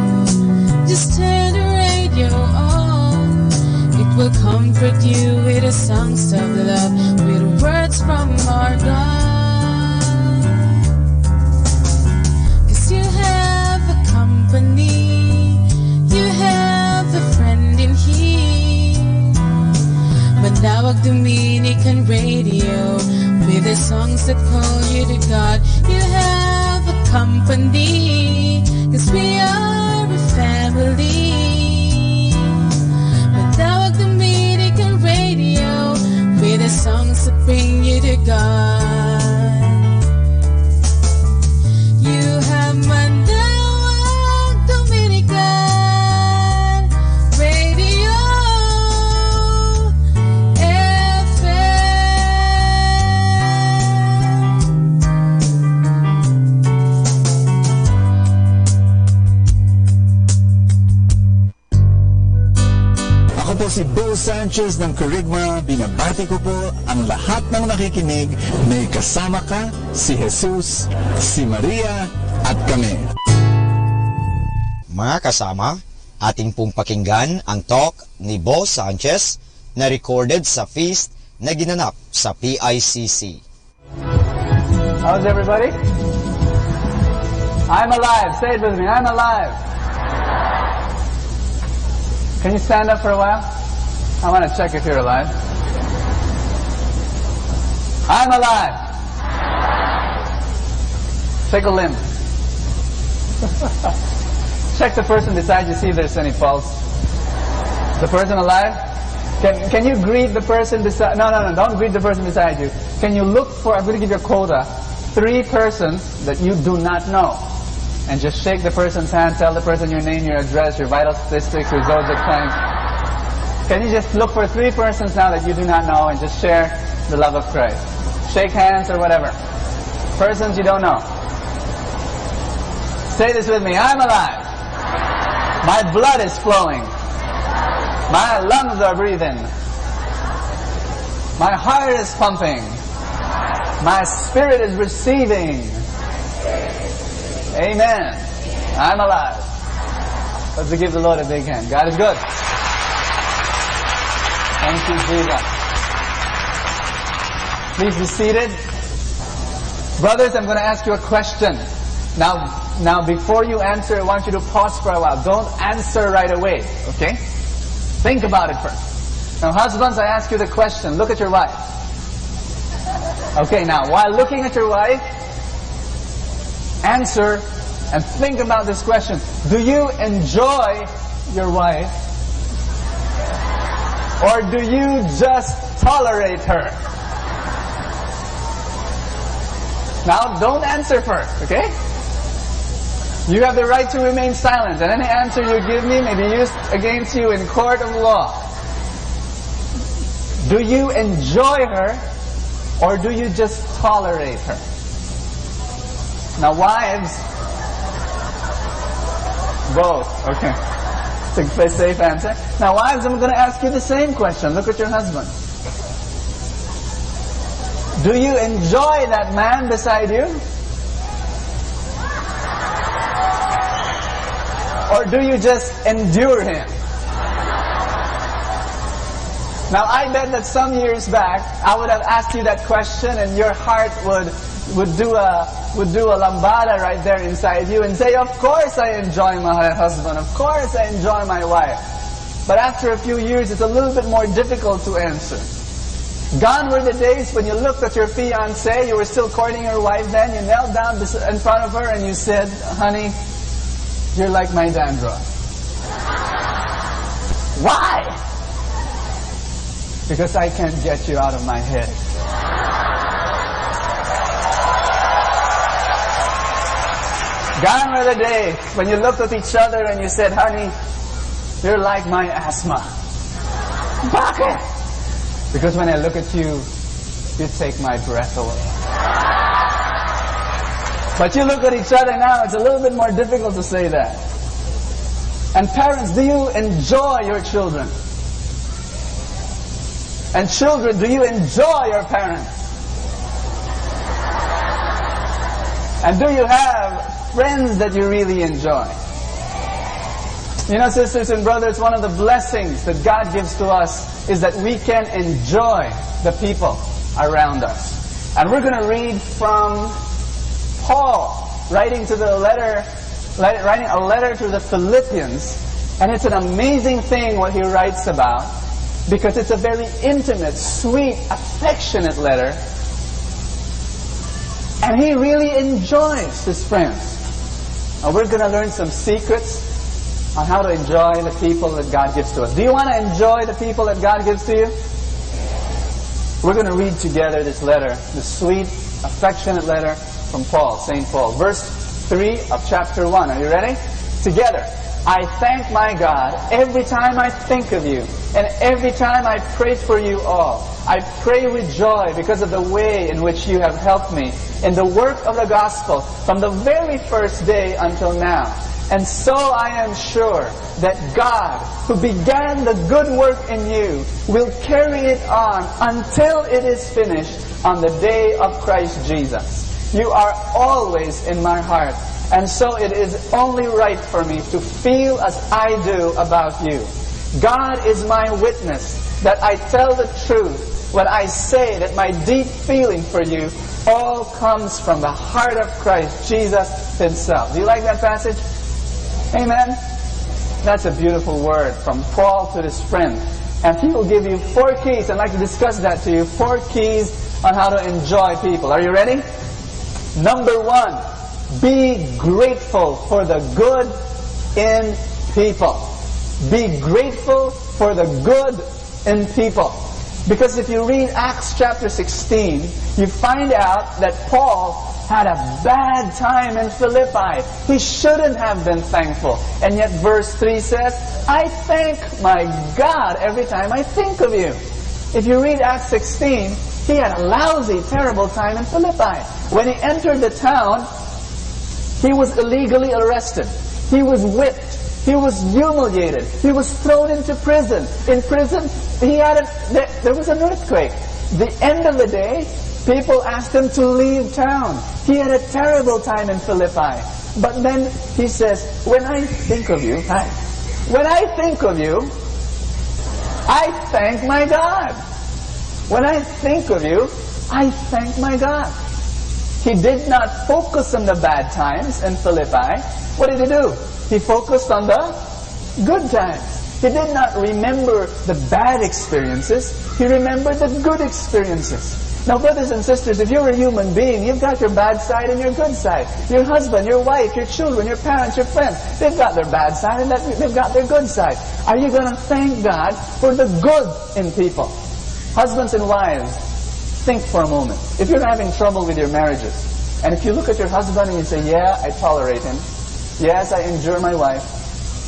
just turn the radio on. It will comfort you with the songs of love, with words from our God. 'Cause you have a company, you have a friend in here. Manawag Dominican Radio, with the songs that call you to God. You have a company, 'cause we are a family. Manawag Dominican Radio, with the songs that bring you to God. You have Manawag Dominican Radio Ako po si Bo Sanchez ng Kerygma. Binabati ko po ang lahat ng nakikinig. May kasama ka, si Jesus, si Maria, at kami. Mga kasama, ating pong pakinggan ang talk ni Bo Sanchez na recorded sa feast na ginanap sa PICC. How's everybody? I'm alive. Say it with me. I'm alive. Can you stand up for a while? I want to check if you're alive. I'm alive. Take a limb. Check the person beside you, see if there's any pulse. The person alive? Can you greet the person beside? No, don't greet the person beside you. Can you look for? I'm going to give you a quota. 3 persons that you do not know, and just shake the person's hand. Tell the person your name, your address, your vital statistics, your zodiac signs. Can you just look for 3 persons now that you do not know and just share the love of Christ? Shake hands or whatever. Persons you don't know. Say this with me. I'm alive. My blood is flowing. My lungs are breathing. My heart is pumping. My spirit is receiving. Amen. I'm alive. Let's give the Lord a big hand. God is good. Thank you, Jesus. Please be seated. Brothers, I'm going to ask you a question. Now, before you answer, I want you to pause for a while. Don't answer right away, okay? Think about it first. Now, husbands, I ask you the question. Look at your wife. Okay, now, while looking at your wife, answer and think about this question. Do you enjoy your wife? Or do you just tolerate her? Now, don't answer first, okay? You have the right to remain silent, and any answer you give me may be used against you in court of law. Do you enjoy her, or do you just tolerate her? Now, wives, both. Okay. It's a safe answer. Now, wives, I'm going to ask you the same question. Look at your husband. Do you enjoy that man beside you? Or do you just endure him? Now, I bet that some years back, I would have asked you that question, and your heart would do a lambada right there inside you and say, of course I enjoy my husband, of course I enjoy my wife. But after a few years, it's a little bit more difficult to answer. Gone were the days when you looked at your fiancé, you were still courting your wife then, you knelt down in front of her and you said, honey, you're like my dandruff. Why? Because I can't get you out of my head. Gone were the days when you looked at each other and you said, honey, you're like my asthma. Bakit? Because when I look at you, you take my breath away. But you look at each other now, it's a little bit more difficult to say that. And parents, do you enjoy your children? And children, do you enjoy your parents? And do you have friends that you really enjoy? You know, sisters and brothers, one of the blessings that God gives to us is that we can enjoy the people around us. And we're going to read from Paul writing a letter to the Philippians. And it's an amazing thing what he writes about, because it's a very intimate, sweet, affectionate letter. And he really enjoys his friends. And we're going to learn some secrets on how to enjoy the people that God gives to us. Do you want to enjoy the people that God gives to you? We're going to read together this letter, this sweet, affectionate letter from Paul, St. Paul. Verse 3 of chapter 1. Are you ready? Together. I thank my God every time I think of you, and every time I pray for you all. I pray with joy because of the way in which you have helped me in the work of the gospel from the very first day until now. And so I am sure that God, who began the good work in you, will carry it on until it is finished on the day of Christ Jesus. You are always in my heart, and so it is only right for me to feel as I do about you. God is my witness that I tell the truth when I say that my deep feeling for you all comes from the heart of Christ Jesus himself. Do you like that passage? Amen? That's a beautiful word from Paul to his friend. And he will give you 4 keys. I'd like to discuss that to you. 4 keys on how to enjoy people. Are you ready? Number 1, be grateful for the good in people. Be grateful for the good in people. Because if you read Acts chapter 16, you find out that Paul had a bad time in Philippi. He shouldn't have been thankful. And yet verse 3 says, I thank my God every time I think of you. If you read Acts 16, he had a lousy, terrible time in Philippi. When he entered the town, he was illegally arrested. He was whipped. He was humiliated. He was thrown into prison. In prison, there was an earthquake. The end of the day, people asked him to leave town. He had a terrible time in Philippi. But then he says, when I think of you, I thank my God. When I think of you, I thank my God. He did not focus on the bad times in Philippi. What did he do? He focused on the good times. He did not remember the bad experiences. He remembered the good experiences. Now, brothers and sisters, if you're a human being, you've got your bad side and your good side. Your husband, your wife, your children, your parents, your friends, they've got their bad side and they've got their good side. Are you going to thank God for the good in people? Husbands and wives, think for a moment. If you're having trouble with your marriages, and if you look at your husband and you say, yeah, I tolerate him. Yes, I endure my wife.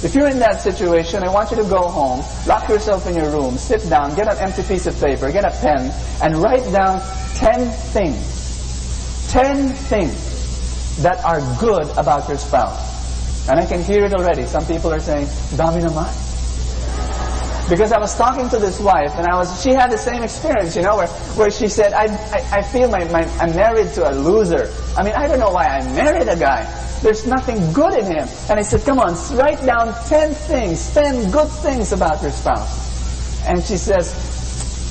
If you're in that situation, I want you to go home, lock yourself in your room, sit down, get an empty piece of paper, get a pen, and write down 10 things. 10 things that are good about your spouse. And I can hear it already. Some people are saying, dami naman. Because I was talking to this wife, and she had the same experience, where she said, I feel I'm married to a loser. I mean, I don't know why I married a guy. There's nothing good in him. And I said, come on, write down 10 things, 10 good things about your spouse. And she says,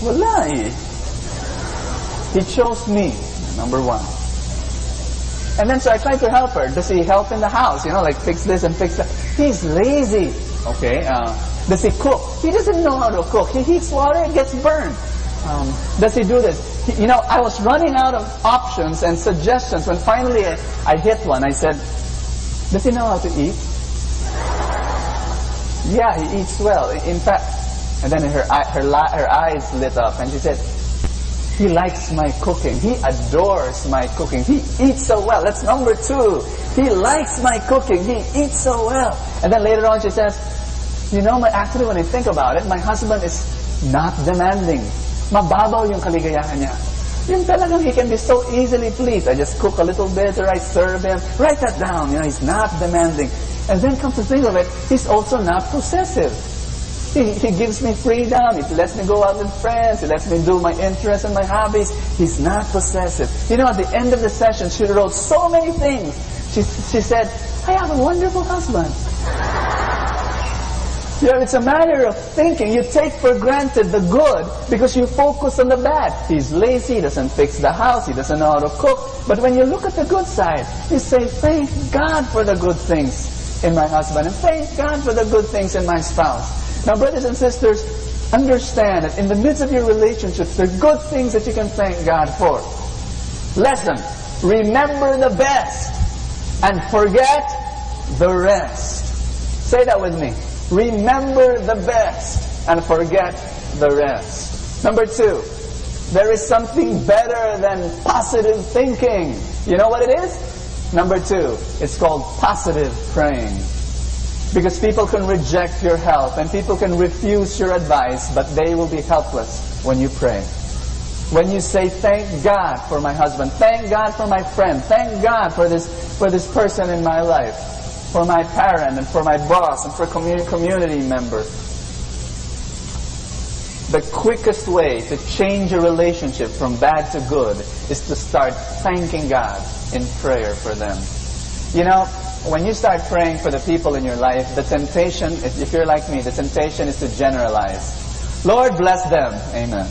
wala eh. He chose me, number one. And then so I tried to help her. Does he help in the house? Like fix this and fix that. He's lazy. Okay, does he cook? He doesn't know how to cook. He heats water, it gets burned. Does he do this? I was running out of options and suggestions when finally I hit one. I said, does he know how to eat? Yeah, he eats well. In fact, and then her eyes lit up and she said, he likes my cooking. He adores my cooking. He eats so well. That's number 2. He likes my cooking. He eats so well. And then later on she says, actually when I think about it, my husband is not demanding. Mababaw yung kaligayahan niya. Yung talagang he can be so easily pleased. I just cook a little bit or I serve him. Write that down. He's not demanding. And then come to think of it, he's also not possessive. He gives me freedom. He lets me go out with friends. He lets me do my interests and my hobbies. He's not possessive. At the end of the session, she wrote so many things. She said, I have a wonderful husband. It's a matter of thinking. You take for granted the good because you focus on the bad. He's lazy, he doesn't fix the house, he doesn't know how to cook. But when you look at the good side, you say, thank God for the good things in my husband and thank God for the good things in my spouse. Now, brothers and sisters, understand that in the midst of your relationships, there are good things that you can thank God for. Lesson, remember the best and forget the rest. Say that with me. Remember the best and forget the rest. Number 2, there is something better than positive thinking. You know what it is? Number 2, it's called positive praying. Because people can reject your help and people can refuse your advice, but they will be helpless when you pray. When you say, thank God for my husband, thank God for my friend, thank God for this person in my life, for my parent and for my boss and for community members. The quickest way to change a relationship from bad to good is to start thanking God in prayer for them. When you start praying for the people in your life, the temptation, if you're like me, the temptation is to generalize. Lord, bless them. Amen.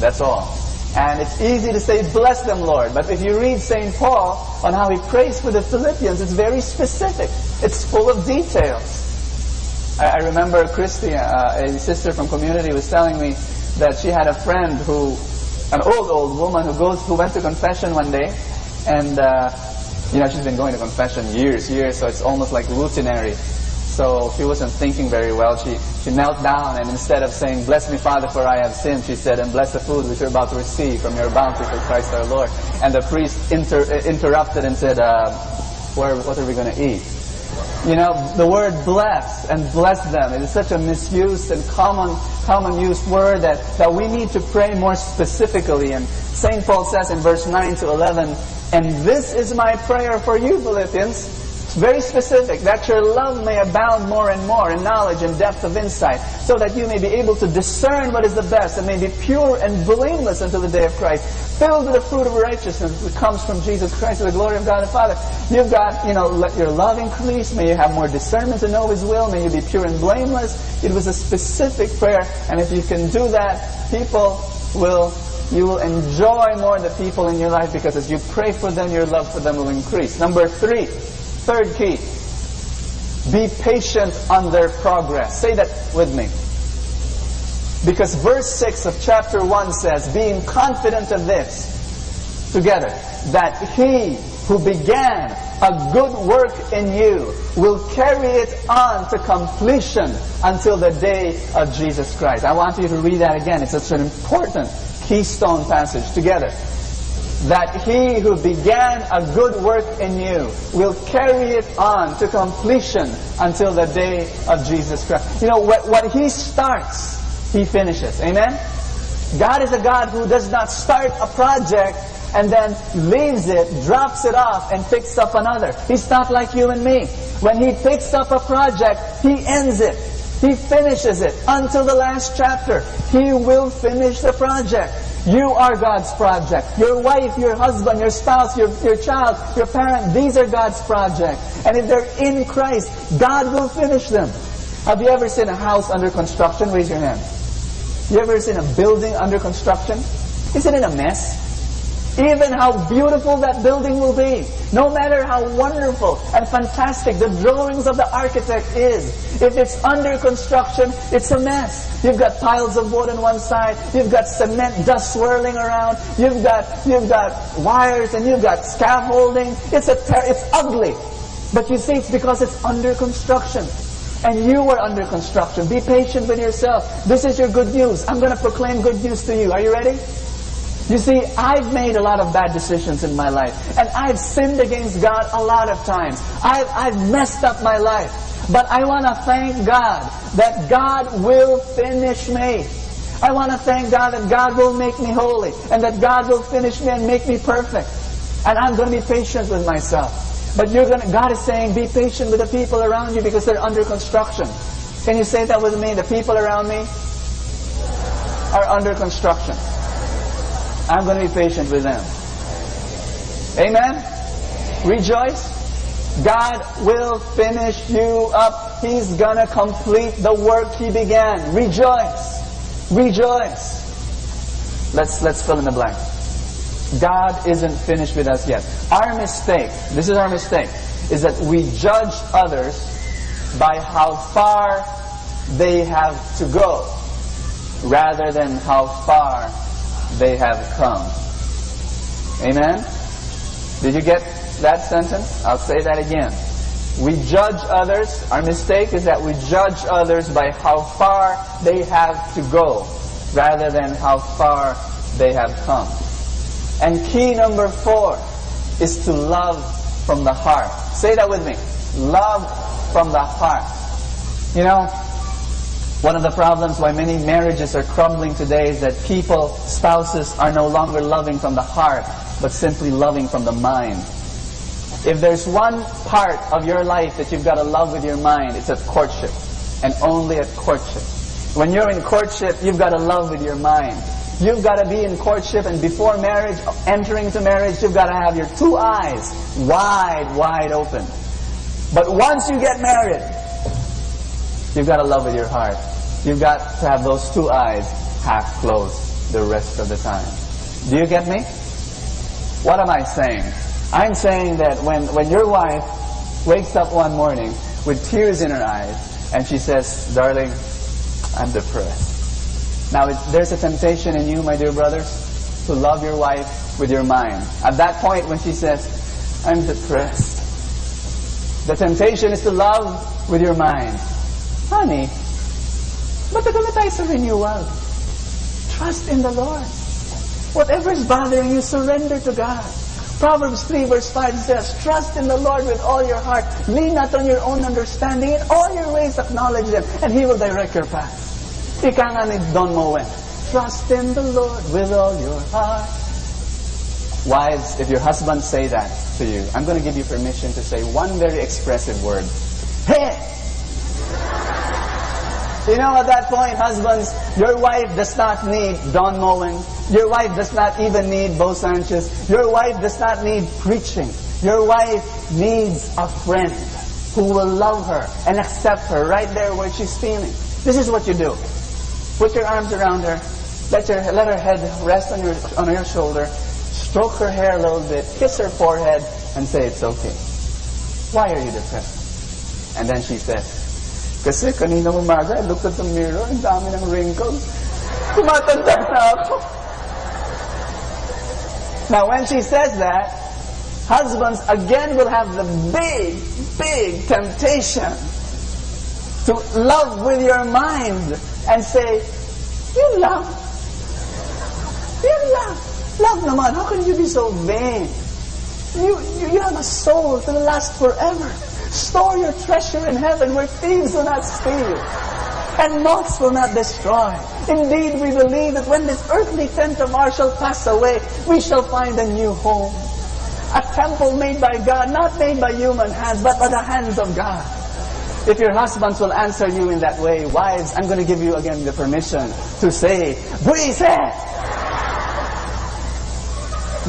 That's all. And it's easy to say, bless them, Lord. But if you read St. Paul on how he prays for the Philippians, it's very specific. It's full of details. I remember Christy, a sister from community, was telling me that she had a friend an old woman who went to confession one day. And, she's been going to confession years, so it's almost like routinary. So she wasn't thinking very well. She knelt down, and instead of saying, "Bless me, Father, for I have sinned," she said, "And bless the food which you're about to receive from your bounty for Christ our Lord." And the priest interrupted and said, what are we going to eat? You know, the word bless and bless them, it is such a misused and common used word that we need to pray more specifically. And St. Paul says in verse 9 to 11, "And this is my prayer for you, Philippians." It's very specific, "that your love may abound more and more in knowledge and depth of insight, so that you may be able to discern what is the best, and may be pure and blameless until the day of Christ, filled with the fruit of righteousness that comes from Jesus Christ to the glory of God the Father." You've got, let your love increase, may you have more discernment to know His will, may you be pure and blameless. It was a specific prayer, and if you can do that, you will enjoy more the people in your life, because as you pray for them, your love for them will increase. Number 3, third key, be patient on their progress. Say that with me. Because verse 6 of chapter 1 says, "Being confident of this," together, "that He who began a good work in you will carry it on to completion until the day of Jesus Christ." I want you to read that again. It's such an important keystone passage. Together. "That He who began a good work in you will carry it on to completion until the day of Jesus Christ." You know, what He starts, He finishes. Amen? God is a God who does not start a project and then leaves it, drops it off, and picks up another. He's not like you and me. When He picks up a project, He ends it. He finishes it until the last chapter. He will finish the project. You are God's project. Your wife, your husband, your spouse, your child, your parent, these are God's project. And if they're in Christ, God will finish them. Have you ever seen a house under construction? Raise your hand. You ever seen a building under construction? Isn't it a mess? Even how beautiful that building will be, no matter how wonderful and fantastic the drawings of the architect is, if it's under construction, it's a mess. You've got piles of wood on one side, you've got cement dust swirling around, you've got wires, and you've got scaffolding. It's ugly. But you see, it's because it's under construction. And you are under construction. Be patient with yourself. This is your good news. I'm going to proclaim good news to you. Are you ready? You see, I've made a lot of bad decisions in my life. And I've sinned against God a lot of times. I've messed up my life. But I want to thank God that God will finish me. I want to thank God that God will make me holy. And that God will finish me and make me perfect. And I'm going to be patient with myself. But God is saying, be patient with the people around you because they're under construction. Can you say that with me? The people around me are under construction. I'm going to be patient with them. Amen? Rejoice. God will finish you up. He's going to complete the work He began. Rejoice. Rejoice. Let's fill in the blank. God isn't finished with us yet. Our mistake, this is our mistake, is that we judge others by how far they have to go rather than how far they have come. Amen? Did you get that sentence? I'll say that again. We judge others. Our mistake is that we judge others by how far they have to go rather than how far they have come. And key number 4 is to love from the heart. Say that with me. Love from the heart. You know, one of the problems why many marriages are crumbling today is that spouses are no longer loving from the heart, but simply loving from the mind. If there's one part of your life that you've got to love with your mind, it's at courtship. And only at courtship. When you're in courtship, you've got to love with your mind. You've got to be in courtship, and before marriage, entering into marriage, you've got to have your 2 eyes wide open. But once you get married, you've got to love with your heart. You've got to have those 2 eyes half closed the rest of the time. Do you get me? What am I saying? I'm saying that when your wife wakes up one morning with tears in her eyes, and she says, "Darling, I'm depressed." Now, there's a temptation in you, my dear brothers, to love your wife with your mind. At that point when she says, "I'm depressed," The temptation is to love with your mind. Honey, ba't na tayo sa renewal? Trust in the Lord. Whatever is bothering you, surrender to God. Proverbs 3 verse 5 says, trust in the Lord with all your heart. Lean not on your own understanding. In all your ways acknowledge Him, and He will direct your path. Ika nga ni Don Moen, trust in the Lord with all your heart. Wives, if your husbands say that to you, I'm going to give you permission to say one very expressive word. Hey! You know, at that point, husbands, your wife does not need Don Moen. Your wife does not even need Bo Sanchez. Your wife does not need preaching. Your wife needs a friend who will love her and accept her right there where she's feeling. This is what you do. Put your arms around her. Let her head rest on your shoulder. Stroke her hair a little bit. Kiss her forehead and say, it's okay. Why are you depressed? And then she says, kasi kanina umaga, I looked at the mirror, ang dami ng wrinkles. Tumatanda na ako. Now, when she says that, husbands again will have the big temptation to love with your mind and say, you love. Love naman, how can you be so vain? You have a soul to last forever. Store your treasure in heaven where thieves will not steal and moths will not destroy. Indeed, we believe that when this earthly tent of ours shall pass away, we shall find a new home. A temple made by God, not made by human hands, but by the hands of God. If your husbands will answer you in that way, wives, I'm going to give you again the permission to say, Buise!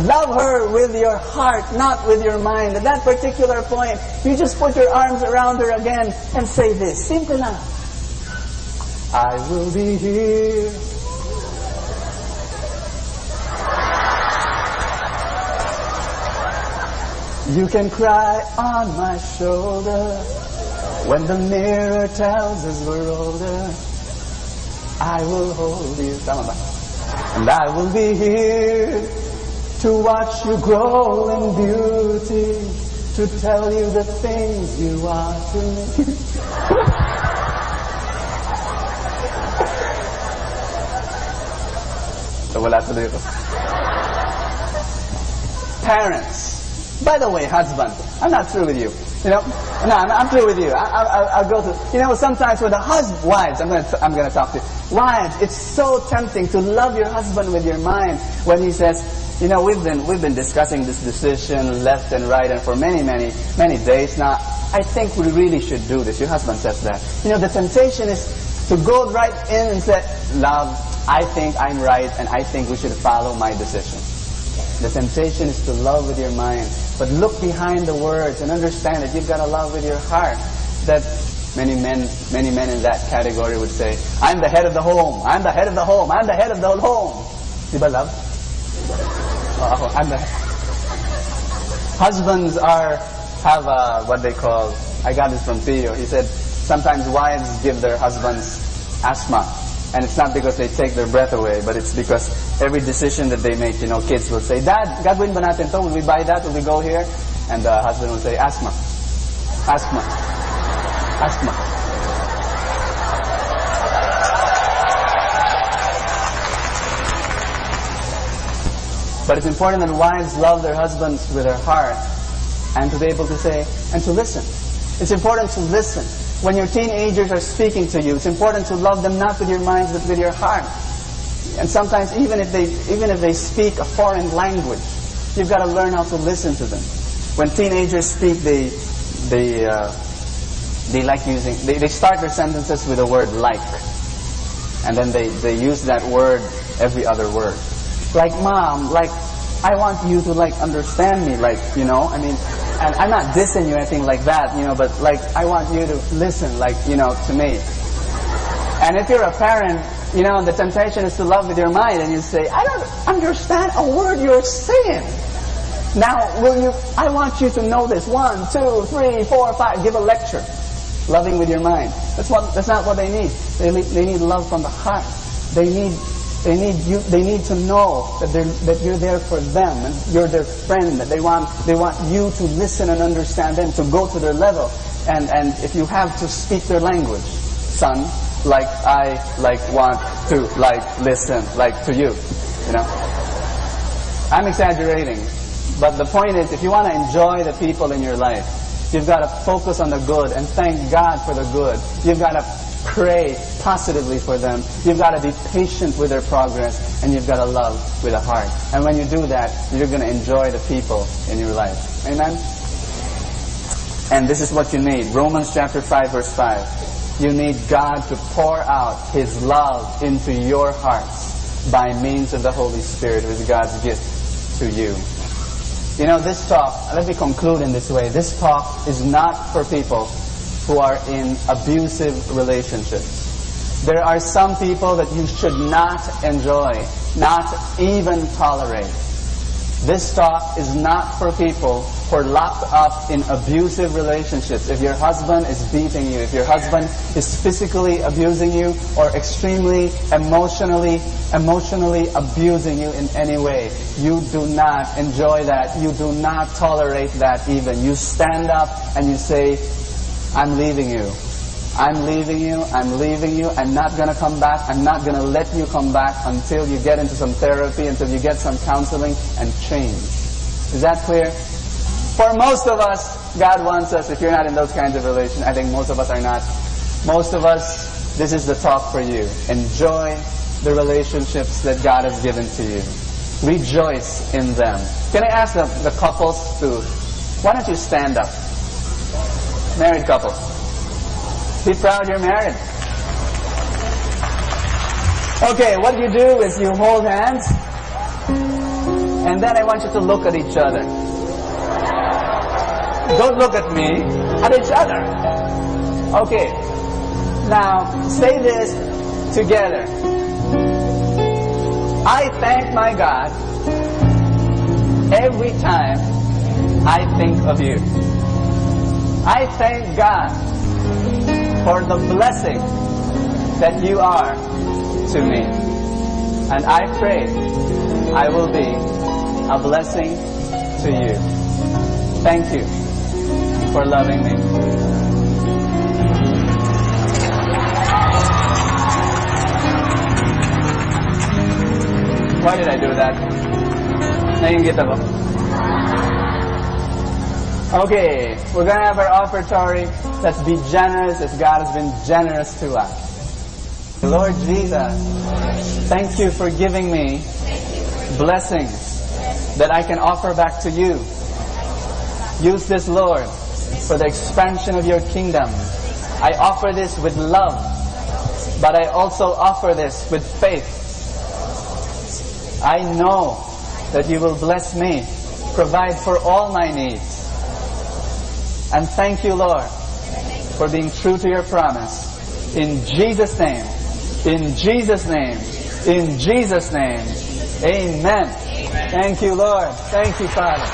Love her with your heart, not with your mind. At that particular point, you just put your arms around her again and say this. Simple lang. I will be here. You can cry on my shoulder when the mirror tells us we're older. I will hold you. Tama ba? And I will be here to watch you grow in beauty, to tell you the things you are to me. So wala tuloy ko. Parents, by the way, husband, I'm not through with you. You know, no, I'm through with you. I'll go to. You know, sometimes with the wives, I'm gonna talk to you. Wives, it's so tempting to love your husband with your mind when he says, you know, we've been discussing this decision left and right, and for many days now. I think we really should do this. Your husband says that. You know, the temptation is to go right in and say, love, I think I'm right, and I think we should follow my decision. The temptation is to love with your mind, but look behind the words and understand that you've got to love with your heart. That many men in that category would say, I'm the head of the home. I'm the head of the home. I'm the head of the home. Diba, love? Husbands have what they call, I got this from Theo. He said sometimes wives give their husbands asthma, and it's not because they take their breath away, but it's because every decision that they make, you know, kids will say, Dad, gagawin ba natin to? Will we buy that? Will we go here? And the husband will say, asthma. But it's important that wives love their husbands with their heart and to be able to say, and to listen. It's important to listen. When your teenagers are speaking to you, it's important to love them not with your minds but with your heart. And sometimes even if they speak a foreign language, you've got to learn how to listen to them. When teenagers speak, they start their sentences with the word like. And then they use that word every other word. Like, Mom, like, I want you to, like, understand me, like, you know, I mean, and I'm not dissing you or anything like that, you know, but, like, I want you to listen, like, you know, to me. And if you're a parent, you know, the temptation is to love with your mind, and you say, I don't understand a word you're saying. Now, I want you to know this. 1, 2, 3, 4, 5, give a lecture. Loving with your mind. That's not what they need. They need love from the heart. They need They need to know that you're there for them, and you're their friend. That they want you to listen and understand them, to go to their level. And if you have to speak their language, son, I want to listen to you. You know, I'm exaggerating, but the point is, if you want to enjoy the people in your life, you've got to focus on the good and thank God for the good. You've got to pray positively for them. You've got to be patient with their progress, and you've got to love with a heart. And when you do that, you're going to enjoy the people in your life. Amen? And this is what you need. Romans chapter 5, verse 5. You need God to pour out His love into your hearts by means of the Holy Spirit, who is God's gift to you. You know, this talk, let me conclude in this way. This talk is not for people who are in abusive relationships. There are some people that you should not enjoy, not even tolerate. This talk is not for people who are locked up in abusive relationships. If your husband is beating you, if your husband is physically abusing you, or extremely emotionally abusing you in any way, you do not enjoy that. You do not tolerate that even. You stand up and you say, I'm leaving you. I'm leaving you. I'm leaving you. I'm not going to come back. I'm not going to let you come back until you get into some therapy, until you get some counseling and change. Is that clear? For most of us, God wants us, if you're not in those kinds of relations, I think most of us are not. Most of us, this is the talk for you. Enjoy the relationships that God has given to you. Rejoice in them. Can I ask the couples to, why don't you stand up? Married couples. Be proud you're married. Okay, what you do is you hold hands, and then I want you to look at each other. Don't look at me, at each other. Okay, now say this together. I thank my God every time I think of you. I thank God for the blessing that you are to me. And I pray I will be a blessing to you. Thank you for loving me. Why did I do that? Naiingit ako. Okay, we're going to have our offertory. Let's be generous as God has been generous to us. Lord Jesus, thank you for giving me blessings that I can offer back to you. Use this, Lord, for the expansion of your kingdom. I offer this with love, but I also offer this with faith. I know that you will bless me, provide for all my needs. And thank you, Lord, for being true to your promise. In Jesus' name, in Jesus' name, in Jesus' name, amen. Thank you, Lord. Thank you, Father.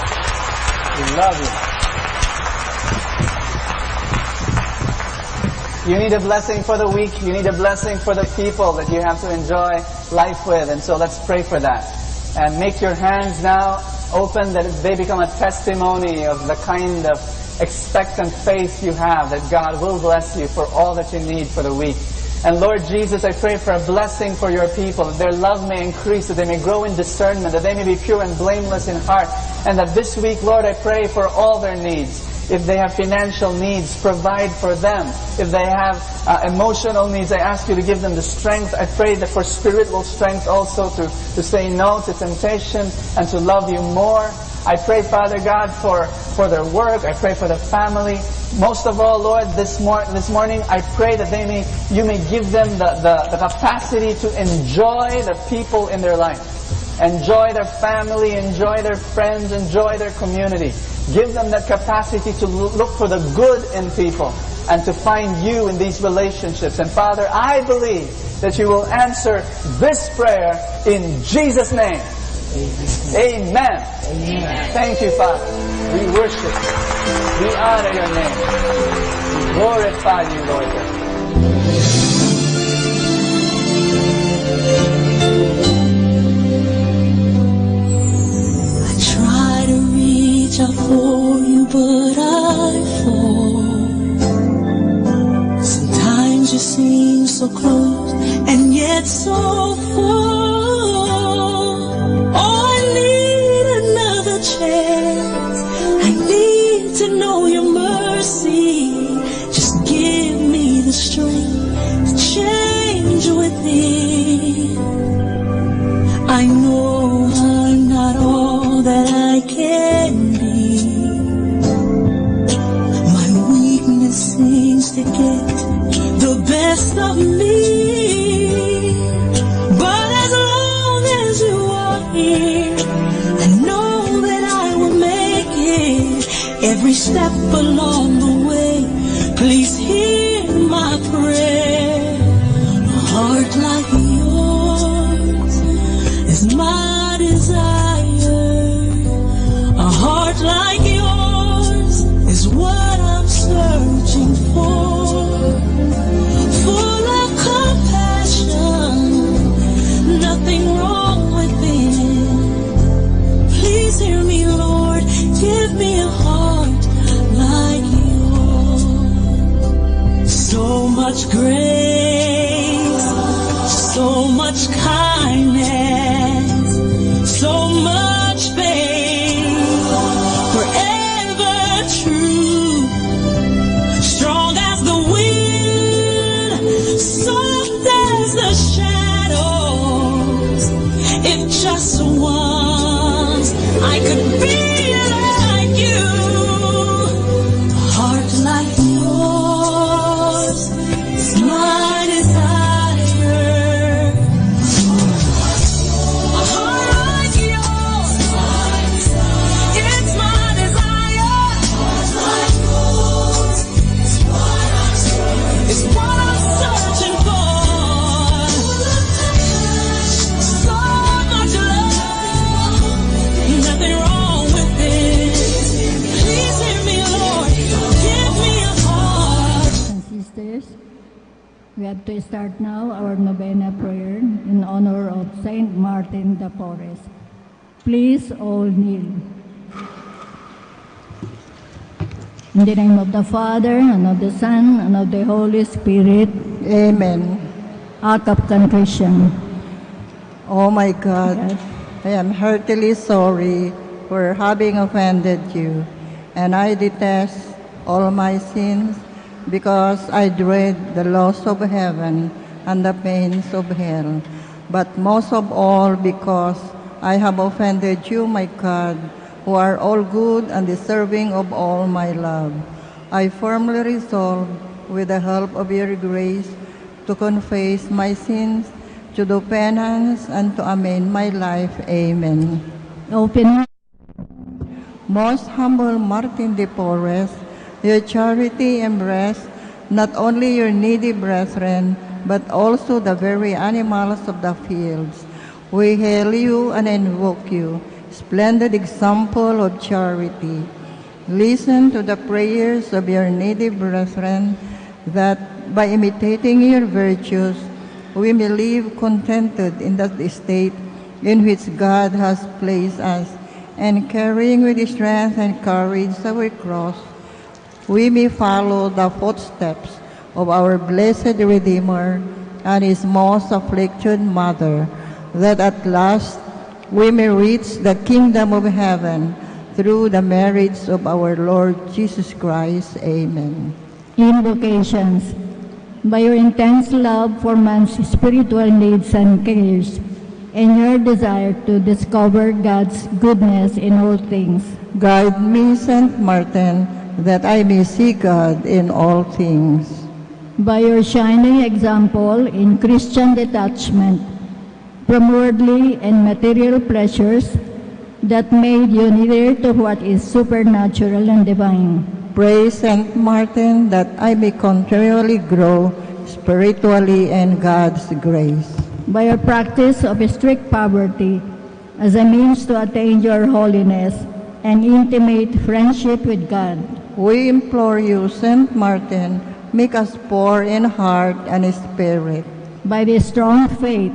We love you. You need a blessing for the week. You need a blessing for the people that you have to enjoy life with. And so let's pray for that. And make your hands now open that they become a testimony of the kind of expectant faith you have that God will bless you for all that you need for the week. And Lord Jesus, I pray for a blessing for your people, that their love may increase, that they may grow in discernment, that they may be pure and blameless in heart, and that this week, Lord, I pray for all their needs. If they have financial needs, provide for them. If they have emotional needs, I ask you to give them the strength. I pray that for spiritual strength also to say no to temptation and to love you more. I pray, Father God, for their work. I pray for the family. Most of all, Lord, this morning, I pray that you may give them the capacity to enjoy the people in their life. Enjoy their family, enjoy their friends, enjoy their community. Give them that capacity to look for the good in people and to find you in these relationships. And Father, I believe that you will answer this prayer in Jesus' name. Amen. Amen. Thank you, Father. We worship you. We honor your name. We glorify you, Lord. I try to reach out for you, but I fall. Sometimes you seem so close and yet so far. Oh, I need another chance. I need to know your mercy. Just give me the strength to change within. I know I'm not all that I can be. My weakness seems to get the best of me. But as long as you are here, I know that I will make it. Every step along the way, please hear my prayer. A heart like yours is my desire. A heart like yours is what I'm searching for. Full of compassion, nothing wrong within. Please hear me, Lord, give me a heart like yours. So much grace, so much kindness, so much faith, forever true, strong as the wind, soft as the shadows. If just once I could be like you, a heart like yours is my desire. A heart like yours, it's my desire. It's what I'm searching for. So much love, nothing wrong with it. Please hear me, Lord, give me a heart. And sisters, we have to start now our novena prayer in honor of Saint Martin de Porres. Please all kneel. In the name of the Father, and of the Son, and of the Holy Spirit. Amen. Act of contrition. Oh my God, I am heartily sorry for having offended you, and I detest all my sins because I dread the loss of heaven and the pains of hell, but most of all because I have offended you, my God, who are all good and deserving of all my love. I firmly resolve, with the help of your grace, to confess my sins, to do penance, and to amend my life. Amen. Open. Most humble Martin de Porres, your charity embraces not only your needy brethren, but also the very animals of the fields. We hail you and invoke you, splendid example of charity. Listen to the prayers of your needy brethren, that by imitating your virtues, we may live contented in that state in which God has placed us, and carrying with strength and courage our cross, we may follow the footsteps of our blessed Redeemer and his most afflicted mother, that at last we may reach the kingdom of heaven through the merits of our Lord Jesus Christ. Amen. Invocations. By your intense love for man's spiritual needs and cares, and your desire to discover God's goodness in all things, guide me, Saint Martin, that I may see God in all things. By your shining example in Christian detachment from worldly and material pleasures that made you near to what is supernatural and divine. Pray, Saint Martin, that I may continually grow spiritually in God's grace. By your practice of strict poverty as a means to attain your holiness and intimate friendship with God, we implore you, Saint Martin, make us poor in heart and spirit. By the strong faith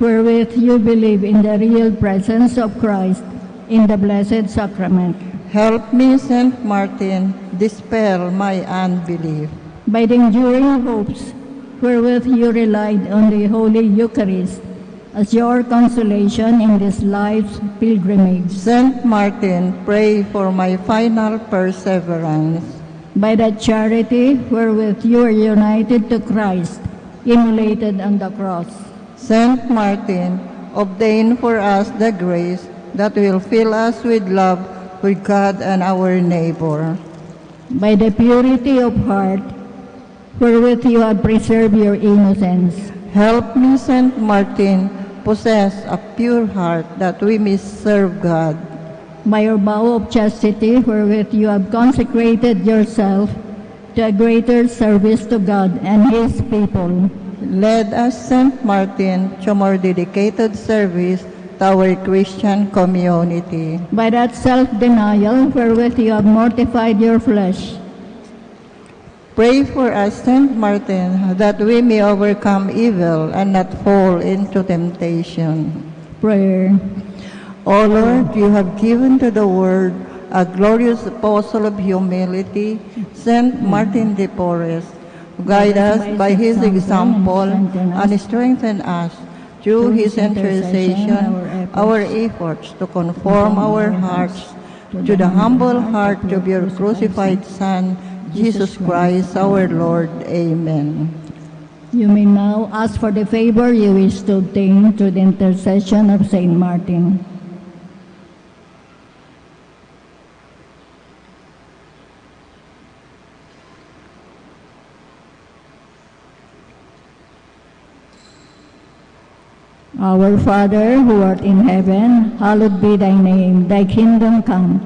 wherewith you believe in the real presence of Christ in the Blessed Sacrament. Help me, Saint Martin, dispel my unbelief. By the enduring hopes wherewith you relied on the Holy Eucharist as your consolation in this life's pilgrimage. Saint Martin, pray for my final perseverance. By that charity wherewith you are united to Christ, immolated on the cross. Saint Martin, obtain for us the grace that will fill us with love for God and our neighbor. By the purity of heart wherewith you have preserved your innocence. Help me, Saint Martin, possess a pure heart that we may serve God. By your vow of chastity wherewith you have consecrated yourself to a greater service to God and His people. Lead us, Saint Martin, to more dedicated service to our Christian community. By that self-denial wherewith you have mortified your flesh. Pray for us, Saint Martin, that we may overcome evil and not fall into temptation. Prayer. O Lord, you have given to the world a glorious apostle of humility, Saint Martin de Porres. Guide us by his example and strengthen us through his intercession, our efforts to conform our hearts to the humble heart of your crucified Son, Jesus Christ our Lord. Amen. You may now ask for the favor you wish to obtain through the intercession of Saint Martin. Our Father, who art in heaven, hallowed be thy name. Thy kingdom come.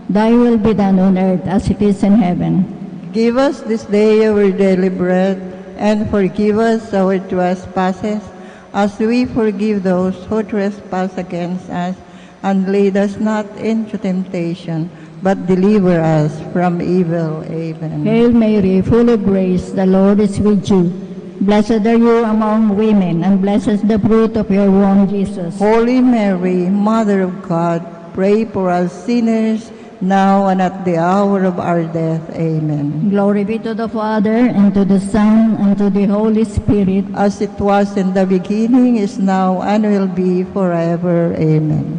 Thy will be done on earth as it is in heaven. Give us this day our daily bread, and forgive us our trespasses, as we forgive those who trespass against us. And lead us not into temptation, but deliver us from evil. Amen. Hail Mary, full of grace, the Lord is with you. Blessed are you among women, and blessed is the fruit of your womb, Jesus. Holy Mary, Mother of God, pray for us sinners, now and at the hour of our death. Amen. Glory be to the Father, and to the Son, and to the Holy Spirit. As it was in the beginning, is now, and will be forever. Amen.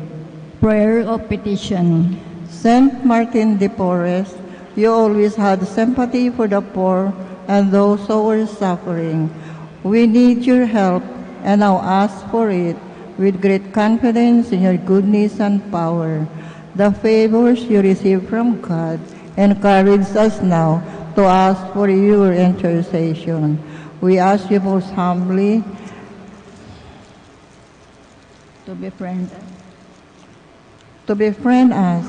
Prayer of petition. Saint Martin de Porres, you always had sympathy for the poor and those who were suffering. We need your help, and now ask for it with great confidence in your goodness and power. The favors you receive from God encourage us now to ask for your intercession. We ask you most humbly to befriend us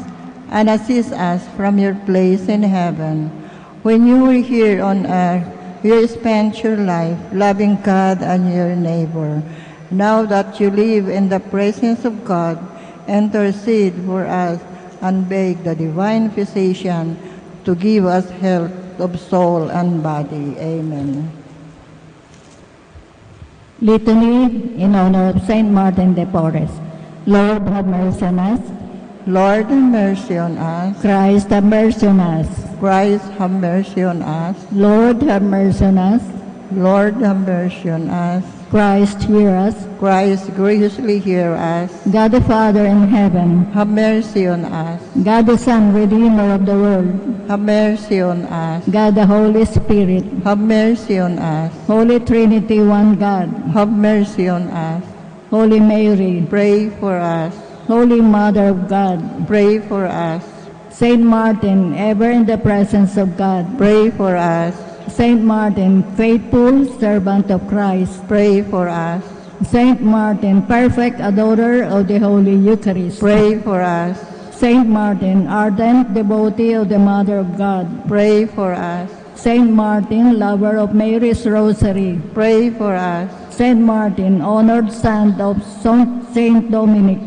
and assist us from your place in heaven. When you were here on earth, you spent your life loving God and your neighbor. Now that you live in the presence of God, intercede for us and beg the divine physician to give us health of soul and body. Amen. Litany in honor of Saint Martin de Porres. Lord, have mercy on us. Lord, have mercy on us. Christ, have mercy on us. Christ, have mercy on us. Lord, have mercy on us. Lord, have mercy on us. Christ, hear us. Christ, graciously hear us. God the Father in heaven, have mercy on us. God the Son, Redeemer of the world, have mercy on us. God the Holy Spirit, have mercy on us. Holy Trinity, one God, have mercy on us. Holy Mary, pray for us. Holy Mother of God, pray for us. Saint Martin, ever in the presence of God, pray for us. Saint Martin, faithful servant of Christ, pray for us. Saint Martin, perfect adorer of the Holy Eucharist, pray for us. Saint Martin, ardent devotee of the Mother of God, pray for us. Saint Martin, lover of Mary's Rosary, pray for us. Saint Martin, honored son of Saint Dominic,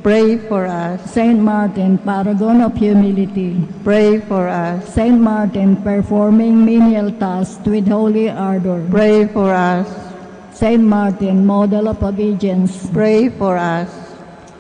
pray for us. Saint Martin, paragon of humility, pray for us. Saint Martin, performing menial tasks with holy ardor, pray for us. Saint Martin, model of obedience. Pray for us.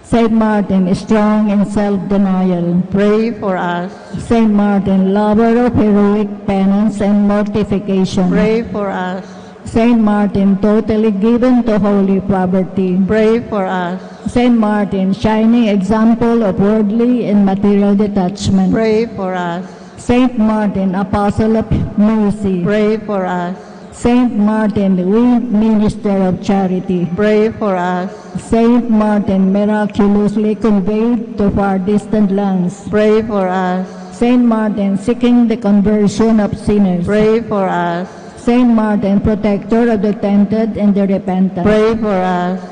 Saint Martin, strong in self-denial. Pray for us. Saint Martin, lover of heroic penance and mortification. Pray for us. Saint Martin, totally given to holy poverty. Pray for us. Saint Martin, shining example of worldly and material detachment. Pray for us. Saint Martin, apostle of mercy. Pray for us. Saint Martin, winged minister of charity. Pray for us. Saint Martin, miraculously conveyed to far distant lands. Pray for us. Saint Martin, seeking the conversion of sinners. Pray for us. Saint Martin, protector of the tempted and the repentant. Pray for us.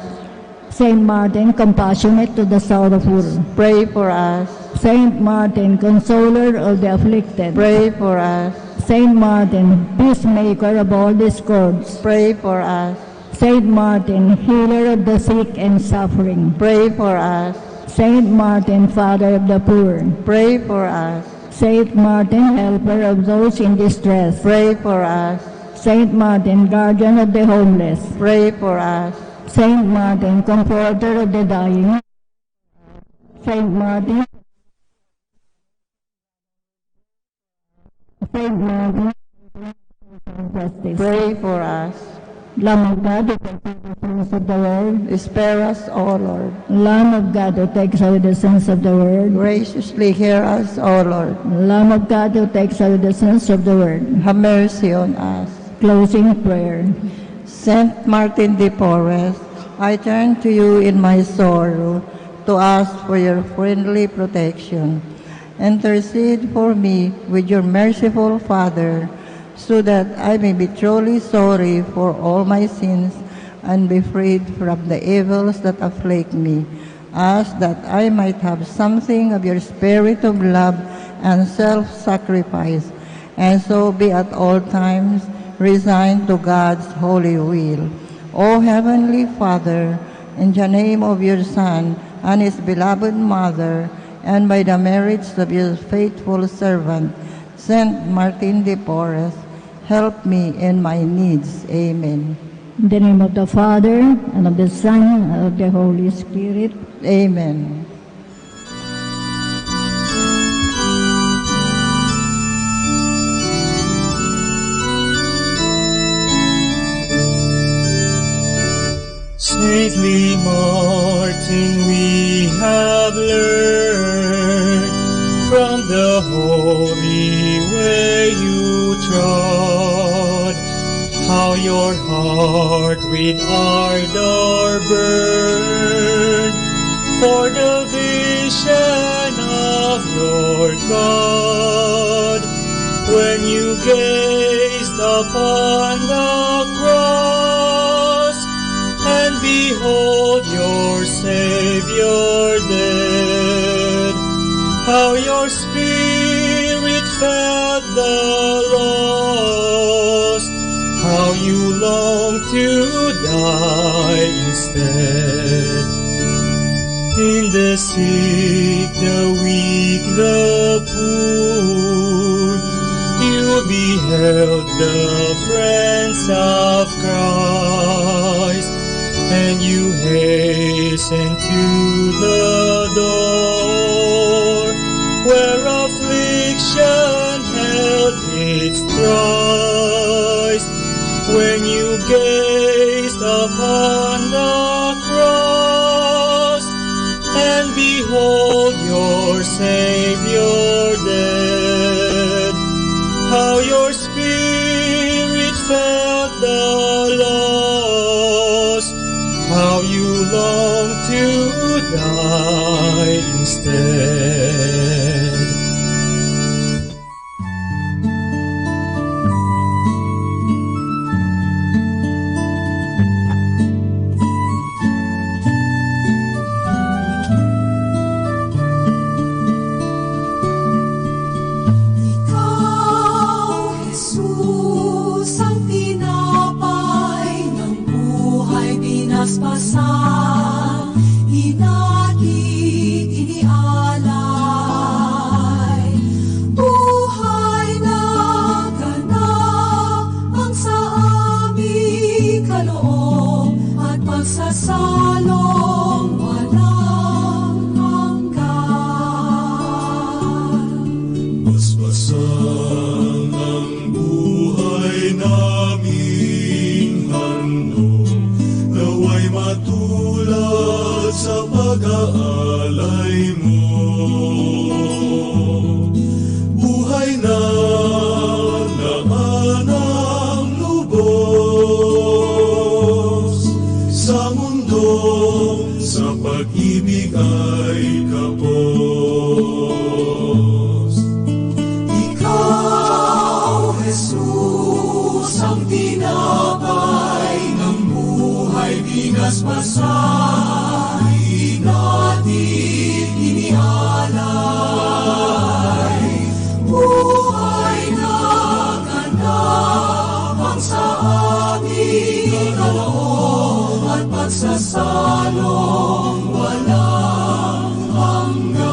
Saint Martin, compassionate to the sorrowful. Pray for us. Saint Martin, consoler of the afflicted. Pray for us. Saint Martin, peacemaker of all discords. Pray for us. Saint Martin, healer of the sick and suffering. Pray for us. Saint Martin, father of the poor. Pray for us. Saint Martin, helper of those in distress. Pray for us. Saint Martin, guardian of the homeless. Pray for us. Saint Martin, comforter of the dying. Saint Martin, Saint Martin, justice. Pray for us. Lamb of God, who takes away the sins of the world. Spare us, O Lord. Lamb of God, who takes away the sins of the world. Graciously hear us, O Lord. Lamb of God, who takes away the sins of the world. Have mercy on us. Closing prayer. Saint Martin de Porres, I turn to you in my sorrow to ask for your friendly protection. Intercede for me with your merciful Father, so that I may be truly sorry for all my sins and be freed from the evils that afflict me. Ask that I might have something of your spirit of love and self-sacrifice, and so be at all times resigned to God's holy will. O Heavenly Father, in the name of your Son and his beloved Mother, and by the merits of your faithful servant, Saint Martin de Porres, help me in my needs. Amen. In the name of the Father, and of the Son, and of the Holy Spirit. Amen. Saintly Martin, we have learned from the holy way you trod, how your heart with ardor burned for the vision of your God. When you gazed upon the cross, and behold your Savior dead, how your spirit felt the lost, how you longed to die instead. In the sick, the weak, the poor, you beheld the friends of Christ, and you hasten to the door where affliction held its Christ. When you gazed upon the cross, and behold your Savior dead, how your spirit felt the loss, how you long to die instead. Ikaw, Jesus, ang tinapay ng buhay binaspasan, hinagit, inialay. pagsasalong walang hanggan. Basbasan ang buhay naming handog, naway matulad sa pag-aalay mo. Buhay na naanang lubos sa mundo, sa pag-ibig ay kapos. Ikaw, Jesus, ang tinapay ng buhay, bigas masay natin inialay. Buhay na ganapang sa aming kaloob at pagsasalong walang hanggan.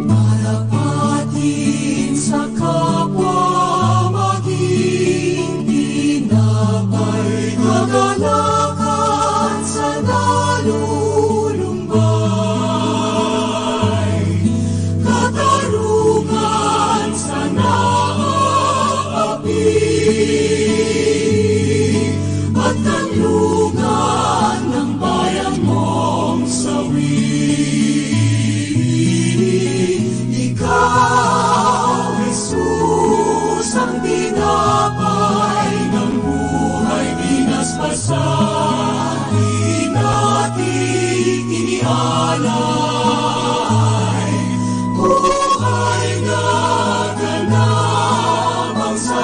Malapatin sa kapwa maging tinapay, kagalakan sa nalulumbay, katarungan sa naaapi, at kanlungan ng bayan mong sawi. Ikaw, Jesus, ang tinapay ng buhay, binasbasan natin inialay. Buhay na ganapang sa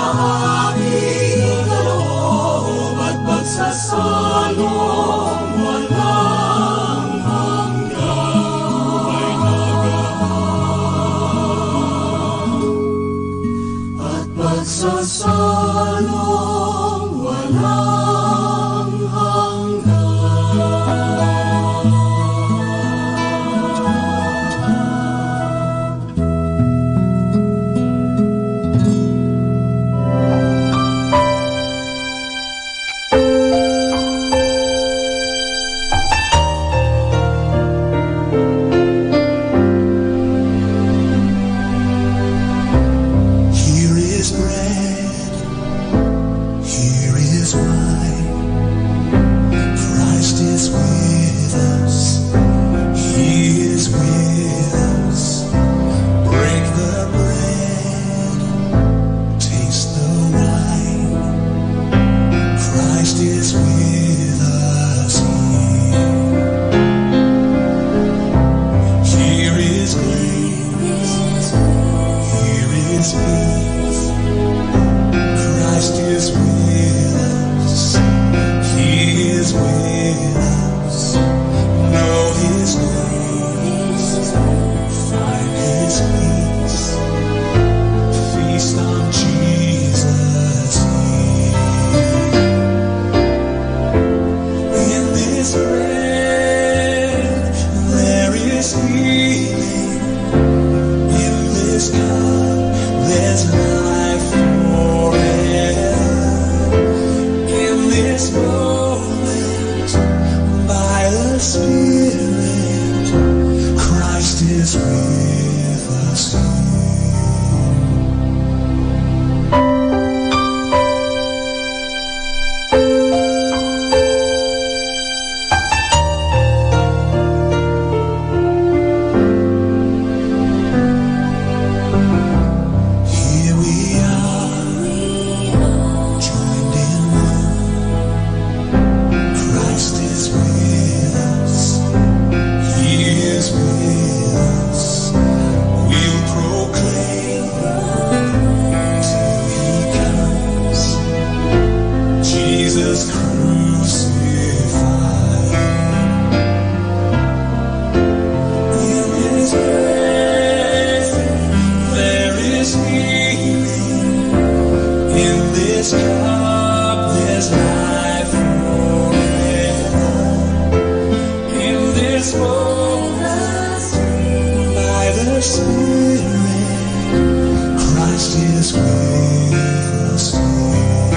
aming kaloob at pagsasalong walang hanggan. At pagsasalong walang Here is bread, here is wine. Christ is with us, He is with us. Break the bread, taste the wine. Christ is with us here. Here is grace, here is peace. Christ is with us, He is with us. Know His grace, find His peace. Feast on Jesus here. In this bread there is healing. In this cup there's life forever. In this moment, by the Spirit, Christ is with us here. Here we are, joined in one. Christ is with us, He is with us. We'll proclaim till He comes, Jesus crucified. In His grace there is healing. In this cup there's life forever. In this moment, by the Spirit, Christ is with us here.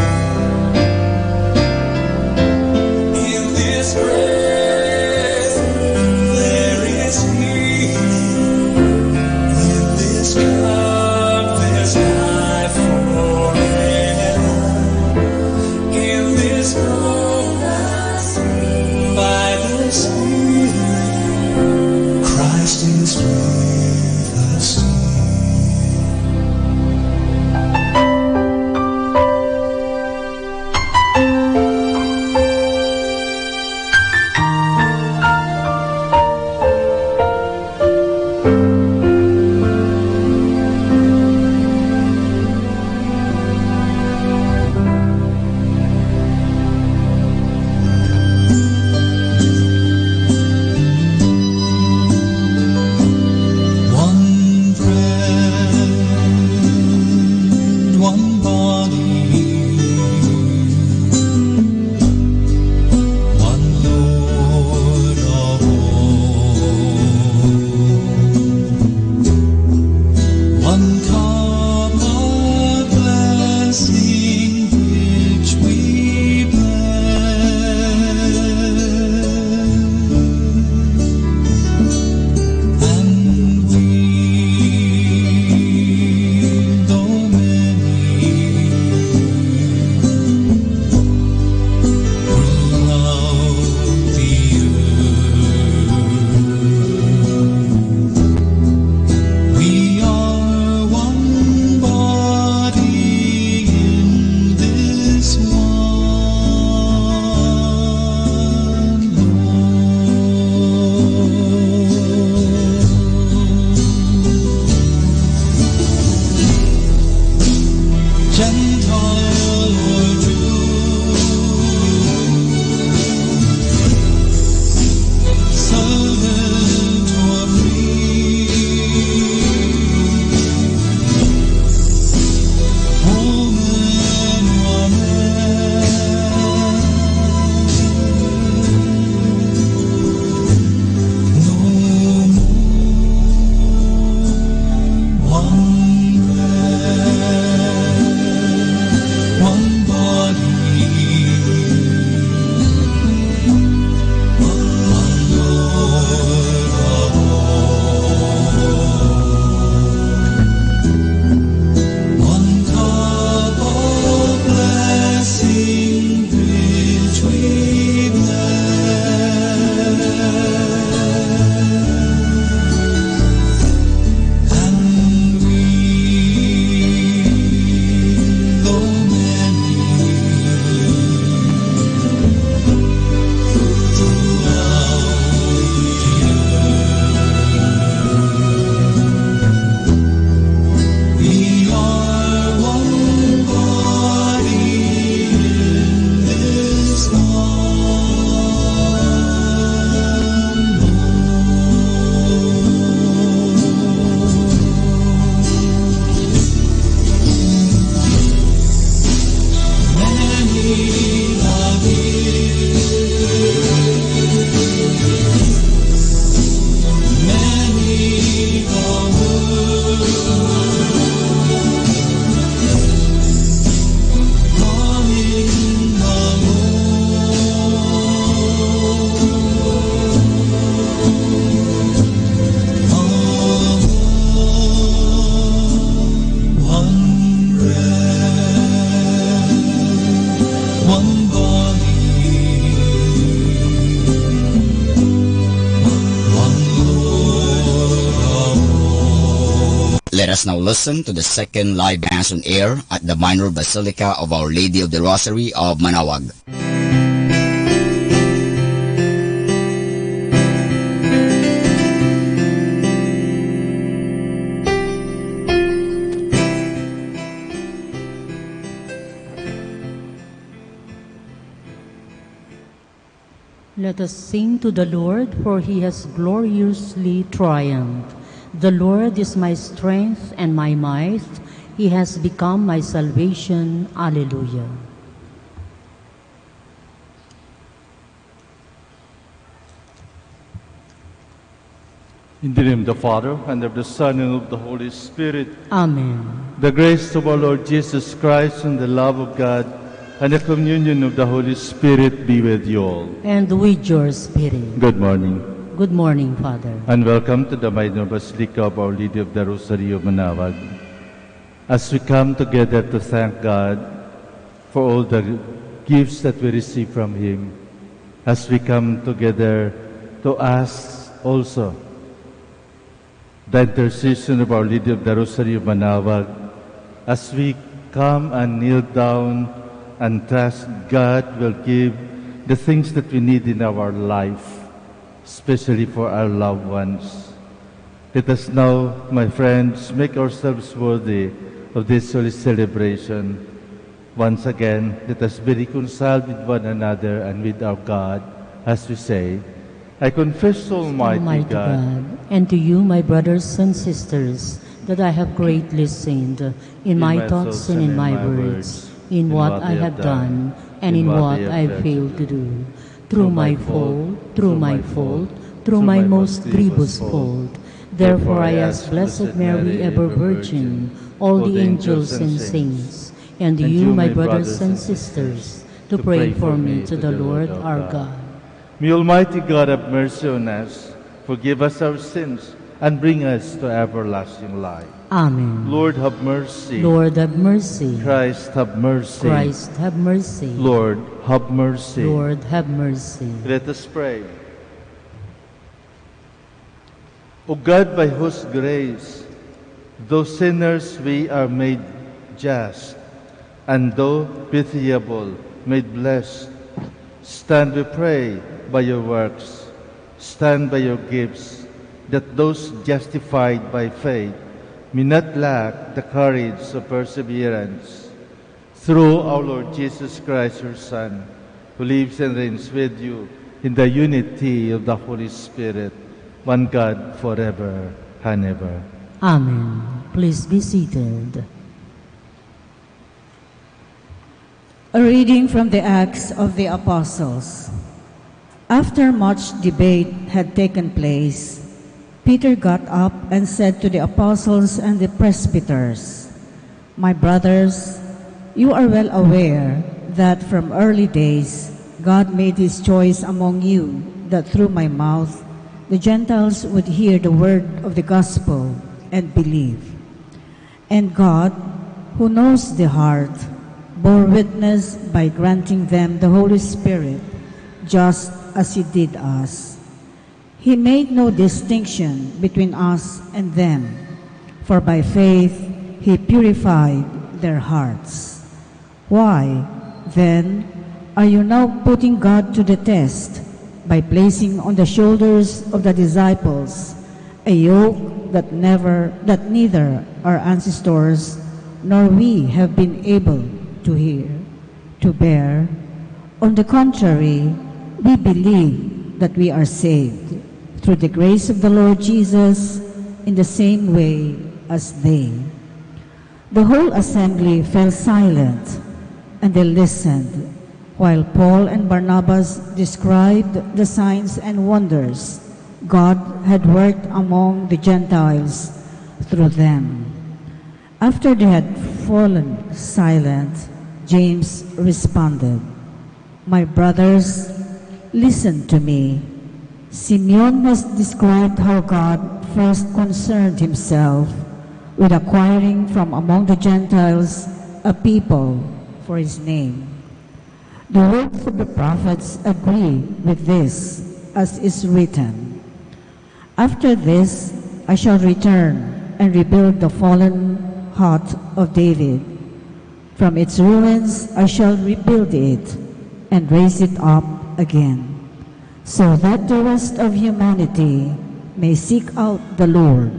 Gentile or Jew, servant or free, woman or man, no more one bread, one body, one Lord of all, one cup of blessing which we bless, and we, though many, we are one body in this many love many the world, one in the one bread, one body, one Lord of all. Let us now listen to the second live mass on air at the Minor Basilica of Our Lady of the Rosary of Manawag. Let us sing to the Lord, for he has gloriously triumphed. The Lord is my strength and my might. He has become my salvation. Alleluia. In the name of the Father, and of the Son, and of the Holy Spirit. Amen. The grace of our Lord Jesus Christ, and the love of God, and the communion of the Holy Spirit be with you all. And with your spirit. Good morning, Good morning, Father. and welcome to the Minor Basilica of Our Lady of the Rosary of Manawag. As we come together to thank God for all the gifts that we receive from Him, as we come together to ask also the intercession of Our Lady of the Rosary of Manawag, as we come and kneel down and trust God will give the things that we need in our life, especially for our loved ones. Let us now, my friends, make ourselves worthy of this holy celebration. Once again, let us be reconciled with one another and with our God, as we say, I confess, Almighty God, and to you, my brothers and sisters, that I have greatly sinned in my thoughts and in my words, in what I have done and in what I failed to do, through my fault, through my most grievous fault. Therefore I ask Blessed Mary, ever Virgin, all the angels and saints, and you, my brothers and sisters, to pray for me to the Lord our God. May Almighty God have mercy on us, forgive us our sins, and bring us to everlasting life. Amen. Lord, have mercy. Lord, have mercy. Christ, have mercy. Christ, have mercy. Lord, have mercy. Lord, have mercy. Let us pray. O God, by whose grace, though sinners we are made just, and though pitiable, made blessed, stand, we pray, by your works, stand by your gifts, that those justified by faith may not lack the courage of perseverance, through our Lord Jesus Christ, your Son, who lives and reigns with you in the unity of the Holy Spirit, one God, forever and ever. Amen. Please be seated. A reading from the Acts of the Apostles. After much debate had taken place, Peter got up and said to the apostles and the presbyters, "My brothers, you are well aware that from early days God made his choice among you that through my mouth the Gentiles would hear the word of the gospel and believe. And God, who knows the heart, bore witness by granting them the Holy Spirit, just as he did us. He made no distinction between us and them, for by faith he purified their hearts. Why, then, are you now putting God to the test by placing on the shoulders of the disciples a yoke that neither our ancestors nor we have been able to bear? On the contrary, we believe that we are saved through the grace of the Lord Jesus in the same way as they." The whole assembly fell silent, and they listened while Paul and Barnabas described the signs and wonders God had worked among the Gentiles through them. After they had fallen silent, James responded, "My brothers, listen to me. Simeon has described how God first concerned himself with acquiring from among the Gentiles a people for his name. The words of the prophets agree with this, as is written, 'After this I shall return and rebuild the fallen hut of David. From its ruins I shall rebuild it and raise it up again, so that the rest of humanity may seek out the Lord,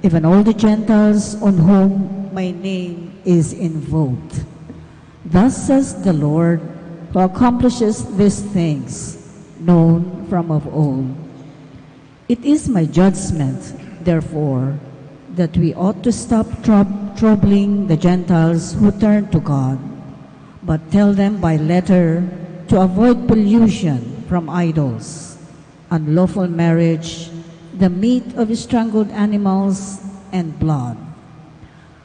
even all the Gentiles on whom my name is invoked.' Thus says the Lord, who accomplishes these things, known from of old. It is my judgment, therefore, that we ought to stop troubling the Gentiles who turn to God, but tell them by letter to avoid pollution from idols, unlawful marriage, the meat of strangled animals, and blood.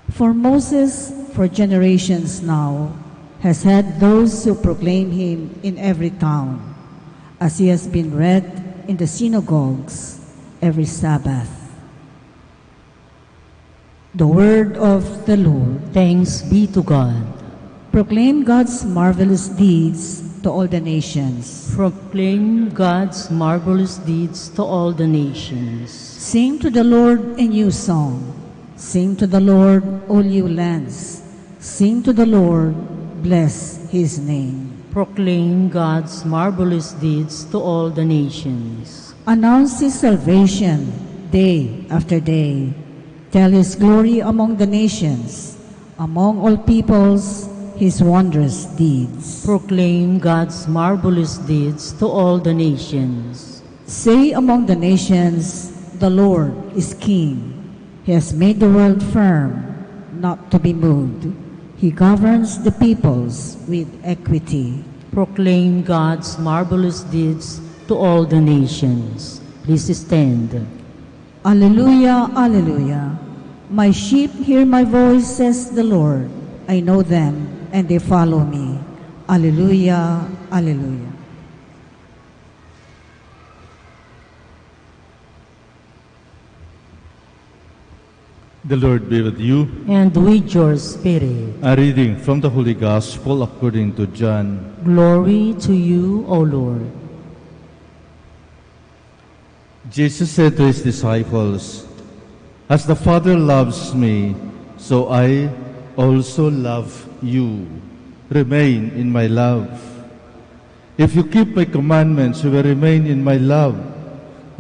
For Moses, for generations now, has had those who proclaim him in every town, as he has been read in the synagogues every Sabbath." The word of the Lord. Thanks be to God. Proclaim God's marvelous deeds to all the nations. Proclaim God's marvelous deeds to all the nations. Sing to the Lord a new song. Sing to the Lord, all you lands. Sing to the Lord, bless his name. Proclaim God's marvelous deeds to all the nations. Announce his salvation day after day. Tell his glory among the nations, among all peoples, his wondrous deeds. Proclaim God's marvelous deeds to all the nations. Say among the nations, the Lord is King. He has made the world firm, not to be moved. He governs the peoples with equity. Proclaim God's marvelous deeds to all the nations. Please stand. Alleluia, alleluia. My sheep hear my voice, says the Lord. I know them, and they follow me. Alleluia, alleluia. The Lord be with you. And with your spirit. A reading from the Holy Gospel according to John. Glory to you, O Lord. Jesus said to his disciples, "As the Father loves me, so I also love you. Remain in my love. If you keep my commandments, you will remain in my love,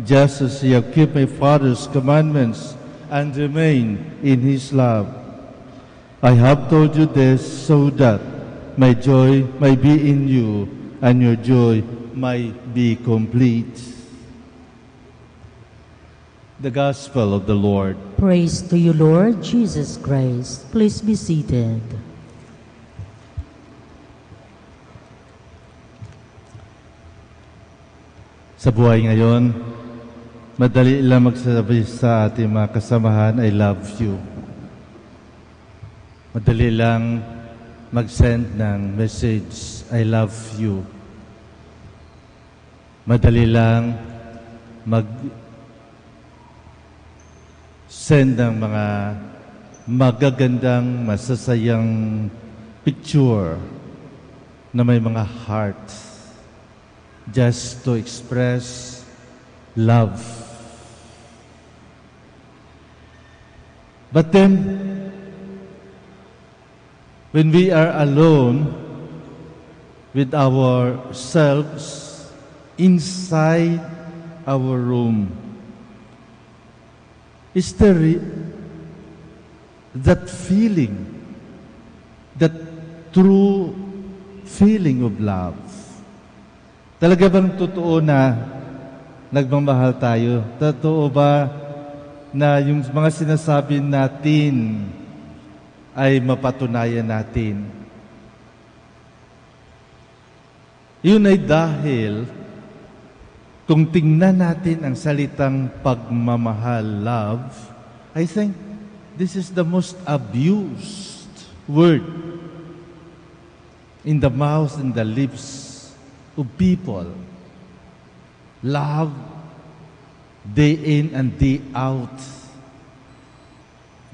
just as you have kept my Father's commandments and remain in his love. I have told you this so that my joy may be in you and your joy might be complete. The Gospel of the Lord. Praise to you, Lord Jesus Christ. Please be seated. Sa buhay ngayon, madali lang magsabi sa ating mga kasamahan, I love you. Madali lang mag-send ng message, I love you. Madali lang mag-send ng mga magagandang, masasayang picture na may mga heart just to express love. But then, when we are alone with ourselves inside our room, is there that feeling, that true feeling of love? Talaga bang totoo na nagmamahal tayo? Totoo ba na yung mga sinasabi natin ay mapatunayan natin? Yun ay dahil kung tingnan natin ang salitang pagmamahal, love, I think this is the most abused word in the mouth and the lips of people. Love, day in and day out.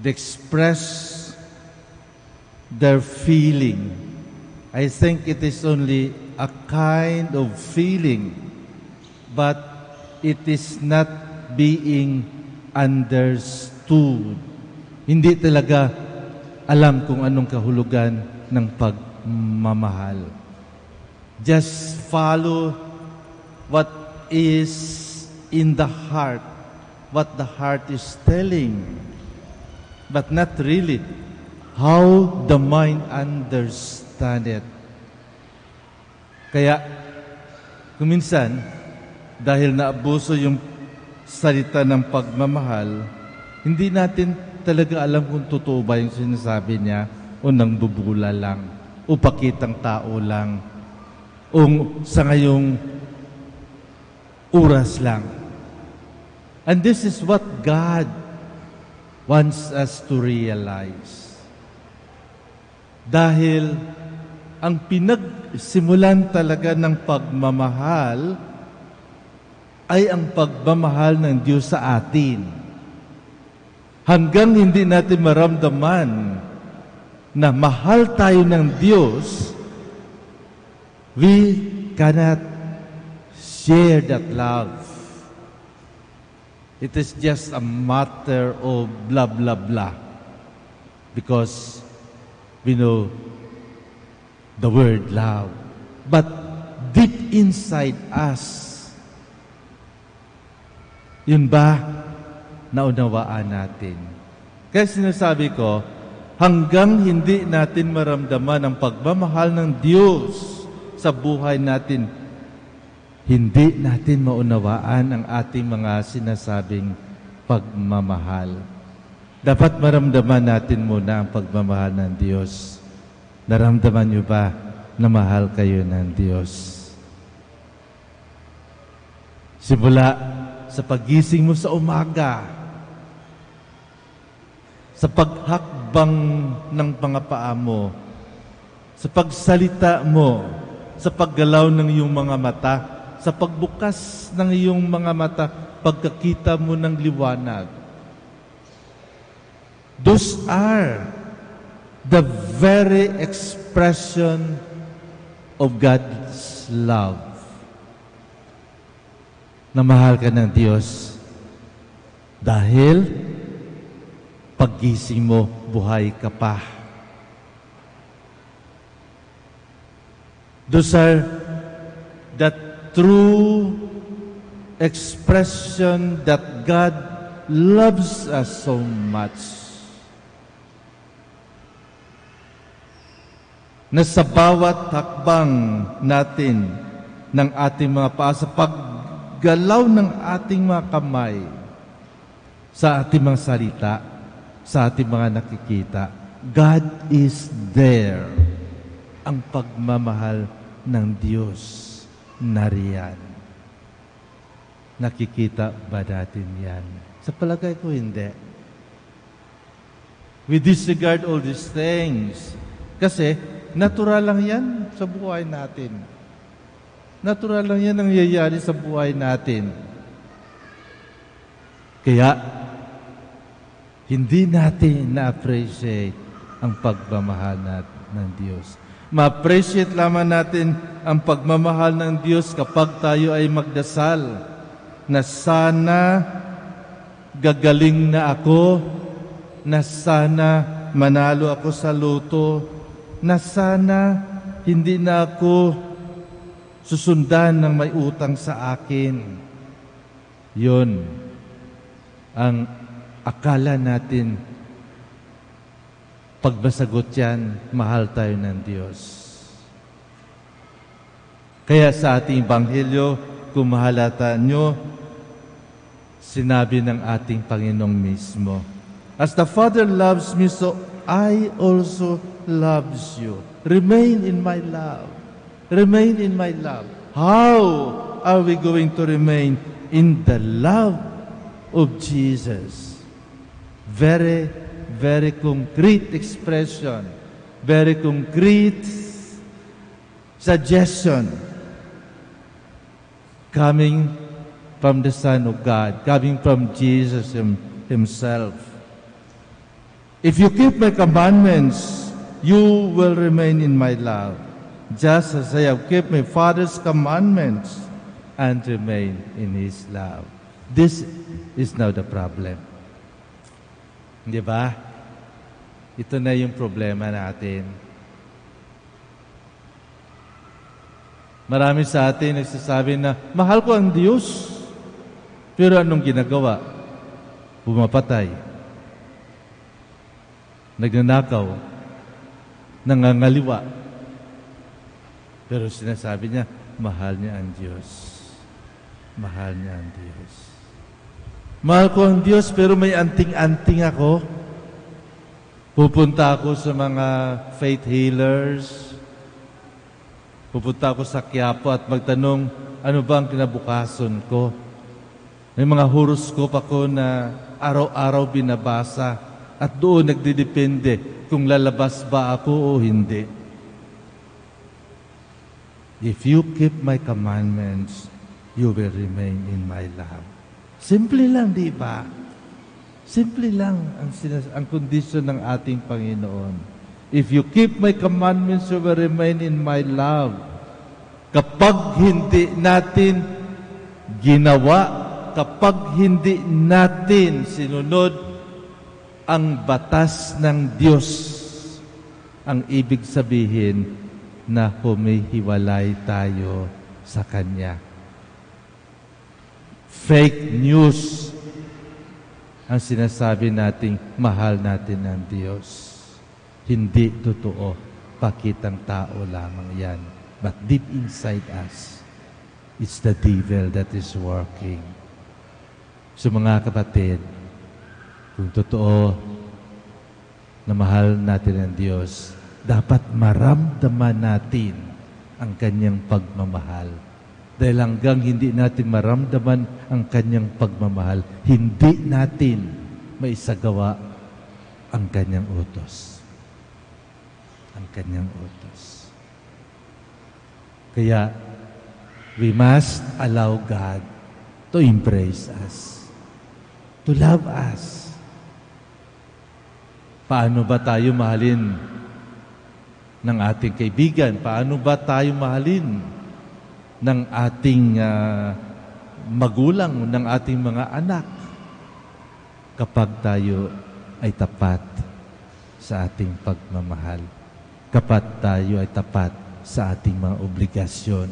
They express their feeling. I think it is only a kind of feeling, but it is not being understood. Hindi talaga alam kung anong kahulugan ng pagmamahal. Just follow what is in the heart, what the heart is telling, but not really how the mind understand it. Kaya, kuminsan, dahil naabuso yung salita ng pagmamahal, hindi natin talaga alam kung totoo ba yung sinasabi niya o nang bubula lang o pakitang tao lang o sa ngayong oras lang. And this is what God wants us to realize. Dahil ang pinagsimulan talaga ng pagmamahal ay ang pagmamahal ng Diyos sa atin. Hanggang hindi natin maramdaman na mahal tayo ng Diyos, we cannot share that love. It is just a matter of blah, blah, blah. Because we know the word love. But deep inside us, yun ba naunawaan natin? Kaya sinasabi ko, hanggang hindi natin maramdaman ang pagmamahal ng Diyos sa buhay natin, hindi natin maunawaan ang ating mga sinasabing pagmamahal. Dapat maramdaman natin muna ang pagmamahal ng Diyos. Naramdaman niyo ba na mahal kayo ng Diyos? Simula sa pagising mo sa umaga, sa paghakbang ng mga paa mo, sa pagsalita mo, sa paggalaw ng iyong mga mata, sa pagbukas ng iyong mga mata, pagkakita mo ng liwanag. Those are the very expression of God's love. Na mahal ka ng Diyos dahil paggising mo, buhay ka pa. Those are the true expression that God loves us so much. na sa bawat hakbang natin ng ating mga paa, sa paggalaw ng ating mga kamay, sa ating mga salita, sa ating mga nakikita, God is there. Ang pagmamahal ng Diyos nariyan. Nakikita ba natin yan? Sa palagay ko, hindi. We disregard all these things. Kasi, natural lang yan sa buhay natin. Natural lang yan ang nangyayari sa buhay natin. Kaya, hindi natin na-appreciate ang pagmamahal ng Diyos. Ma-appreciate lamang natin ang pagmamahal ng Diyos kapag tayo ay magdasal na sana gagaling na ako, na sana manalo ako sa loto, na sana hindi na ako susundan ng may utang sa akin. Yun ang akala natin. Pag masagot yan, mahal tayo ng Diyos. Kaya sa ating Ebanghelyo, kung mahalata nyo, sinabi ng ating Panginoong mismo, as the Father loves me, so I also loves you. Remain in my love. Remain in my love. How are we going to remain in the love of Jesus? Very, very concrete expression. Very concrete suggestion coming from the Son of God, coming from Jesus Himself. If you keep my commandments, you will remain in my love, just as I have kept my Father's commandments and remain in His love. This is now the problem. Di ba? Ito na yung problema natin. Marami sa atin nagsasabi na, mahal ko ang Diyos. Pero anong ginagawa? Pumapatay. Nagnanakaw. Nangangaliwa. Pero sinasabi niya, mahal niya ang Diyos. Mahal niya ang Diyos. Mahal ko ang Diyos pero may anting-anting ako. Pupunta ako sa mga faith healers. Pupunta ako sa Quiapo at magtanong, ano ba ang kinabukasan ko? May mga horoscope ako na araw-araw binabasa at doon nagdidepende kung lalabas ba ako o hindi. If you keep my commandments, you will remain in my love. Simple lang, di ba? Simple lang ang kondisyon ng ating Panginoon. If you keep my commandments, you will remain in my love. Kapag hindi natin ginawa, kapag hindi natin sinunod ang batas ng Diyos, ang ibig sabihin na humihiwalay tayo sa Kanya. Fake news ang sinasabi nating mahal natin ang Diyos. Hindi totoo. Pakitang tao lamang yan. But deep inside us, it's the devil that is working. So mga kapatid, kung totoo na mahal natin ang Diyos, dapat maramdaman natin ang Kanyang pagmamahal. Dahil hanggang hindi natin maramdaman ang Kanyang pagmamahal, hindi natin maisagawa ang Kanyang utos. Ang Kanyang utos. Kaya, we must allow God to embrace us, to love us. Paano ba tayo mahalin ng ating kaibigan? Paano ba tayo mahalin ng ating magulang, ng ating mga anak? Kapag tayo ay tapat sa ating pagmamahal. Kapag tayo ay tapat sa ating mga obligasyon.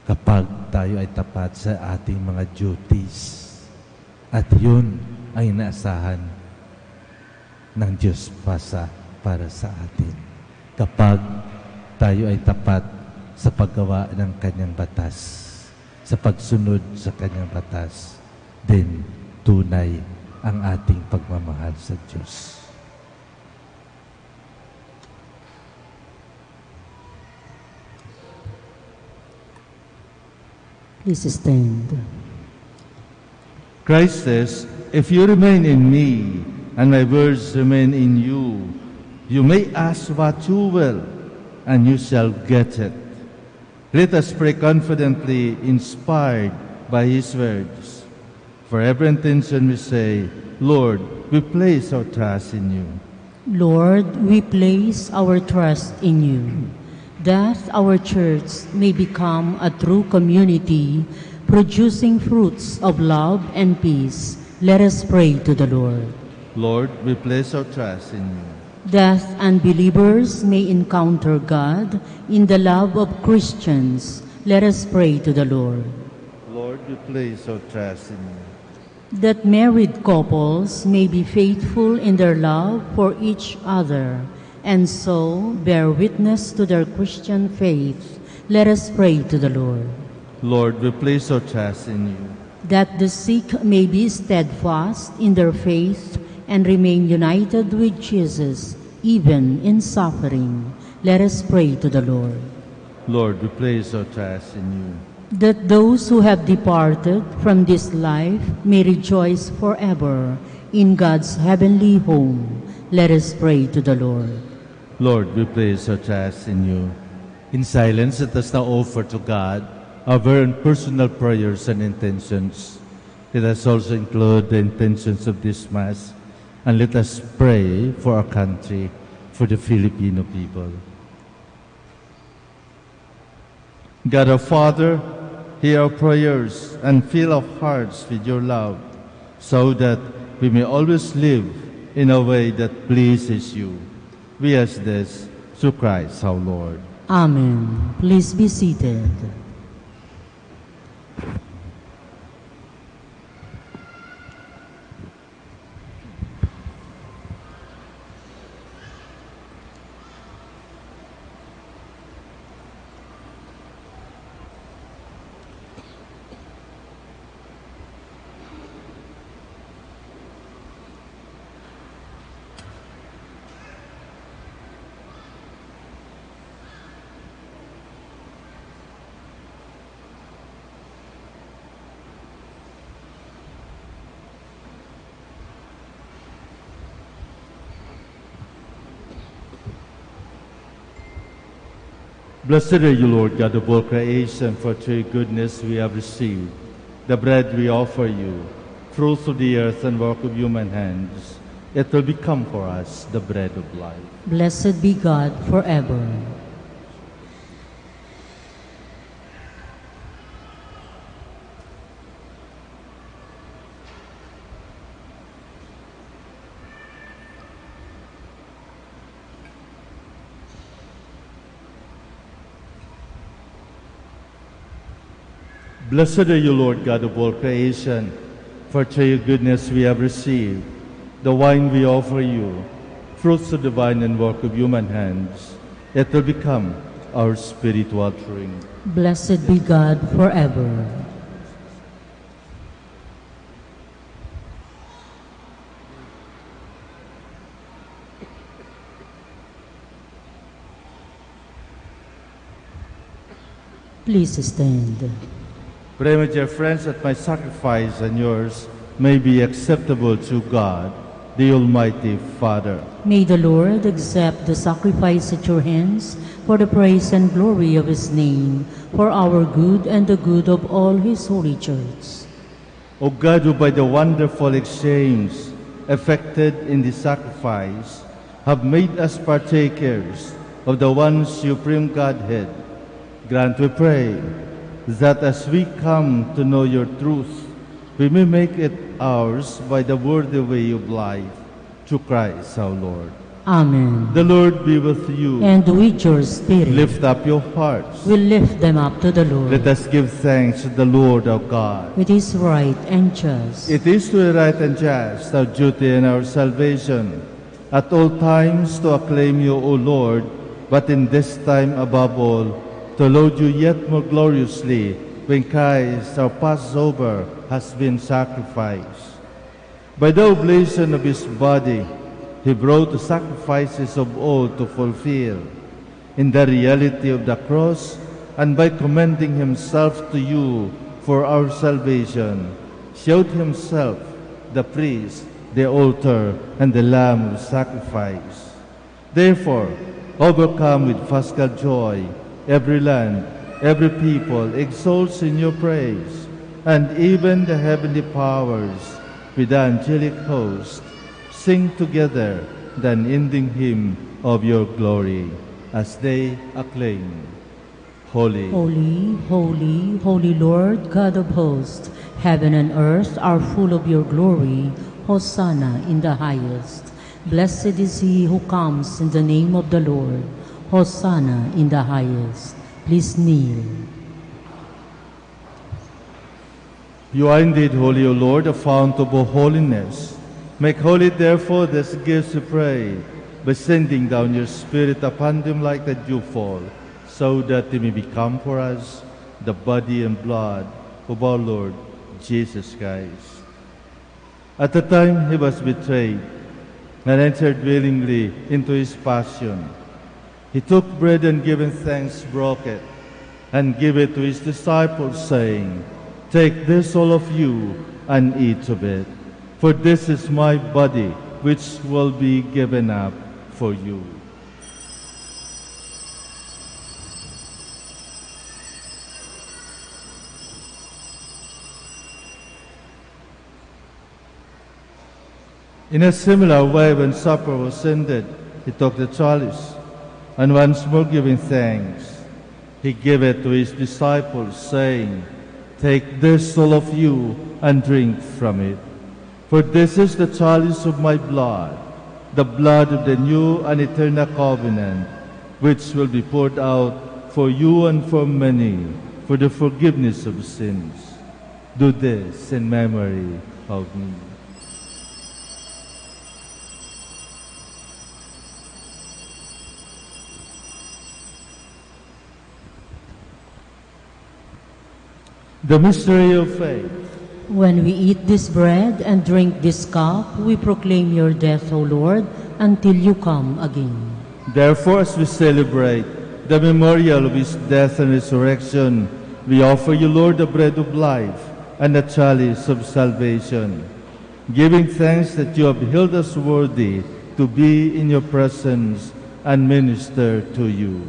Kapag tayo ay tapat sa ating mga duties. At yun ay inaasahan ng Diyos para sa atin. Kapag tayo ay tapat sa paggawa ng kanyang batas, sa pagsunod sa kanyang batas, then tunay ang ating pagmamahal sa Diyos. Please stand. Christ says, "If you remain in me, and my words remain in you, you may ask what you will, and you shall get it." Let us pray confidently, inspired by His words. For every intention we say, "Lord, we place our trust in you." Lord, we place our trust in you, that our church may become a true community, producing fruits of love and peace. Let us pray to the Lord. Lord, we place our trust in you. That unbelievers may encounter God in the love of Christians. Let us pray to the Lord. Lord, we place our trust in you. That married couples may be faithful in their love for each other, and so bear witness to their Christian faith. Let us pray to the Lord. Lord, we place our trust in you. That the sick may be steadfast in their faith and remain united with Jesus, even in suffering. Let us pray to the Lord. Lord, we place our trust in you. That those who have departed from this life may rejoice forever in God's heavenly home. Let us pray to the Lord. Lord, we place our trust in you. In silence, let us now offer to God our very own personal prayers and intentions. Let us also include the intentions of this Mass, and let us pray for our country, for the Filipino people. God our Father, hear our prayers and fill our hearts with your love, so that we may always live in a way that pleases you. We ask this through Christ our Lord. Amen. Please be seated. Blessed are you, Lord God of all creation, for through your goodness we have received the bread we offer you, fruits of the earth and work of human hands. It will become for us the bread of life. Blessed be God forever. Blessed are you, Lord God of all creation, for through your goodness we have received the wine we offer you, fruits of the vine and work of human hands. It will become our spiritual drink. Blessed be God forever. Please stand. Pray, my dear friends, that my sacrifice and yours may be acceptable to God, the Almighty Father. May the Lord accept the sacrifice at your hands for the praise and glory of his name, for our good and the good of all his holy church. O God, who by the wonderful exchange effected in the sacrifice have made us partakers of the one supreme Godhead, grant, we pray, that as we come to know your truth, we may make it ours by the worthy way of life, through Christ our Lord. Amen. The Lord be with you. And with your spirit. Lift up your hearts. We lift them up to the Lord. Let us give thanks to the Lord our God. It is right and just. It is to be right and just, our duty and our salvation, at all times to acclaim you, O Lord, but in this time above all, to load you yet more gloriously when Christ, our Passover, has been sacrificed. By the oblation of his body, he brought the sacrifices of all to fulfill. In the reality of the cross, and by commending himself to you for our salvation, showed himself the priest, the altar, and the lamb of sacrifice. Therefore, overcome with paschal joy, every land, every people exalts in your praise, and even the heavenly powers with the angelic host sing together the unending hymn of your glory, as they acclaim, Holy, Holy, holy, holy Lord God of hosts, heaven and earth are full of your glory. Hosanna in the highest. Blessed is he who comes in the name of the Lord. Hosanna in the highest. Please kneel. You are indeed holy, O Lord, the fount of all holiness. Make holy, therefore, these gifts, we pray, by sending down your Spirit upon them like the dewfall, so that they may become for us the body and blood of our Lord Jesus Christ. At the time he was betrayed and entered willingly into his passion, he took bread and giving thanks, broke it, and gave it to his disciples, saying, Take this, all of you, and eat of it, for this is my body, which will be given up for you. In a similar way, when supper was ended, he took the chalice, and once more giving thanks, he gave it to his disciples, saying, Take this, all of you, and drink from it. For this is the chalice of my blood, the blood of the new and eternal covenant, which will be poured out for you and for many for the forgiveness of sins. Do this in memory of me. The mystery of faith. When we eat this bread and drink this cup, we proclaim your death, O Lord, until you come again. Therefore, as we celebrate the memorial of his death and resurrection, we offer you, Lord, the bread of life and the chalice of salvation, giving thanks that you have held us worthy to be in your presence and minister to you.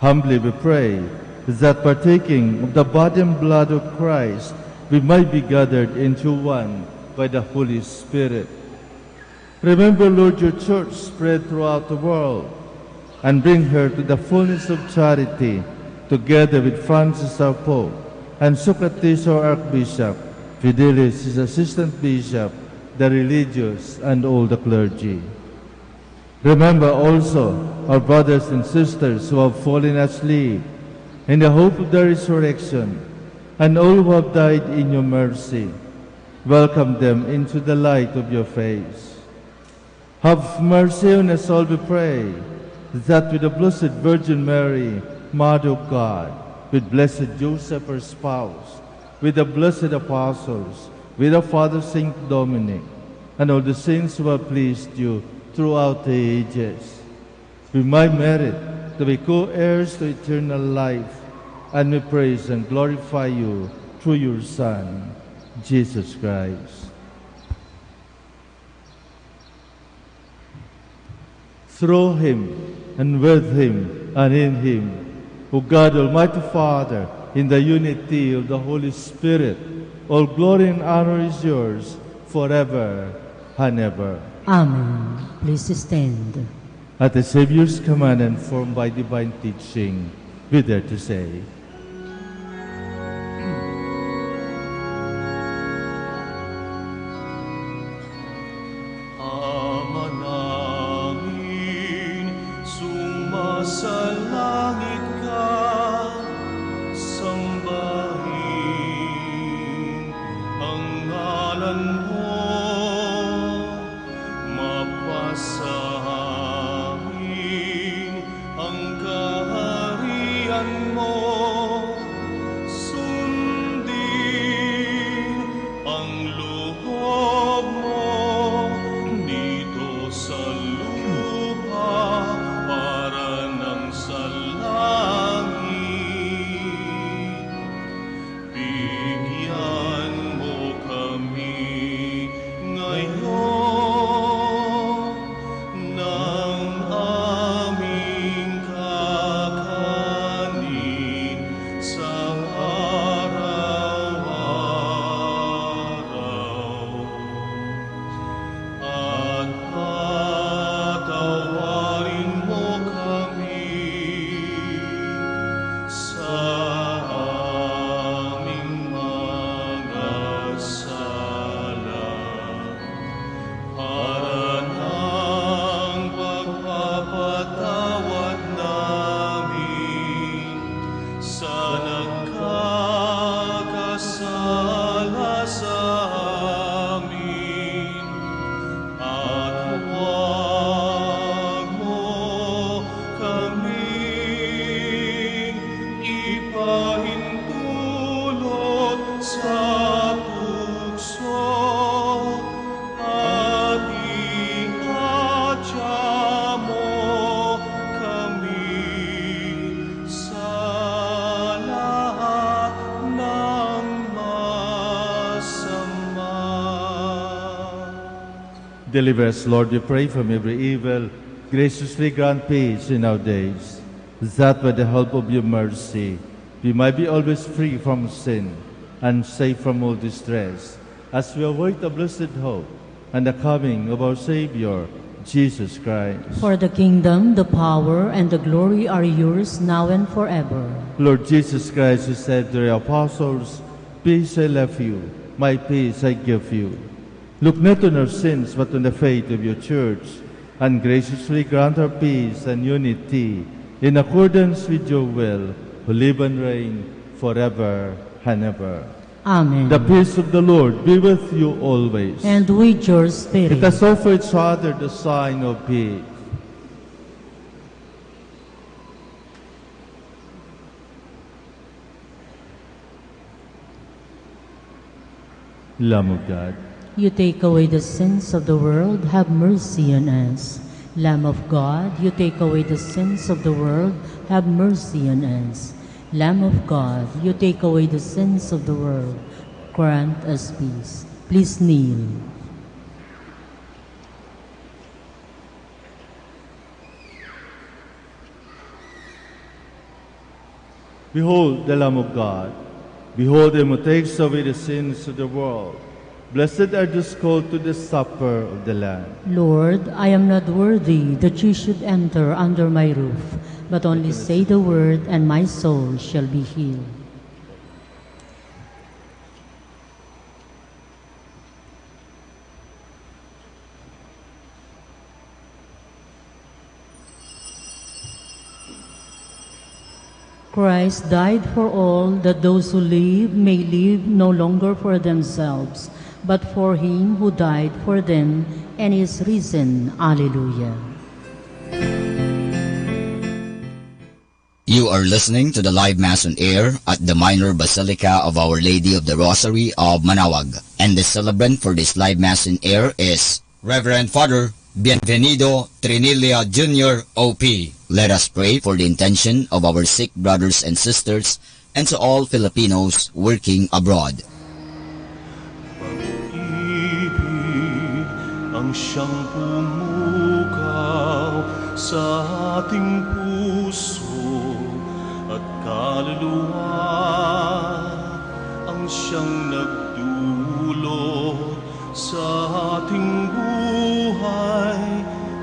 Humbly we pray that partaking of the body and blood of Christ, we might be gathered into one by the Holy Spirit. Remember, Lord, your church spread throughout the world, and bring her to the fullness of charity, together with Francis our Pope, and Socrates our Archbishop, Fidelis his assistant bishop, the religious, and all the clergy. Remember also our brothers and sisters who have fallen asleep, in the hope of the resurrection, and all who have died in your mercy. Welcome them into the light of your face. Have mercy on us all, we pray, that with the Blessed Virgin Mary, Mother of God, with blessed Joseph, her spouse, with the blessed apostles, with our Father Saint Dominic, and all the saints who have pleased you throughout the ages, we might merit to be co-heirs to eternal life, and we praise and glorify you through your Son, Jesus Christ. Through him, and with him, and in him, O God, Almighty Father, in the unity of the Holy Spirit, all glory and honor is yours forever and ever. Amen. Please stand. At the Savior's command and formed by divine teaching, we dare to say, Sumasalangit ka, sambahin ang ngalan mo, mapasahin ang Bigyan mo, sundin ang loob mo dito sa lupa para nang sa langit. Bigyan mo kami ngayon ng aming kakanin sa araw-araw. At patawarin mo kami sa aming mga sala para ng pagpapatawad namin sa nagkakasala sa amin. At huwag mo kaming ipahintulot sa tukso at ihatya mo kami sa lahat ng masama. Deliver us, Lord, we pray, from every evil. Graciously grant peace in our days, that by the help of your mercy we might be always free from sin and safe from all distress, as we await the blessed hope and the coming of our Savior, Jesus Christ. For the kingdom, the power, and the glory are yours now and forever. Lord Jesus Christ, who said to the apostles, "Peace I left you, my peace I give you." Look not on our sins, but on the faith of your church, and graciously grant our peace and unity in accordance with your will, who live and reign forever and ever. Amen. The peace of the Lord be with you always. And with your spirit. Let us offer each other the sign of peace. Lamb of God, You take away the sins of the world, have mercy on us. Lamb of God, you take away the sins of the world, have mercy on us. Lamb of God, you take away the sins of the world, grant us peace. Please kneel. behold the Lamb of God. Behold him who takes away the sins of the world. Blessed are those called to the supper of the Lamb. Lord, I am not worthy that you should enter under my roof, but only say the word, and my soul shall be healed. Christ died for all, that those who live may live no longer for themselves, but for him who died for them and is risen. Alleluia. You are listening to the live Mass on air at the Minor Basilica of Our Lady of the Rosary of Manaoag. And the celebrant for this live Mass on air is Reverend Father Bienvenido Trinilla Jr. O.P. Let us pray for the intention of our sick brothers and sisters and to all Filipinos working abroad. Ang siyang pumukaw sa ating puso at kaluluwa, ang siyang nagdulot sa ating buhay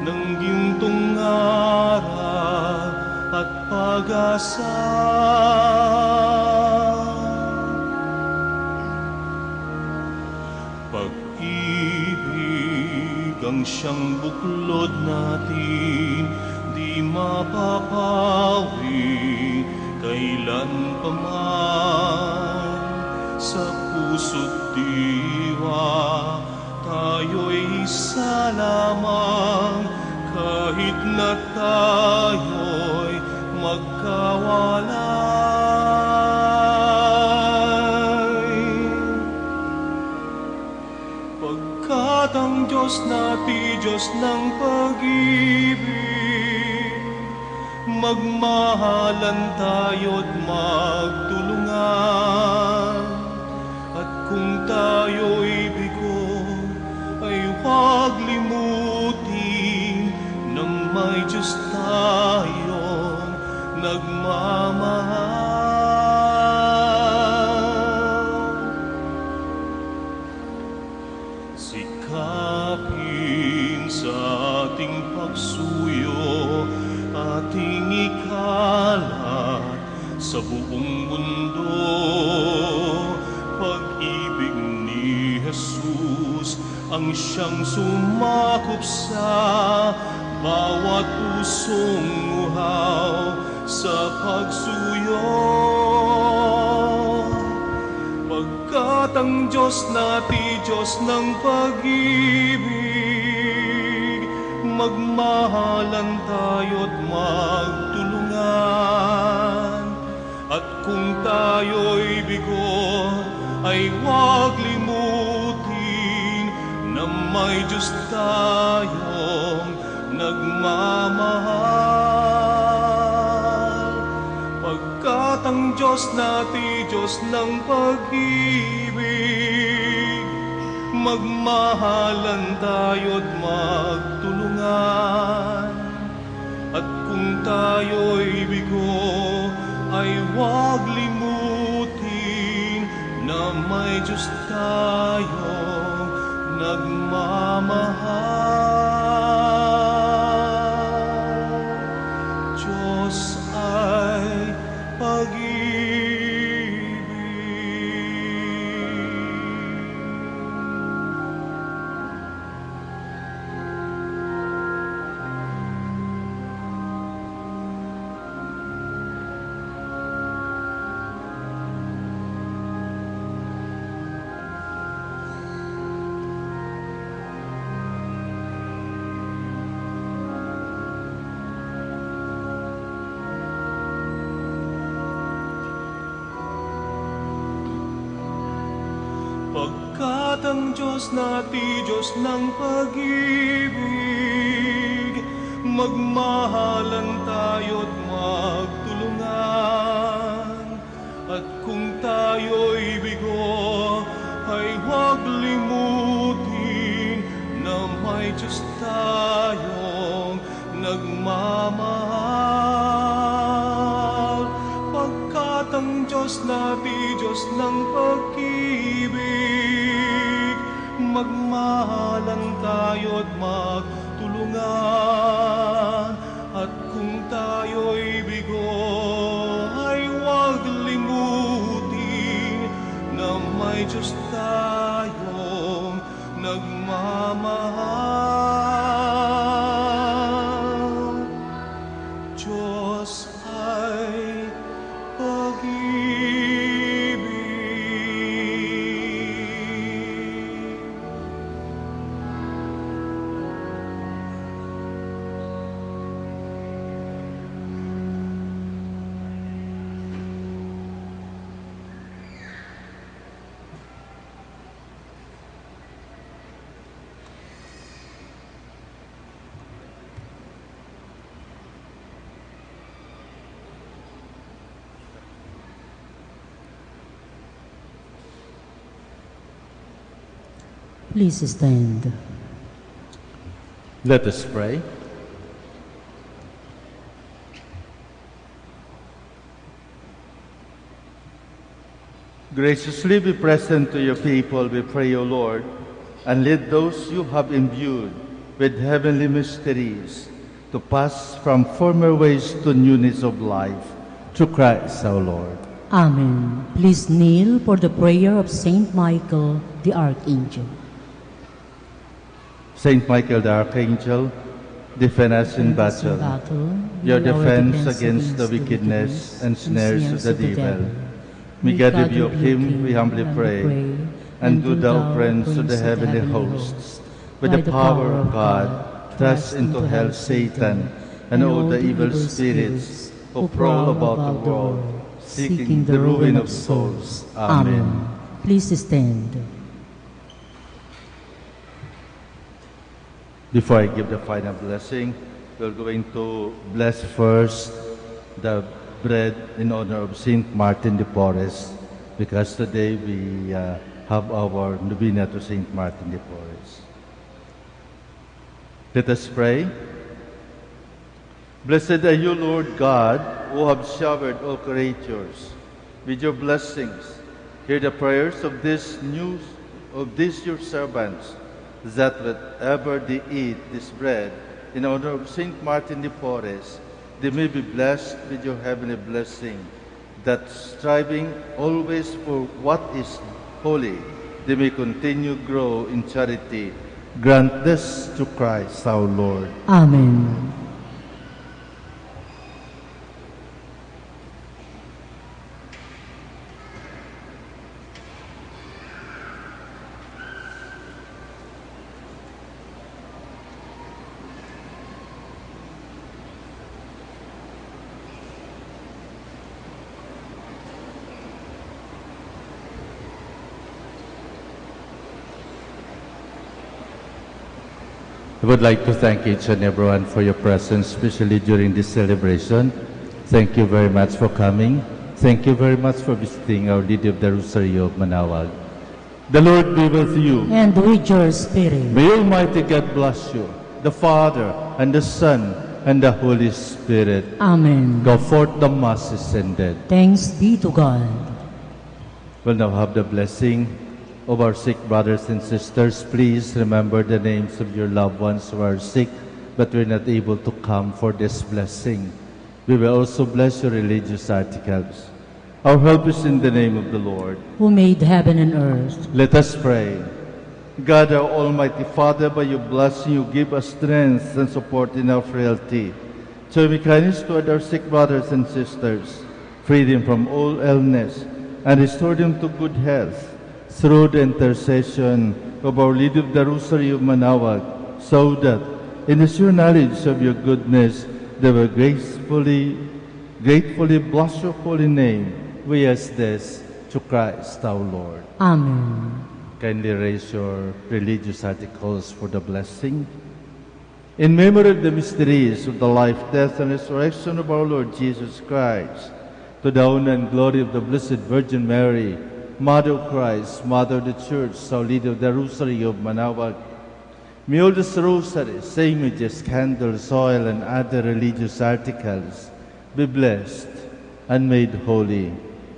ng gintong araw at pag-asa. Ang siyang buklod natin, di mapapawi kailan pa man. Sa puso't diwa, tayo'y isa lamang, kahit na tayo'y magkakasama. pagkawalay. Pagkat ang Diyos natin, Diyos ng pag-ibig, magmahalan tayo't magtulungan. At kung tayo'y bigo, ay huwag limutin na may Diyos tayong nagmamahal. Sikapin sa ating pagsuyo, ating ikalat sa buong mundo. Pag-ibig ni Jesus ang siyang sumakop sa bawat pusong uhaw sa pagsuyo. Pagkat ang Diyos natin, Diyos ng pag-ibig, magmahalan tayo't magtulungan. At kung tayo'y bigo, ay huwag limutin na may Diyos tayong nagmamahal. Pagkat ang Diyos natin, Diyos ng pag-ibig, magmahalan tayo't magtulungan. At kung tayo'y bigo, ay huwag limutin na may Diyos tayong nagmamahal. Diyos ay pag-ibig. Pagkat ang Diyos natin, Diyos ng pag-ibig, magmahalan tayo't magtulungan. At kung tayo'y bigo, ay huwag limutin na may Diyos tayong nagmamahal. Pagkat ang Diyos natin, Diyos ng pag-ibig, magmahalan tayo't magtulungan. At kung tayo'y bigo, ay huwag limutin na may Diyos tayong nagmamahal. Diyos ay pag-ibig. Please stand. Let us pray. Graciously be present to your people, we pray, O Lord, and lead those you have imbued with heavenly mysteries to pass from former ways to newness of life, through Christ our Lord. Amen. Please kneel for the prayer of Saint Michael the Archangel. Saint Michael the Archangel, defend us in battle. Your defense against the wickedness and snares of the devil. May God rebuke him, we humbly pray, and do thou friends to the heavenly hosts, with the power of God, thrust into hell Satan and all the evil spirits who prowl about the world, seeking the ruin of souls. Amen. Please stand. Before I give the final blessing, we're going to bless first the bread in honor of Saint Martin de Porres, because today we have our novena to Saint Martin de Porres. Let us pray. Blessed are you, Lord God, who have showered all creatures with your blessings. Hear the prayers of these your servants, that whatever they eat this bread in honor of Saint Martin de Porres, they may be blessed with your heavenly blessing, that striving always for what is holy, they may continue grow in charity. Grant this to Christ our Lord. Amen. I would like to thank each and everyone for your presence, especially during this celebration. Thank you very much for coming. Thank you very much for visiting Our Lady of the Rosary of Manaoag. The Lord be with you. And with your spirit. May Almighty God bless you, the Father, and the Son, and the Holy Spirit. Amen. Go forth, the Mass is ended. Thanks be to God. We'll now have the blessing of our sick brothers and sisters. Please remember the names of your loved ones who are sick, but we're not able to come for this blessing. We will also bless your religious articles. Our help is in the name of the Lord, who made heaven and earth. Let us pray. God, our Almighty Father, by your blessing you give us strength and support in our frailty. Show me kindness toward our sick brothers and sisters, free them from all illness, and restore them to good health, through the intercession of Our Lady of the Rosary of Manaoag, so that, in the sure knowledge of your goodness, they will gratefully bless your holy name. We ask this to Christ our Lord. Amen. Kindly raise your religious articles for the blessing. In memory of the mysteries of the life, death, and resurrection of our Lord Jesus Christ, to the honor and glory of the Blessed Virgin Mary, Mother of Christ, Mother of the Church, Our Lady of the Rosary of Manaoag, may all these rosaries, images, candles, oil, and other religious articles be blessed and made holy.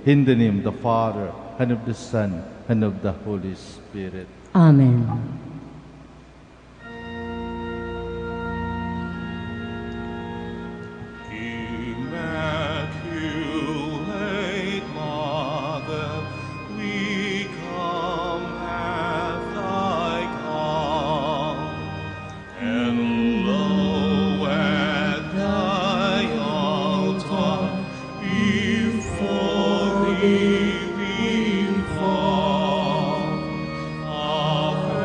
In the name of the Father, and of the Son, and of the Holy Spirit. Amen. Immaculate Mother, we come at thy call, and lo, at thy altar, before thee we fall. Ave,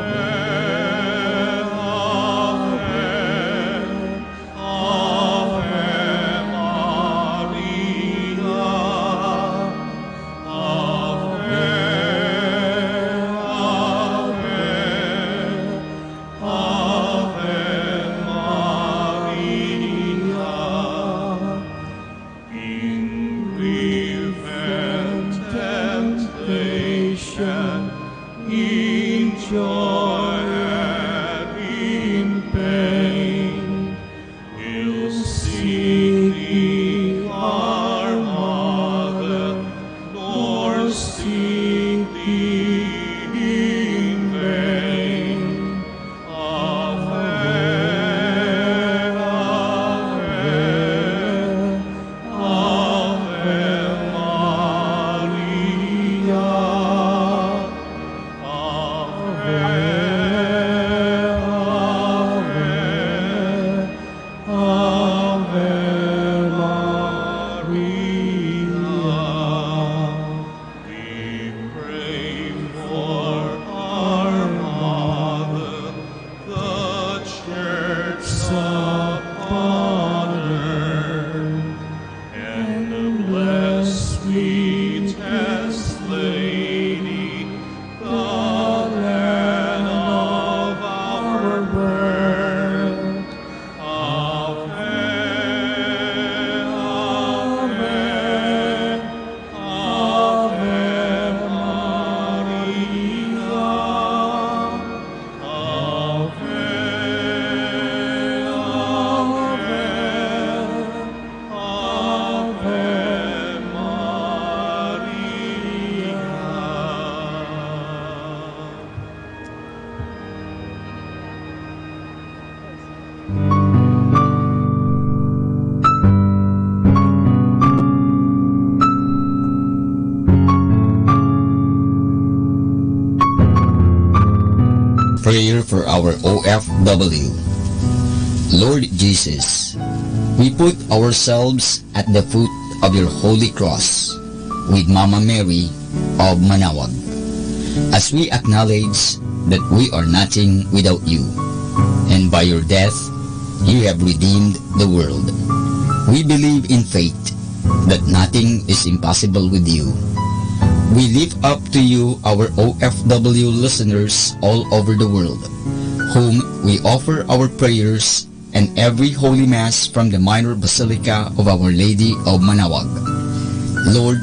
Ave, Ave Maria. Ave, Ave, Ave Maria. In repentance Prayer for our OFW. Lord Jesus, we put ourselves at the foot of your holy cross with Mama Mary of Manawag, as we acknowledge that we are nothing without you, and by your death, you have redeemed the world. We believe in faith that nothing is impossible with you. We lift up to you our OFW listeners all over the world, whom we offer our prayers and every Holy Mass from the Minor Basilica of Our Lady of Manawag. Lord,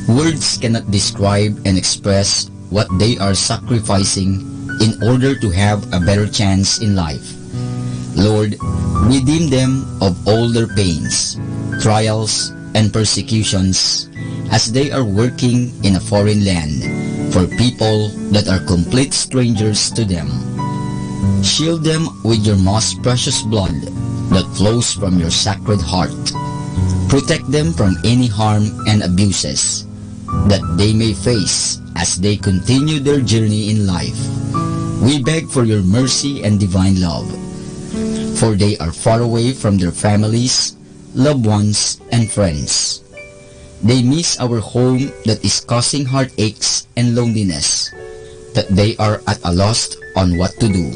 words cannot describe and express what they are sacrificing in order to have a better chance in life. Lord, redeem them of all their pains, trials, and persecutions as they are working in a foreign land for people that are complete strangers to them. Shield them with your most precious blood that flows from your sacred heart. Protect them from any harm and abuses that they may face as they continue their journey in life. We beg for your mercy and divine love, for they are far away from their families, loved ones, and friends. They miss our home that is causing heartaches and loneliness, that they are at a loss on what to do.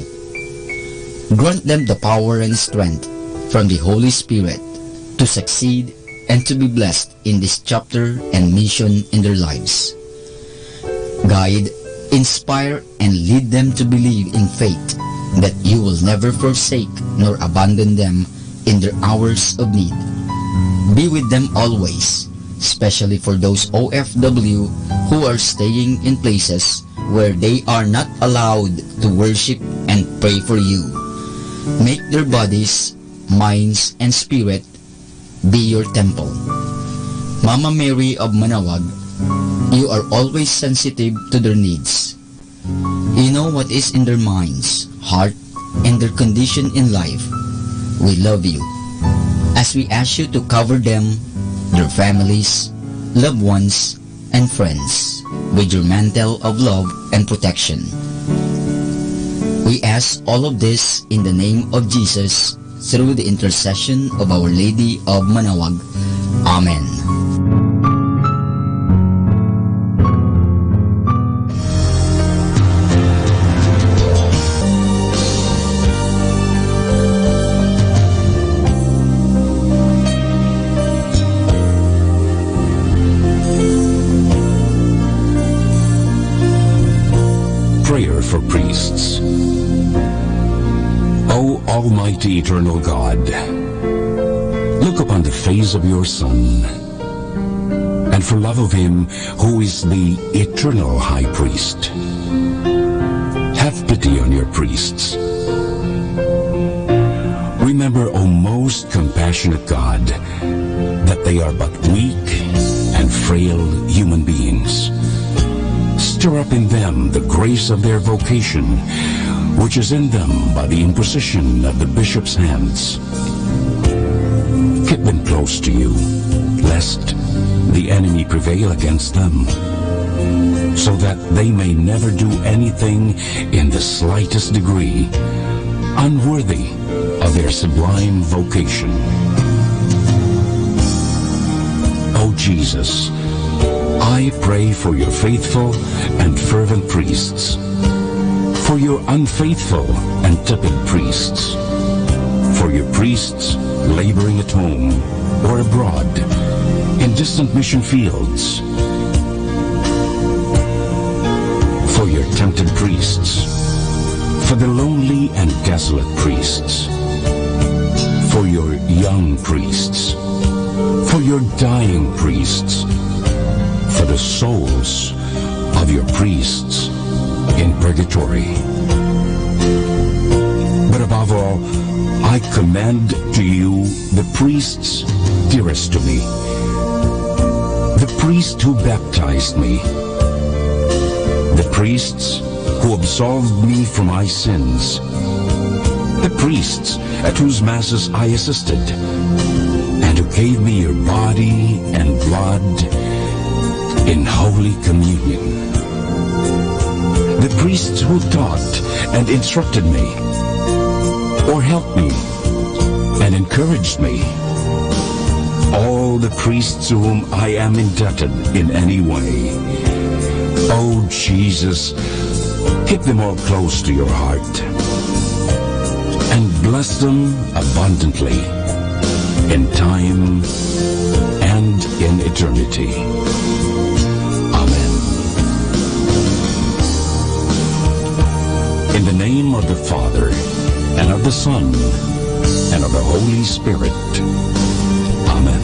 Grant them the power and strength from the Holy Spirit to succeed and to be blessed in this chapter and mission in their lives. Guide, inspire, and lead them to believe in faith that you will never forsake nor abandon them in their hours of need. Be with them always, especially for those OFW who are staying in places where they are not allowed to worship and pray for you. Make their bodies, minds, and spirit be your temple. Mama Mary of Manawag, you are always sensitive to their needs. You know what is in their minds, heart, and their condition in life. We love you, as we ask you to cover them, their families, loved ones, and friends with your mantle of love and protection. We ask all of this in the name of Jesus, through the intercession of Our Lady of Manawag. Amen. Prayer for priests. O Almighty Eternal God, look upon the face of your Son, and for love of him who is the eternal High Priest, have pity on your priests. Remember, O most compassionate God, that they are but weak and frail human beings. Stir up in them the grace of their vocation, which is in them by the imposition of the bishop's hands. Keep them close to you, lest the enemy prevail against them, so that they may never do anything in the slightest degree unworthy of their sublime vocation. O Jesus, I pray for your faithful and fervent priests, for your unfaithful and tepid priests, for your priests laboring at home or abroad in distant mission fields, for your tempted priests, for the lonely and desolate priests, for your young priests, for your dying priests, for the souls of your priests in purgatory. But above all, I commend to you the priests dearest to me, the priest who baptized me, the priests who absolved me from my sins, the priests at whose masses I assisted, and who gave me your body and blood in Holy Communion. the priests who taught and instructed me, or helped me and encouraged me, all the priests to whom I am indebted in any way. Oh Jesus, keep them all close to your heart and bless them abundantly in time and in eternity. Amen. In the name of the Father, and of the Son, and of the Holy Spirit. Amen.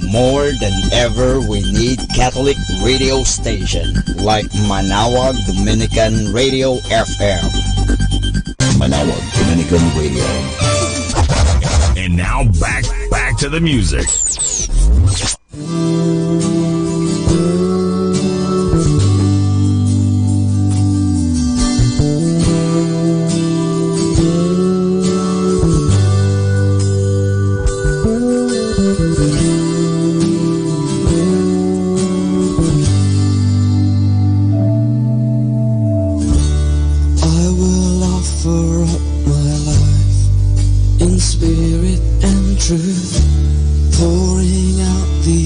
More than ever, we need Catholic radio station like Manawag Dominican Radio FM. Manawag Dominican Radio. And now back to the music. Pouring out the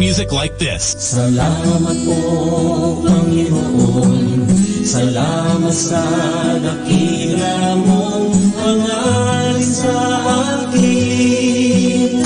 music like this. Salamat po, Panginoon. Salamat sa dakila mong hangarin sa akin.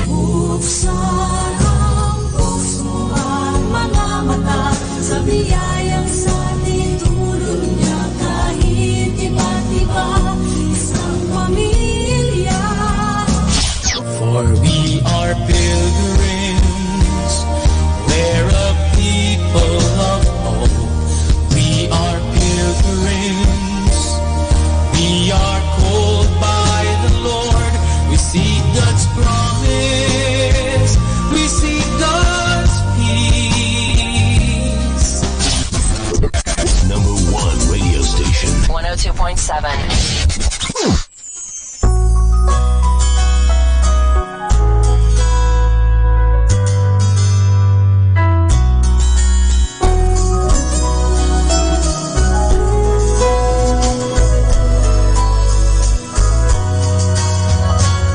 Buksan ang puso at mga mata sa biyayang sa ating tulog niya, kahit iba't iba, isang pamilya. For we are pilgrims, we're a people of hope. We are pilgrims, we are called by the Lord. We seek God's promise, we seek God's peace. Number 1 radio station. 102.7.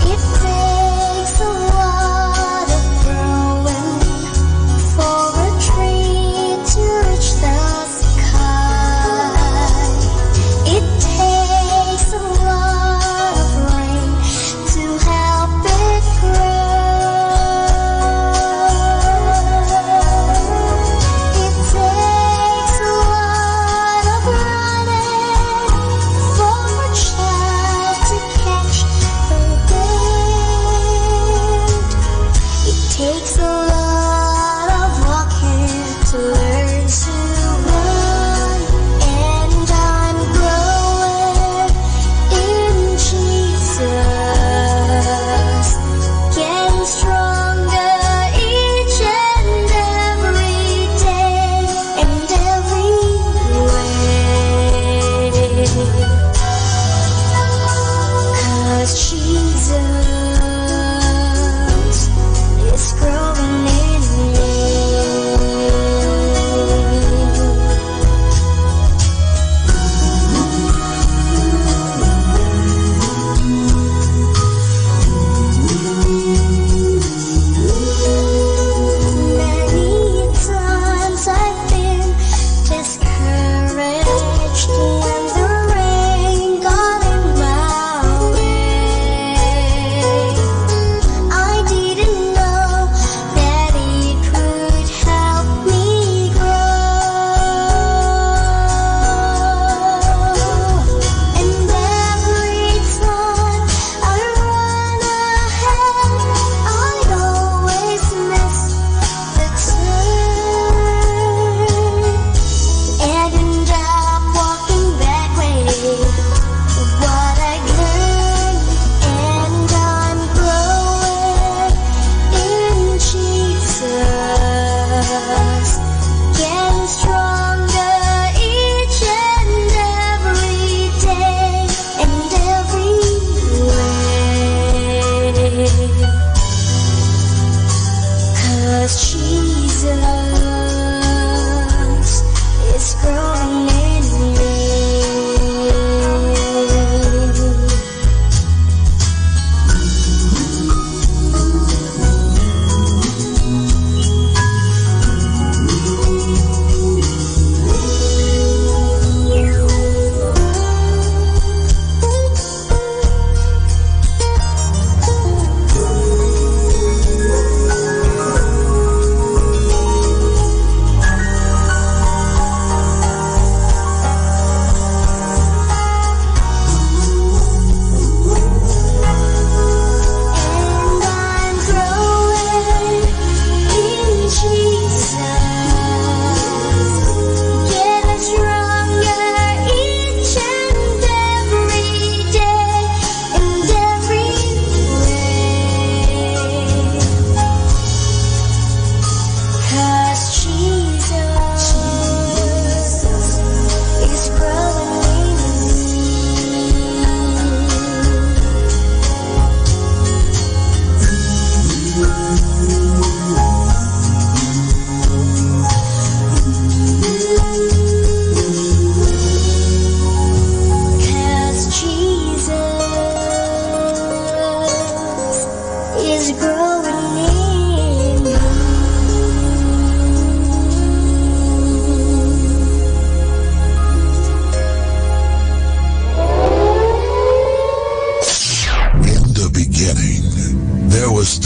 It takes a lot of growing for a tree to reach the sky. It takes a lot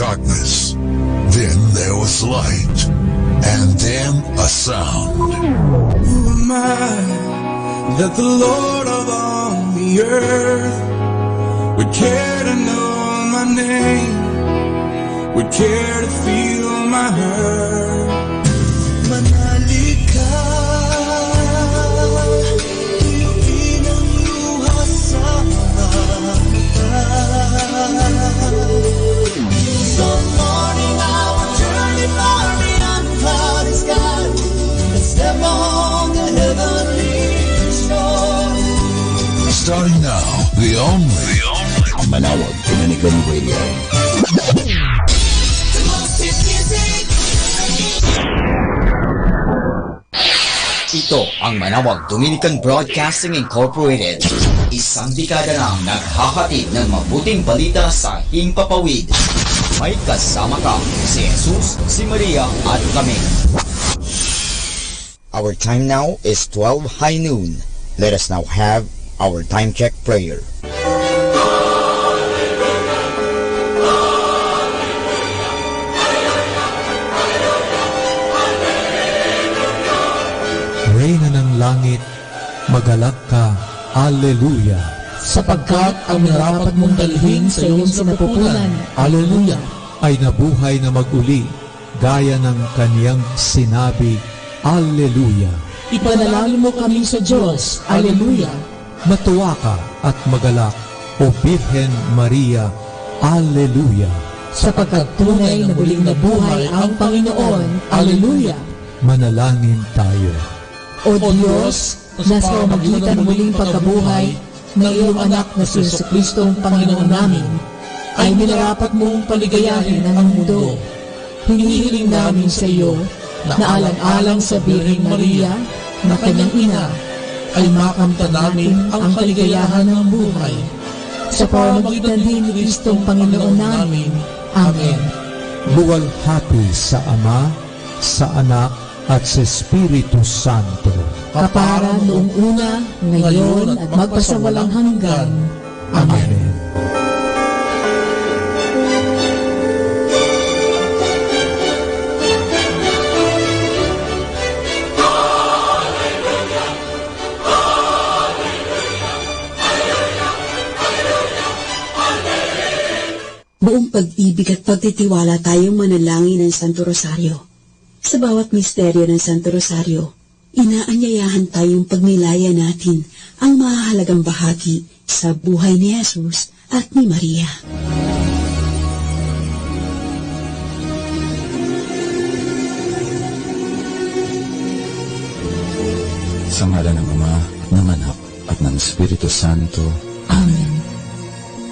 darkness. Then there was light, and then a sound. Who am I that the Lord of all the earth would care to know my name, would care to feel my hurt? Manali ka, tuwin ang luha sa mga mata. Some morning I will journey far beyond the cloudy sky and step on the heavenly shore. Starting now, the only Manawag Dominican Radio. Ito ang Manawag Dominican Broadcasting Incorporated. Isang dekada nang naghahatid ng mabuting balita sa himpapawid. May kasama ka si Jesus, si Maria at kami. Our time now is 12 high noon. Let us now have our time check prayer. Reyna ng langit, magalak ka, Alleluia. Sapagkat ang narapat mong dalhin sa iyong sinapupunan, Alleluia, ay nabuhay na maguli, gaya ng kaniyang sinabi, Alleluia. ipanalangin mo kami sa Diyos, Alleluia. Matuwa ka at magalak, O Birhen Maria, Alleluia. Sapagkat tunay na muling nabuhay ang Panginoon, Alleluia. Manalangin tayo. O Diyos, na sa magitan ng muling pagkabuhay ng iyong anak na si Jesucristo ang Panginoon namin, ay minarapat mong paligayahin ang mundo. Hinihiling namin sa iyo na alang-alang sa Birheng Maria na kanyang ina, ay makamtan namin ang kaligayahan ng buhay. Sa pamamagitan din ni Kristo ang Panginoon namin. Amen. Luwalhati sa Ama, sa Anak, at sa Espiritu Santo. Kapara noong una, ngayon, at magpasawalang hanggan. Amen. Buong pag-ibig at pagtitiwala tayong manalangin ng Santo Rosario. Sa bawat misteryo ng Santo Rosario, inaanyayahan tayong pagnilaya natin ang mahalagang bahagi sa buhay ni Jesus at ni Maria. Sa ngalan ng Ama, ng Anak, at ng Espiritu Santo. Amen.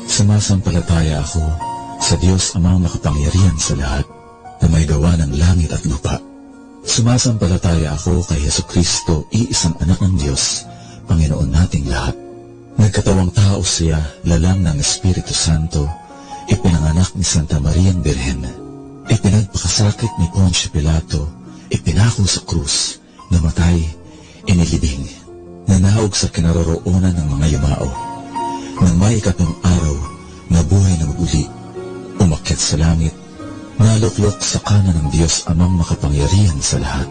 Sumasampalataya ako sa Diyos Amang makapangyarihan sa lahat, na may gawa ng langit at lupa. Sumasampalataya ako kay Jesucristo, iisang anak ng Diyos, Panginoon nating lahat. Nagkatawang tao siya, lalang ng Espiritu Santo, ipinanganak ni Santa Mariang Birhen, ipinagpakasakit ni Poncio Pilato, ipinako sa krus, namatay, inilibing, nanaog sa kinaroroonan ng mga yumao. Nang may ikatong araw, nabuhay na maguli, umakyat sa langit, naluklok sa kanan ng Diyos Amang makapangyarihan sa lahat.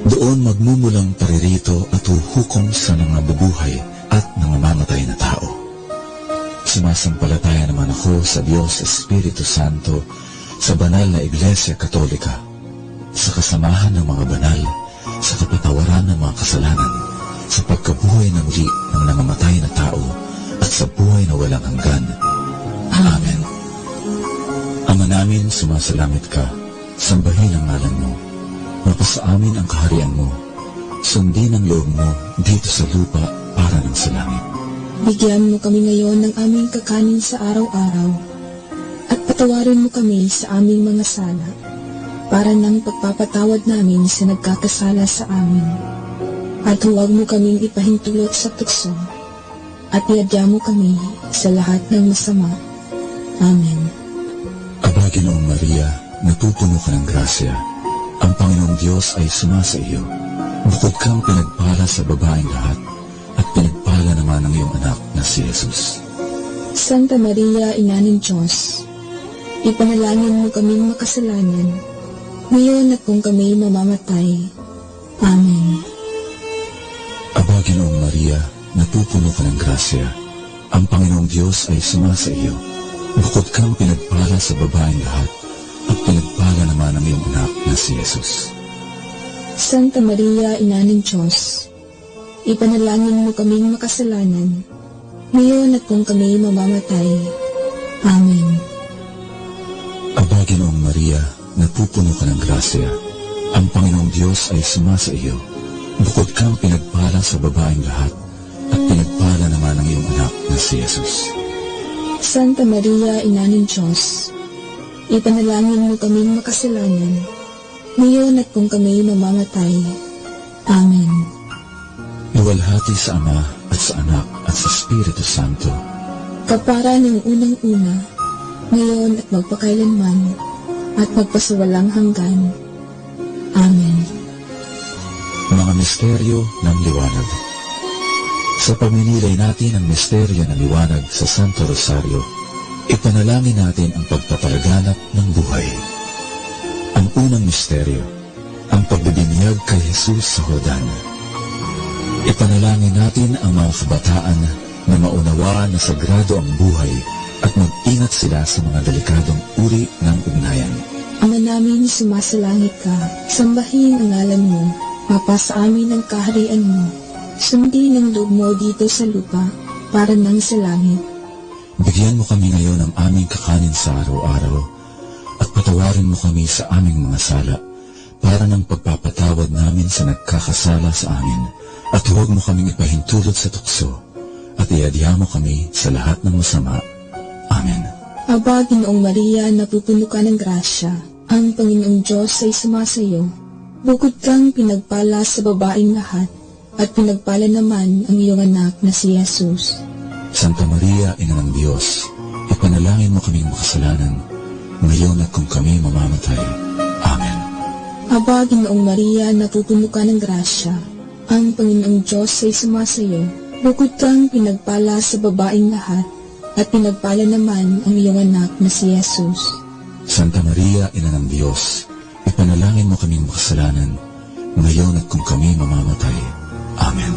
Doon magmumulang paririto at huhukom sa nangabubuhay at nangangamatay na tao. Sumasampalataya naman ako sa Diyos Espiritu Santo, sa banal na Iglesia Katolika, sa kasamahan ng mga banal, sa kapatawaran ng mga kasalanan, sa pagkabuhay na muli ng nangamatay na tao, at sa buhay na walang hanggan. Amen. Ama namin, sumasalangit ka, sambahin ang ngalan mo, mapasa amin ang kaharian mo, sundin ang loob mo dito sa lupa para ng sa langit. Bigyan mo kami ngayon ng aming kakanin sa araw-araw, at patawarin mo kami sa aming mga sala, para ng pagpapatawad namin sa nagkakasala sa amin. At huwag mo kaming ipahintulot sa tukso, at iadya mo kami sa lahat ng masama. Amen. Aba, Ginoong Maria, napupuno ka ng grasya. Ang Panginoong Diyos ay sumasa iyo. Bukod kang pinagpala sa babaeng lahat, at pinagpala naman ang iyong anak na si Jesus. Santa Maria, Ina ng Diyos, ipanalangin mo kaming makasalanan, ngayon at kung kami mamamatay. Amen. Aba, Ginoong Maria, napupuno ka ng grasya. Ang Panginoong Diyos ay sumasa iyo. Bukod kang pinagpala sa babaeng lahat, at pinagpala naman ang iyong anak na si Jesus. Santa Maria, Ina ng Diyos, ipanalangin mo kaming makasalanan, ngayon at kung kami mamamatay. Amen. Aba, Ginoong Maria, napupuno ka ng grasya. Ang Panginoong Diyos ay sumasa iyo. Bukod kang pinagpala sa babaeng lahat, at pinagpala naman ang iyong anak na si Jesus. Santa Maria, Ina ng Diyos, ipanalangin mo kaming makasalanan, ngayon at kung kami mamamatay. Amen. Luwalhati sa Ama at sa Anak at sa Espiritu Santo. Kapara ng unang-una, ngayon at magpakailanman, at magpasawalang hanggan. Amen. Mga misteryo ng liwanag. Sa pagninilay natin ang misteryo ng liwanag sa Santo Rosario, ipanalangin natin ang pagpapalaganap ng buhay. Ang unang misteryo, ang pagbibinyag kay Jesus sa Jordan. Ipanalangin natin ang mga kabataan na maunawaan na sagrado ang buhay at mag-ingat sila sa mga delikadong uri ng ugnayan. Ama namin, sumasalangit ka, sambahin ang ngalan mo, mapasa amin ang kaharian mo, sundin ang loob mo dito sa lupa, para nang sa langit. Bigyan mo kami ngayon ng aming kakanin sa araw-araw, at patawarin mo kami sa aming mga sala, para ng pagpapatawad namin sa nagkakasala sa amin, at huwag mo kaming ipahintulot sa tukso, at iadya mo kami sa lahat ng masama. Amen. Aba, Ginoong Maria, napupuno ka ng grasya, ang Panginoong Diyos ay sumasayo. Bukod kang pinagpala sa babaeng lahat, at pinagpala naman ang iyong anak na si Jesus. Santa Maria, Ina ng Diyos, ipanalangin mo kaming makasalanan, ngayon at kung kami mamamatay. Amen. Aba, Ginoong Maria, napupuno ka ng grasya, ang Panginoong Diyos ay sumasayo. Bukod kang pinagpala sa babaeng lahat, at pinagpala naman ang iyong anak na si Jesus. Santa Maria, Ina ng Diyos, ipanalangin mo kaming makasalanan, ngayon at kung kami mamamatay. Amen.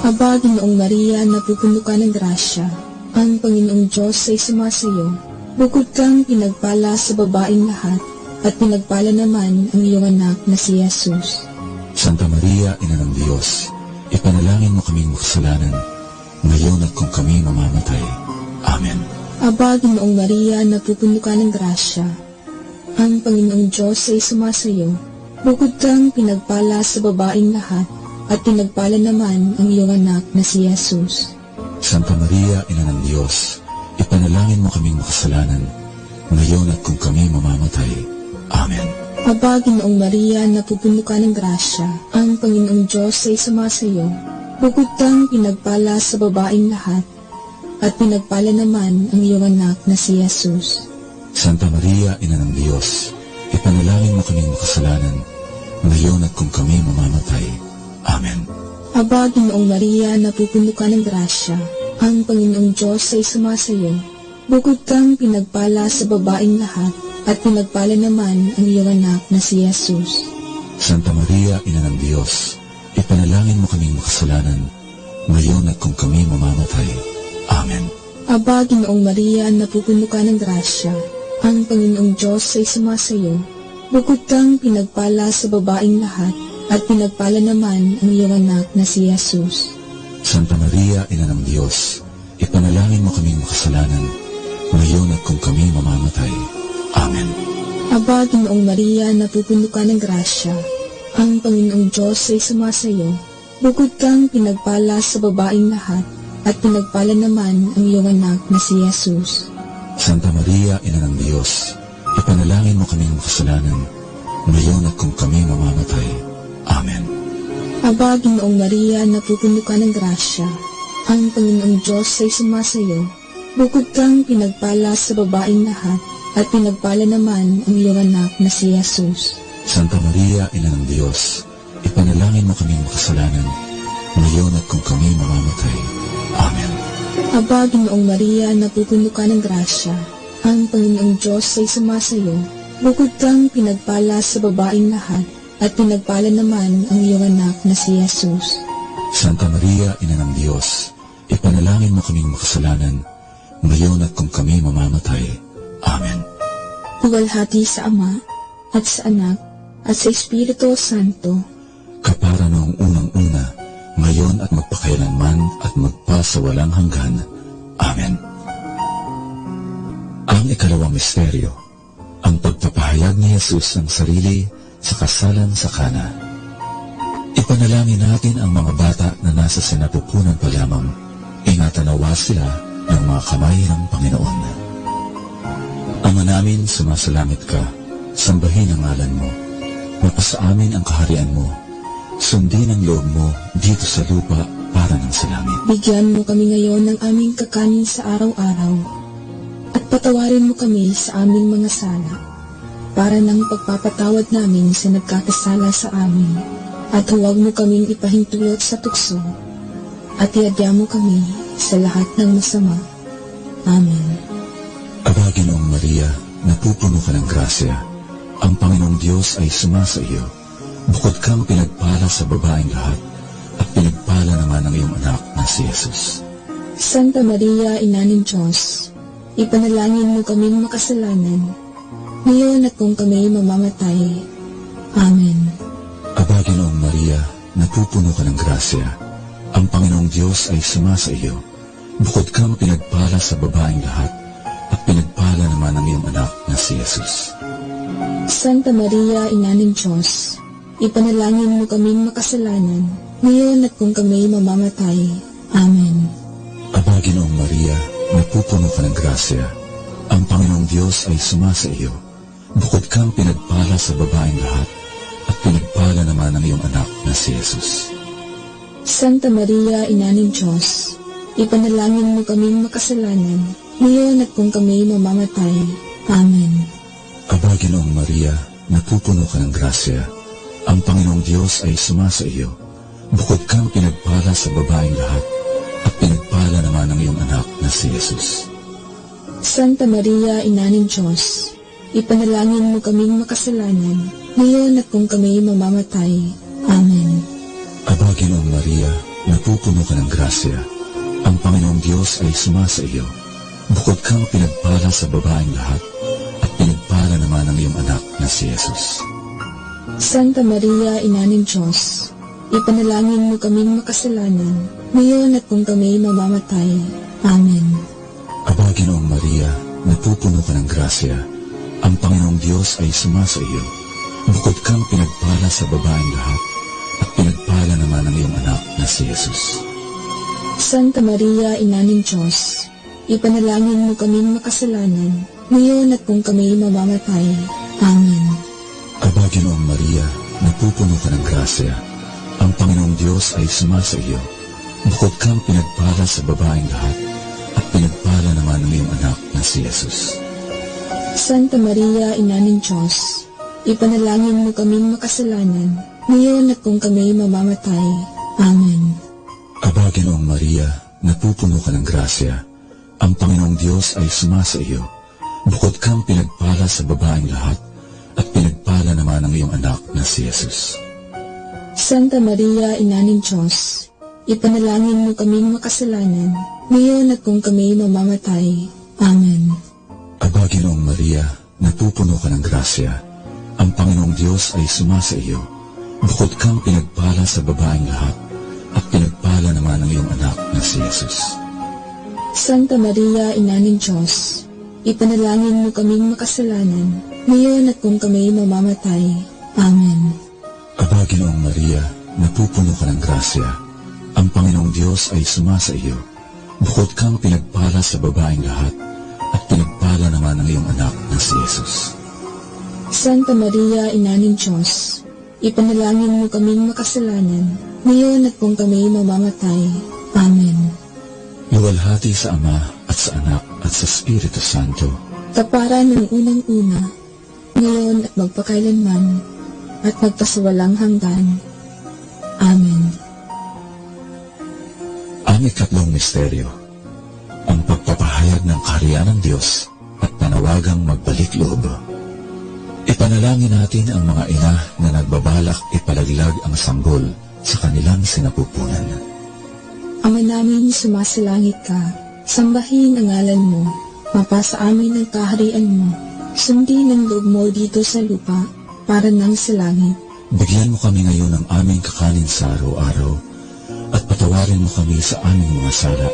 Aba, Ginoong Maria, napupuno ka ng grasya, ang Panginoong Diyos ay sumasayo. Bukod kang pinagpala sa babaeng lahat, at pinagpala naman ang iyong anak na si Jesus. Santa Maria, Ina ng Diyos, ipanalangin mo kaming makasalanan, ngayon at kung kami mamamatay. Amen. Aba, Ginoong Maria, napupuno ka ng grasya, ang Panginoong Diyos ay sumasayo. Bukod kang pinagpala sa babaeng lahat, at pinagpala naman ang iyong anak na si Jesus. Santa Maria, Ina ng Diyos, ipanalangin mo kaming makasalanan, ngayon at kung kami mamamatay. Amen. Aba, Ginoong Maria, napupuno ka ng grasya, ang Panginoong Diyos ay sumasayo. Bukod kang pinagpala sa babaeng lahat, at pinagpala naman ang iyong anak na si Jesus. Santa Maria, Ina ng Diyos, ipanalangin mo kaming makasalanan, ngayon at kung kami mamamatay. Amen. Aba, Ginoong Maria, napupuno ka ng grasya, ang Panginoong Diyos ay sumasayo. Bukod kang pinagpala sa babaeng lahat, at pinagpala naman ang iyong anak na si Jesus. Santa Maria, Ina ng Diyos, ipanalangin mo kaming makasalanan, ngayon at kung kami mamamatay. Amen. Aba, Ginoong Maria, napupuno ka ng grasya, ang Panginoong Diyos ay sumasayo. Bukod kang pinagpala sa babaeng lahat, at pinagpala naman ang iyong anak na si Jesus. Santa Maria, Ina ng Diyos, ipanalangin mo kaming makasalanan, ngayon at kung kami mamamatay. Amen. Aba, Ginoong Maria, napupuno ka ng grasya, ang Panginoong Diyos ay sumasayo. Bukod kang pinagpala sa babaeng lahat, at pinagpala naman ang iyong anak na si Jesus. Santa Maria, Ina ng Diyos, ipanalangin mo kaming makasalanan, ngayon at kung kami mamamatay. Amen. Aba, Ginoong Maria, napupuno ka ng grasya, ang Panginoong Diyos ay sumasayo. Bukod kang pinagpala sa babaeng lahat, at pinagpala naman ang iyong anak na si Jesus. Santa Maria, Ina ng Diyos, ipanalangin mo kaming makasalanan, ngayon at kung kami mamamatay. Amen. Aba, Ginoong Maria, napupuno ka ng grasya, Ang Panginoong Diyos ay sumasayo, bukod kang pinagpala sa babaeng lahat, at pinagpala naman ang iyong anak na si Jesus. Santa Maria, Ina ng Diyos, ipanalangin mo kaming makasalanan, ngayon at kung kami mamamatay. Amen. Buwalhati sa Ama, at sa Anak, at sa Espiritu Santo, Kapara noong unang-una, ngayon at magpakailanman at magpasawalang hanggan. Amen. Ang ikalawang misteryo, ang pagpapahayag ni Jesus ng sarili sa kasalan sa Kana. Ipanalangin natin ang mga bata na nasa sinapupunan pa lamang. Ingatan nawa sila ng mga kamay ng Panginoon. Ama namin, sumasalamit ka. Sambahin ang ngalan mo. Mapasa amin ang kaharian mo. Sundin ang loob mo dito sa lupa para ng sa langit. bigyan mo kami ngayon ng aming kakanin sa araw-araw, at patawarin mo kami sa aming mga sala, para ng pagpapatawad namin sa nagkakasala sa amin, at huwag mo kaming ipahintulot sa tukso, at iadya mo kami sa lahat ng masama. Amen. Aba, Ginoong Maria, napupuno ka ng grasya. Ang Panginoong Diyos ay sumasa iyo. Bukod kang pinagpala sa babaeng lahat, at pinagpala naman ang iyong anak na si Jesus. Santa Maria, Ina ng Diyos, ipanalangin mo kaming makasalanan, ngayon at kung kami mamamatay. Amen. Aba, Ginoong Maria, napupuno ka ng grasya. Ang Panginoong Diyos ay sumasa iyo. Bukod kang pinagpala sa babaeng lahat, at pinagpala naman ang iyong anak na si Jesus. Santa Maria, Ina ng Diyos, ipanalangin mo kaming makasalanan, ngayon at kung kami mamamatay. Amen. Aba, Ginoong Maria, napupuno ka ng grasya. Ang Panginoong Diyos ay sumasa iyo. Bukod kang pinagpala sa babaeng lahat, at pinagpala naman ang iyong anak na si Jesus. Santa Maria, Ina ng Diyos, ipanalangin mo kaming makasalanan, ngayon at kung kami mamamatay. Amen. Aba, Ginoong Maria, napupuno ka ng grasya. Ang Panginoong Diyos ay sumasa iyo. Bukod kang pinagpala sa babaeng lahat, at pinagpala naman ang iyong anak na si Jesus. Santa Maria, Ina ng Diyos, ipanalangin mo kaming makasalanan, ngayon at kung kami mamamatay. Amen. Aba, Ginoong Maria, napupuno ka ng grasya. Ang Panginoong Diyos ay sumasa iyo. Bukod kang pinagpala sa babaeng lahat, at pinagpala naman ang iyong anak na si Jesus. Santa Maria, Ina ng Diyos, ipanalangin mo kaming makasalanan, ngayon at kung kami mamamatay. Amen. Aba, Ginoong Maria, napupuno ka ng grasya. Ang Panginoong Diyos ay sumasa iyo. Bukod kang pinagpala sa babaeng lahat, at pinagpala naman ang iyong anak na si Jesus. Santa Maria, Ina ng Diyos, ipanalangin mo kaming makasalanan, ngayon at kung kami mamamatay. Amen. Aba, Ginoong Maria, napupuno ka ng grasya. Ang Panginoong Diyos ay sumasa iyo. Bukod kang pinagpala sa babaeng lahat, at pinagpala naman ang iyong anak na si Jesus. Santa Maria, Ina ng Diyos, ipanalangin mo kaming makasalanan, ngayon at kung kami mamamatay. Amen. Aba, Ginoong Maria, napupuno ka ng grasya. Ang Panginoong Diyos ay sumasa iyo. Bukod kang pinagpala sa babaeng lahat, at pinagpala naman ang iyong anak na si Jesus. Santa Maria, Ina ng Diyos, ipanalangin mo kaming makasalanan, ngayon at kung kami mamamatay. Amen. Aba, Ginoong Maria, napupuno ka ng grasya. Ang Panginoong Diyos ay sumasa iyo. Bukod kang pinagpala sa babaeng lahat, at pinagpala naman ang iyong anak na si Jesus. Santa Maria, Ina ng Diyos, ipanalangin mo kaming makasalanan, ngayon at kung kami mamamatay. Amen. Aba, Ginoong Maria, napupuno ka ng grasya. Ang Panginoong Diyos ay sumasa iyo. Bukod kang pinagpala sa babaeng lahat, at pinagpala naman ang iyong anak na si Jesus. Santa Maria, Ina ng Diyos, ipanalangin mo kaming makasalanan, ngayon at kung kami mamamatay. Amen. Luwalhati sa Ama at sa Anak at sa Espiritu Santo. Kapara ng unang-una, ngayon at magpakailanman, at magpasawalang hanggan. Amen. Ang ikatlong misteryo, ang pagpapahayag ng kaharian ng Diyos at panawagan panawagang magbalik loob. Ipanalangin natin ang mga ina na nagbabalak ipalaglag ang sanggol sa kanilang sinapupunan. Ama namin, sumasalangit ka, sambahin ang ngalan mo, mapasa amin ang kaharian mo, sundin ang loob mo dito sa lupa, para nang sa langit. Bigyan mo kami ngayon ng aming kakanin sa araw-araw, at patawarin mo kami sa aming mga sala,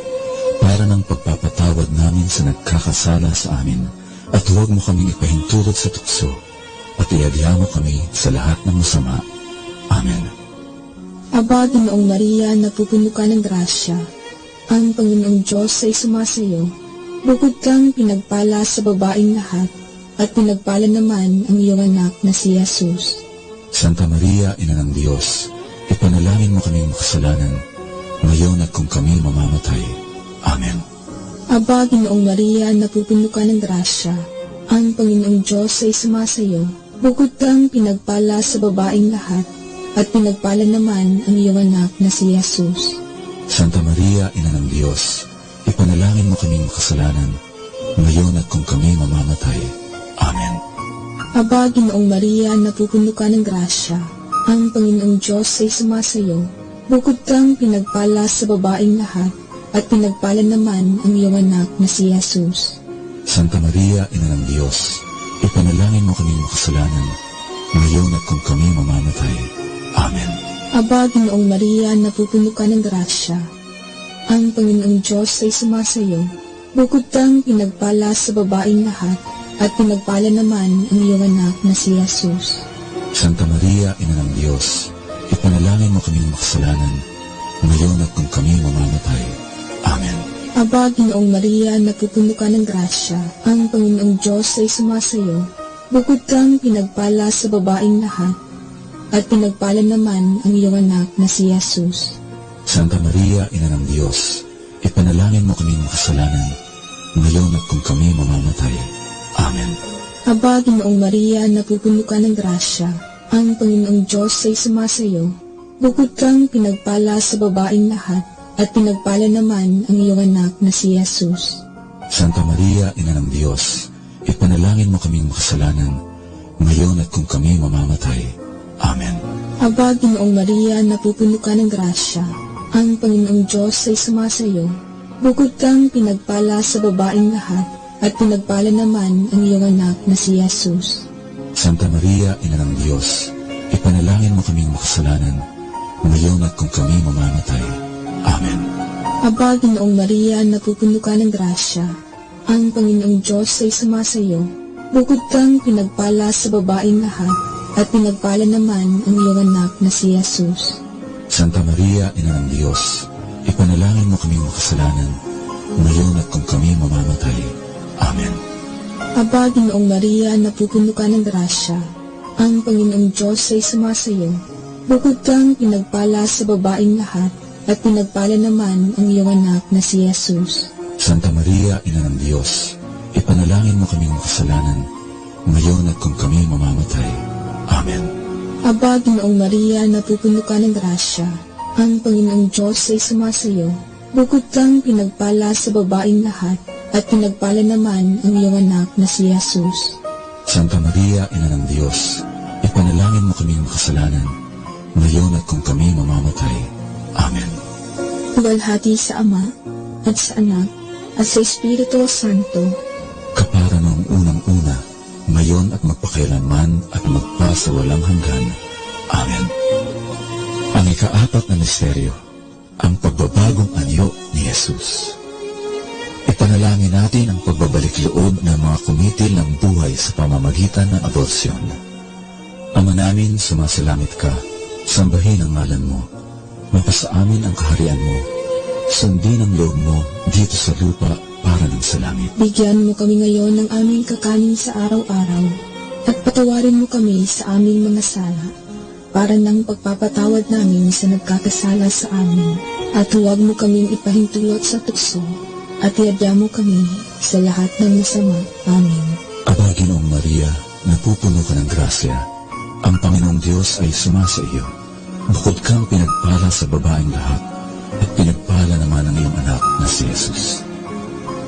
para ng pagpapatawad namin sa nagkakasala sa amin, at huwag mo kaming ipahintulot sa tukso, at iadya mo kami sa lahat ng masama. Amen. Aba, Ginoong Maria, napupuno ka ng grasya, ang Panginoong Diyos ay sumasayo, bukod kang pinagpala sa babaeng lahat, at pinagpala naman ang iyong anak na si Jesus. Santa Maria, Ina ng Diyos, ipanalangin mo kaming makasalanan, ngayon at kung kami mamamatay. Amen. Aba, Ginoong Maria, napupuno ka ng grasya, ang Panginoong Diyos ay sumasayo, bukod kang pinagpala sa babaeng lahat, at pinagpala naman ang iyong anak na si Jesus. Santa Maria, Ina ng Diyos, ipanalangin mo kaming makasalanan, ngayon at kung kami mamamatay. Amen. Aba, Ginoong Maria, napupuno ka ng grasya, ang Panginoong Diyos ay sumasayo, bukod kang pinagpala sa babaeng lahat, at pinagpala naman ang iyong anak na si Jesus. Santa Maria, Ina ng Diyos, ipanalangin mo kaming makasalanan, ngayon at kung kami mamamatay. Amen. Aba, Ginoong Maria, napupuno ka ng grasya, ang Panginoong Diyos ay sumasayo, bukod kang pinagpala sa babaeng lahat, at pinagpala naman ang iyong anak na si Jesus. Santa Maria, Ina ng Diyos, ipanalangin mo kaming makasalanan, ngayon at kung kami mamamatay. Amen. Aba, Ginoong Maria, napupuno ka ng grasya, ang Panginoong Diyos ay sumasayo, bukod kang pinagpala sa babaeng lahat, at pinagpala naman ang iyong anak na si Jesus. Santa Maria, Ina ng Diyos, ipanalangin mo kaming makasalanan, ngayon at kung kami mamamatay. Amen. Aba, Ginoong Maria, napupuno ka ng grasya, ang Panginoong Diyos ay sumasayo, bukod kang pinagpala sa babaeng lahat, at pinagpala naman ang iyong anak na si Jesus. Santa Maria, Ina ng Diyos, ipanalangin mo kaming makasalanan, ngayon at kung kami mamamatay. Amen. Aba, Ginoong Maria, napupuno ka ng grasya, ang Panginoong Diyos ay sumasayo, bukod kang pinagpala sa babaeng lahat, at pinagpala naman ang iyong anak na si Jesus. Santa Maria, Ina ng Diyos, ipanalangin mo kaming makasalanan, ngayon at kung kami mamamatay. Amen. Aba, Ginoong Maria, napupuno ka ng grasya, ang Panginoong Diyos ay sumasayo, bukod kang pinagpala sa babaeng lahat, at pinagpala naman ang iyong anak na si Jesus. Santa Maria, Ina ng Diyos, ipanalangin mo kaming makasalanan, ngayon at kung kami mamamatay. Amen. Aba, Ginoong Maria, napupuno ka ng grasya, ang Panginoong Diyos ay sumasayo, bukod kang pinagpala sa babaeng lahat, at pinagpala naman ang iyong anak na si Jesus. Santa Maria, Ina ng Diyos, ipanalangin mo kaming makasalanan, ngayon at kung kami mamamatay. Amen. Aba, Ginoong Maria, napupuno ka ng grasya, ang Panginoong Diyos ay sumasayo, bukod kang pinagpala sa babaeng lahat, at pinagpala naman ang iyong anak na si Jesus. Santa Maria, Ina ng Diyos, ipanalangin mo kaming makasalanan, ngayon at kung kami mamamatay. Amen. Luwalhati sa Ama, at sa Anak, at sa Espiritu Santo, kapara noong unang-una, ngayon at magpakailanman at magpasawalang hanggan. Amen. Ang ikaapat na misteryo, ang pagbabagong anyo ni Jesus. Ipanalangin natin ang pagbabalik loob ng mga kumitil ng buhay sa pamamagitan ng adorsyon. Ama namin, sumasalangit ka, sambahin ang ngalan mo, mapasa amin ang kaharian mo, sundin ang loob mo dito sa lupa para ng sa langit. Bigyan mo kami ngayon ng aming kakanin sa araw-araw, at patawarin mo kami sa aming mga sala, para ng pagpapatawad namin sa nagkakasala sa amin, at huwag mo kaming ipahintulot sa tukso, at iadya mo kami sa lahat ng masama. Amen. Aba, Ginoong Maria, napupuno ka ng grasya, ang Panginoong Diyos ay sumasa iyo. Bukod kang pinagpala sa babaeng lahat, at pinagpala naman ang iyong anak na si Jesus.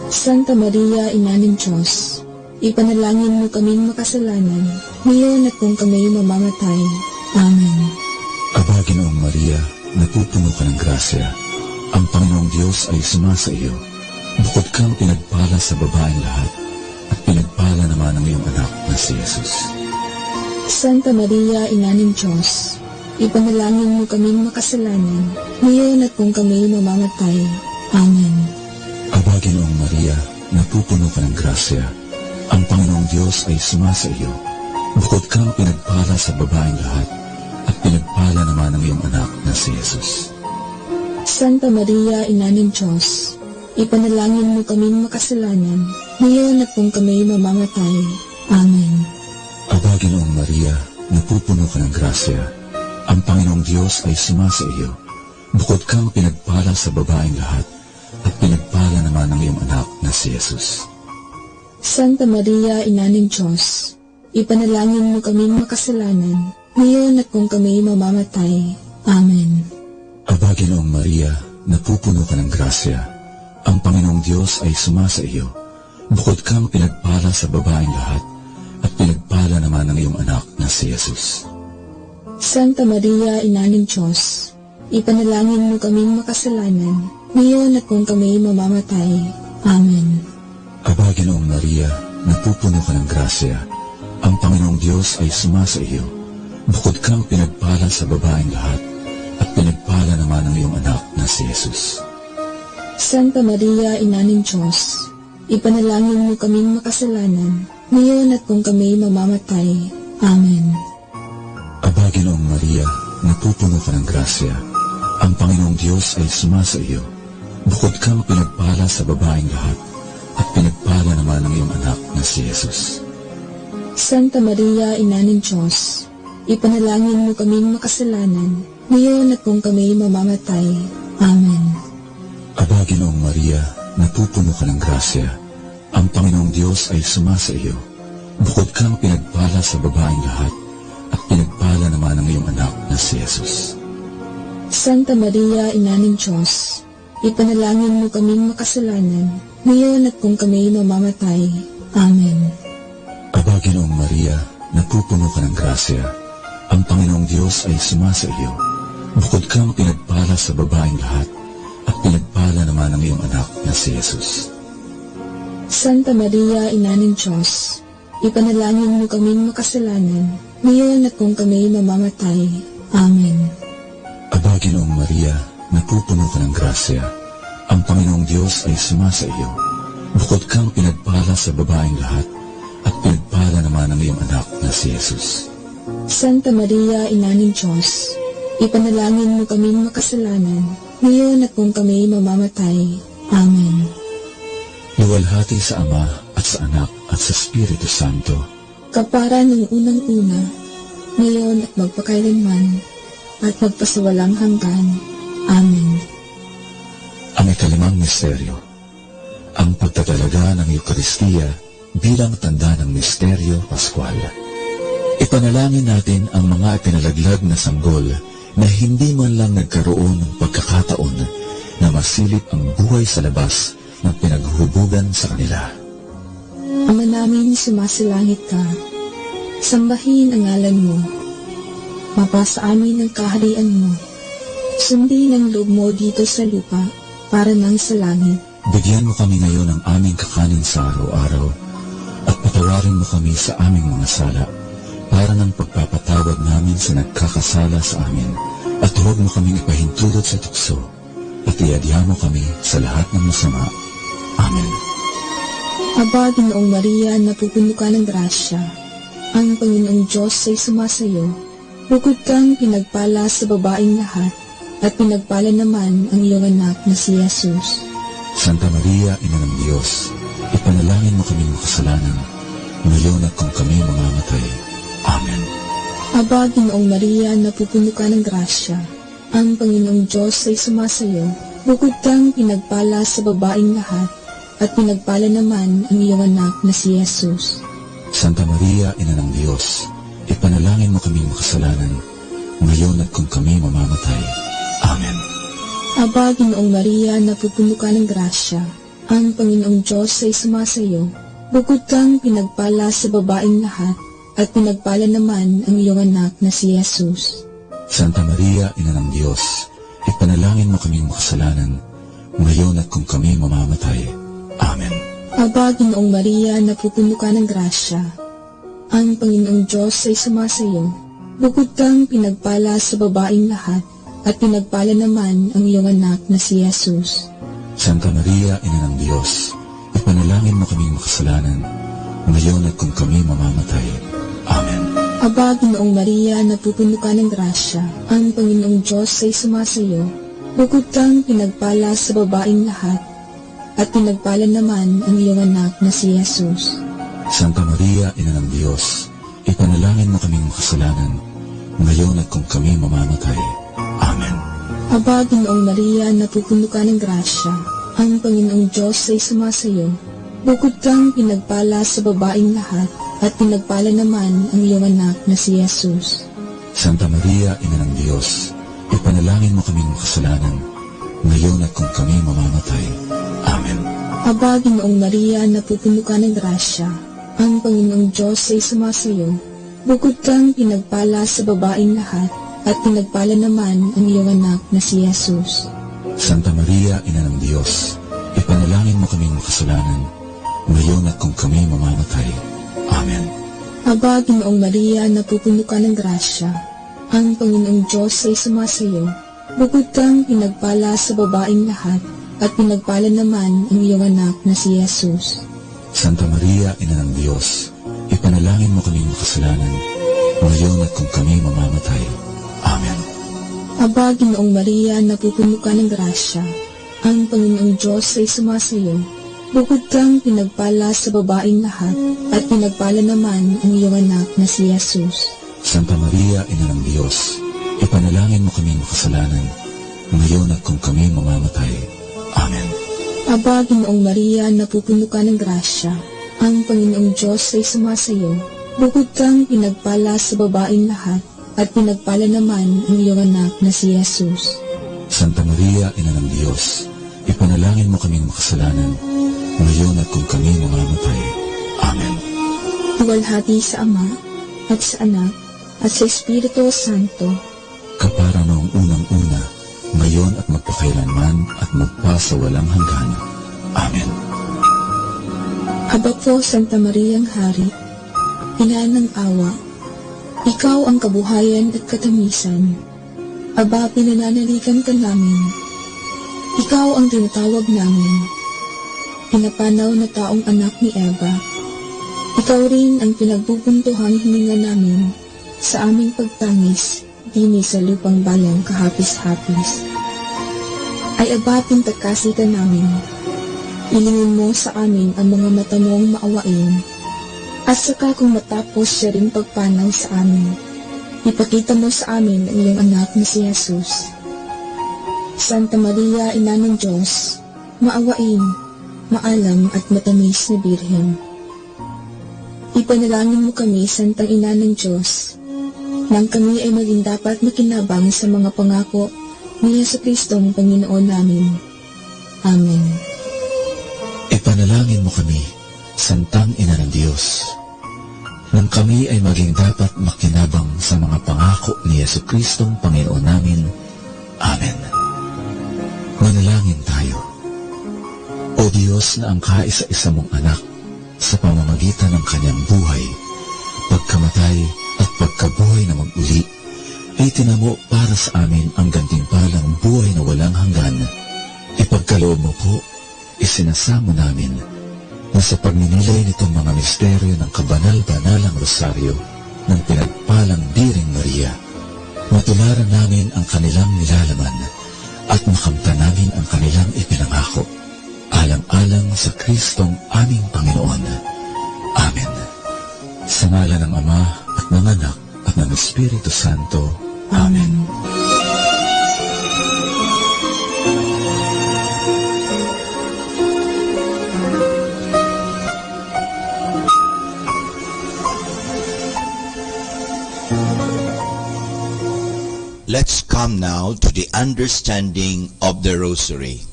Santa Maria, Ina ng Diyos, ipanalangin mo kaming makasalanan, ngayon at kung kami mamamatay. Amen. Aba, Ginoong Maria, napupuno ka ng grasya. Ang Panginoong Diyos ay sumasa iyo. Bukod kang pinagpala sa babaeng lahat, at pinagpala naman ang iyong anak na si Jesus. Santa Maria, Ina ng Diyos, ipanalangin mo kaming makasalanan, ngayon at kung kami mamamatay. Amen. Aba, Ginoong Maria, napupuno ka ng grasya. Ang Panginoong Diyos ay sumasa iyo. Bukod kang pinagpala sa babaeng lahat, at pinagpala naman ang iyong anak na si Jesus. Santa Maria, Ina ng Diyos, ipanalangin mo kaming makasalanan, ngayon at kung kami mamamatay. Amen. Aba, Ginoong Maria, napupuno ka ng grasya. Ang Panginoong Diyos ay sumasa iyo. Bukod kang pinagpala sa babaeng lahat, at pinagpala naman ang iyong anak na si Jesus. Santa Maria, Ina ng Diyos, ipanalangin mo kaming makasalanan, ngayon at kung kami mamamatay. Amen. Aba, Ginoong Maria, napupuno ka ng grasya. Ang Panginoong Diyos ay sumasa iyo. Bukod kang pinagpala sa babaeng lahat, at pinagpala naman ang iyong anak na si Jesus. Santa Maria, Ina ng Diyos, ipanalangin mo kaming makasalanan, ngayon at kung kami mamamatay. Amen. Aba, Ginoong Maria, napupuno ka ng grasya. Ang Panginoong Diyos ay sumasa iyo. Bukod kang pinagpala sa babaeng lahat, at pinagpala naman ang iyong anak na si Jesus. Santa Maria, Ina ng Diyos, ipanalangin mo kaming makasalanan, ngayon at kung kami mamamatay. Amen. Aba, Ginoong Maria, napupuno ka ng grasya. Ang Panginoong Diyos ay sumasa iyo. Bukod kang pinagpala sa babaeng lahat, at pinagpala naman ang iyong anak na si Jesus. Santa Maria, Ina ng Diyos, ipanalangin mo kaming makasalanan, ngayon at kung kami mamamatay. Amen. Aba, Ginoong Maria, napupuno ka ng grasya. Ang Panginoong Diyos ay sumasa iyo. Bukod kang pinagpala sa babaeng lahat, at pinagpala naman ang iyong anak na si Jesus. Santa Maria, Ina ng Diyos, ipanalangin mo kaming makasalanan, ngayon at kung kami mamamatay. Amen. Aba, Ginoong Maria, napupuno ka ng grasya. Ang Panginoong Diyos ay sumasa iyo. Bukod kang pinagpala sa babaeng lahat, at pinagpala naman ang iyong anak na si Jesus. Santa Maria, Ina ng Diyos, ipanalangin mo kaming makasalanan, ngayon at kung kami mamamatay. Amen. Aba, Ginoong Maria, napupuno ka ng grasya. Ang Panginoong Diyos ay sumasa iyo. Bukod kang pinagpala sa babaeng lahat, at pinagpala naman ang iyong anak na si Jesus. Santa Maria, Ina ng Diyos, ipanalangin mo kaming makasalanan, ngayon at kung kami mamamatay. Amen. Luwalhati sa Ama at sa Anak at sa Espiritu Santo. Kapara ng unang-una, ngayon at magpakailanman, at magpasawalang hanggan. Amen. Ang ikalimang misteryo, ang pagtatalaga ng Eukaristiya bilang tanda ng misteryo Pascual. Ipanalangin natin ang mga ipinalaglag na sanggol na hindi man lang nagkaroon ng pagkakataon na masilip ang buhay sa labas ng pinaghuhubugan sa kanila. Ama namin, sumasalangit ka. Sambahin ang ngalan mo. Mapasa amin ang kaharian mo. Sundin ang loob mo dito sa lupa para nang sa langit. Bigyan mo kami ngayon ng aming kakanin sa araw-araw at patawarin mo kami sa aming mga sala para ng pagpapatawad namin sa nagkakasala sa amin, at huwag mo kaming ipahintulot sa tukso at iadya mo kami sa lahat ng masama. Amen. Aba, Ginoong Maria, napupuno ka ng grasya. Ang Panginoong Diyos ay sumasayo. Bukod kang pinagpala sa babaeng lahat, at pinagpala naman ang iyong anak na si Jesus. Santa Maria, Ina ng Diyos, ipanalangin mo kaming makasalanan, ngayon at kung kami mamamatay. Amen. Aba, Ginoong Maria, napupuno ka ng grasya. Ang Panginoong Diyos ay sumasayo. Bukod kang pinagpala sa babaeng lahat, at pinagpala naman ang iyong anak na si Jesus. Santa Maria, Ina ng Diyos, ipanalangin mo kaming makasalanan, ngayon at kung kami mamamatay. Amen. Aba, Ginoong Maria, napupuno ka ng grasya. Ang Panginoong Diyos ay sumasayo. Bukod kang pinagpala sa babaeng lahat, at pinagpala naman ang iyong anak na si Jesus. Santa Maria, Ina ng Diyos, ipanalangin mo kaming makasalanan, ngayon at kung kami mamamatay. Amen. Aba, Ginoong Maria, napupuno ka ng grasya. Ang Panginoong Diyos ay sumasayo. Bukod kang pinagpala sa babaeng lahat, at pinagpala naman ang iyong anak na si Jesus. Santa Maria, Ina ng Diyos, ipanalangin mo kaming makasalanan, ngayon at kung kami mamamatay. Amen. Aba, Ginoong Maria, napupuno ka ng grasya. Ang Panginoong Diyos ay sumasayo. Bukod kang pinagpala sa babaeng lahat, at pinagpala naman ang iyong anak na si Jesus. Santa Maria, Ina ng Diyos, ipanalangin mo kaming makasalanan, ngayon at kung kami mamamatay. Amen. Aba, Ginoong Maria, napupuno ka ng grasya. Ang Panginoong Diyos ay sumasayo. Bukod kang pinagpala sa babaeng lahat, at pinagpala naman ang iyong anak na si Jesus. Santa Maria, Ina ng Diyos, ipanalangin mo kaming makasalanan, ngayon at kung kami mamamatay. Amen. Aba, Ginoong Maria, napupuno ka ng grasya. Ang Panginoong Diyos ay sumasayo. Bukod kang pinagpala sa babaeng lahat, at pinagpala naman ang iyong anak na si Jesus. Santa Maria, Ina ng Diyos, ipanalangin mo kaming makasalanan, ngayon at kung kami mamamatay. Amen. Aba, Ginoong Maria, napupuno ka ng grasya. Ang Panginoong Diyos ay sumasayo. Bukod kang pinagpala sa babaeng lahat, at pinagpala naman ang iyong anak na si Jesus. Santa Maria, Ina ng Diyos, ipanalangin mo kaming makasalanan, ngayon at kung kami mamamatay. Amen. Aba, Ginoong Maria, napupuno ka ng grasya. Ang Panginoong Diyos ay sumasayo. Bukod kang pinagpala sa babaeng lahat, at pinagpala naman ang iyong anak na si Jesus. Santa Maria, Ina ng Diyos, ipanalangin mo kaming makasalanan, ngayon at kung kami mamamatay. Amen. Aba, Ginoong Maria, napupuno ka ng grasya. Ang Panginoong Diyos ay sumasayo. Bukod kang pinagpala sa babaeng lahat, at pinagpala naman ang iyong anak na si Jesus. Santa Maria, Ina ng Diyos, ipanalangin mo kaming makasalanan, ngayon at kung kami mamamatay. Amen. Luwalhati sa Ama, at sa Anak, at sa Espiritu Santo, kapara noong unang-una, ngayon at magpakailanman at magpasawalang hanggan. Amen. Aba po, Santa Mariang Hari, Ina ng awa, ikaw ang kabuhayan at katamisan. Aba, pinananaligan ka namin. Ikaw ang tinatawag namin. Pinapanaw na taong anak ni Eva. Ikaw rin ang pinagbubuntuhang hininga namin sa aming pagtangis, dini sa lupang bayang kahapis-hapis. Ay aba, pintakasi ka namin. Ilingin mo sa amin ang mga mata mong maawain. At saka kung matapos siya rin pagpanaw sa amin, ipakita mo sa amin ang iyong anak na si Jesus. Santa Maria, Ina ng Diyos, maawain, maalam at matamis na Birhen. Ipanalangin mo kami, Santang Ina ng Diyos, nang kami ay maging dapat makinabang sa mga pangako ni Jesucristong Panginoon namin. Amen. Ipanalangin mo kami, Santang Ina ng Diyos, nang kami ay maging dapat makinabang sa mga pangako ni Jesucristong Panginoon namin. Amen. Manalangin tayo. O Diyos na ang kaisa-isa mong anak sa pamamagitan ng kanyang buhay, pagkamatay at pagkabuhay na mag-uli, ay tinamo para sa amin ang gantimpalang buhay na walang hanggan. Ipagkaloob mo po, isinasamo namin na sa pagninilay nitong mga misteryo ng kabanal-banalang rosaryo ng pinagpalang Biring Maria, matularan namin ang kanilang nilalaman at makamta namin ang kanilang ipinangako, alang-alang sa Kristong aming Panginoon. Amen. Sa ngalan ng Ama at ng Anak at ng Espiritu Santo. Amen. Let's come now to the understanding of the Rosary.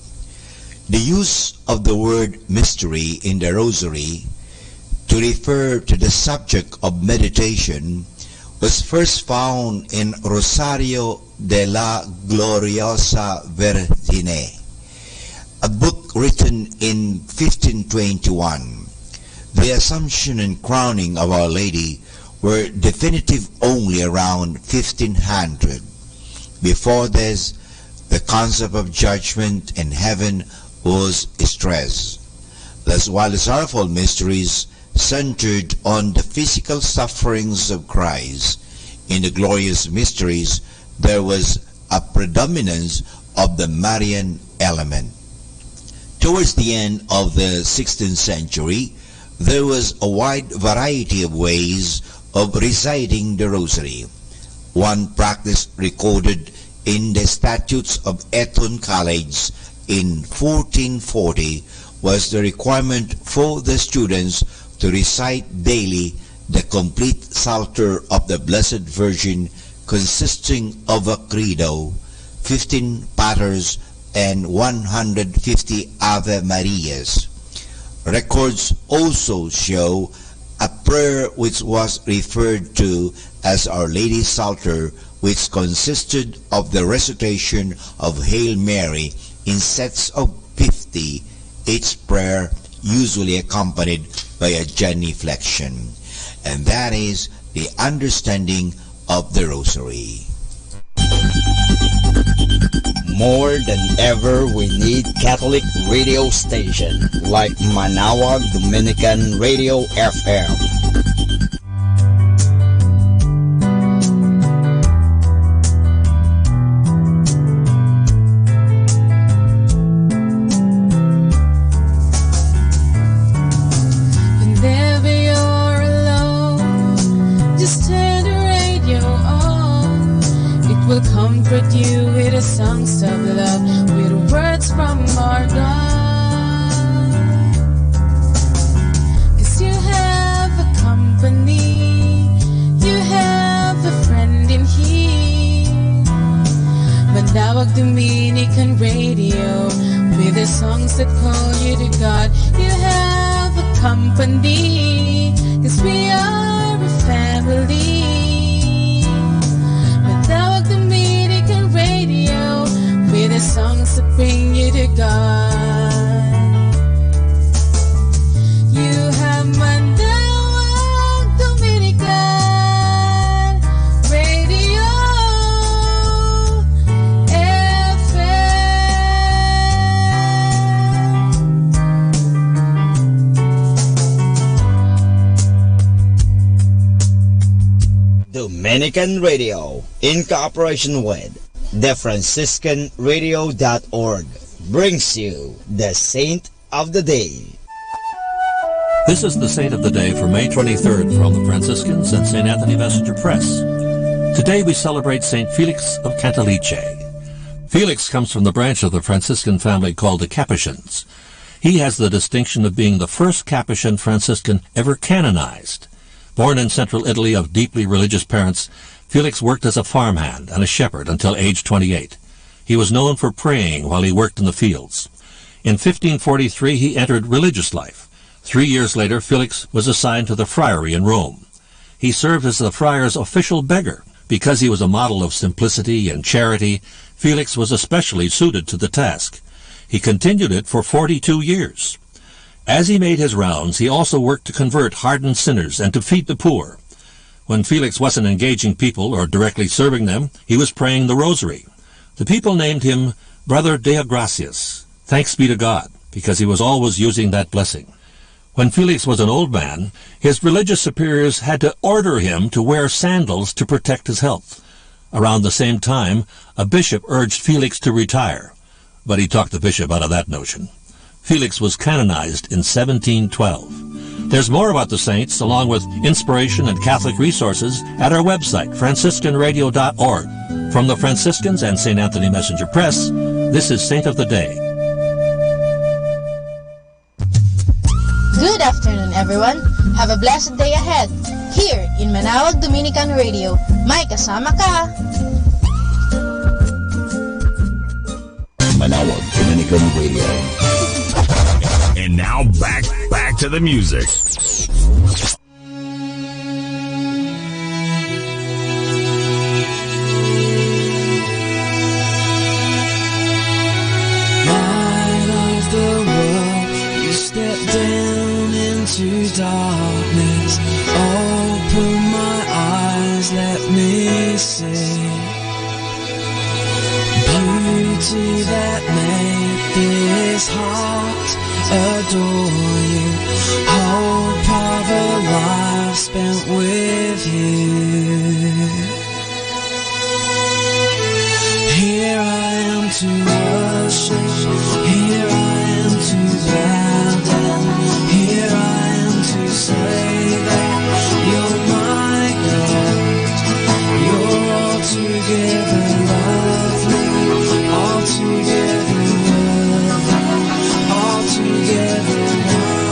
The use of the word mystery in the Rosary to refer to the subject of meditation was first found in Rosario de la Gloriosa Virgine, a book written in 1521. The Assumption and Crowning of Our Lady were definitive only around 1500. Before this, the concept of judgment in heaven was stressed. Thus, while the sorrowful mysteries centered on the physical sufferings of Christ, in the glorious mysteries there was a predominance of the Marian element. Towards the end of the 16th century, there was a wide variety of ways of reciting the Rosary. One practice recorded in the Statutes of Eton College in 1440 was the requirement for the students to recite daily the complete Psalter of the Blessed Virgin, consisting of a credo, 15 paters, and 150 Ave Marias. Records also show a prayer which was referred to as Our Lady's Psalter, which consisted of the recitation of Hail Mary in sets of 50, each prayer usually accompanied by a genuflection. And that is the understanding of the Rosary. More than ever, we need Catholic radio station like Manaoag Dominican Radio FM. Whenever you're alone, just turn the radio on. It will comfort you with the songs of love, with words from our God. 'Cause you have a company, you have a friend in here. Manaoag Dominican Radio, with the songs that call you to God. You have a company, 'cause we are a family. Manaoag Dominican Radio, with the songs that bring you to God. You have Manaoag Dominican Radio Dominican Radio, in cooperation with thefranciscanradio.org, brings you the Saint of the Day. This is the Saint of the Day for May 23rd from the Franciscans and St. Anthony Messenger Press. Today we celebrate St. Felix of Cantalice. Felix comes from the branch of the Franciscan family called the Capuchins. He has the distinction of being the first Capuchin Franciscan ever canonized. Born in central Italy of deeply religious parents, Felix worked as a farmhand and a shepherd until age 28. He was known for praying while he worked in the fields. In 1543 he entered religious life. 3 years later, Felix was assigned to the friary in Rome. He served as the friar's official beggar. Because he was a model of simplicity and charity, Felix was especially suited to the task. He continued it for 42 years. As he made his rounds, he also worked to convert hardened sinners and to feed the poor. When Felix wasn't engaging people or directly serving them, he was praying the rosary. The people named him Brother Deo Gracias, thanks be to God, because he was always using that blessing. When Felix was an old man, his religious superiors had to order him to wear sandals to protect his health. Around the same time, a bishop urged Felix to retire, but he talked the bishop out of that notion. Felix was canonized in 1712. There's more about the saints, along with inspiration and Catholic resources, at our website, franciscanradio.org. From the Franciscans and St. Anthony Messenger Press, this is Saint of the Day. Good afternoon, everyone. Have a blessed day ahead. Here in Manaoag Dominican Radio, may kasama ka. Manaoag Dominican Radio. And now back to the music. Light of the world, you step down into darkness. Open my eyes, let me see beauty that made this heart adore you. Hope of a life spent with you. Here I am to worship, here I am to bow down, here I am to say that you're my God. You're altogether lovely, altogether worthy, altogether wonderful.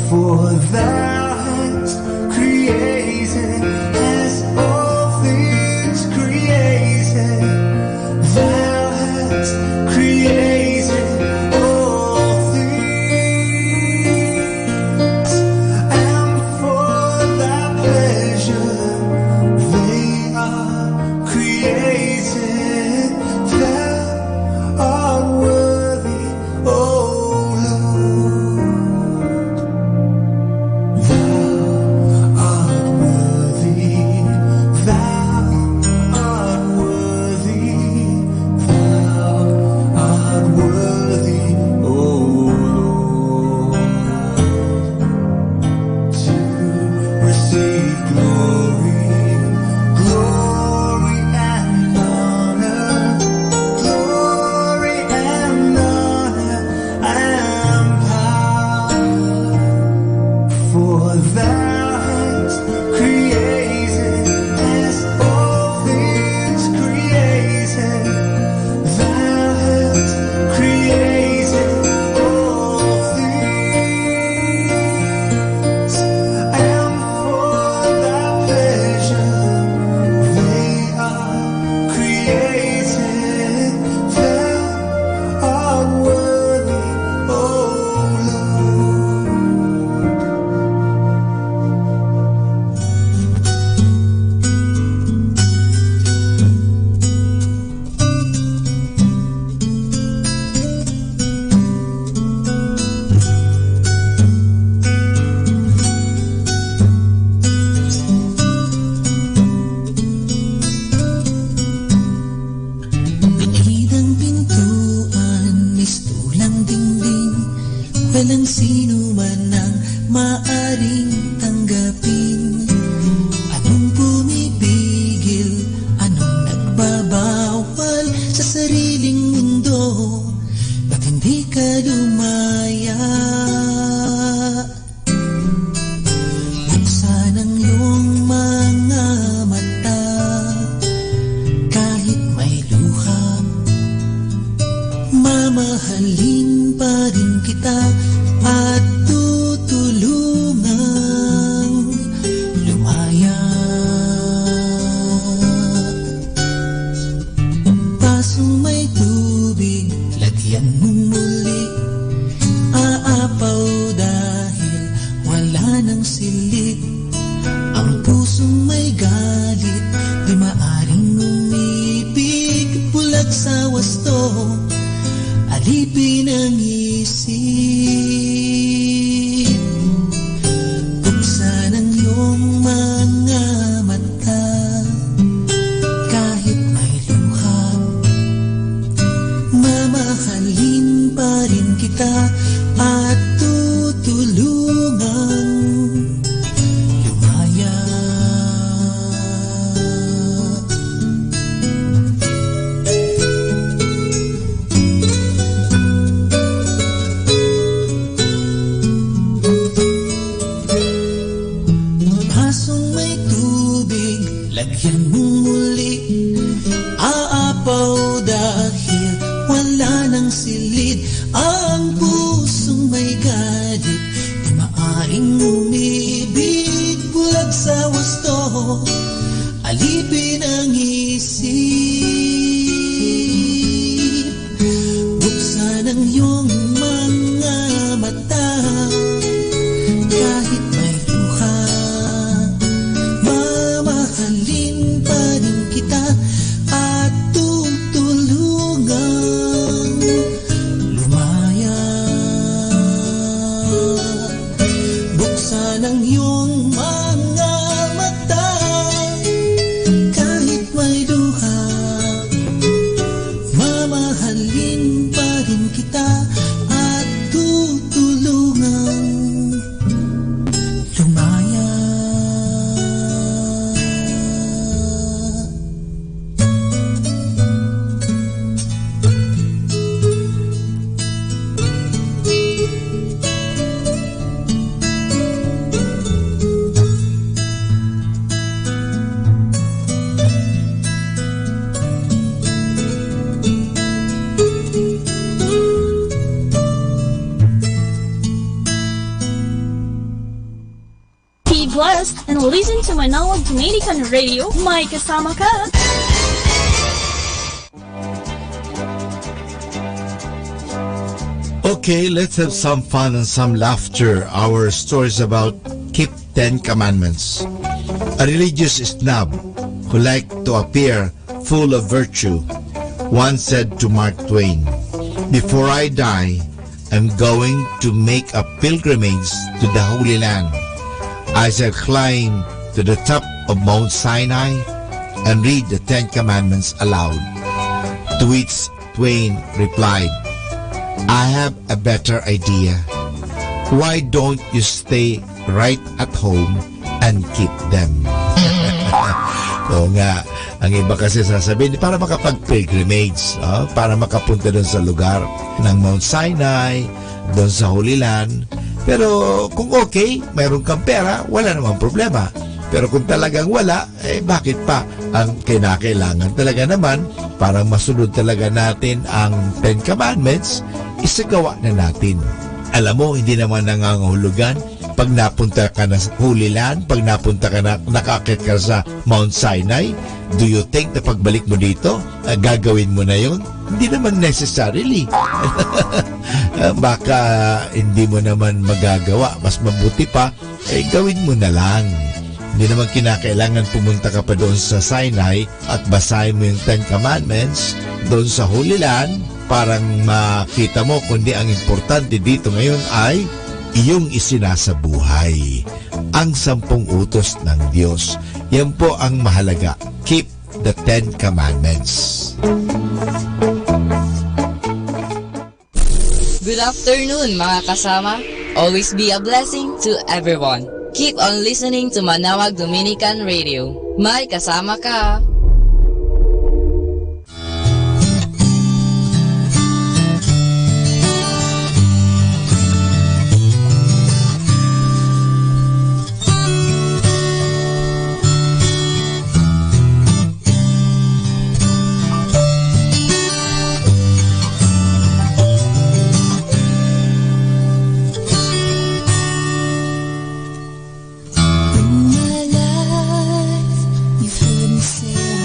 For thou hast created as all things created. Thou hast created all things, and for thy pleasure they are created. Thou art worthy, O Lord. Thou art worthy, thou art worthy, thou art worthy, O Lord, to receive glory, glory and honor, glory and honor and power. For thou hast created as all things created. Thou hast created all things, and for thy pleasure they are created. Thou art worthy, O Lord. Pinahid ang pintuan, mistulang dingding, walang sino man ang maaring tanggapin. Anong pumipigil, anong nagbabawal sa sariling mundo? Ba't hindi ka lumaya? Buksan ang iyong mga mata, kahit may luha, mamahalin pa rin kita at tutulungang lumaya. Pasong may tubig, lagyan mo muli, aapaw dahil wala nang silid. Ang pusong may galit, di maaring umibig, bulag sa wasto, alipin ang isip. Buksan ang iyong mga mata, kahit may luha, mamahalin pa rin kita at tutulungang lumaya. Pasong may tubig, lagyan mo muli, aapaw dahil wala nang silid. Ang pusong may galit, di maaring umibig, bulag sa wasto, alipin ang isip. Buksan ang iyong mga mata, kahit may luha, mamahalin pa rin kita at tutulungang lumaya. Buksan ang iyong mga mata, kahit may luha, mamahalin pa rin kita at tutulungang lumaya. blessed and listen to Manawag Dominican Radio. May kasama ka! Okay, let's have some fun and some laughter. Our stories about keep 10 commandments. A religious snob who liked to appear full of virtue once said to Mark Twain, "Before I die, I'm going to make a pilgrimage to the Holy Land. I shall climb to the top of Mount Sinai and read the 10 Commandments aloud." To which Twain replied, "I have a better idea. Why don't you stay right at home and keep them?" Oo nga, ang iba kasi sasabihin, para makapag-pilgrimage, para makapunta doon sa lugar ng Mount Sinai, doon sa Holy Land. Pero kung okay, mayroon kang pera, wala namang problema. Pero kung talagang wala, bakit pa? Ang kinakailangan talaga naman, para masunod talaga natin ang 10 Commandments, isagawa na natin. Alam mo, hindi naman nangangahulugan pag napunta ka na sa Holy Land, pag napunta ka na, nakakit ka sa Mount Sinai, do you think na pagbalik mo dito, gagawin mo na yon? Hindi naman necessarily. Baka hindi mo naman magagawa. Mas mabuti pa, gawin mo na lang. Hindi naman kinakailangan pumunta ka pa doon sa Sinai at basahin mo yung 10 Commandments doon sa Holy Land. Parang makita mo, kundi ang importante dito ngayon ay iyong isinasabuhay ang 10 utos ng Diyos. Yan po ang mahalaga. Keep the 10 Commandments. Good afternoon mga kasama. Always be a blessing to everyone. Keep on listening to Manawag Dominican Radio. May kasama ka. You've heard me say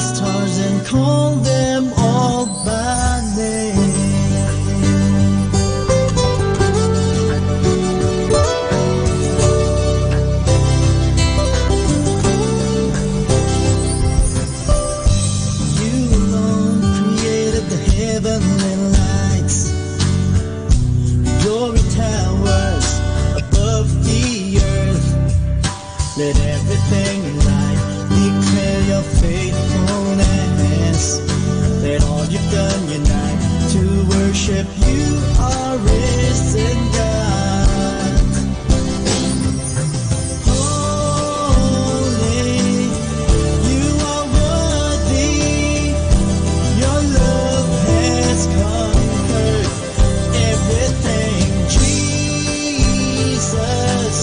stars and call them all by name. You alone created the heavenly lights, glory towers above the earth. Let everything in life declare your faithfulness. Let all you've done unite to worship you, our risen God. Holy, you are worthy. Your love has conquered everything. Jesus,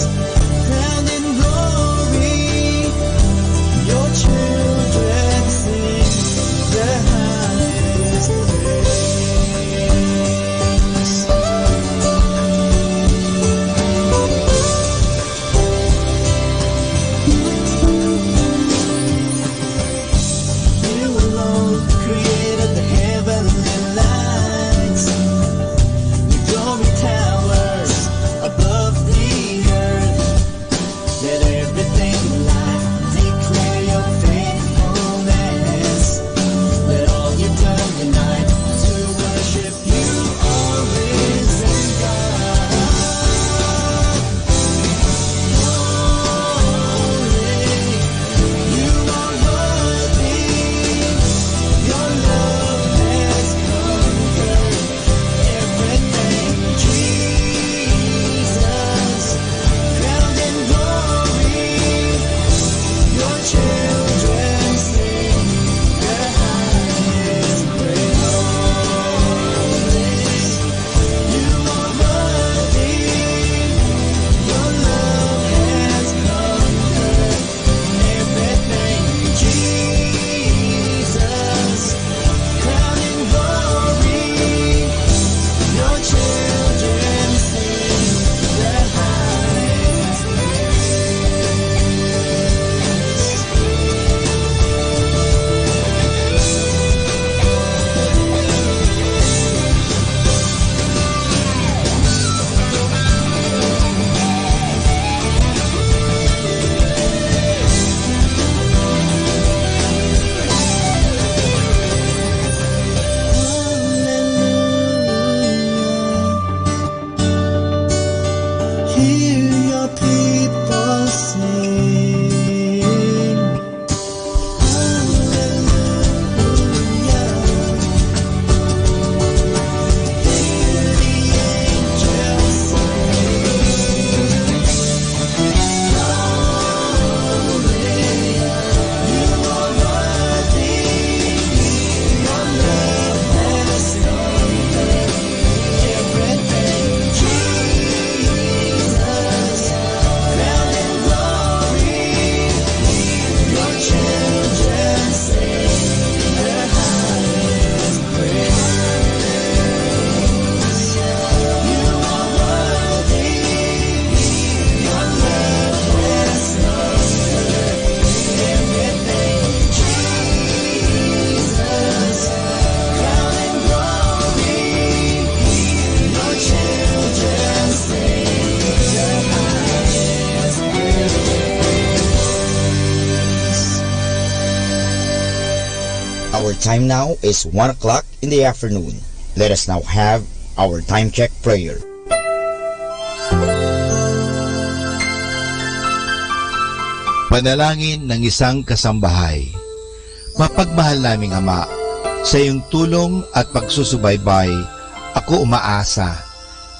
crowned in glory, your children sing the highest praise. You alone created the heavenly lights, the glory towers above the earth. Let everything in life declare your faithfulness. Let all you've done unite to worship you, our risen God. Holy, you are worthy. Your love has conquered everything. Jesus, crowned in glory, your children sing the highest praise. You are worthy. Your love has conquered everything. Jesus, crowned in glory, your children sing the highest Hear your people sing. Hallelujah. Hear the angels sing. Holy, you are worthy. Your love has conquered everything. Jesus, crowned in glory, your children sing the highest praise. You are worthy. Your love has conquered everything. Jesus, crowned in glory, your children sing the highest praise. Our time now is 1 o'clock in the afternoon. Let us now have our time check prayer. Panalangin ng isang kasambahay. Mapagmahal naming Ama, sa iyong tulong at pagsusubaybay, ako umaasa.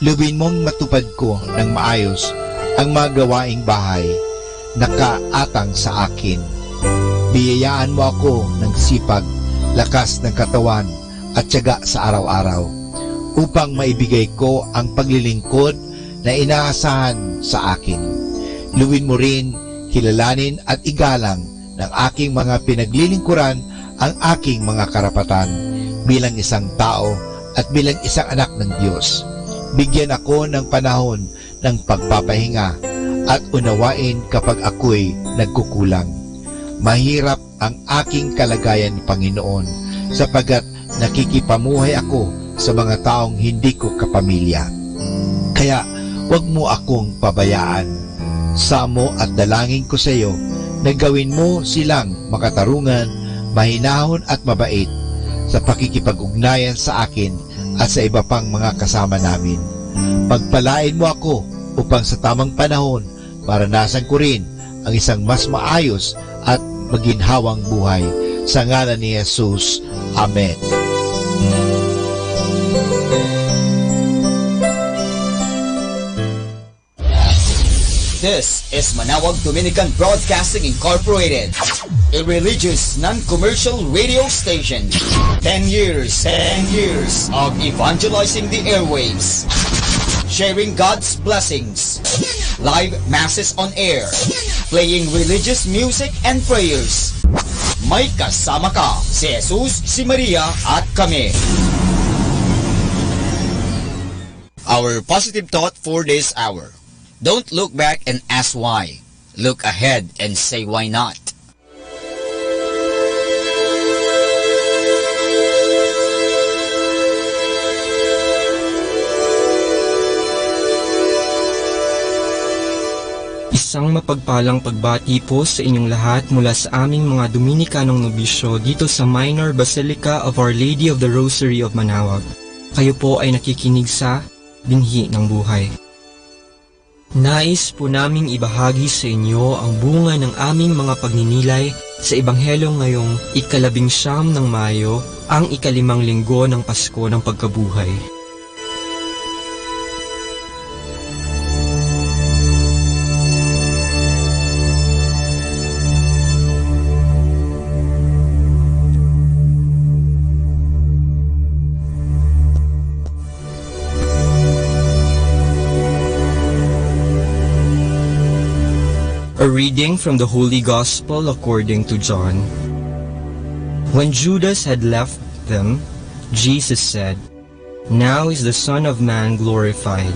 Luwin mong matupad ko ng maayos ang mga gawaing bahay na kaatang sa akin. Biyayaan mo ako ng sipag, lakas ng katawan at tiyaga sa araw-araw upang maibigay ko ang paglilingkod na inaasahan sa akin. Luwin mo rin, kilalanin at igalang ng aking mga pinaglilingkuran ang aking mga karapatan bilang isang tao at bilang isang anak ng Diyos. Bigyan ako ng panahon ng pagpapahinga at unawain kapag ako'y nagkukulang. Mahirap ang aking kalagayan, Panginoon, sapagkat nakikipamuhay ako sa mga taong hindi ko kapamilya. Kaya huwag mo akong pabayaan. Samo at dalangin ko sa iyo na gawin mo silang makatarungan, mahinahon at mabait sa pakikipag-ugnayan sa akin at sa iba pang mga kasama namin. Pagpalain mo ako upang sa tamang panahon maranasan ko rin ang isang mas maayos at maginhawang buhay. Sa ngalan ni Jesus. Amen. This is Manawag Dominican Broadcasting Incorporated, a religious, non-commercial radio station. 10 years of evangelizing the airwaves, sharing God's blessings, live masses on air, playing religious music and prayers. May kasama ka, si Jesus, si Maria, at kami. Our positive thought for this hour. Don't look back and ask why. Look ahead and say why not. Isang mapagpalang pagbati po sa inyong lahat mula sa aming mga Dominikanong nobisyo dito sa Minor Basilica of Our Lady of the Rosary of Manawag. Kayo po ay nakikinig sa Binhi ng Buhay. Nais po naming ibahagi sa inyo ang bunga ng aming mga pagninilay sa Ebanghelyo ngayong 19 ng Mayo, ang 5 linggo ng Pasko ng Pagkabuhay. A reading from the Holy Gospel according to John. When Judas had left them, Jesus said, "Now is the Son of Man glorified,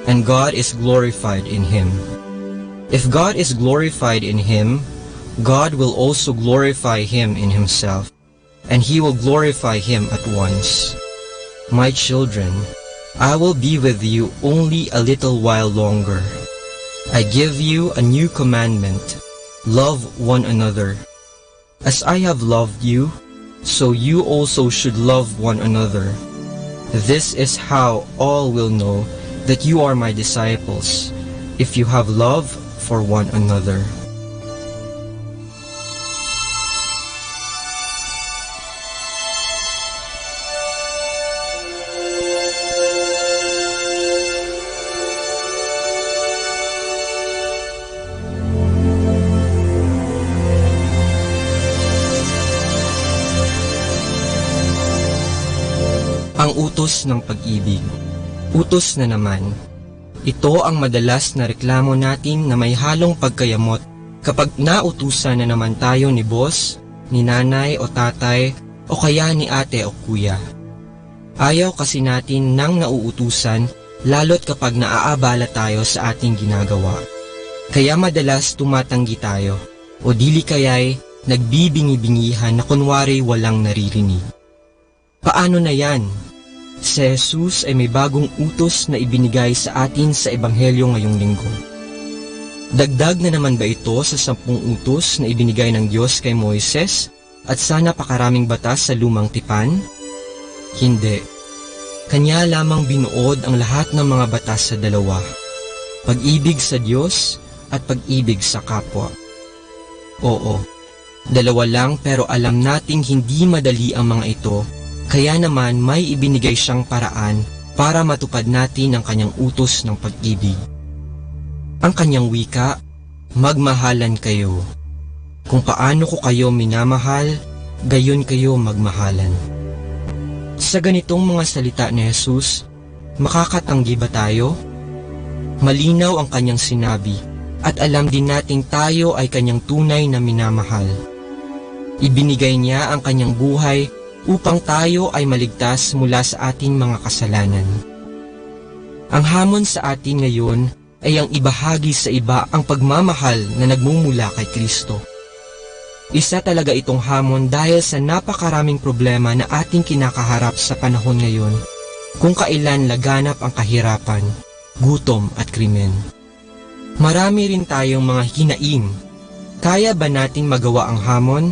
and God is glorified in him. If God is glorified in him, God will also glorify him in himself, and he will glorify him at once. My children, I will be with you only a little while longer. I give you a new commandment, love one another. As I have loved you, so you also should love one another. This is how all will know that you are my disciples, if you have love for one another." Ang utos ng pag-ibig. Utos na naman. Ito ang madalas na reklamo natin na may halong pagkayamot kapag nautusan na naman tayo ni boss, ni nanay o tatay o kaya ni ate o kuya. Ayaw kasi natin nang nauutusan lalo't kapag naaabala tayo sa ating ginagawa. Kaya madalas tumatanggi tayo o dili kaya'y nagbibingi-bingihan na kunwari walang naririnig. Paano na yan? Si Jesus ay may bagong utos na ibinigay sa atin sa Ebanghelyo ngayong linggo. Dagdag na naman ba ito sa 10 utos na ibinigay ng Diyos kay Moises at sa napakaraming batas sa lumang tipan? Hindi. Kanya lamang binuod ang lahat ng mga batas sa dalawa: pag-ibig sa Diyos at pag-ibig sa kapwa. Oo, dalawa lang, pero alam nating hindi madali ang mga ito. Kaya naman may ibinigay siyang paraan para matupad natin ang kanyang utos ng pag-ibig. Ang kanyang wika, magmahalan kayo. Kung paano ko kayo minamahal, gayon kayo magmahalan. Sa ganitong mga salita ni Jesus, makakatanggi ba tayo? Malinaw ang kanyang sinabi at alam din nating tayo ay kanyang tunay na minamahal. Ibinigay niya ang kanyang buhay upang tayo ay maligtas mula sa ating mga kasalanan. Ang hamon sa atin ngayon ay ang ibahagi sa iba ang pagmamahal na nagmumula kay Kristo. Isa talaga itong hamon dahil sa napakaraming problema na ating kinakaharap sa panahon ngayon, kung kailan laganap ang kahirapan, gutom at krimen. Marami rin tayong mga hinaing. Kaya ba nating magawa ang hamon?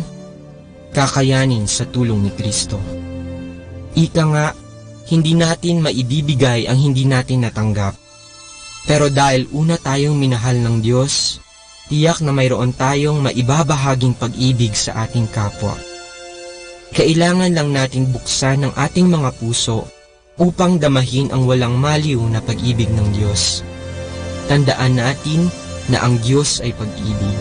Kakayanin sa tulong ni Kristo. Ika nga, hindi natin maibibigay ang hindi natin natanggap. Pero dahil una tayong minahal ng Diyos, tiyak na mayroon tayong maibabahaging pag-ibig sa ating kapwa. Kailangan lang natin buksan ang ating mga puso upang damahin ang walang maliw na pag-ibig ng Diyos. Tandaan natin na ang Diyos ay pag-ibig.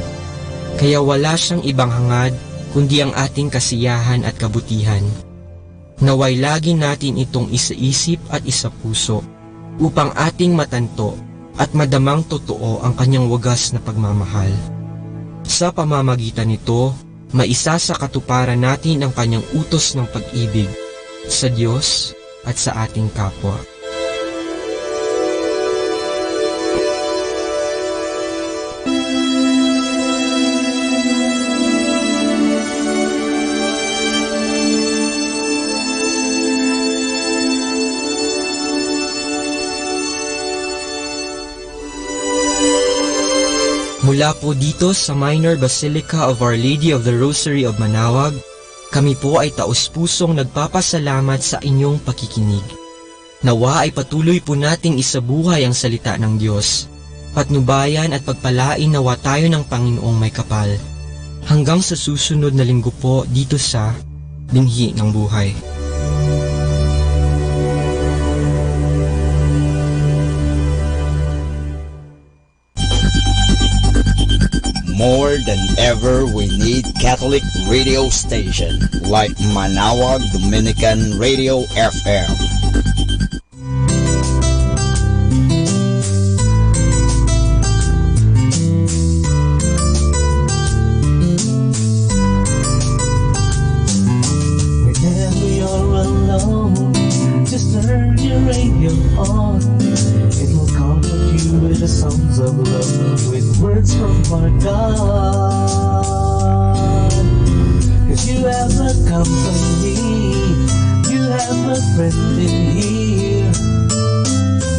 Kaya wala siyang ibang hangad kundi ang ating kasiyahan at kabutihan. Naway lagi natin itong isaisip at isapuso upang ating matanto at madamang totoo ang kanyang wagas na pagmamahal. Sa pamamagitan nito, maisa sa katuparan natin ang kanyang utos ng pag-ibig sa Diyos at sa ating kapwa. Mula po dito sa Minor Basilica of Our Lady of the Rosary of Manaoag, kami po ay taus-pusong nagpapasalamat sa inyong pakikinig. Nawa ay patuloy po nating isabuhay ang salita ng Diyos. Patnubayan at pagpalain nawa tayo ng Panginoong may kapal. Hanggang sa susunod na linggo po dito sa Binhi ng Buhay. More than ever, we need Catholic radio station like Manaoag Dominican Radio FM. Whenever you're alone, just turn your radio on. It will comfort you with the songs of love, with words from our God. 'Cause you have a company, you have a friend in here.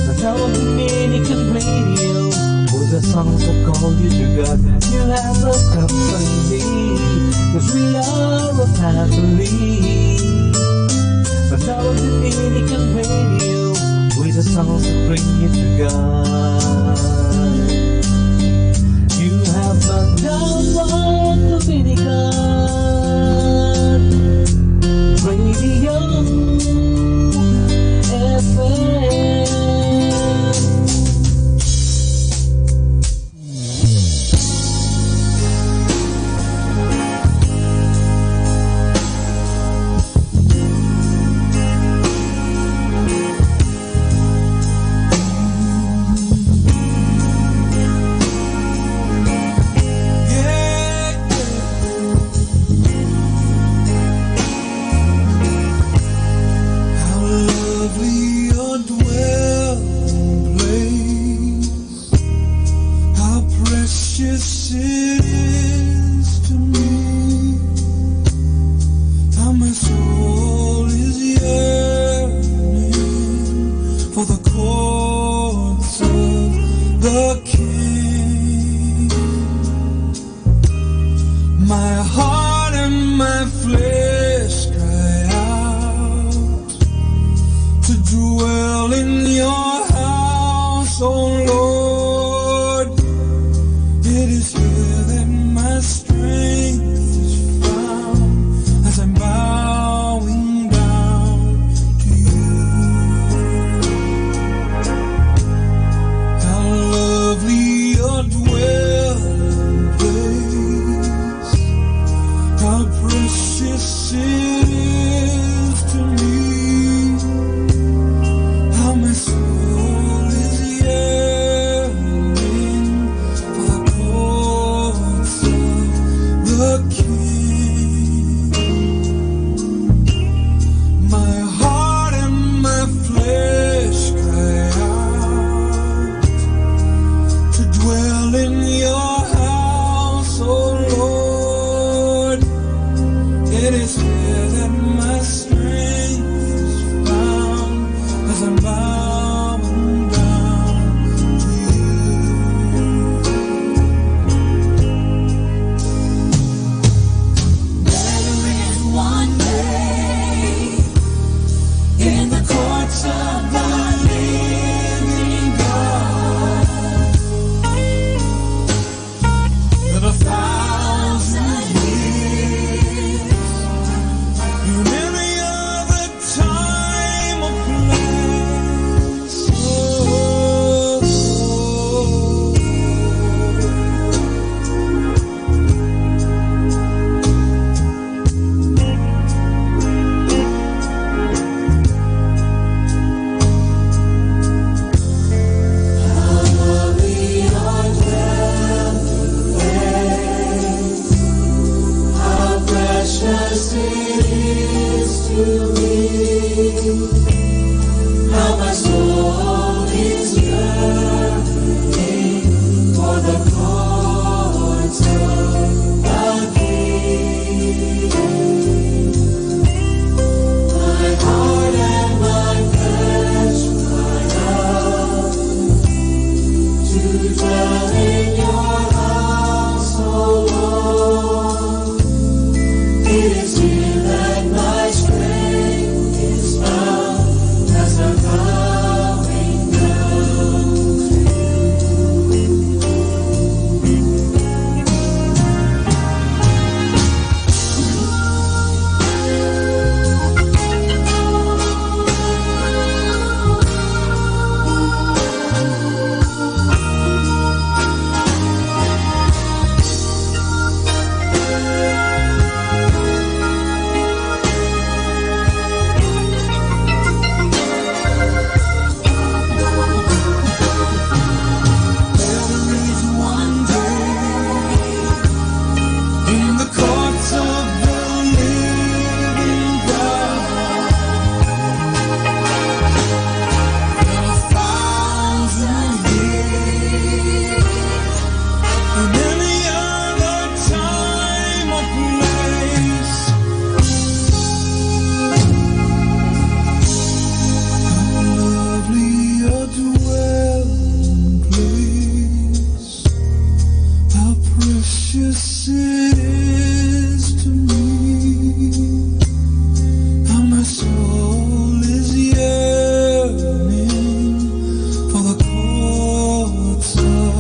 Manaoag Dominican Radio, with the songs that call you to God. You have a company, 'cause we are a family. Manaoag Dominican Radio, with the songs that bring you to God. You have Manaoag Dominican Radio FM. here that my strength is found as I'm bowing down to you. There is one day in the courts of the living God that 1,000 years in any other time or place. How precious it is to me, how my soul is yearning for the courts of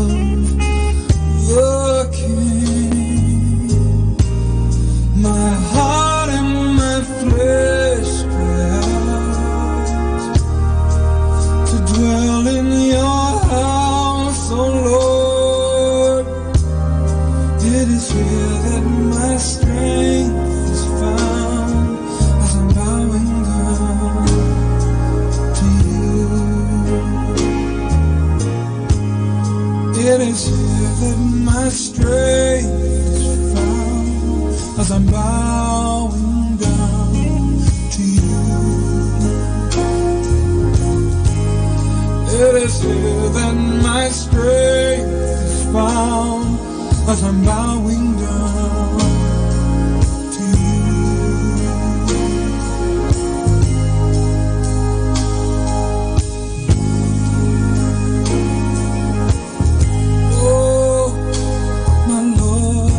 the King. My heart and my flesh cry out to dwell in your house, O Lord. It is here that my strength is found as I'm bowing down to It is here that my strength is found as I'm bowing down to you. It is here that my strength is found as I'm bowing down to you. Oh, my Lord,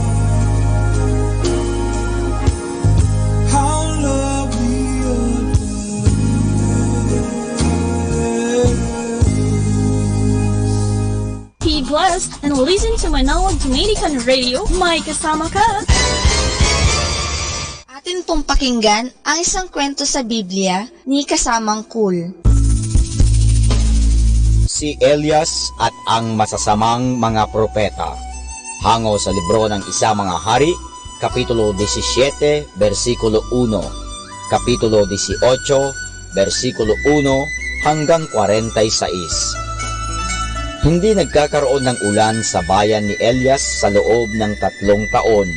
how lovely your Be blessed and listen to Manawag Dominican Radio. May kasama ka. Atin pong pakinggan ang isang kwento sa Biblia ni Kasamang Cool. Si Elias at ang masasamang mga propeta. Hango sa libro ng Isa Mga Hari, Kapitulo 17, versikulo 1, Kapitulo 18, versikulo 1 hanggang 46. Hindi nagkakaroon ng ulan sa bayan ni Elias sa loob ng 3 taon,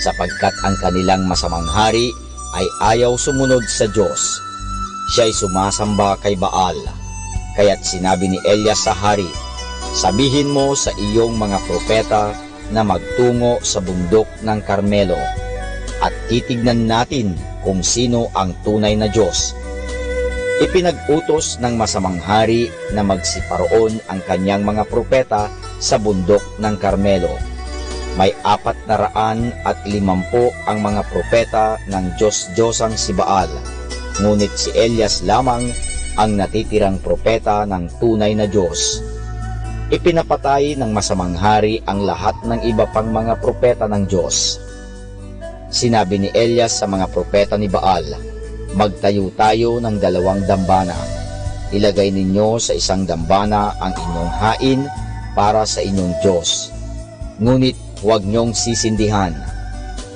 sapagkat ang kanilang masamang hari ay ayaw sumunod sa Diyos. Siya'y sumasamba kay Baal. Kaya't sinabi ni Elias sa hari, sabihin mo sa iyong mga propeta na magtungo sa bundok ng Carmelo. at titignan natin kung sino ang tunay na Diyos. Ipinag-utos ng masamang hari na magsiparoon ang kanyang mga propeta sa bundok ng Carmelo. May 450 ang mga propeta ng Diyos-Diyosang si Baal, ngunit si Elias lamang ang natitirang propeta ng tunay na Diyos. Ipinapatay ng masamang hari ang lahat ng iba pang mga propeta ng Diyos. Sinabi ni Elias sa mga propeta ni Baal, "Magtayo tayo ng 2 dambana. Ilagay ninyo sa isang dambana ang inyong hain para sa inyong Diyos. Ngunit huwag niyong sisindihan.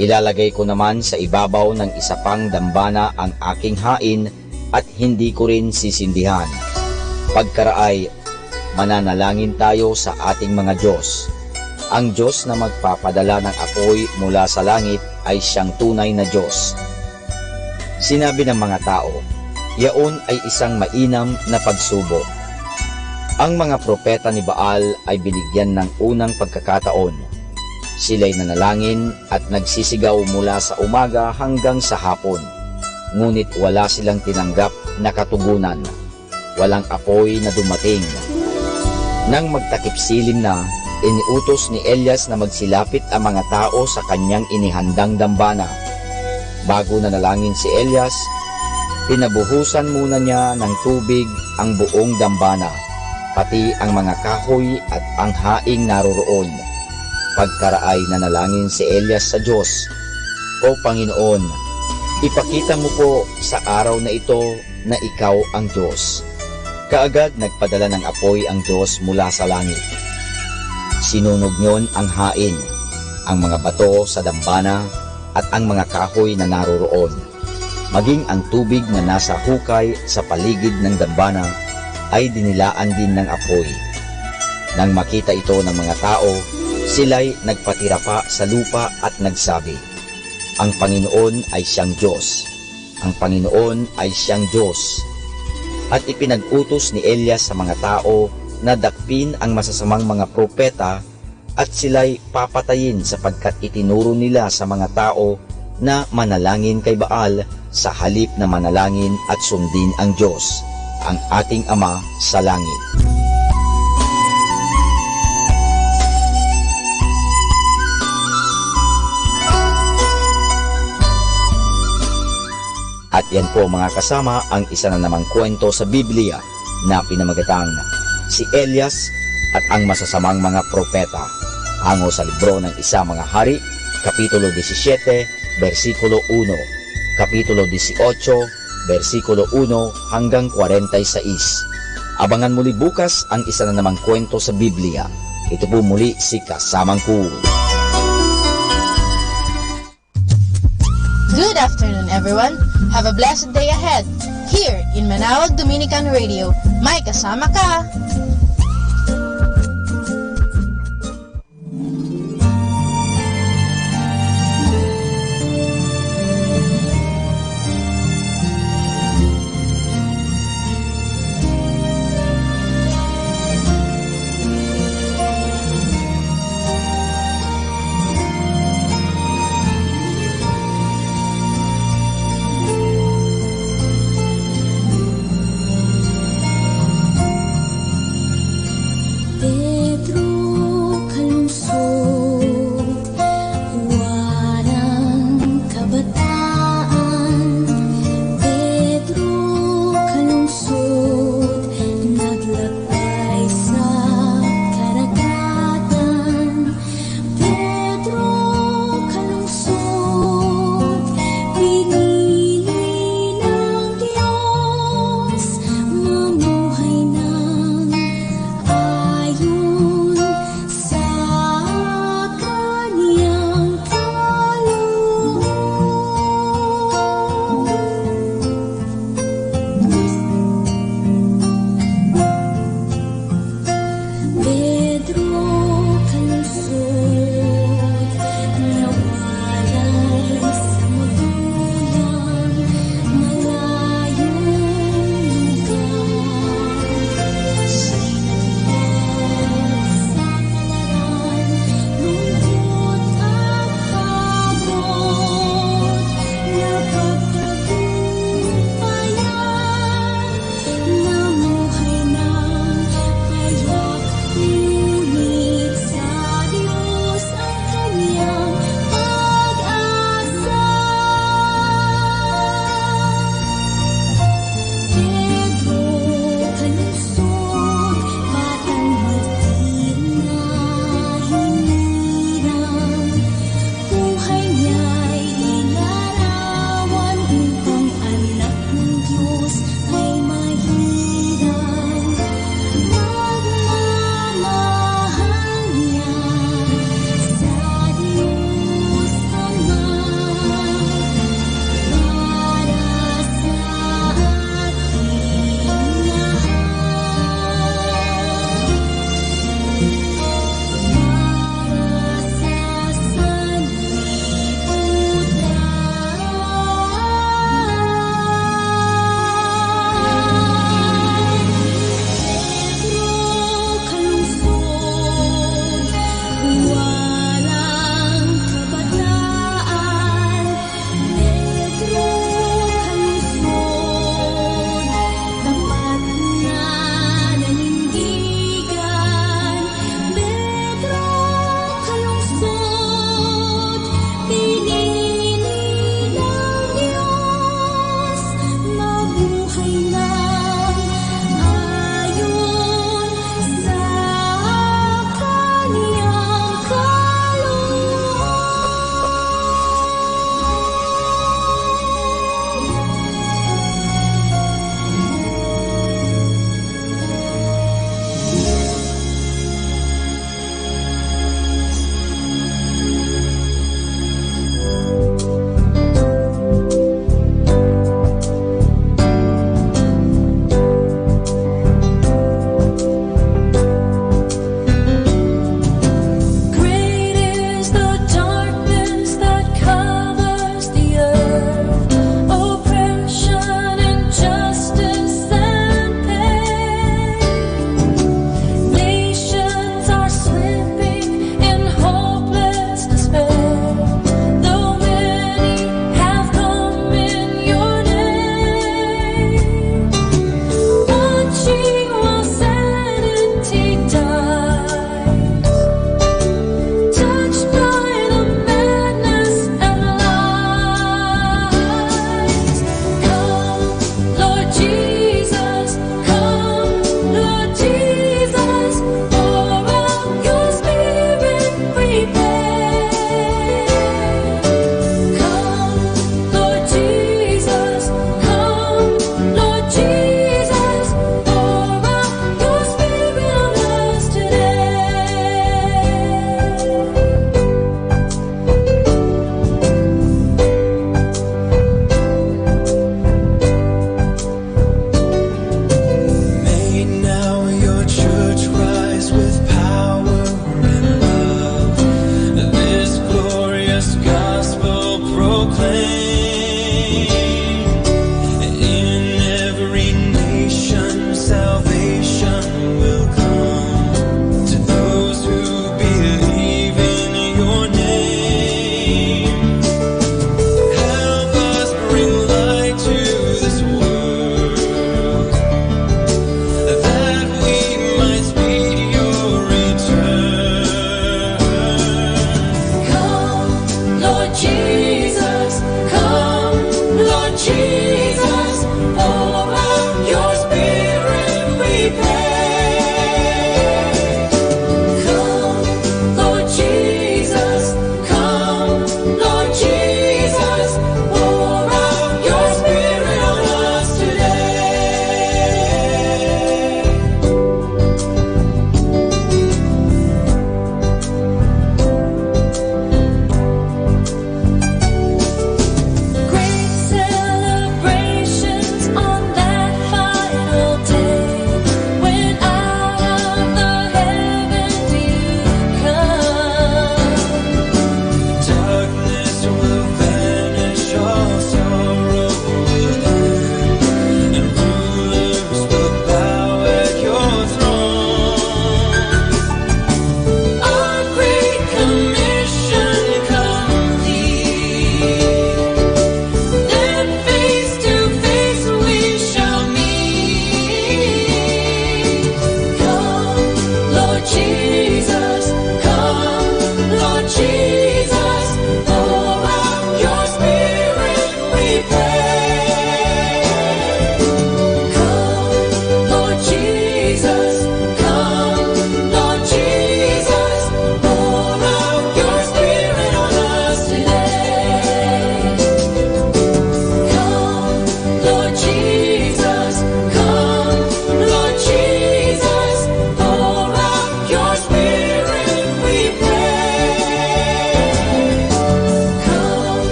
Ilalagay ko naman sa ibabaw ng isa pang dambana ang aking hain at hindi ko rin sisindihan. Pagkaraay, mananalangin tayo sa ating mga Diyos. Ang Diyos na magpapadala ng apoy mula sa langit ay siyang tunay na Diyos." Sinabi ng mga tao, yaon ay isang mainam na pagsubok. Ang mga propeta ni Baal ay binigyan ng unang pagkakataon. Sila'y nanalangin at nagsisigaw mula sa umaga hanggang sa hapon. Ngunit wala silang tinanggap na katugunan. Walang apoy na dumating. Nang magtakip silim na, iniutos ni Elias na magsilapit ang mga tao sa kanyang inihandang dambana. Bago nanalangin si Elias, pinabuhusan muna niya ng tubig ang buong dambana, pati ang mga kahoy at ang haing naroroon. Pagkaraay nanalangin si Elias sa Diyos, "O Panginoon, ipakita mo po sa araw na ito na ikaw ang Diyos." Kaagad nagpadala ng apoy ang Diyos mula sa langit. Sinunog niyon ang hain, ang mga bato sa dambana at ang mga kahoy na naroroon. Maging ang tubig na nasa hukay sa paligid ng dambana ay dinilaan din ng apoy. Nang makita ito ng mga tao, sila'y nagpatira pa sa lupa at nagsabi, "Ang Panginoon ay siyang Diyos. Ang Panginoon ay siyang Diyos." At ipinag-utos ni Elias sa mga tao na dakpin ang masasamang mga propeta at sila'y papatayin sapagkat itinuro nila sa mga tao na manalangin kay Baal sa halip na manalangin at sundin ang Diyos, ang ating Ama sa langit. At yan po mga kasama ang isa na namang kwento sa Biblia na pinamagatang si Elias at ang masasamang mga propeta, hango sa libro ng Isa Mga Hari, Kapitulo 17, versikulo 1, Kapitulo 18, versikulo 1 hanggang 46. Abangan muli bukas ang isa na namang kwento sa Biblia. Ito po muli si Kasamang Cool. Good afternoon, everyone. Have a blessed day ahead. Here in Manawag Dominican Radio, may kasama ka.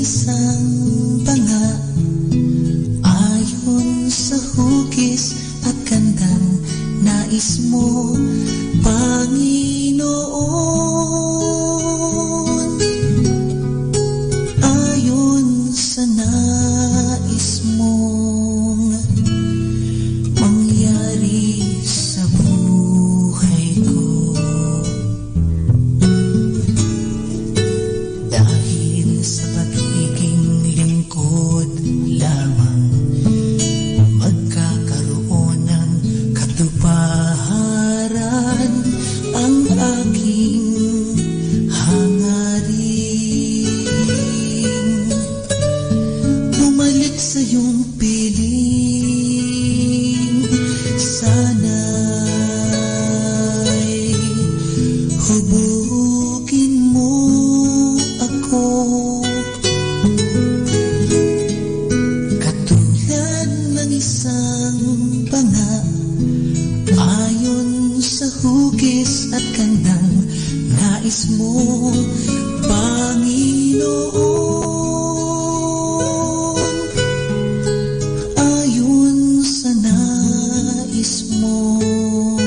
isang banga, ayon sa hugis at gandang nais mo, Panginoon. Ayon sa nais mong mangyari sa buhay ko. Dahil sa pagiging lingkod lamang, magkakaroon ng katuparan ang aking hangarin. Bumalik sa iyong piling, sana'y hubugin mo ako. Katulad ng isang banga, ayon sa hugis at gandang nais mo, Panginoon. Ayon sa nais mong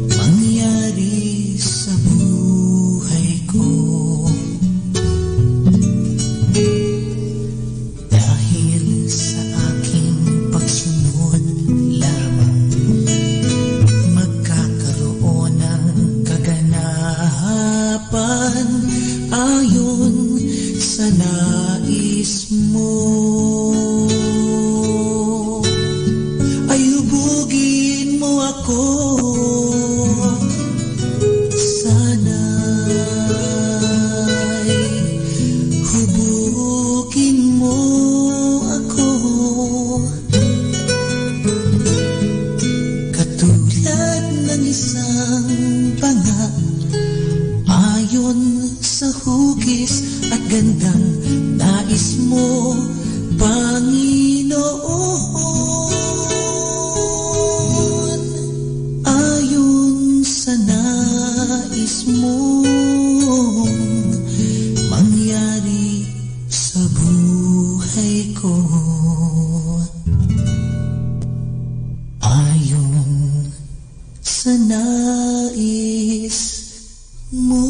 mangyari sa buhay ko. Dahil sa aking pagsunod lamang, magkakaroon ng kaganapan ayon sa nais mo. Ay hubugin mo ako, sana'y hubugin mo ako. Katulad ng isang banga, ayon sa hugis at gandang nais mo, Panginoon. Ayon sa nais mong mangyari sa buhay ko. Ayon sa nais mo.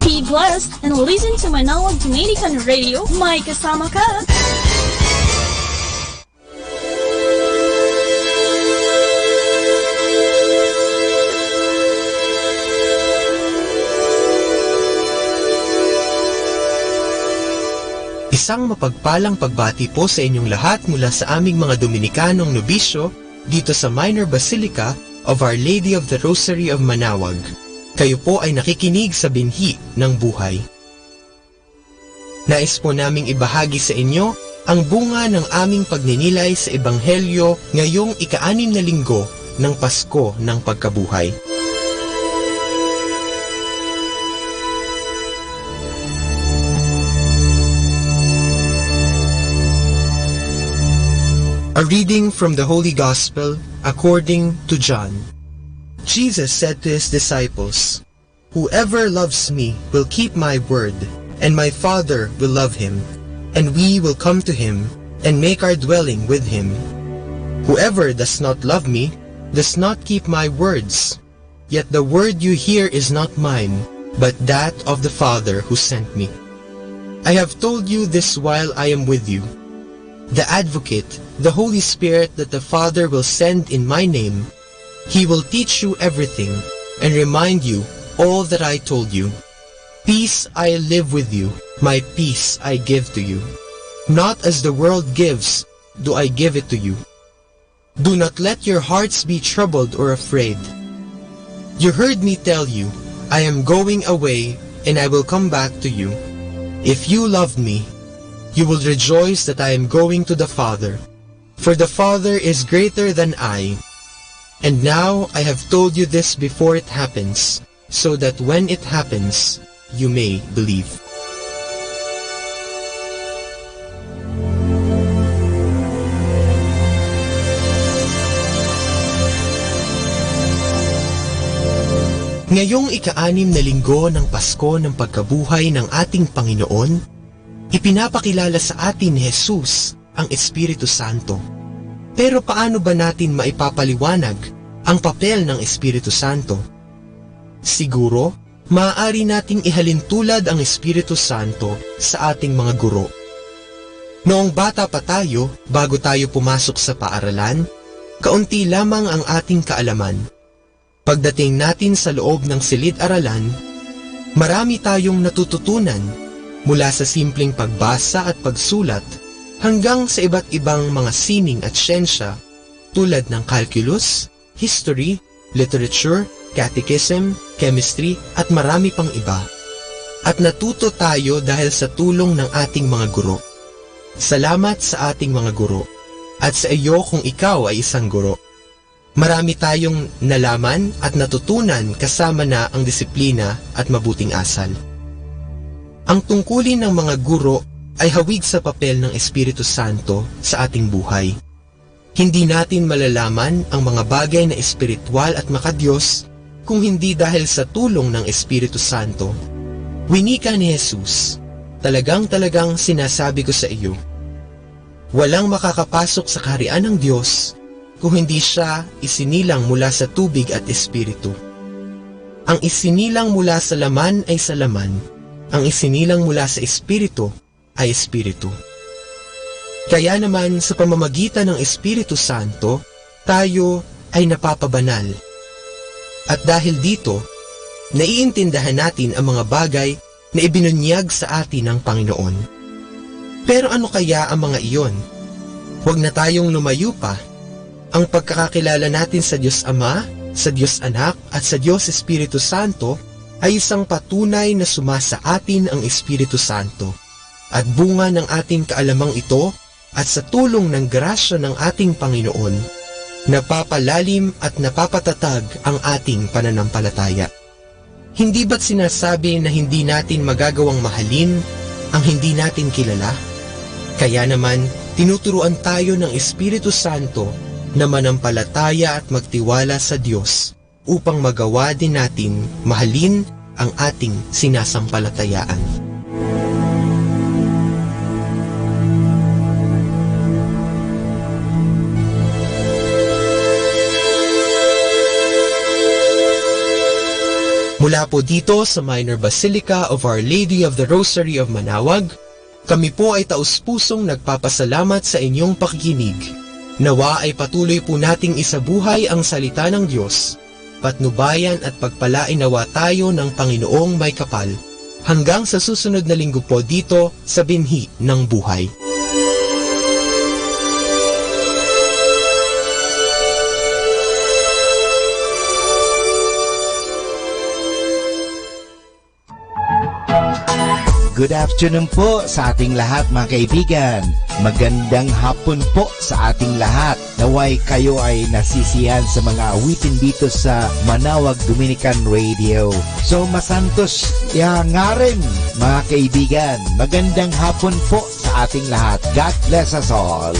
Be blessed and listen to Manawag Dominican Radio. May kasama ka. Isang mapagpalang pagbati po sa inyong lahat mula sa aming mga Dominikanong nobisyo dito sa Minor Basilica of Our Lady of the Rosary of Manawag. Kayo po ay nakikinig sa binhi ng buhay. Nais po naming ibahagi sa inyo ang bunga ng aming pagninilay sa Ebanghelyo ngayong ika-6 na linggo ng Pasko ng Pagkabuhay. A reading from the Holy Gospel according to John. Jesus said to his disciples, "Whoever loves me will keep my word, and my Father will love him, and we will come to him and make our dwelling with him. Whoever does not love me does not keep my words. Yet the word you hear is not mine, but that of the Father who sent me. I have told you this while I am with you. The Advocate, the Holy Spirit that the Father will send in my name, he will teach you everything and remind you all that I told you. Peace I live with you, my peace I give to you. Not as the world gives, do I give it to you. Do not let your hearts be troubled or afraid. You heard me tell you, I am going away and I will come back to you. If you loved me, you will rejoice that I am going to the Father, for the Father is greater than I. And now I have told you this before it happens, so that when it happens, you may believe. Ngayong ika-6 na linggo ng Pasko ng pagkabuhay ng ating Panginoon, ipinapakilala sa atin ni Jesus ang Espiritu Santo. Pero paano ba natin maipapaliwanag ang papel ng Espiritu Santo? Siguro, maaari nating ihalintulad ang Espiritu Santo sa ating mga guro. Noong bata pa tayo, bago tayo pumasok sa paaralan, kaunti lamang ang ating kaalaman. Pagdating natin sa loob ng silid-aralan, marami tayong natututunan mula sa simpleng pagbasa at pagsulat hanggang sa iba't ibang mga sining at siyensya tulad ng calculus, history, literature, catechism, chemistry at marami pang iba. At natuto tayo dahil sa tulong ng ating mga guro. Salamat sa ating mga guro at sa iyo kung ikaw ay isang guro. Marami tayong nalaman at natutunan kasama na ang disiplina at mabuting asal. Ang tungkulin ng mga guro ay hawig sa papel ng Espiritu Santo sa ating buhay. Hindi natin malalaman ang mga bagay na espiritual at makadiyos kung hindi dahil sa tulong ng Espiritu Santo. Winika ni Jesus, talagang sinasabi ko sa iyo, walang makakapasok sa kaharian ng Diyos kung hindi siya isinilang mula sa tubig at espiritu. Ang isinilang mula sa laman ay sa laman, ang isinilang mula sa espiritu ay espiritu. Kaya naman sa pamamagitan ng Espiritu Santo, tayo ay napapabanal. At dahil dito, naiintindihan natin ang mga bagay na ibinunyag sa atin ng Panginoon. Pero ano kaya ang mga iyon? Huwag na tayong lumayo pa. Ang pagkakakilala natin sa Diyos Ama, sa Diyos Anak at sa Diyos Espiritu Santo ay isang patunay na sumasa atin ang Espiritu Santo. At bunga ng ating kaalamang ito at sa tulong ng grasya ng ating Panginoon, napapalalim at napapatatag ang ating pananampalataya. Hindi ba't sinasabi na hindi natin magagawang mahalin ang hindi natin kilala? Kaya naman, tinuturuan tayo ng Espiritu Santo na manampalataya at magtiwala sa Diyos upang magawa din natin mahalin ang ating sinasampalatayaan. Mula po dito sa Minor Basilica of Our Lady of the Rosary of Manaoag, kami po ay taus-pusong nagpapasalamat sa inyong pakikinig. Nawa ay patuloy po nating isabuhay ang salita ng Diyos, patnubayan at pagpalain nawa tayo ng Panginoong may kapal, hanggang sa susunod na linggo po dito sa Binhi ng Buhay. Good afternoon po sa ating lahat mga kaibigan. Magandang hapon po sa ating lahat. Naway kayo ay nasisiyan sa mga awitin dito sa Manaoag Dominican Radio. So masantos nga rin mga kaibigan. Magandang hapon po sa ating lahat. God bless us all.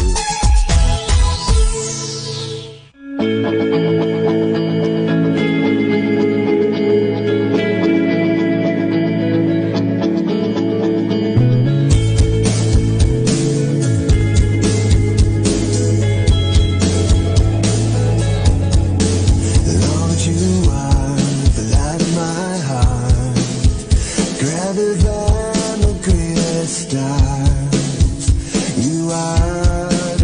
Stars, you are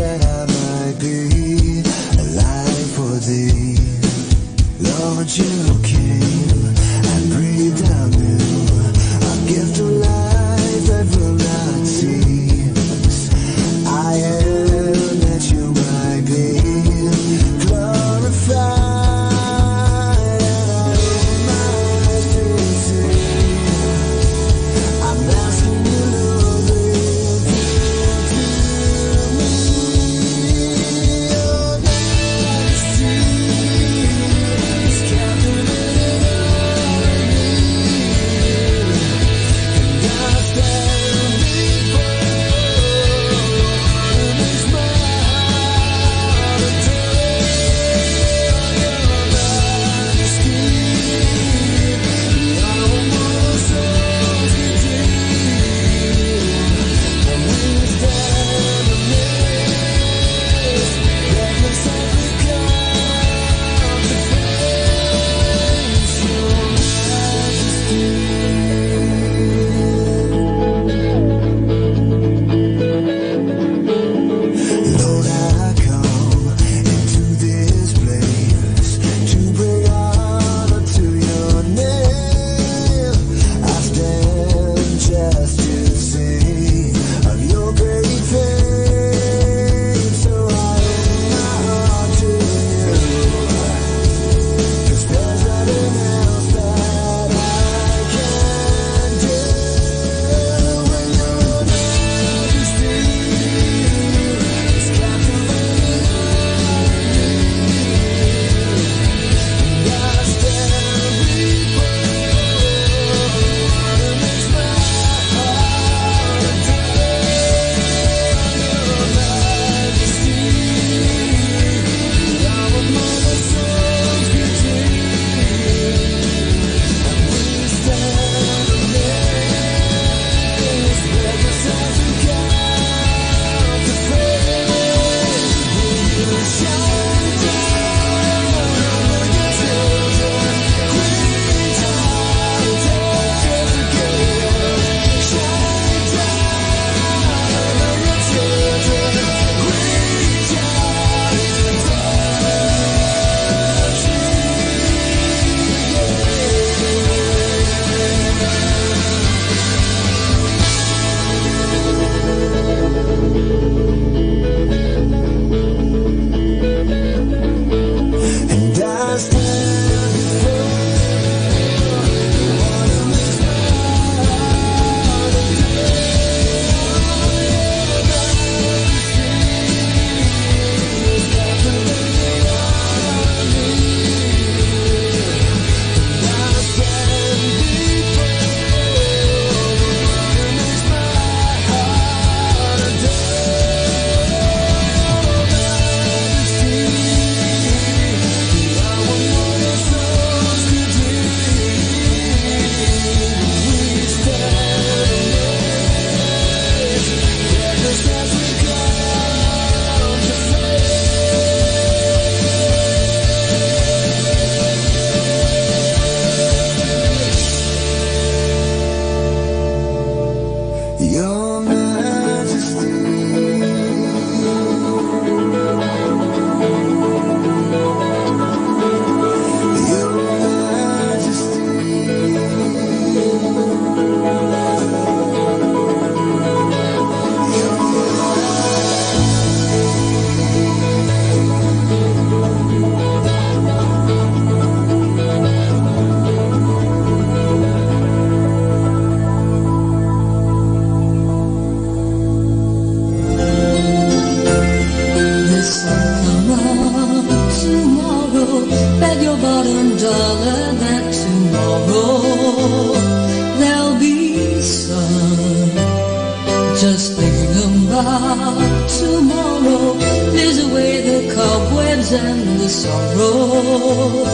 tears and the sorrow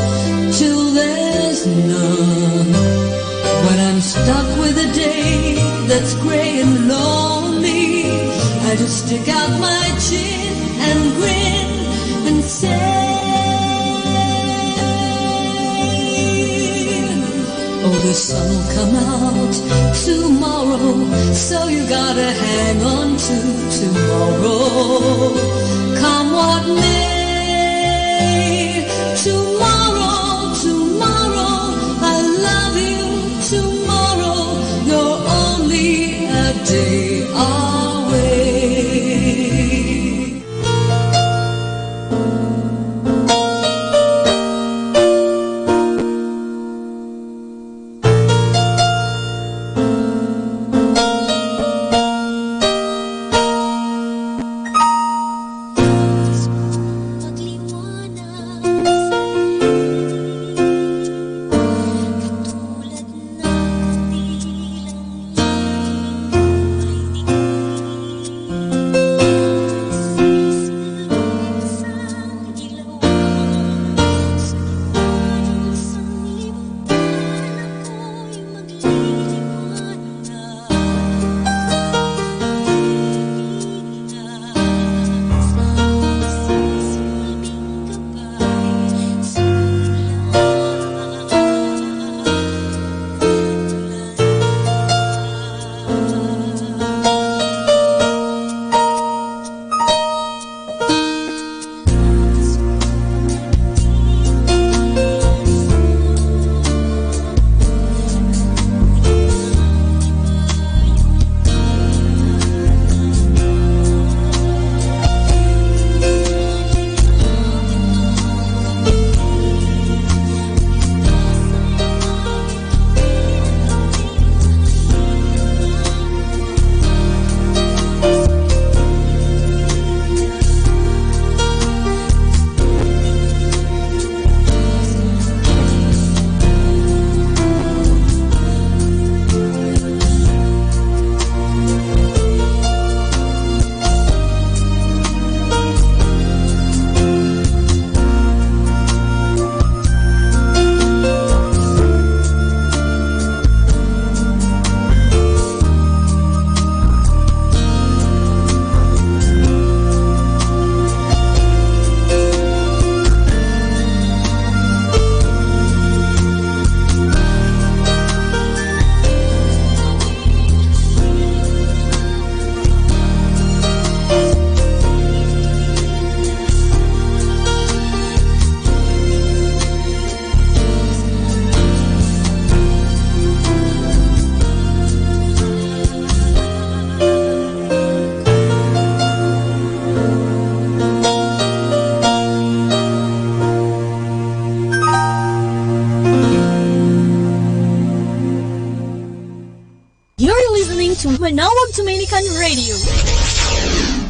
till there's none. When I'm stuck with a day that's gray and lonely, I just stick out my chin and grin and say, oh, the sun will come out tomorrow, so you gotta hang on to tomorrow. Come what may, tomorrow, tomorrow, I love you, tomorrow, you're only a day away. Manawag Dominican Radio.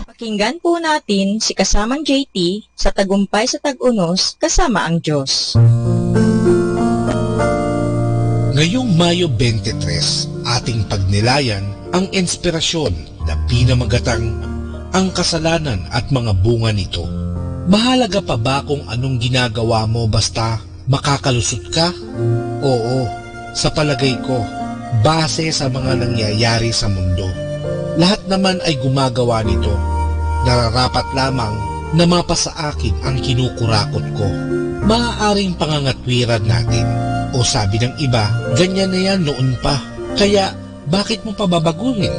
Pakinggan po natin si kasamang JT sa Tagumpay sa Tag-Unos kasama ang Diyos. Ngayong Mayo 23, ating pagnilayan ang inspirasyon na pinamagatang ang kasalanan at mga bunga nito. Mahalaga pa ba kung anong ginagawa mo basta makakalusot ka? Oo, sa palagay ko, base sa mga nangyayari sa mundo. Lahat naman ay gumagawa nito. Nararapat lamang na mapasa akin ang kinukurakot ko. Maaaring pangangatwiran natin. O sabi ng iba, ganyan na yan noon pa. Kaya bakit mo pa babaguhin?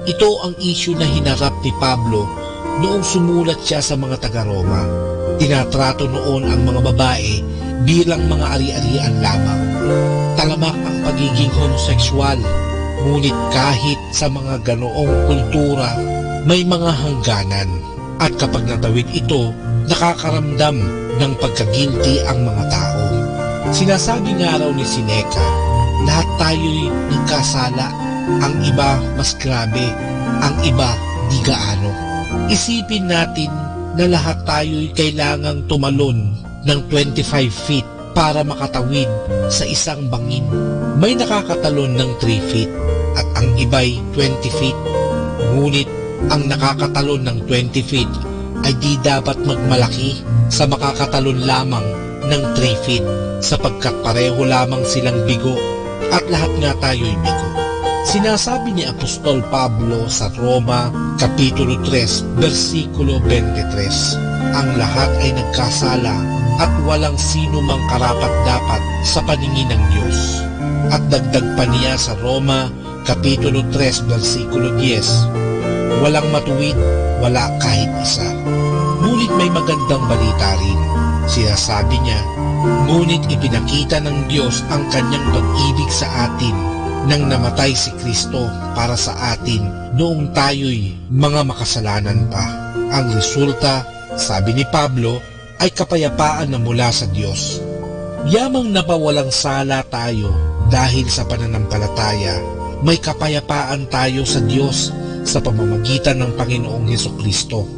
Ito ang issue na hinarap ni Pablo noong sumulat siya sa mga taga-Roma. Tinatrato noon ang mga babae bilang mga ari-arian lamang. Talamak ang pagiging homosexual, ngunit kahit sa mga ganoong kultura, may mga hangganan. At kapag natawid ito, nakakaramdam ng pagkagilty ang mga tao. Sinasabi nga raw ni Seneca, lahat tayo'y nagkasala. Ang iba mas grabe, ang iba di gaano. Isipin natin na lahat tayo'y kailangang tumalon ng 25 feet para makatawid sa isang bangin. May nakakatalon ng 3 feet at ang iba'y 20 feet. Ngunit ang nakakatalon ng 20 feet ay di dapat magmalaki sa makakatalon lamang ng 3 feet sapagkat pareho lamang silang bigo at lahat nga tayo'y bigo. Sinasabi ni Apostol Pablo sa Roma Kapitulo 3, versikulo 23, ang lahat ay nagkasala at walang sino mang karapat-dapat sa paningin ng Diyos. At dagdag pa niya sa Roma Kapitulo 3, versikulo 10, walang matuwid, wala kahit isa. Ngunit may magandang balita rin. Sinasabi niya, ngunit ipinakita ng Diyos ang kanyang pag-ibig sa atin nang namatay si Kristo para sa atin noong tayo'y mga makasalanan pa. Ang resulta, sabi ni Pablo, ay kapayapaan na mula sa Diyos. Yamang napawalang sala tayo dahil sa pananampalataya, may kapayapaan tayo sa Diyos sa pamamagitan ng Panginoong Hesukristo.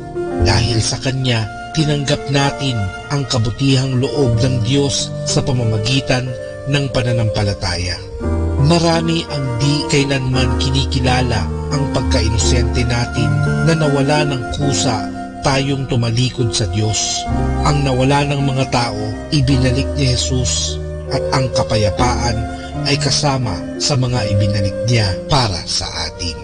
Dahil sa Kanya, tinanggap natin ang kabutihang loob ng Diyos sa pamamagitan ng pananampalataya. Marami ang di kailanman kinikilala ang pagka-inosente natin na nawala ng kusa tayong tumalikod sa Diyos. Ang nawala ng mga tao, ibinalik ni Jesus at ang kapayapaan ay kasama sa mga ibinalik niya para sa atin.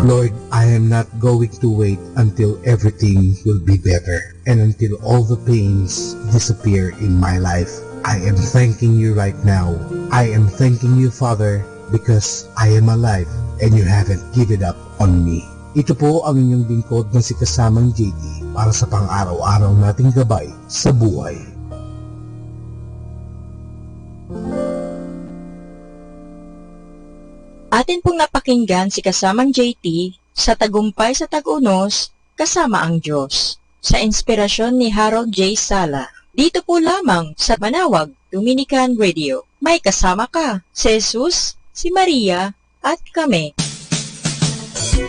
Lord, I am not going to wait until everything will be better and until all the pains disappear in my life. I am thanking you right now. I am thanking you, Father, because I am alive and you haven't given up on me. Ito po ang inyong lingkod na si Kasamang JT para sa pang-araw-araw nating gabay sa buhay. Atin pong napakinggan si Kasamang JT sa Tagumpay sa Tag-Unos, Kasama ang Diyos, sa inspirasyon ni Harold J. Sala. Dito po lamang sa Manawag Dominican Radio. May kasama ka, si Jesus, si Maria, at kami.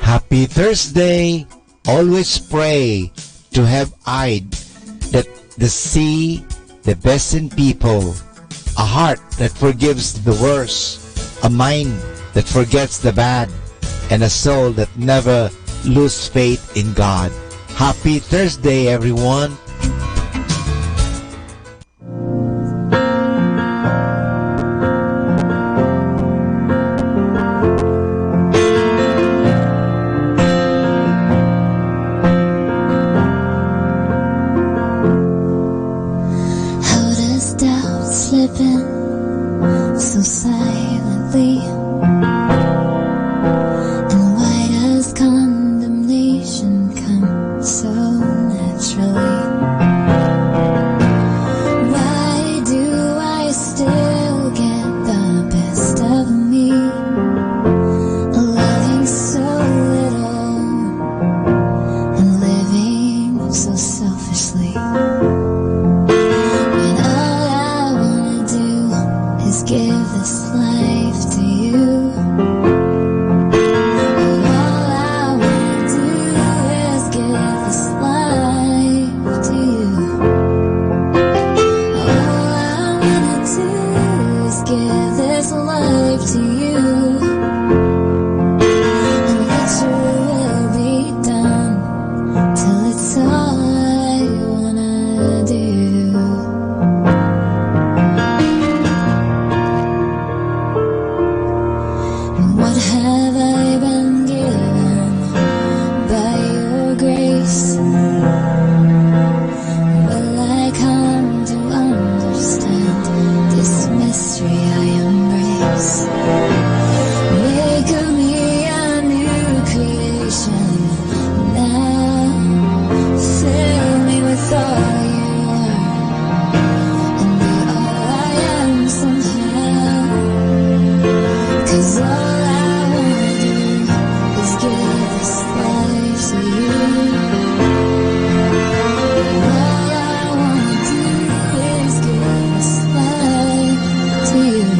Happy Thursday! Always pray to have eyed that the see the best in people, a heart that forgives the worst, a mind that forgets the bad, and a soul that never lose faith in God. Happy Thursday, everyone! So silently, and why does condemnation come so naturally? Why do I still get the best of me, loving so little and living so selfishly? Give this life to you. All I wanna do is give this life to you. All I wanna do is give this life to you. And let your will be done till it's all I wanna do. What have I been given by your grace? Will I come to understand this mystery I embrace? Make of me a new creation now. Fill me with all you are and be all I am somehow. 'Cause all give this life to you. All I wanna do is give this life to you.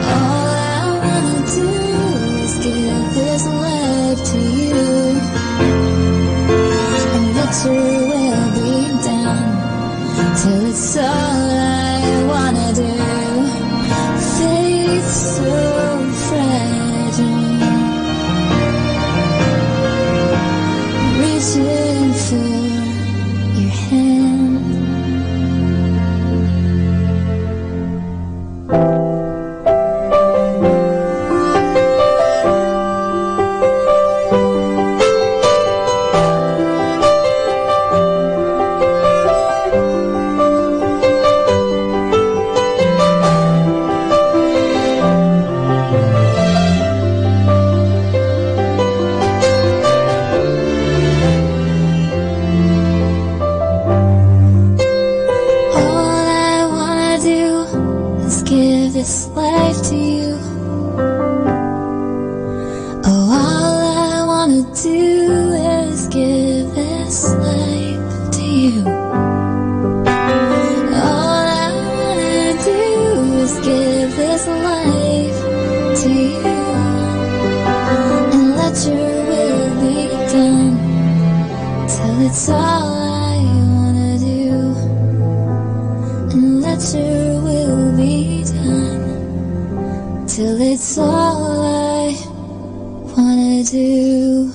All I wanna do is give this life to you. And let your will be done till it's all I wanna do. Faith give this life to you. Oh, all I wanna do is give this life to you. All I wanna do is give this life to you. And let your will be done till it's all I wanna do. And let your will be done till it's all I wanna do.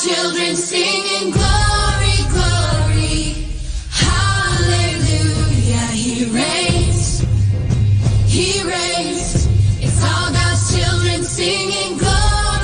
Children singing glory, glory, hallelujah, he reigns, he reigns. It's all God's children singing glory.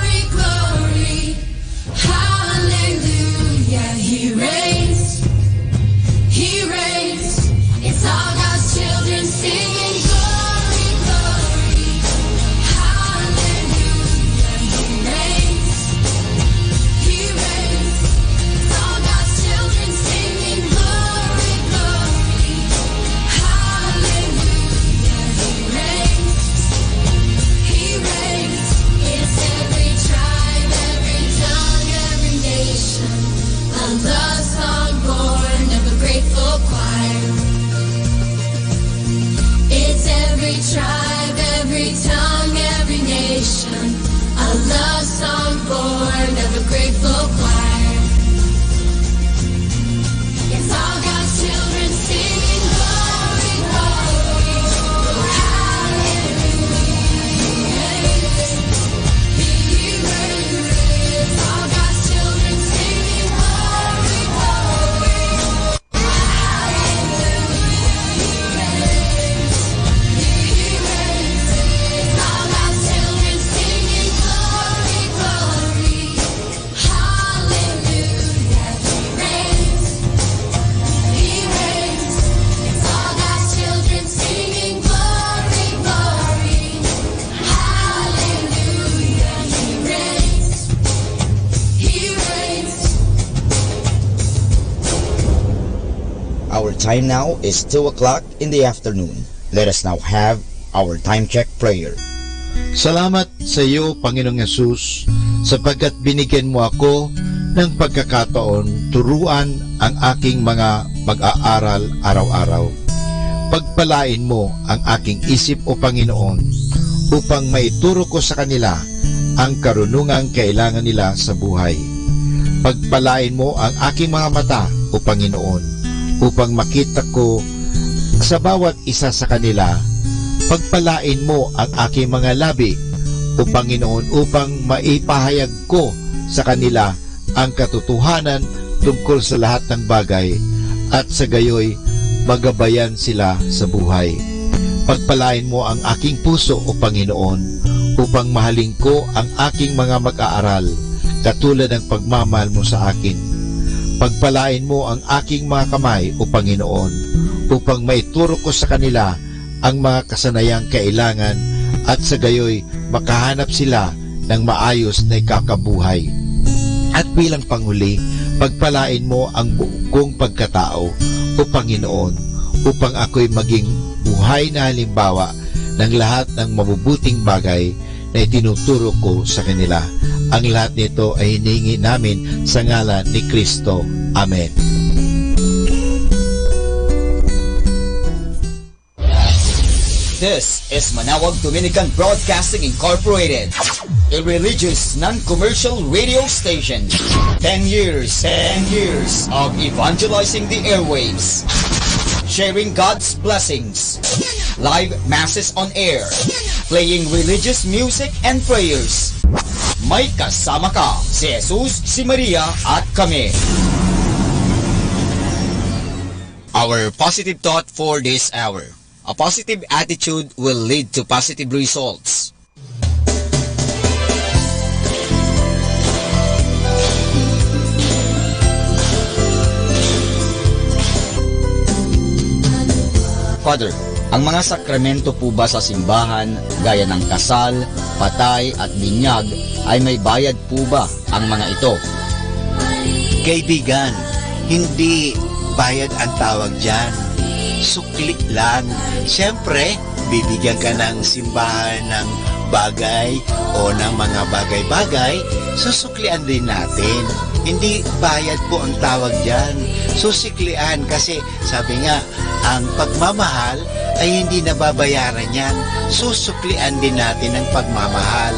time now is 2 o'clock in the afternoon. Let us now have our time check prayer. Salamat sa iyo, Panginoong Yesus, sapagkat binigyan mo ako ng pagkakataon turuan ang aking mga mag-aaral araw-araw. Pagpalain mo ang aking isip, O Panginoon, upang maituro ko sa kanila ang karunungang kailangan nila sa buhay. Pagpalain mo ang aking mga mata, O Panginoon, upang makita ko sa bawat isa sa kanila. Pagpalain mo ang aking mga labi, O Panginoon, upang maipahayag ko sa kanila ang katotohanan tungkol sa lahat ng bagay at sa gayoy magabayan sila sa buhay. Pagpalain mo ang aking puso, O Panginoon, upang mahalin ko ang aking mga mag-aaral katulad ng pagmamahal mo sa akin. Pagpalain mo ang aking mga kamay, O Panginoon, upang maituro ko sa kanila ang mga kasanayang kailangan at sa gayoy makahanap sila ng maayos na ikakabuhay. At bilang panghuli, pagpalain mo ang buong kong pagkatao, O Panginoon, upang ako'y maging buhay na halimbawa ng lahat ng mabubuting bagay na itinuturo ko sa kanila. Ang lahat nito ay hinihingi namin sa ngalan ni Kristo. Amen. This is Manawag Dominican Broadcasting Incorporated, a religious non-commercial radio station. 10 years of evangelizing the airwaves, sharing God's blessings, live masses on air, playing religious music and prayers. May kasama ka, si Jesus, si Maria at kami. Our positive thought for this hour. A positive attitude will lead to positive results. Father, ang mga sakramento po ba sa simbahan, gaya ng kasal, patay at binyag, ay may bayad po ba ang mga ito? Kaibigan, hindi bayad ang tawag dyan. Sukli lang. Siyempre, bibigyan ka ng simbahan ng bagay o ng mga bagay-bagay, susuklian din natin. Hindi bayad po ang tawag dyan. Susiklian kasi sabi nga, ang pagmamahal ay hindi nababayaran yan. Susuklian din natin ang pagmamahal.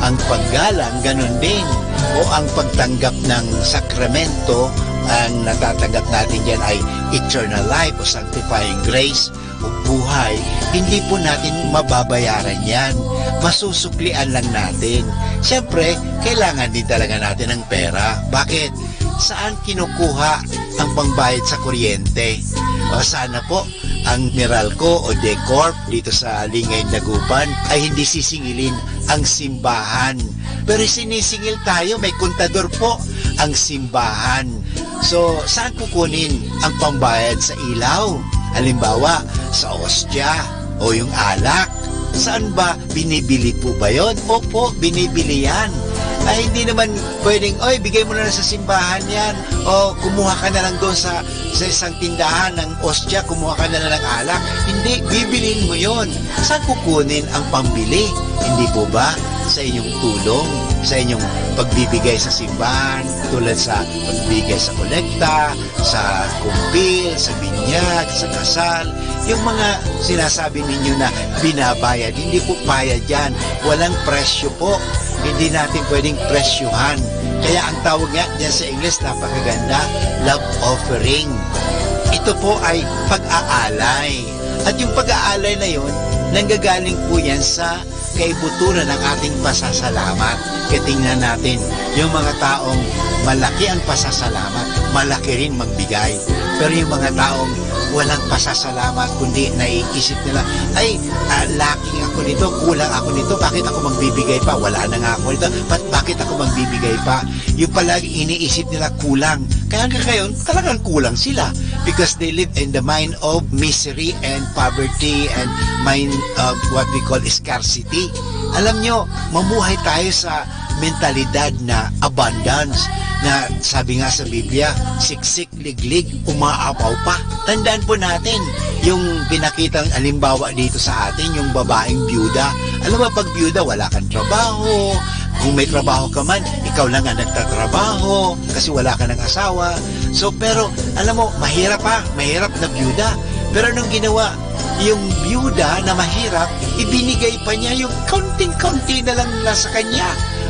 Ang paggalang, ganun din. O ang pagtanggap ng sakramento, ang natatanggap natin dyan ay eternal life o sanctifying grace o buhay. Hindi po natin mababayaran yan. Masusuklian lang natin. Siyempre, kailangan din talaga natin ng pera. Bakit? Saan kinukuha ang pangbayad sa kuryente? O sana po ang Meralco o Decorp dito sa Lingay, Dagupan ay hindi sisingilin ang simbahan. Pero sinisingil tayo, may kontador po ang simbahan. So, saan kukunin ang pambayad sa ilaw? Halimbawa, sa ostya o yung alak. Saan ba? Binibili po ba yun? Opo, binibili yan. Ay, hindi naman pwedeng, oy, bigay mo na lang sa simbahan yan. O, kumuha ka na lang doon sa isang tindahan ng ostya, kumuha ka na lang ng alak. Hindi, bibilin mo yon. Saan kukunin ang pambili? Hindi po ba? Sa inyong tulong, sa inyong pagbibigay sa simbahan, tulad sa pagbibigay sa kolekta, sa kumpil, sa binyag, sa kasal, yung mga sinasabi ninyo na binabayad, hindi po bayad yan. Walang presyo po. Hindi natin pwedeng presyuhan. Kaya ang tawag nga dyan sa English, napakaganda, love offering. Ito po ay pag-aalay. At yung pag-aalay na yun, nanggagaling po yan sa kaibuturan ng ating pasasalamat. Kaya tingnan natin, yung mga taong malaki ang pasasalamat, malaki rin magbigay. Pero yung mga taong walang pasasalamat, kundi naiisip nila, ay, lacking ako nito, kulang ako nito, bakit ako magbibigay pa? Wala na nga ako nito, bakit ako magbibigay pa? Yung palagi iniisip nila kulang. Kaya ngayon, talagang kulang sila because they live in the mind of misery and poverty and mind of what we call scarcity. Alam nyo, mamuhay tayo sa mentalidad na abundance, na sabi nga sa Biblia, siksik, liglig, umaapaw pa. Tandaan po natin yung pinakitang alimbawa dito sa atin, yung babaeng byuda. Alam mo, pag byuda, wala kang trabaho. Kung may trabaho ka man, ikaw lang ang nagtatrabaho kasi wala ka ng asawa. So, pero, alam mo, mahirap na byuda. Pero nung ginawa yung byuda na mahirap, ibinigay pa niya yung kaunting-kaunti na lang sa kanya.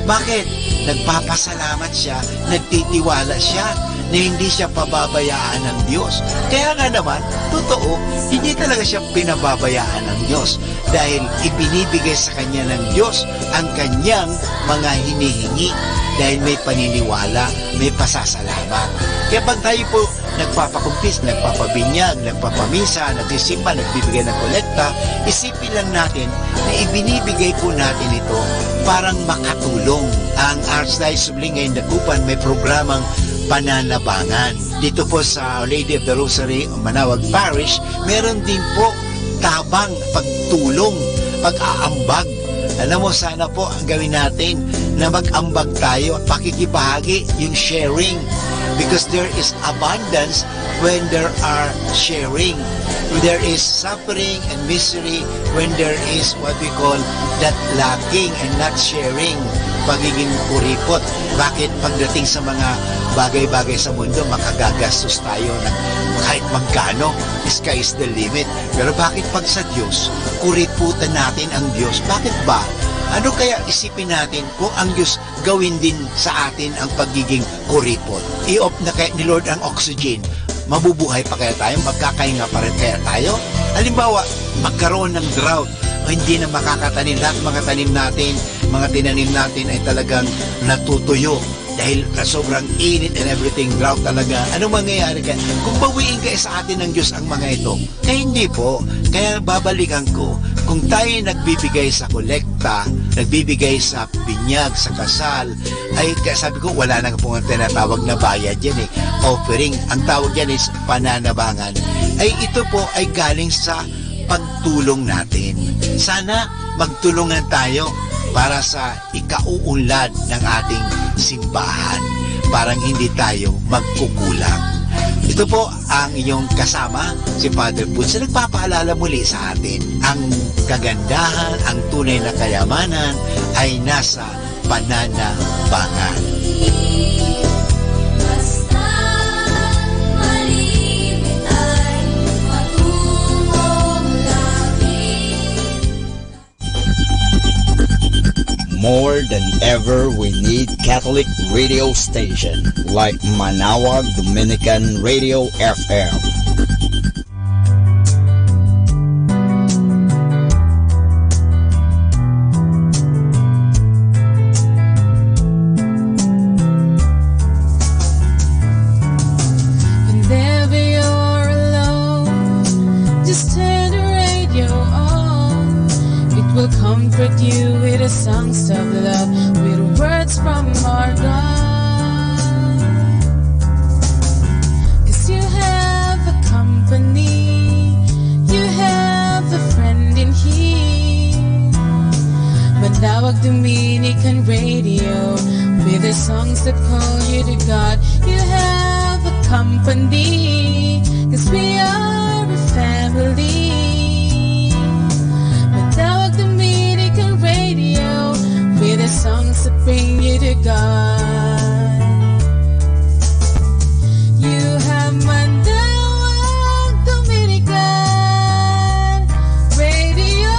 Bakit? Nagpapasalamat siya, nagtitiwala siya na hindi siya pababayaan ng Diyos. Kaya nga naman, totoo, hindi talaga siya pinababayaan ng Diyos dahil ibinibigay sa kanya ng Diyos ang kanyang mga hinihingi dahil may paniniwala, may pasasalamat. Kaya pag tayo po nagpapakumpis, nagpapabinyag, nagpapamisa, nagsisimba, nagbibigay ng kolekta, isipin lang natin na ibinibigay po natin ito parang makatulong. Ang Archdiocese of Lingay Dagupan may programang pananabangan. Dito po sa Our Lady of the Rosary, Manawag Parish, meron din po tabang pagtulong, pag-aambag. Alam mo, sana po ang gawin natin na mag-ambag tayo, pakikibahagi, yung sharing. Because there is abundance when there are sharing. There is suffering and misery when there is what we call that lacking and not sharing, pagiging kuripot. Bakit pagdating sa mga bagay-bagay sa mundo, makagagastos tayo ng kahit magkano, sky is the limit. Pero bakit pag sa Diyos, kuriputan natin ang Diyos? Bakit ba? Ano kaya isipin natin kung ang Diyos gawin din sa atin ang pagiging kuripot? I-off na kaya ni Lord ang oxygen. Mabubuhay pa kaya tayo? Magkakahinga pa rin kaya tayo? Halimbawa, magkaroon ng drought o hindi na makakatanim. Lahat mga tanim natin, mga tinanim natin ay talagang natutuyo dahil sobrang init and everything, drought talaga. Ano mangyayari kaya? Kung bawiin kaya sa atin ng Diyos ang mga ito, kaya hindi po. Kaya babalikan ko, kung tayo nagbibigay sa kolekta, nagbibigay sa binyag, sa kasal, ay sabi ko, wala nang po ang tinatawag na bayad yan eh. Offering, ang tawag yan is pananabangan. Ay ito po ay galing sa pagtulong natin. Sana magtulungan tayo para sa ikauunlad ng ating simbahan. Parang hindi tayo magkukulang. Ito po ang iyong kasama, si Father Butz, na nagpapaalala muli sa atin. Ang kagandahan, ang tunay na kayamanan ay nasa pananabangan. More than ever, we need Catholic radio station like Manawag Dominican Radio FM. Whenever you're alone, just turn the radio on. It will comfort you with the songs of love, with words from our God. 'Cause you have a company, you have a friend in here. Manawag Dominican Radio, with the songs that call you to God. You have a company, 'cause we are a family. Manawag Dominican Radio, with the songs that bring you to God. You have Manawag Dominican Radio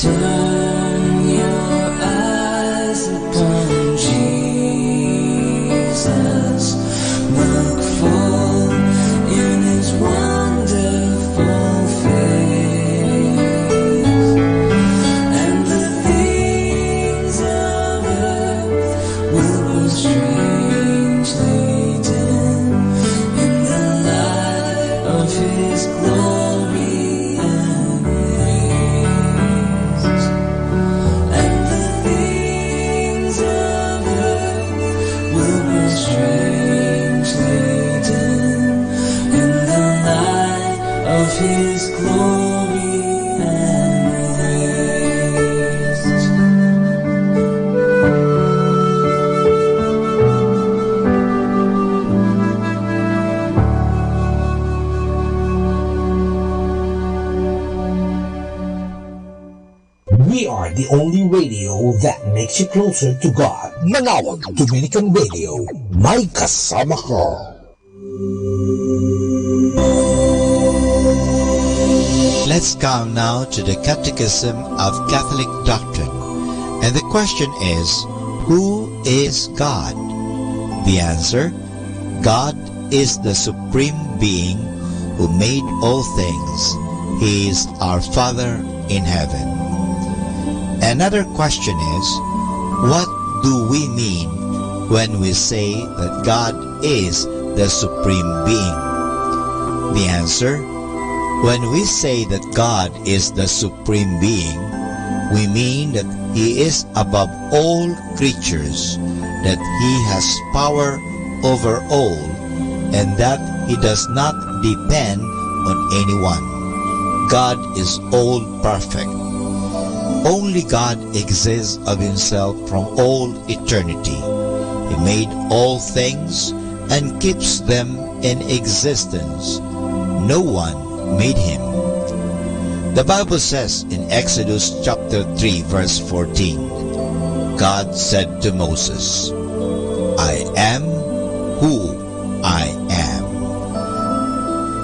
Turn your eyes upon Jesus. Look full in His wonderful face, and the things of earth will grow strangely dim in the light of His glory and grace. And the things of earth will grow strangely dim in the light of His glory and grace. We are the only radio that makes you closer to God. Manawag Dominican Radio. May kasama ka. Let's come now to the Catechism of Catholic Doctrine. And the question is, who is God? The answer, God is the Supreme Being who made all things. He is our Father in heaven. Another question is, what do we mean when we say that God is the Supreme Being? The answer, when we say that God is the Supreme Being, we mean that He is above all creatures, that He has power over all, and that He does not depend on anyone. God is all perfect. Only God exists of Himself from all eternity. He made all things and keeps them in existence. No one made Him. The Bible says in Exodus chapter 3 verse 14, God said to Moses, I am who I am.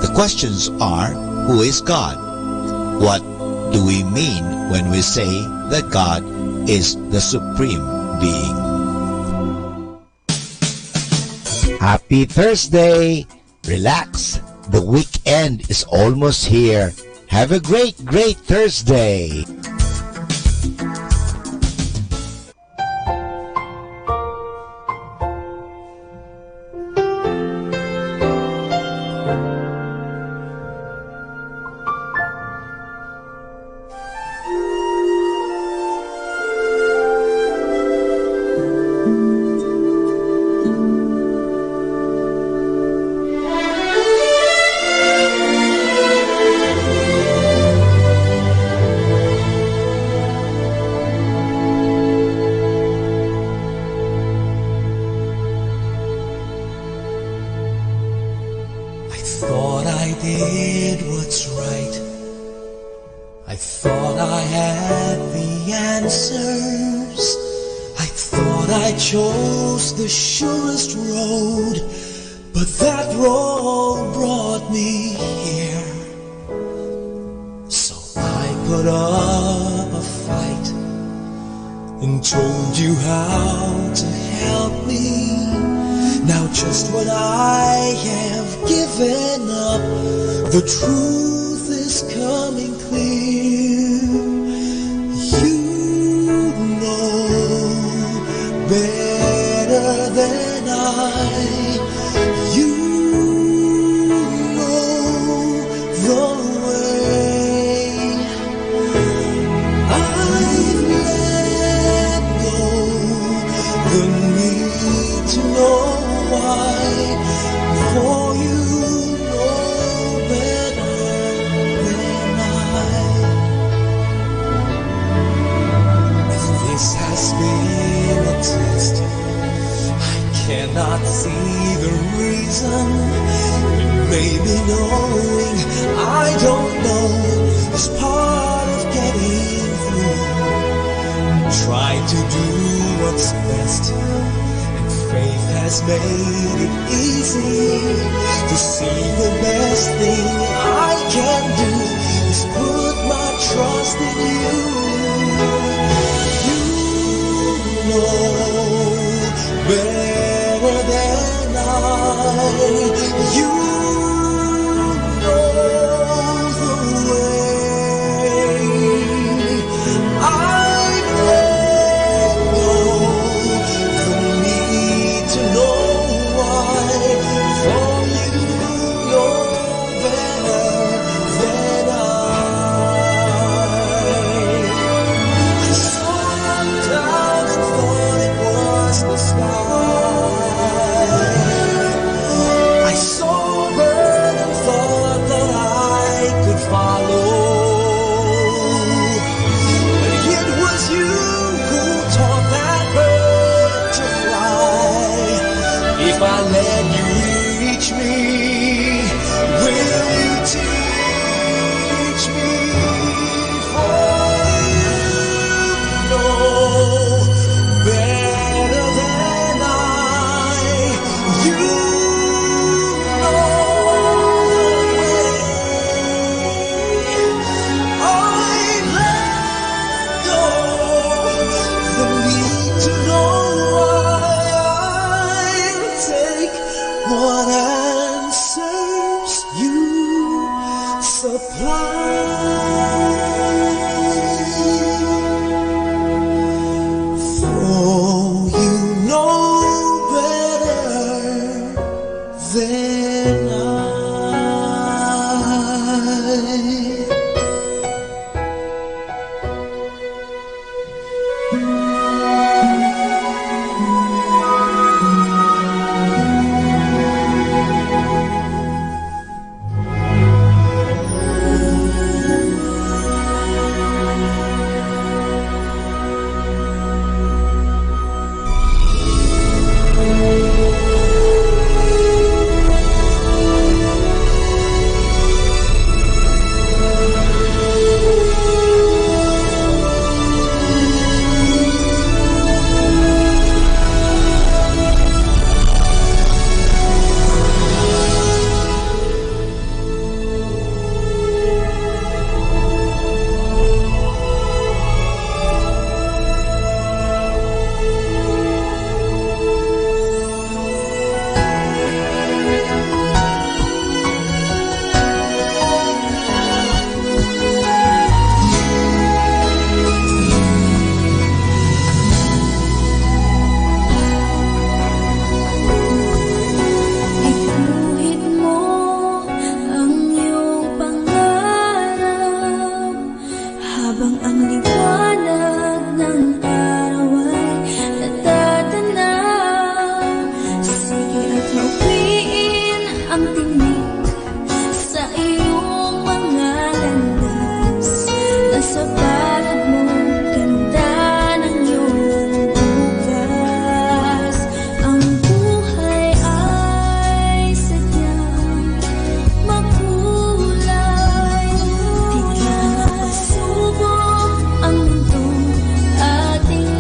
The questions are, who is God? What do we mean when we say that God is the Supreme Being? Happy Thursday! Relax! The weekend is almost here. Have a great Thursday! Thought I did what's right. I thought I had the answers. I thought I chose the surest road, but that road brought me here. So I put up a fight and told you how to help me. Now just when I have given up, the truth is coming clear. You know better than I. You know the way. I've let go the need to know why, for you know better than I. If this has been a test, I cannot see the reason. Maybe knowing I don't know is part of getting through. Try to do what's best, faith has made it easy to see the best thing I can do is put my trust in you. Habang ang liwanag ng araw ay natatanaw, sige at hawiin ang tinig sa iyong mga landas. Nasa palad mo, ganda ng iyong bukas. Ang buhay ay sadyang makulay. Di ka pasubok ang mundong ating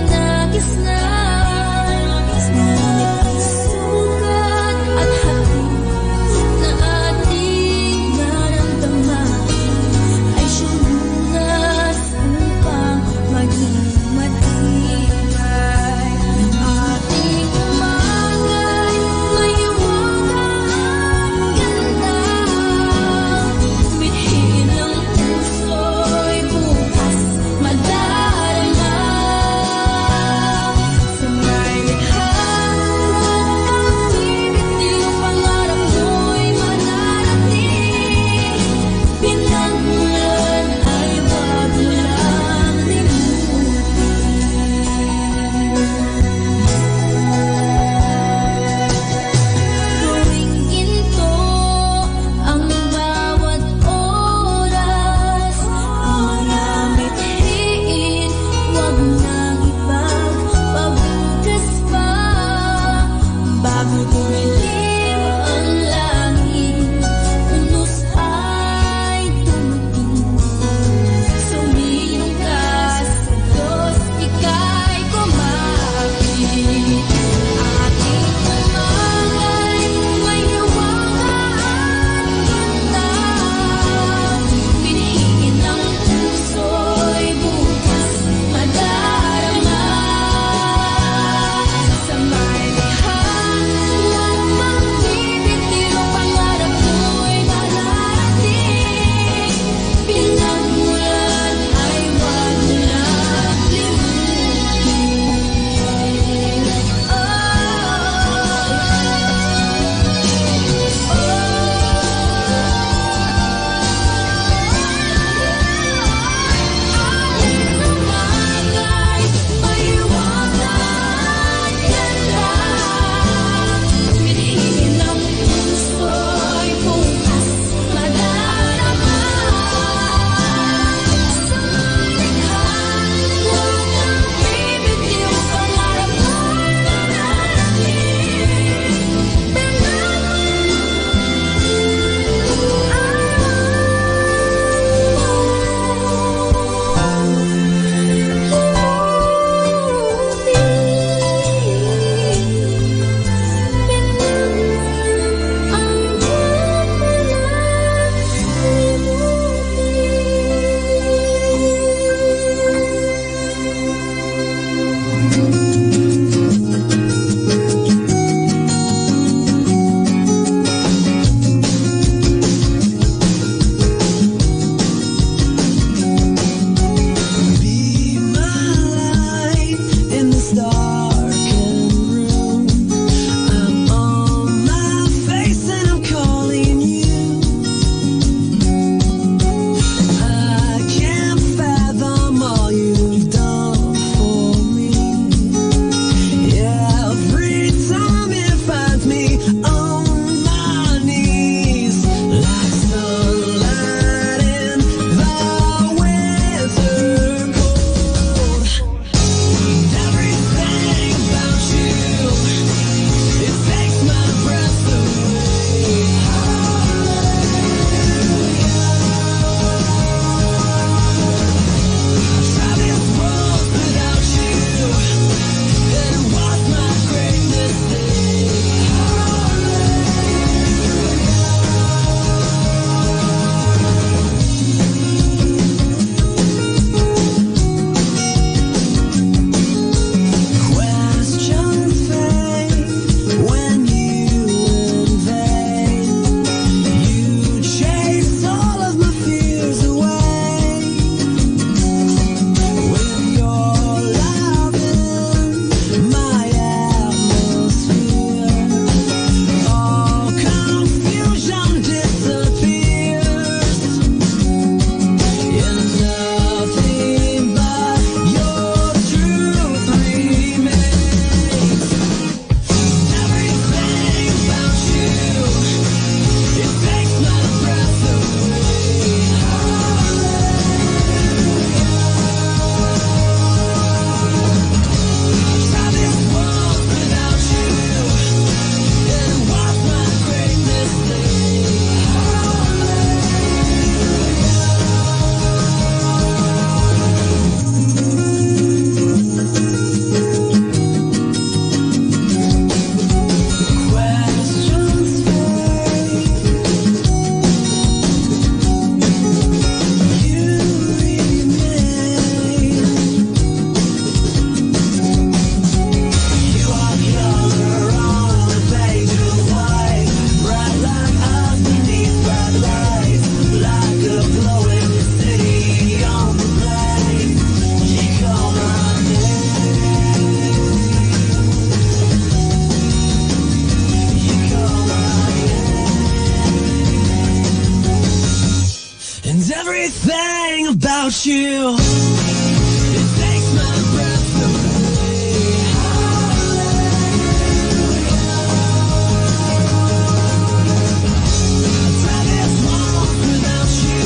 you, it takes my breath away. I tried this once without you,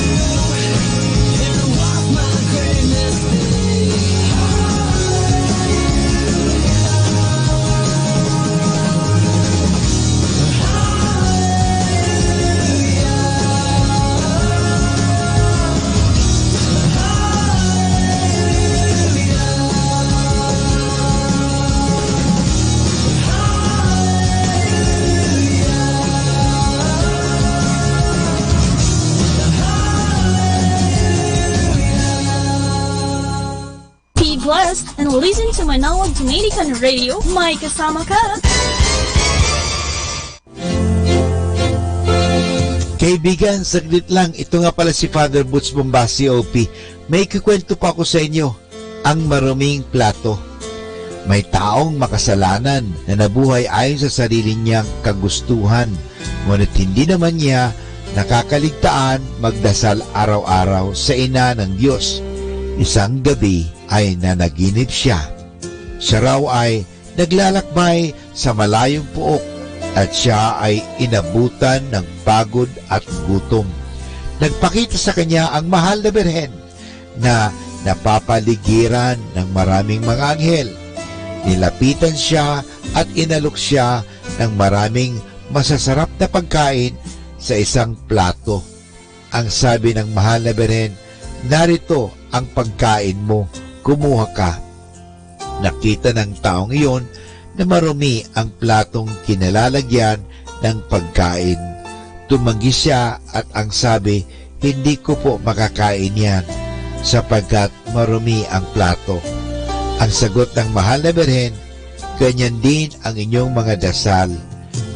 and it was my great mistake. Be blessed and listen to Manawag Dominican Radio. May kasama ka. Kaibigan, saglit lang. Ito nga pala si Father Butch Bombasi, OP. May kikwento pa ako sa inyo. Ang maruming plato. May taong makasalanan na nabuhay ayon sa sarili niyang kagustuhan. Ngunit hindi naman niya nakakaligtaan magdasal araw-araw sa ina ng Diyos. Isang gabi ay nanaginip siya. Siya raw ay naglalakbay sa malayong puok at siya ay inabutan ng pagod at gutom. Nagpakita sa kanya ang mahal na Birhen na napapaligiran ng maraming mga anghel. Nilapitan siya at inalok siya ng maraming masasarap na pagkain sa isang plato. Ang sabi ng mahal na Birhen, "Narito ang pagkain mo, kumuha ka." Nakita ng taong iyon na marumi ang platong kinalalagyan ng pagkain. Tumanggi siya at ang sabi, "Hindi ko po makakain yan sapagkat marumi ang plato." Ang sagot ng mahal na Birhen, "Ganyan din ang inyong mga dasal.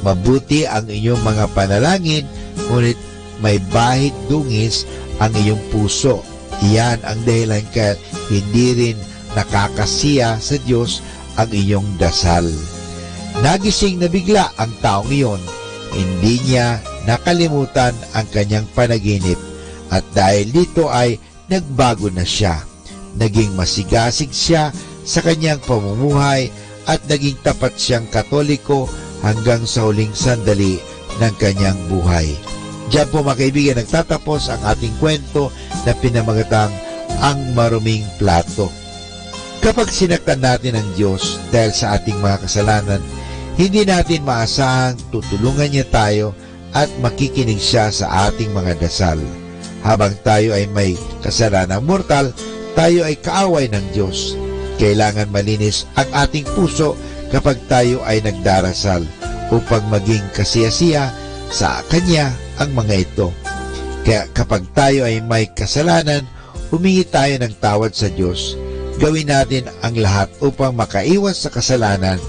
Mabuti ang inyong mga panalangin, ngunit may bahid dungis ang iyong puso. Iyan ang dahilan kaya hindi rin nakakasiya sa Diyos ang iyong dasal." Nagising na bigla ang taong iyon. Hindi niya nakalimutan ang kanyang panaginip at dahil dito ay nagbago na siya. Naging masigasig siya sa kanyang pamumuhay at naging tapat siyang Katoliko hanggang sa huling sandali ng kanyang buhay. Diyan po mga kaibigan nagtatapos ang ating kwento na pinamagatang Ang Maruming Plato. Kapag sinaktan natin ang Diyos dahil sa ating mga kasalanan, hindi natin maasahang tutulungan niya tayo at makikinig siya sa ating mga dasal. Habang tayo ay may kasalanang mortal, tayo ay kaaway ng Diyos. Kailangan malinis ang ating puso kapag tayo ay nagdarasal upang maging kasiyasiya sa Kanya ang mga ito. Kaya kapag tayo ay may kasalanan, humingi tayo ng tawad sa Diyos. Gawin natin ang lahat upang makaiwas sa kasalanan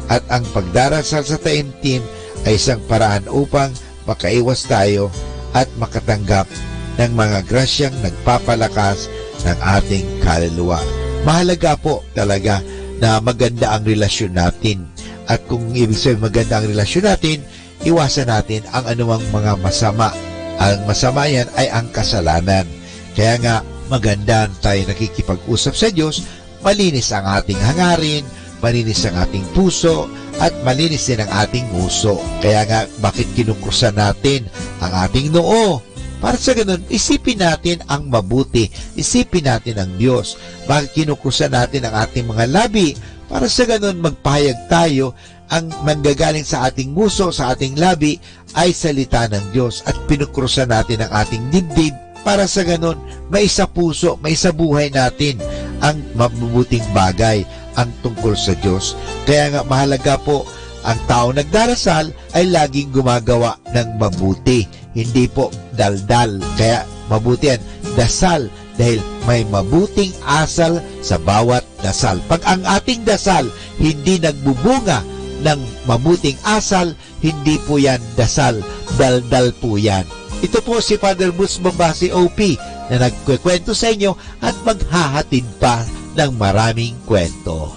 at ang pagdarasal sa taimtim ay isang paraan upang makaiwas tayo at makatanggap ng mga grasyang nagpapalakas ng ating kaluluwa. Mahalaga po talaga na maganda ang relasyon natin. At kung ibig sabihin maganda ang relasyon natin, iwasan natin ang anumang mga masama. Ang masama yan ay ang kasalanan. Kaya nga, maganda tayo nakikipag-usap sa Diyos, malinis ang ating hangarin, malinis ang ating puso, at malinis din ang ating nguso. Kaya nga, bakit kinukrusan natin ang ating noo? Para sa ganun, isipin natin ang mabuti, isipin natin ang Diyos. Bakit kinukrusan natin ang ating mga labi? Para sa ganun, magpahayag tayo, ang manggagaling sa ating nguso, sa ating labi, ay salita ng Diyos at pinukrusan natin ang ating dibdib. Para sa ganun, may sa puso, may sa buhay natin ang mabubuting bagay ang tungkol sa Diyos. Kaya nga mahalaga po, ang tao nagdarasal ay laging gumagawa ng mabuti. Hindi po daldal. Kaya mabuti yan, dasal. Dahil may mabuting asal sa bawat dasal. Pag ang ating dasal hindi nagbubunga ng mabuting asal, hindi po yan dasal. Daldal po yan. Ito po si Father Butch Bombasi, OP, na nagkukwento sa inyo at maghahatid pa ng maraming kwento.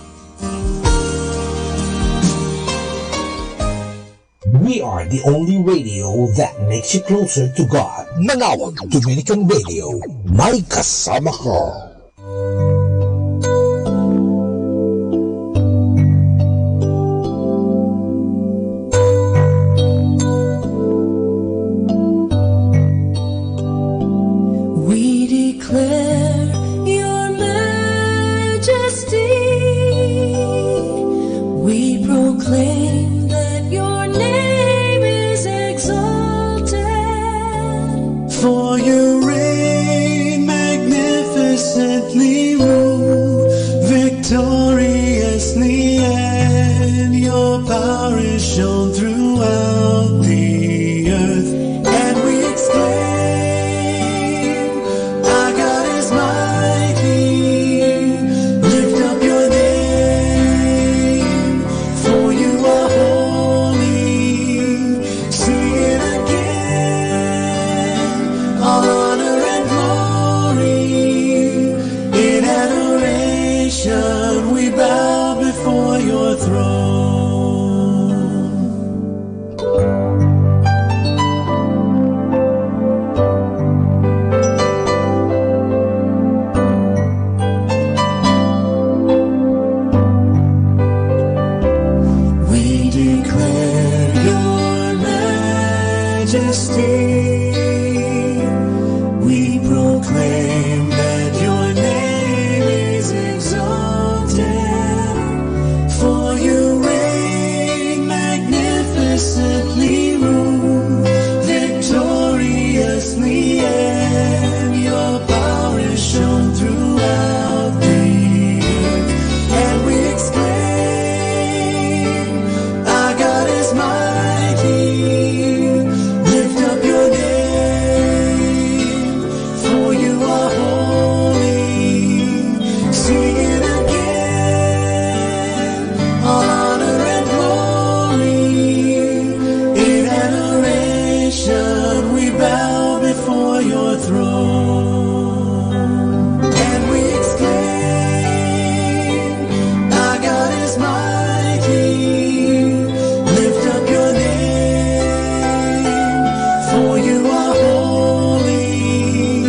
We are the only radio that makes you closer to God. Manawag Dominican Radio, may kasama ka. We declare your majesty. We proclaim that your name is exalted. For you reign magnificently, rule victoriously, and your power is shown throughout the earth. And we exclaim, our God is mighty. Lift up your name, for you are holy. Sing it again, all honor and glory. In adoration we bow before your throne. We declare your majesty. We proclaim that your name is exalted. For you reign magnificently, rule victoriously, and your power is shown throughout the earth. And we exclaim, our God is mighty. Lift up your name, for you are holy. Sing it again, all honor and glory. In adoration we bow before your throne. And we exclaim, our God is mighty. Lift up your name, for you are holy.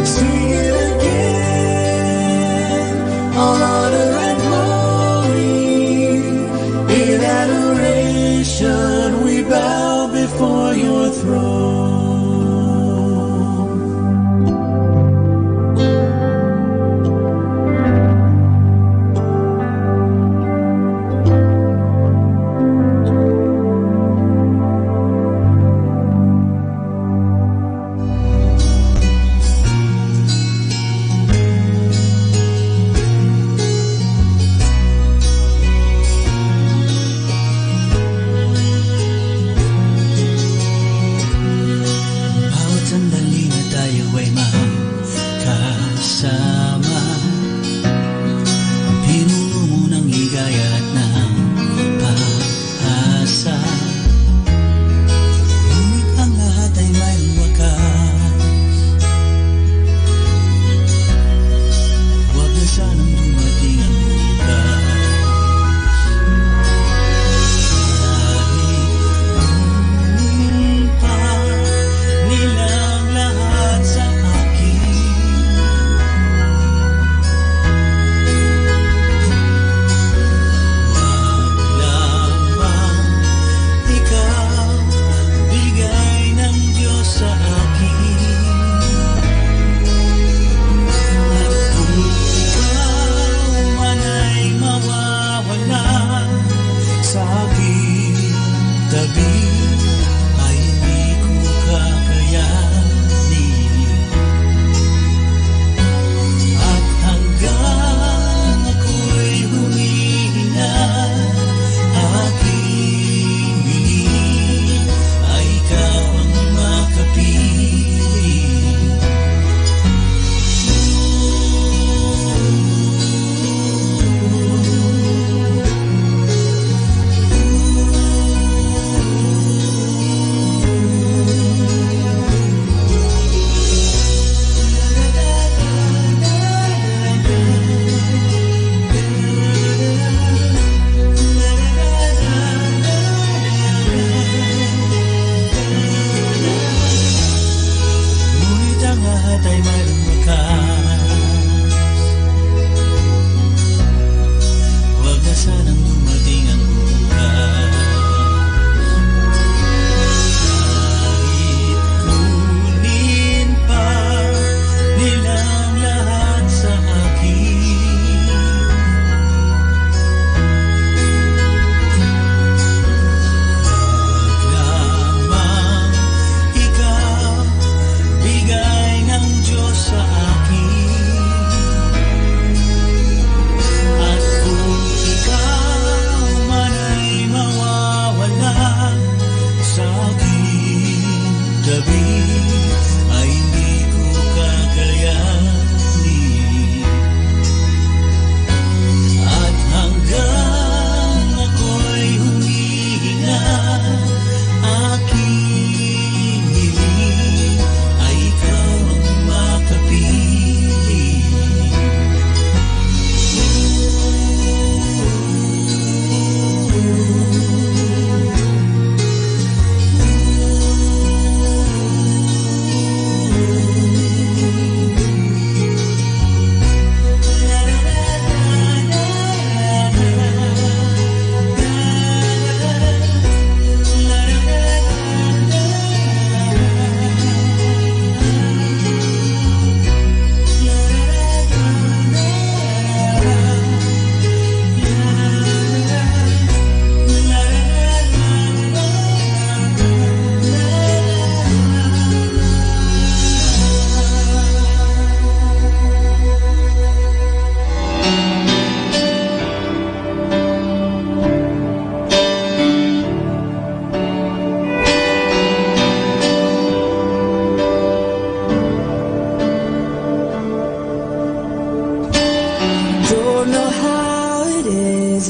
Sing it again, all honor and glory. In adoration we bow before your throne.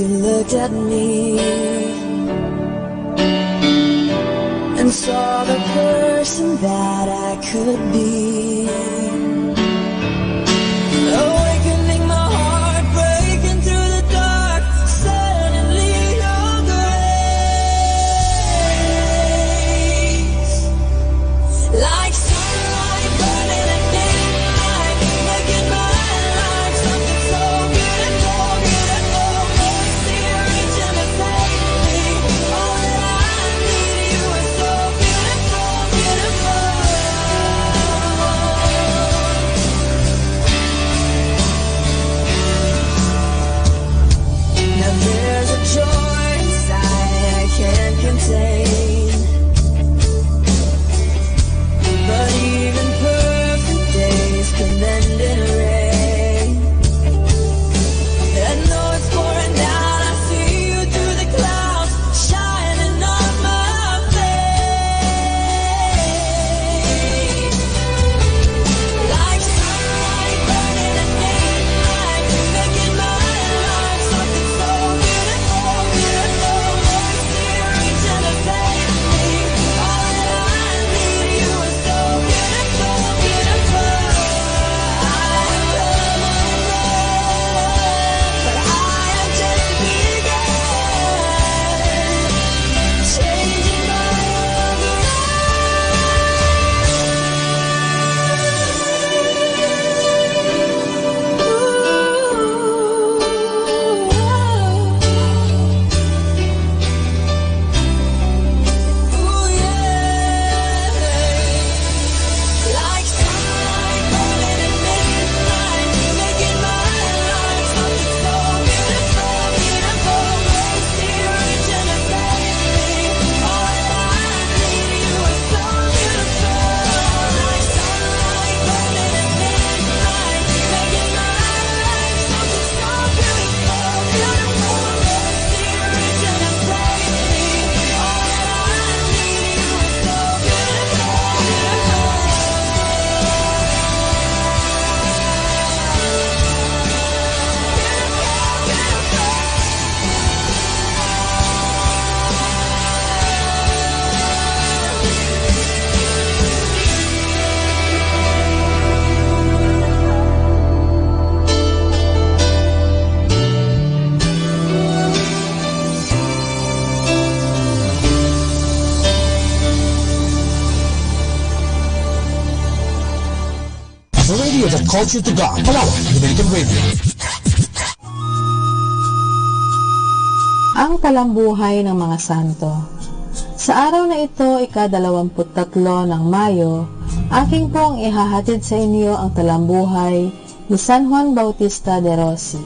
you looked at me and saw the person that I could be. Awakening my heart, breaking through the dark, suddenly your grace, like sunlight burning at midnight, making my life something so beautiful, beautiful. Mercy reaching to save me. All that I need, you are so beautiful, beautiful. Now there's a joy inside I can't contain, but even perfect days can end in rain. And though it's pouring down, I see you through the clouds, shining on my face. Like sunlight burning at midnight, making my life something so beautiful, beautiful. Mercy reaching to save me. All that I need, you are so beautiful, beautiful. I am but I am just begun, changing my world like sunlight burning at midnight, making my life something so beautiful, beautiful. Mercy reaching to save me. All that I need, you are so beautiful. Like sunlight burning at midnight, making my life something so beautiful, beautiful. Mercy reaching to save me. All that I need, you are so beautiful, beautiful. The radio that calls you to God. Manawag Dominican Radio. Ang talambuhay ng mga santo. Sa araw na ito, ika-23 ng Mayo, aking pong ihahatid sa inyo ang talambuhay ni San Juan Bautista de Rossi.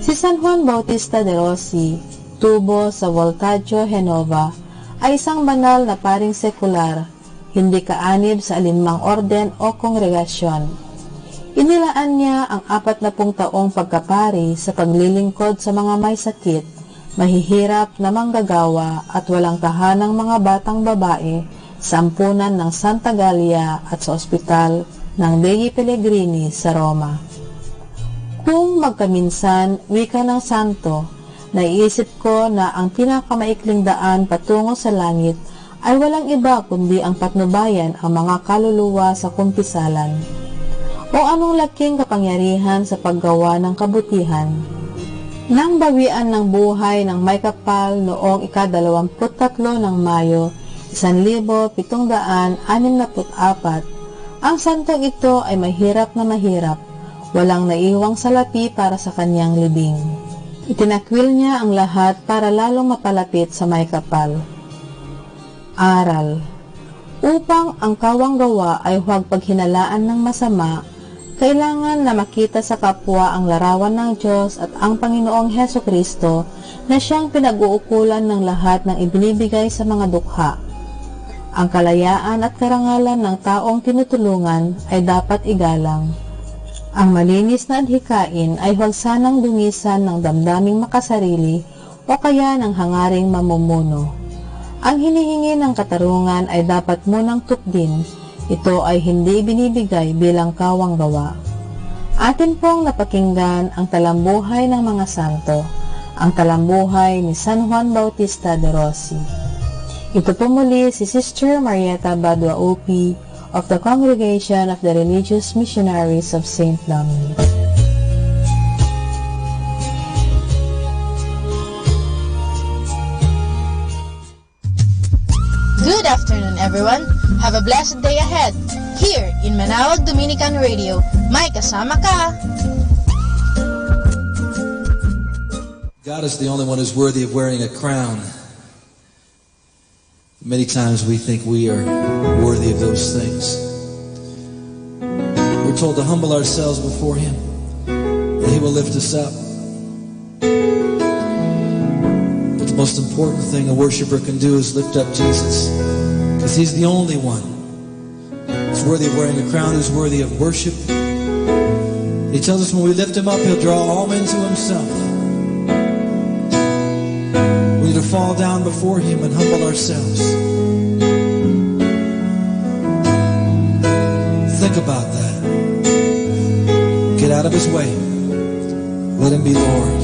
Si San Juan Bautista de Rossi, tubo sa Voltaggio, Genova, ay isang banal na paring sekular, hindi kaanib sa alinmang orden o kongregasyon. Inilaan niya ang 40 taong pagkapari sa paglilingkod sa mga may sakit, mahihirap na manggagawa at walang tahanang mga batang babae sa ampunan ng Santa Gallia at sa ospital ng Dei Pellegrini sa Roma. Kung magkaminsan wika ng santo, naiisip ko na ang pinakamaikling daan patungo sa langit ay walang iba kundi ang patnubayan ang mga kaluluwa sa kumpisalan. O anong laking kapangyarihan sa paggawa ng kabutihan. Nang bawian ng buhay ng may kapal noong ika-23 ng Mayo, 1764, ang santong ito ay mahirap na mahirap, walang naiwang salapi para sa kanyang libing. Itinakwil niya ang lahat para lalong mapalapit sa may kapal. Aral. Upang ang kawang gawa ay huwag paghinalaan ng masama, kailangan na makita sa kapwa ang larawan ng Diyos at ang Panginoong Hesukristo na siyang pinag-uukulan ng lahat ng ibinibigay sa mga dukha. Ang kalayaan at karangalan ng taong tinutulungan ay dapat igalang. Ang malinis na adhikain ay huwag sanang dungisan ng damdaming makasarili o kaya ng hangaring mamumuno. Ang hinihingi ng katarungan ay dapat munang tukdin. Ito ay hindi binibigay bilang kawang gawa. Atin pong napakinggan ang talambuhay ng mga santo. ang talambuhay ni San Juan Bautista de Rossi. Ito po muli si Sister Marieta Badua Opi of the Congregation of the Religious Missionaries of St. Dominic. Good afternoon, everyone. Have a blessed day ahead. Here in Manawag Dominican Radio, may kasama ka. God is the only one who's worthy of wearing a crown. Many times we think we are worthy of those things. We're told to humble ourselves before Him, and He will lift us up. But the most important thing a worshiper can do is lift up Jesus, because He's the only one who's worthy of wearing a crown, who's worthy of worship. He tells us when we lift Him up, He'll draw all men to Himself. We need to fall down before Him and humble ourselves. Think about that. Get out of His way. Let Him be Lord.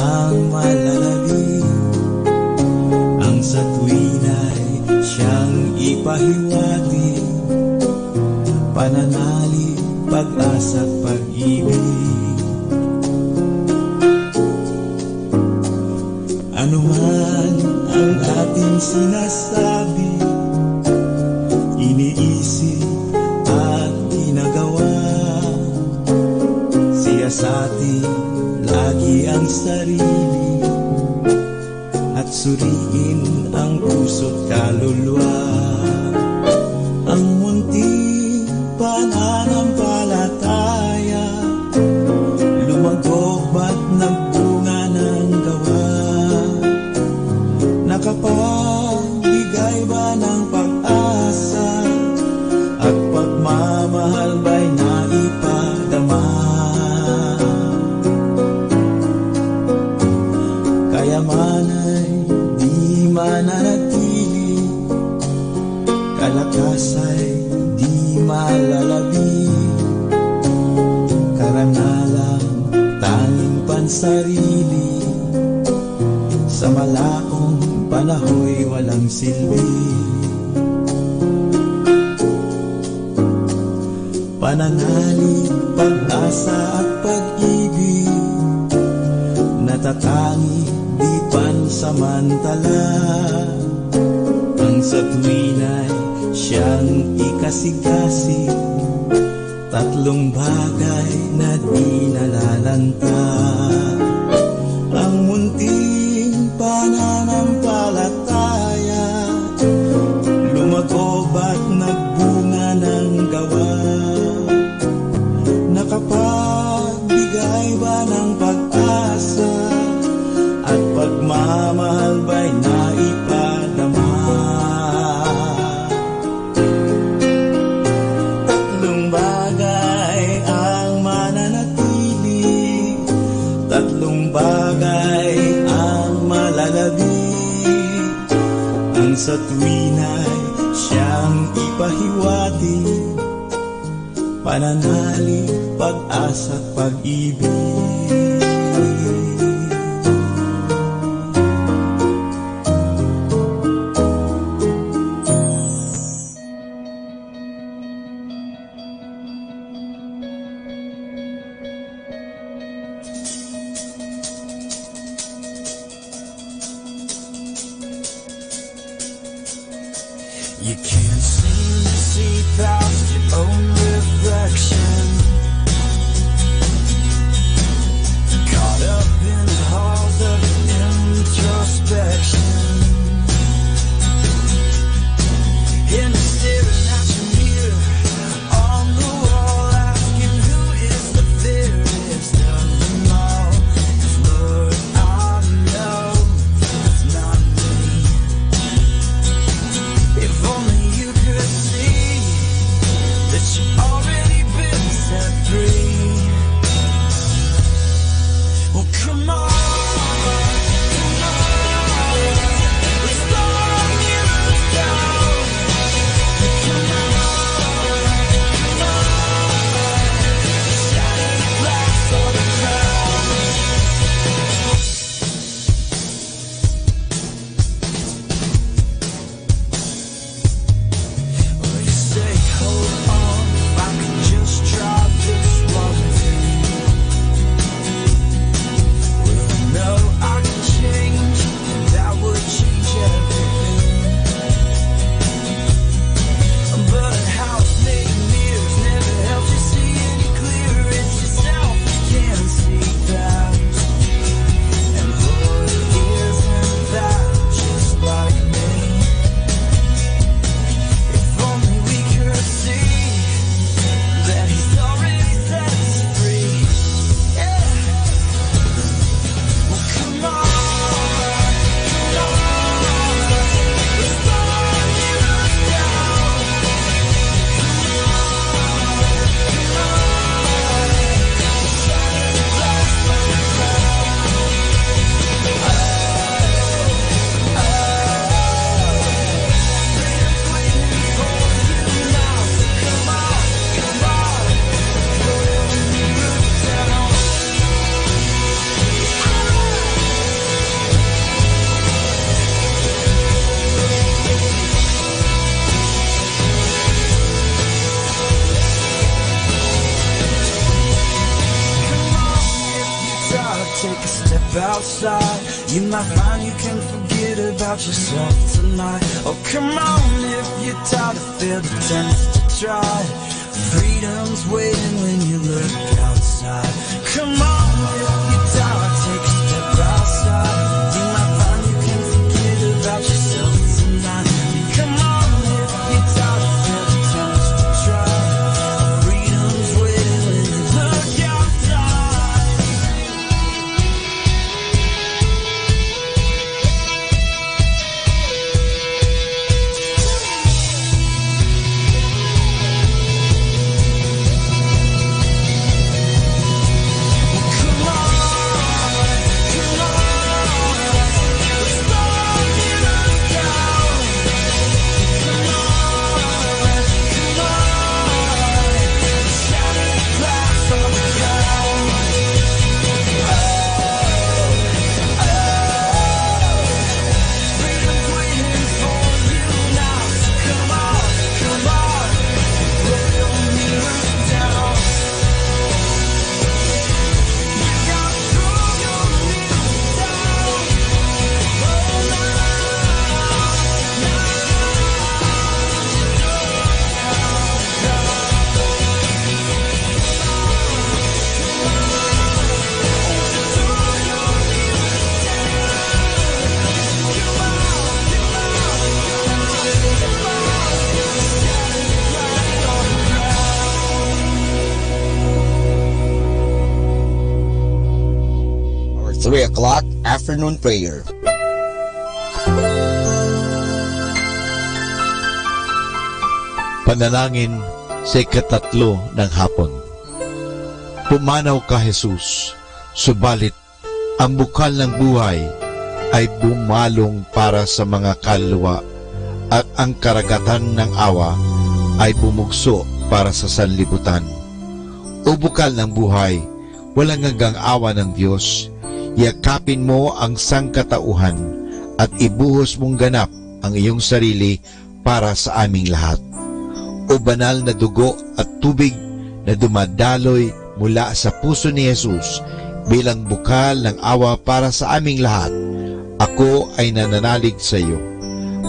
ang malalabi. Ang sa tuwina'y siyang ipahiwati, pananalig, pag-asa at pag-ibig. Ano man ang ating sinasabi, iniisip at ginagawa, siyasati lagi ang sarili at suriin ang puso't kaluluwa. Ang munting pananampalataya, lumagok ba't nagbunga ng gawa? Nakapagbigay ba ng pag-asa at pagmamahal ba'y naipadama? Kayamanay di mananatili, kalakasay di malalabi, karangalang tanging pansarili, sa malaong panahoy walang silbi. Pananalig, pag-asa at pag-ibig, natatangi di pansamantala. Ang sa tuwina'y siyang ikasigasig, tatlong bagay na di nalalanta. Ang munting pananampalataya, lumago ba't nagbunga ng gawa? Nakapagbigay ba ng pag-asa at pagmamahal ba'y naipadama? Tatlong bagay ang mananatili, tatlong bagay ang malalabi. Ang sa tuwina'y siyang ipahiwati, pananalig, pag-asa at pag-ibig. You can't seem to see past your own reflection, caught up in the halls of introspection, and staring at your mirror on the wall, asking who is the fairest of them all. 'Cause Lord, I know it's not me. If only you could see that you've already been set outside. You might find you can forget about yourself tonight. Oh, come on, if you're tired of failed attempts to try. Freedom's waiting when you look outside. Come on, if you're tired, take a step outside. You might find you can forget about yourself tonight. Come on, if you're tired of failed attempts to try. Freedom's waiting when you look outside. Our 3 o'clock afternoon prayer. Panalangin sa ikatatlo ng hapon. Pumanaw ka, Jesus, subalit ang bukal ng buhay ay bumalong para sa mga kaluluwa at ang karagatan ng awa ay bumugso para sa sanlibutan. O bukal ng buhay, walang hanggang awa ng Diyos, yakapin mo ang sangkatauhan at ibuhos mong ganap ang iyong sarili para sa aming lahat. O banal na dugo at tubig na dumadaloy mula sa puso ni Jesus bilang bukal ng awa para sa aming lahat, ako ay nananalig sa iyo.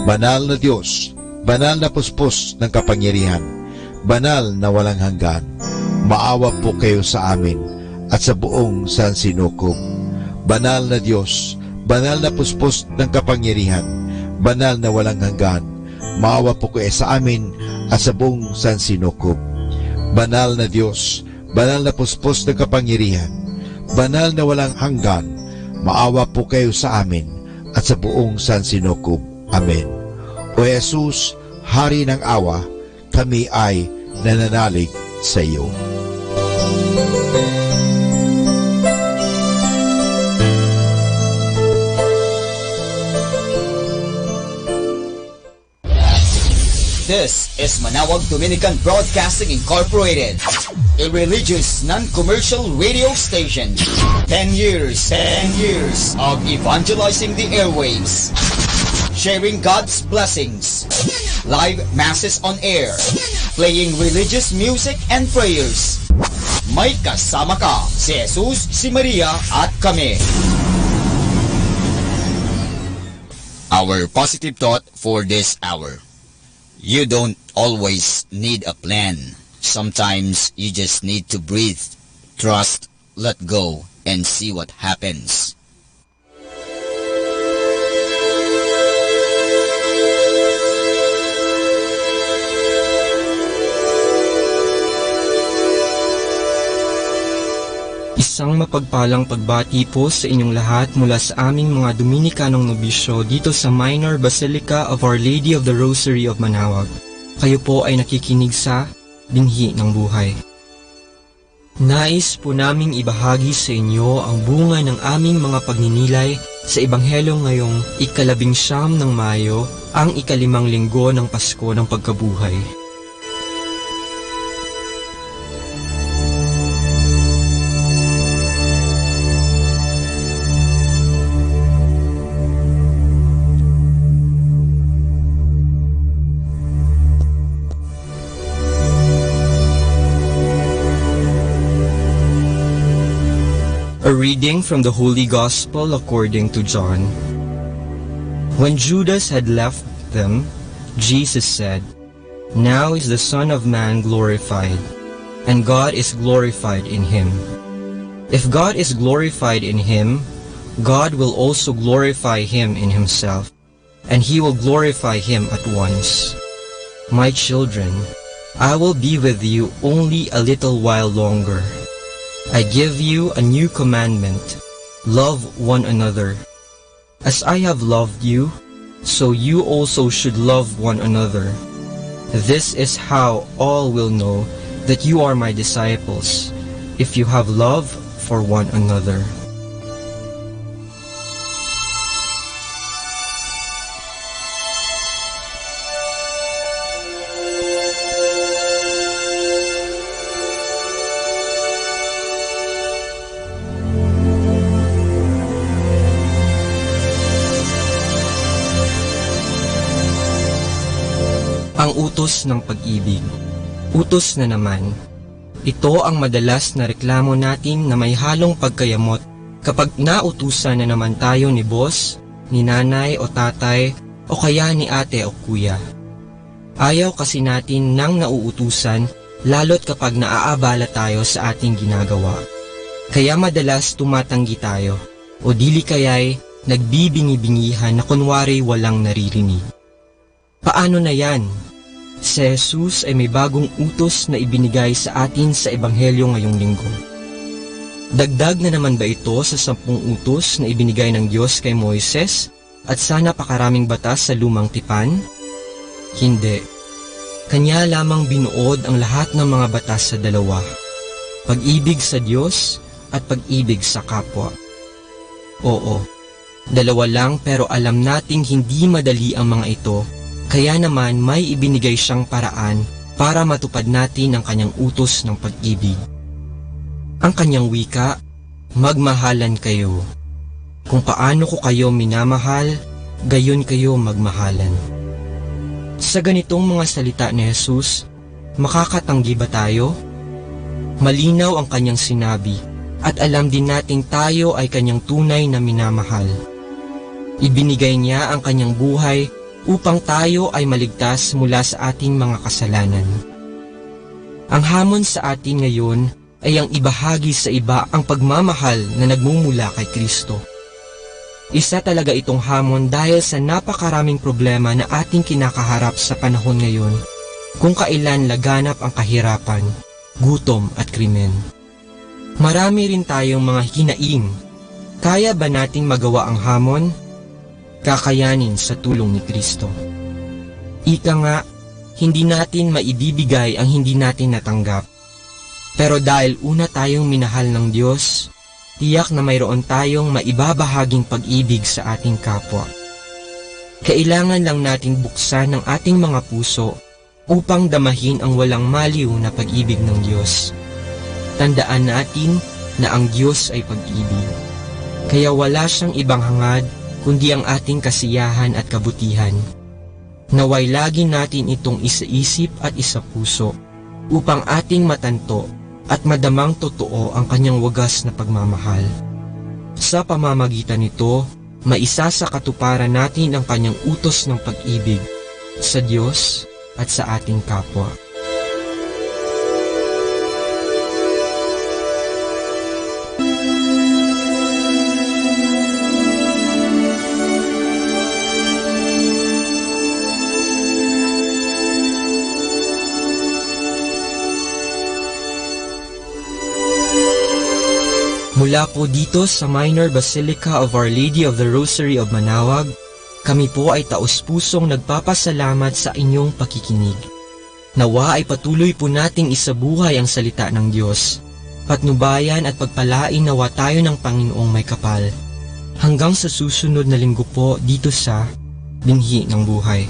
Banal na Diyos, banal na puspos ng kapangyarihan, banal na walang hanggan, maawa po kayo sa amin at sa buong sansinukob. Banal na Diyos, banal na puspos ng kapangyarihan, banal na walang hanggan, maawa po kayo sa amin at sa buong sansinukob. Banal na Diyos, banal na puspos ng kapangyarihan, banal na walang hanggan, maawa po kayo sa amin at sa buong sansinukob. Amen. O Jesus, Hari ng awa, kami ay nananalig sa iyo. This is Manawag Dominican Broadcasting Incorporated, a religious, non-commercial radio station. 10 years of evangelizing the airwaves, sharing God's blessings, live masses on air, playing religious music and prayers. May kasama ka, si Jesus, si Maria, at kami. Our positive thought for this hour. You don't always need a plan. Sometimes you just need to breathe, trust, let go, and see what happens. Isang mapagpalang pagbati po sa inyong lahat mula sa aming mga Dominikanong nobisyo dito sa Minor Basilica of Our Lady of the Rosary of Manawag. Kayo po ay nakikinig sa Binhi ng Buhay. Nais po naming ibahagi sa inyo ang bunga ng aming mga pagninilay sa Ebanghelyo ngayong 19 ng Mayo, ang 5 linggo ng Pasko ng Pagkabuhay. A reading from the Holy Gospel according to John. When Judas had left them, Jesus said, "Now is the Son of Man glorified, and God is glorified in him. If God is glorified in him, God will also glorify him in himself, and he will glorify him at once. My children, I will be with you only a little while longer. I give you a new commandment: love one another. As I have loved you, so you also should love one another. This is how all will know that you are my disciples, if you have love for one another." Ang utos ng pag-ibig. Utos na naman. Ito ang madalas na reklamo natin na may halong pagkayamot kapag nautusan na naman tayo ni boss, ni nanay o tatay o kaya ni ate o kuya. Ayaw kasi natin nang nauutusan lalo't kapag naaabala tayo sa ating ginagawa. Kaya madalas tumatanggi tayo o dili kaya'y nagbibingi-bingihan na kunwari walang naririnig. Paano na yan? Si Jesus ay may bagong utos na ibinigay sa atin sa Ebanghelyo ngayong linggo. Dagdag na naman ba ito sa 10 utos na ibinigay ng Diyos kay Moises at sa napakaraming batas sa lumang tipan? Hindi. Kanya lamang binuod ang lahat ng mga batas sa dalawa: pag-ibig sa Diyos at pag-ibig sa kapwa. Oo, dalawa lang, pero alam nating hindi madali ang mga ito. Kaya naman may ibinigay siyang paraan para matupad natin ang kanyang utos ng pag-ibig. Ang kanyang wika, magmahalan kayo. Kung paano ko kayo minamahal, gayon kayo magmahalan. Sa ganitong mga salita ni Jesus, makakatanggi ba tayo? Malinaw ang kanyang sinabi at alam din nating tayo ay kanyang tunay na minamahal. Ibinigay niya ang kanyang buhay upang tayo ay maligtas mula sa ating mga kasalanan. Ang hamon sa atin ngayon ay ang ibahagi sa iba ang pagmamahal na nagmumula kay Kristo. Isa talaga itong hamon dahil sa napakaraming problema na ating kinakaharap sa panahon ngayon, kung kailan laganap ang kahirapan, gutom at krimen. Marami rin tayong mga hinaing. Kaya ba nating magawa ang hamon? Kakayanin sa tulong ni Kristo. Ika nga, hindi natin maibibigay ang hindi natin natanggap. Pero dahil una tayong minahal ng Diyos, tiyak na mayroon tayong maibabahaging pag-ibig sa ating kapwa. Kailangan lang nating buksan ang ating mga puso upang damahin ang walang maliw na pag-ibig ng Diyos. Tandaan natin na ang Diyos ay pag-ibig. Kaya wala siyang ibang hangad kundi ang ating kasiyahan at kabutihan. Naway lagi natin itong isaisip at isapuso upang ating matanto at madamang totoo ang kanyang wagas na pagmamahal. Sa pamamagitan nito, maisa sa katuparan natin ang kanyang utos ng pag-ibig sa Diyos at sa ating kapwa. Mula po dito sa Minor Basilica of Our Lady of the Rosary of Manaoag, kami po ay taos-pusong nagpapasalamat sa inyong pakikinig. Nawa ay patuloy po nating isabuhay ang salita ng Diyos. Patnubayan at pagpalain nawa tayo ng Panginoong may kapal. Hanggang sa susunod na linggo po dito sa Binhi ng Buhay.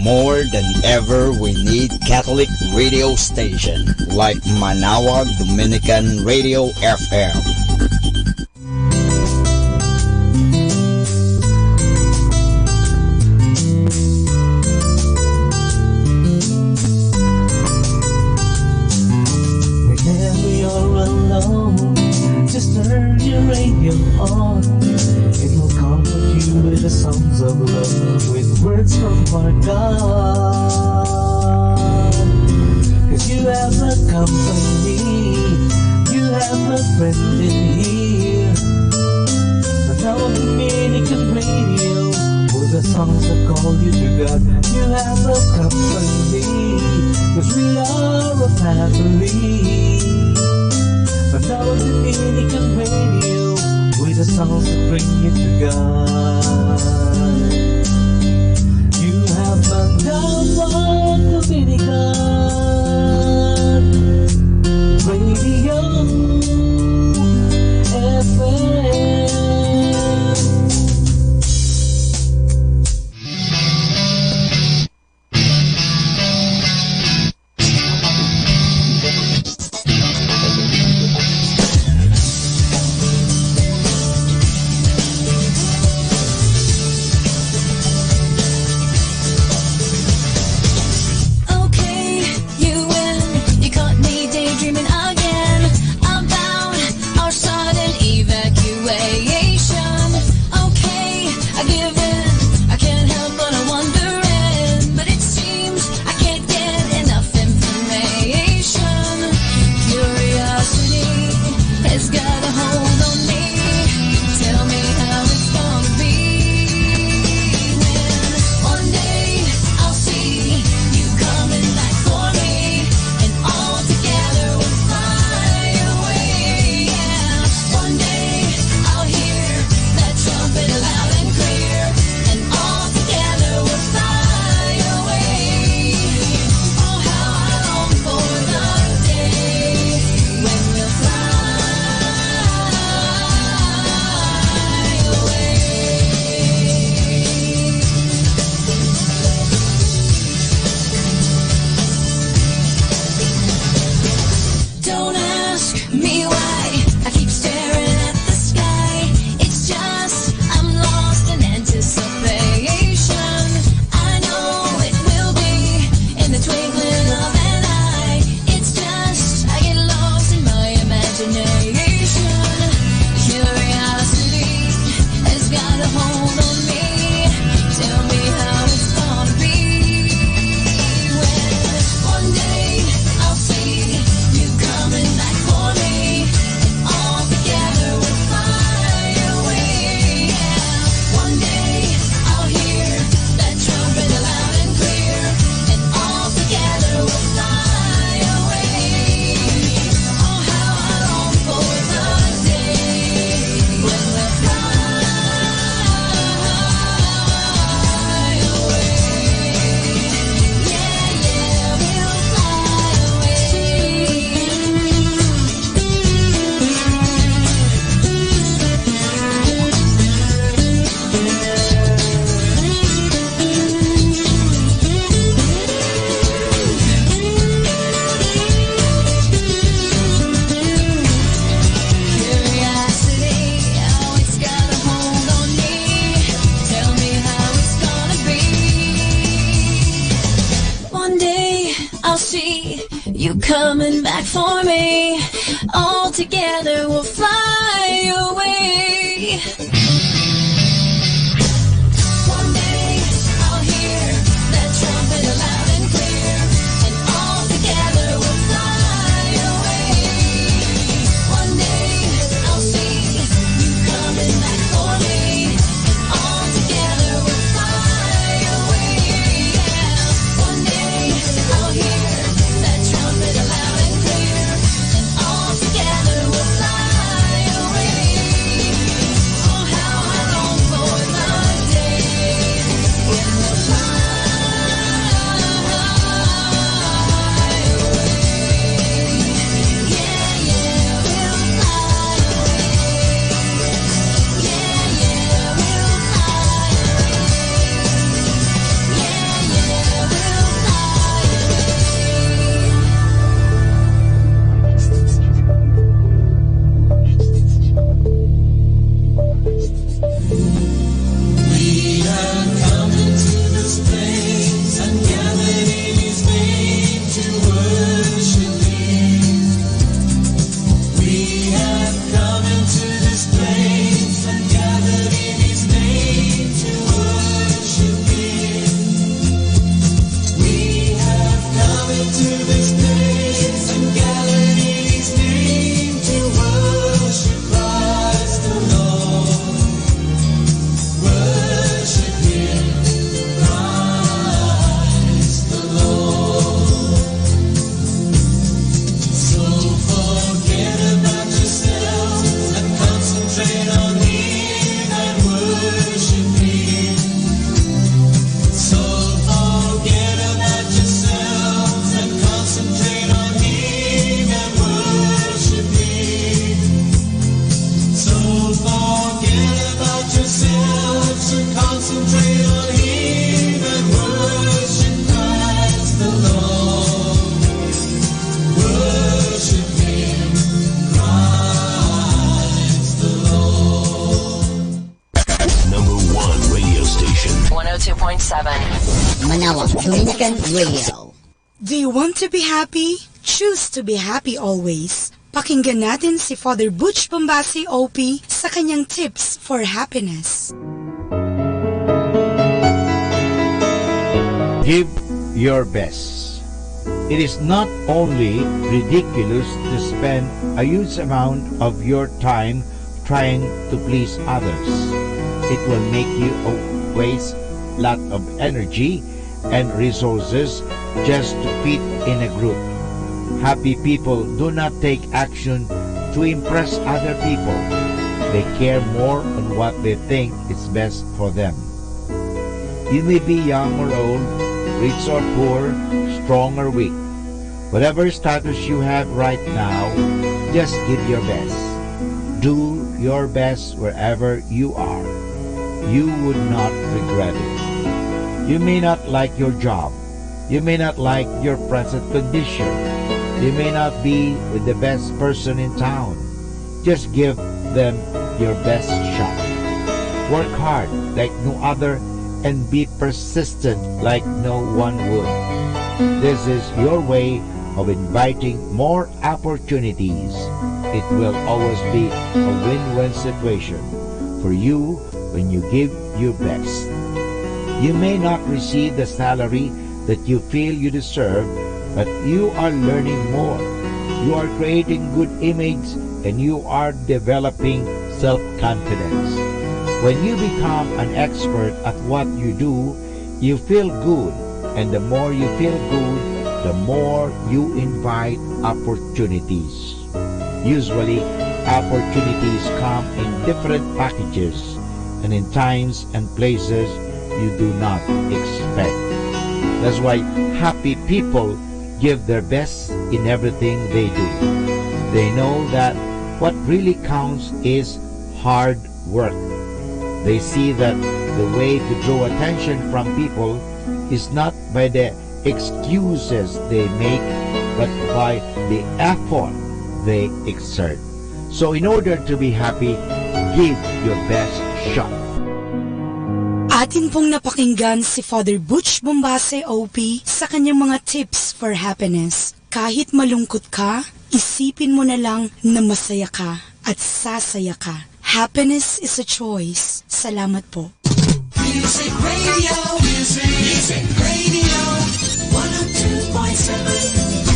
More than ever, we need Catholic radio station like Manaoag Dominican Radio FM. company. You have a friend in here. Manawag Dominican Radio, for the songs that call you to God. You have a company, 'cause we are a family. Manawag Dominican Radio, with the songs that bring you to God. You have Manawag Dominican Radio FM. You coming back for me? All together we'll fly away. One day I'll hear that trumpet loud and clear, and all together we'll fly away. One day I'll see you coming back for me, and all together we'll fly away. Yeah. One day I'll hear that trumpet loud and clear, and all together we'll fly away. Oh, how this place and gathered in His name to worship Christ the Lord. Worship Him, Christ the Lord. So forget about yourself and concentrate on Him and worship Him. So forget about yourselves and concentrate on Him and worship Him. So forget about yourselves and concentrate on Him and worship Christ the Lord. Worship Him, Christ the Lord. Number 1 radio station. 102.7 Manawag Dominican Radio. Do you want to be happy? Choose to be happy always. Pakinggan natin si Father Butch Bombasi OP sa kanyang tips for happiness. Give your best. It is not only ridiculous to spend a huge amount of your time trying to please others. It will make you waste a lot of energy and resources just to fit in a group. Happy people do not take action to impress other people. They care more on what they think is best for them. You may be young or old, rich or poor, strong or weak. Whatever status you have right now, just give your best. Do your best wherever you are. You would not regret it. You may not like your job. You may not like your present condition. You may not be with the best person in town. Just give them your best shot. Work hard like no other and be persistent like no one would. This is your way of inviting more opportunities. It will always be a win-win situation for you when you give your best. You may not receive the salary that you feel you deserve, but you are learning more. You are creating good image and you are developing self-confidence. When you become an expert at what you do, you feel good, and the more you feel good, the more you invite opportunities. Usually, opportunities come in different packages and in times and places you do not expect. That's why happy people give their best in everything they do. They know that what really counts is hard work. They see that the way to draw attention from people is not by the excuses they make, but by the effort they exert. So in order to be happy, give your best shot. Atin pong napakinggan si Father Butch Bombase OP sa kanyang mga tips for happiness. Kahit malungkot ka, isipin mo na lang na masaya ka at sasaya ka. Happiness is a choice. Salamat po. Music Radio, Music Radio, 102.7.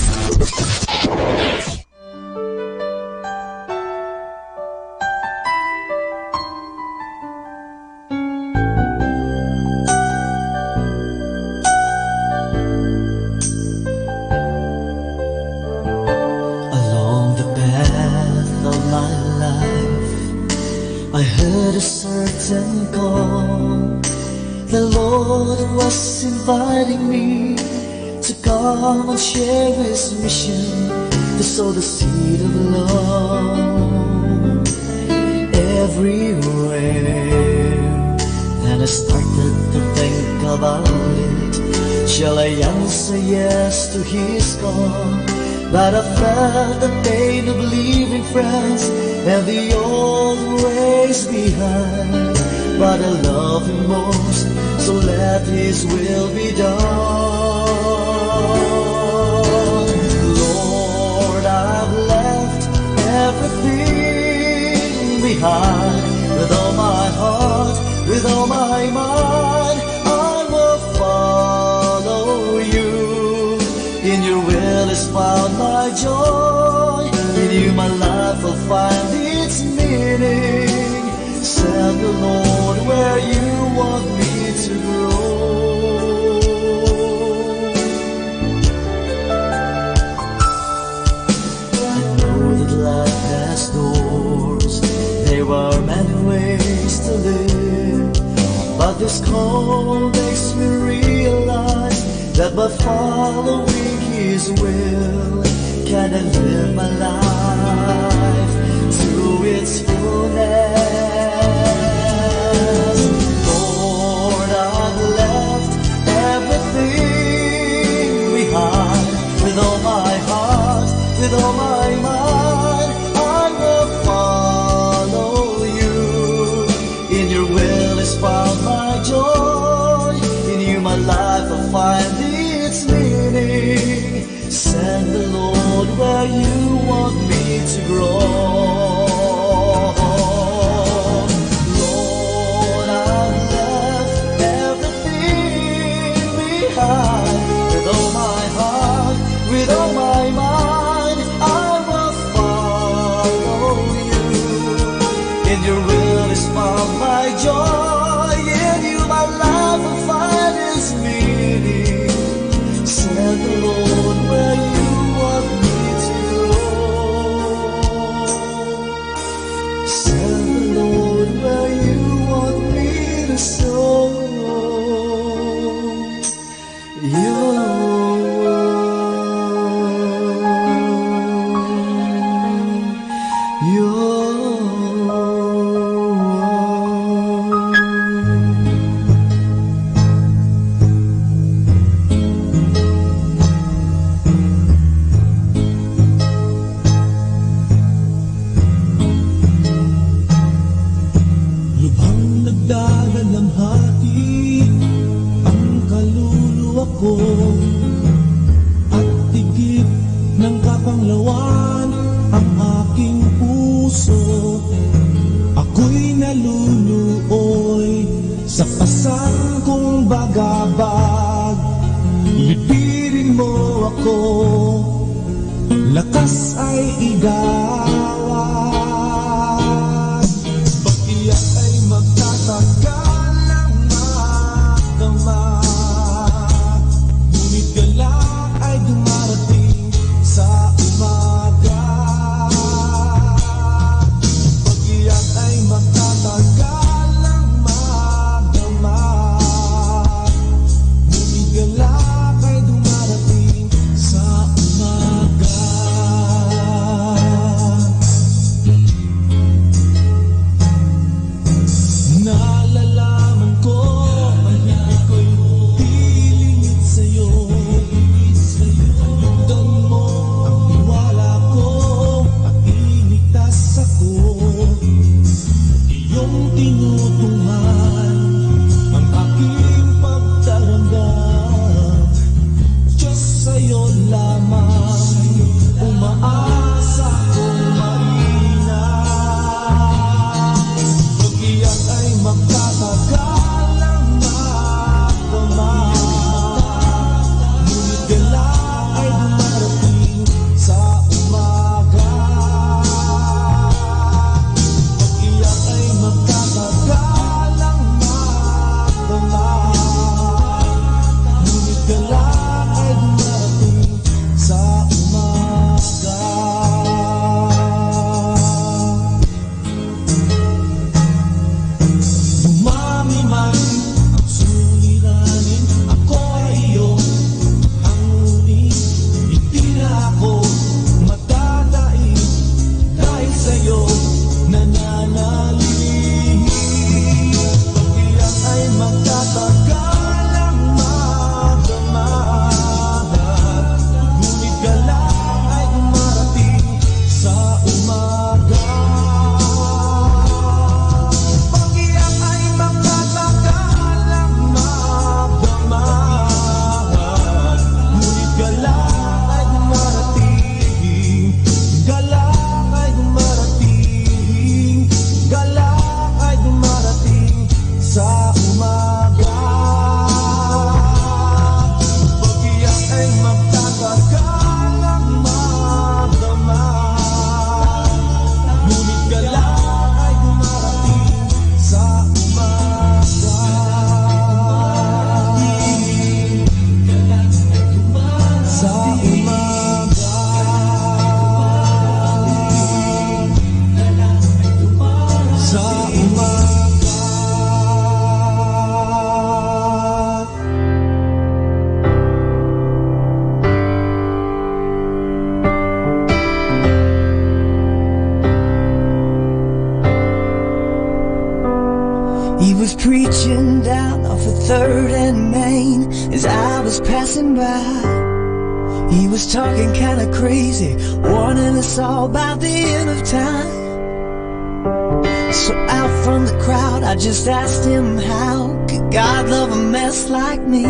I heard a certain call. The Lord was inviting me to come and share His mission, to sow the seed of love everywhere. Then I started to think about it. Shall I answer yes to His call? But I felt the pain of leaving friends and the old ways behind. But I love Him most, so let His will be done. Lord, I've left everything behind. With all my heart, with all my mind, I will follow You. In Your will is found my joy. In you my life will find its meaning. Send the Lord where you want me to grow. I know that life has doors, there are many ways to live, but this call makes me realize that by following His will, can I live my life to its fullness. Lord, I've left everything behind. With all my heart, with all my mind, I will follow you. In your will is found my joy. In you my life will find its meaning. Send the Lord where you want me to grow. Lord, I've left everything behind. With all my heart, with all my mind, I will follow you. In your will is found my joy. In you my life will find its meaning. Send the Lord where you want me to grow. Send the Lord where you want me to sow. Your Lubhang nagdadalamhati ang kaluluwa ko, at tigip ng kapanglawan ang aking puso. Ako'y naluluoy sa pasan kong bagabag. Lipirin mo ako, lakas ay igawad. Pag-iyak ay magtatagal ng magdamag, ngunit galak ay dumarating sa umaga. Pag-iyak ay magtatagal ng magdamag, ngunit galak ay dumarating sa umaga. preaching down off of 3rd and Main as I was passing by. He was talking kinda crazy, warning us all about the end of time. So out from the crowd, I just asked him, how could God love a mess like me?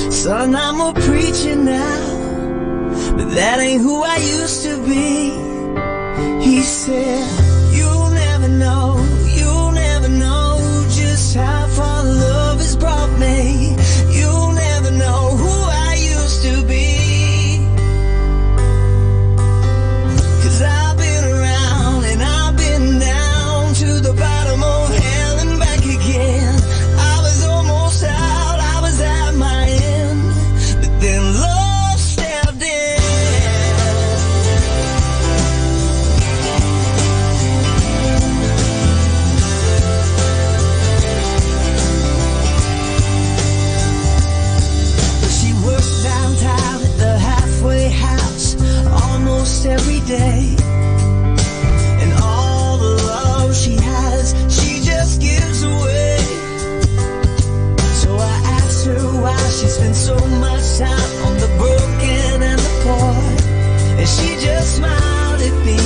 Son, I'm a preacher now, but that ain't who I used to be. He said, you'll never know just how far love has brought me. You'll never know who I used to be. 'Cause I've been around and I've been down to the bottom of hell and back again. I was almost out, I was at my end, but then love stepped in. She worked downtown at the halfway house almost every day. And all the love she has, she just gives away. So I asked her why she spent so much time on the broken and the poor. And she just smiled at me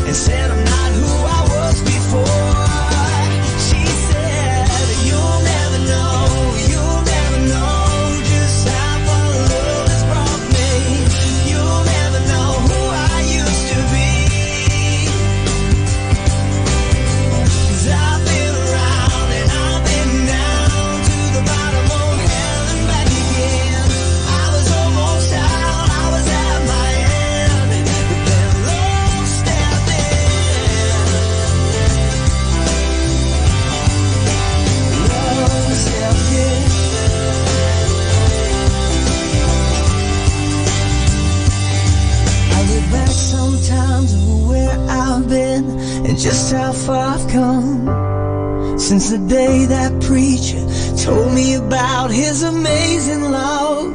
and said, I'm not who I was before. She said, you'll never know just how far love has brought me. You'll never know who I used to be. 'Cause I've been around and I've been down to the bottom of hell and back again. I was almost out, I was at my end, but then love stepped in. Love stepped in. I look back sometimes over where I've been and just how far I've come since the day that preacher told me about his amazing love.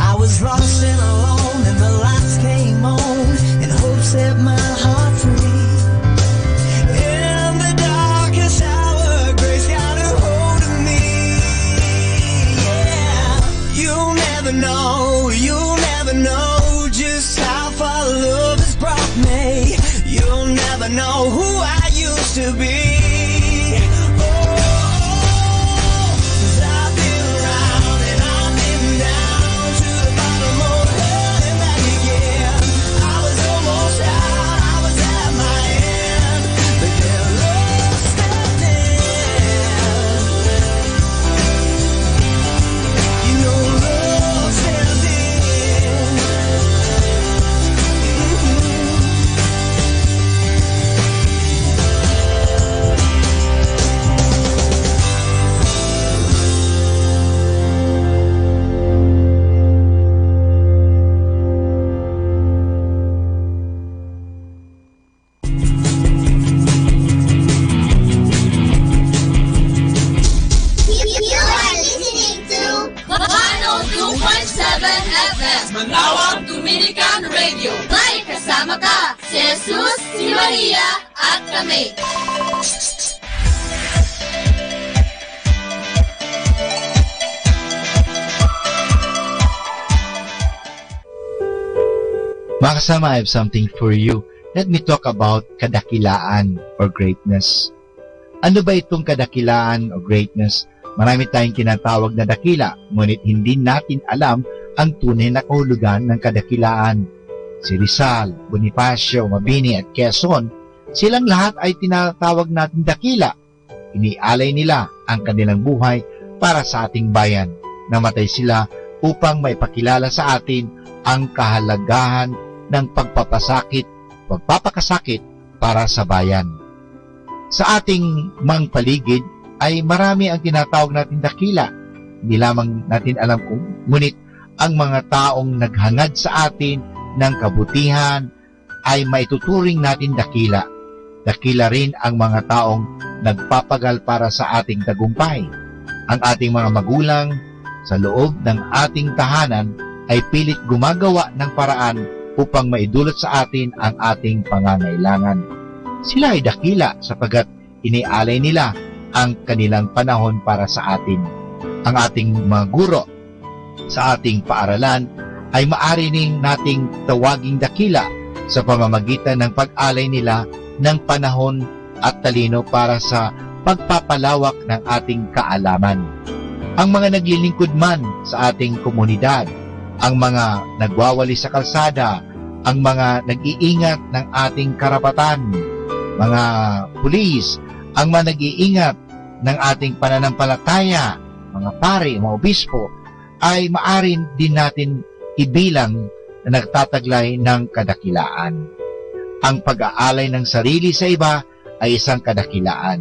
I was lost and alone and the lights came on and hope set my heart free. In the darkest hour, grace got a hold of me. Yeah, you'll never know just how far love has brought me. You'll never know who I used to be. Oh, 'cause I've been around and I've been down to the bottom of hell and back again. I was almost out, I was at my end, but then love stepped in. You know love stepped in. You are listening to 102.7 FM Manawag Dominican Radio. May kasama ka, si Jesus, si Maria, at kami. Mga kasama, I have something for you. Let me talk about kadakilaan or greatness. Ano ba itong kadakilaan o greatness? Marami tayong tinatawag na dakila, ngunit hindi natin alam ang tunay na kahulugan ng kadakilaan. Si Rizal, Bonifacio, Mabini at Quezon, silang lahat ay tinatawag natin dakila. Inialay nila ang kanilang buhay para sa ating bayan. Namatay sila upang maipakilala sa atin ang kahalagahan ng pagpapakasakit para sa bayan. Sa ating mga paligid ay marami ang tinatawag natin dakila. Hindi lamang natin alam kung ngunit ang mga taong naghangad sa atin ng kabutihan ay maituturing natin dakila. Dakila rin ang mga taong nagpapagal para sa ating tagumpay. Ang ating mga magulang sa loob ng ating tahanan ay pilit gumagawa ng paraan upang maidulot sa atin ang ating pangangailangan. Sila ay dakila sapagkat inialay nila ang kanilang panahon para sa atin. Ang ating mga guro sa ating paaralan ay maaari ning nating tawaging dakila sa pamamagitan ng pag-alay nila ng panahon at talino para sa pagpapalawak ng ating kaalaman. Ang mga naglilingkod man sa ating komunidad, ang mga nagwawali sa kalsada, ang mga nag-iingat ng ating karapatan, mga pulis, ang mga nag-iingat ng ating pananampalataya, mga pari, mga obispo, ay maaari din natin ibilang na nagtataglay ng kadakilaan. Ang pag-aalay ng sarili sa iba ay isang kadakilaan.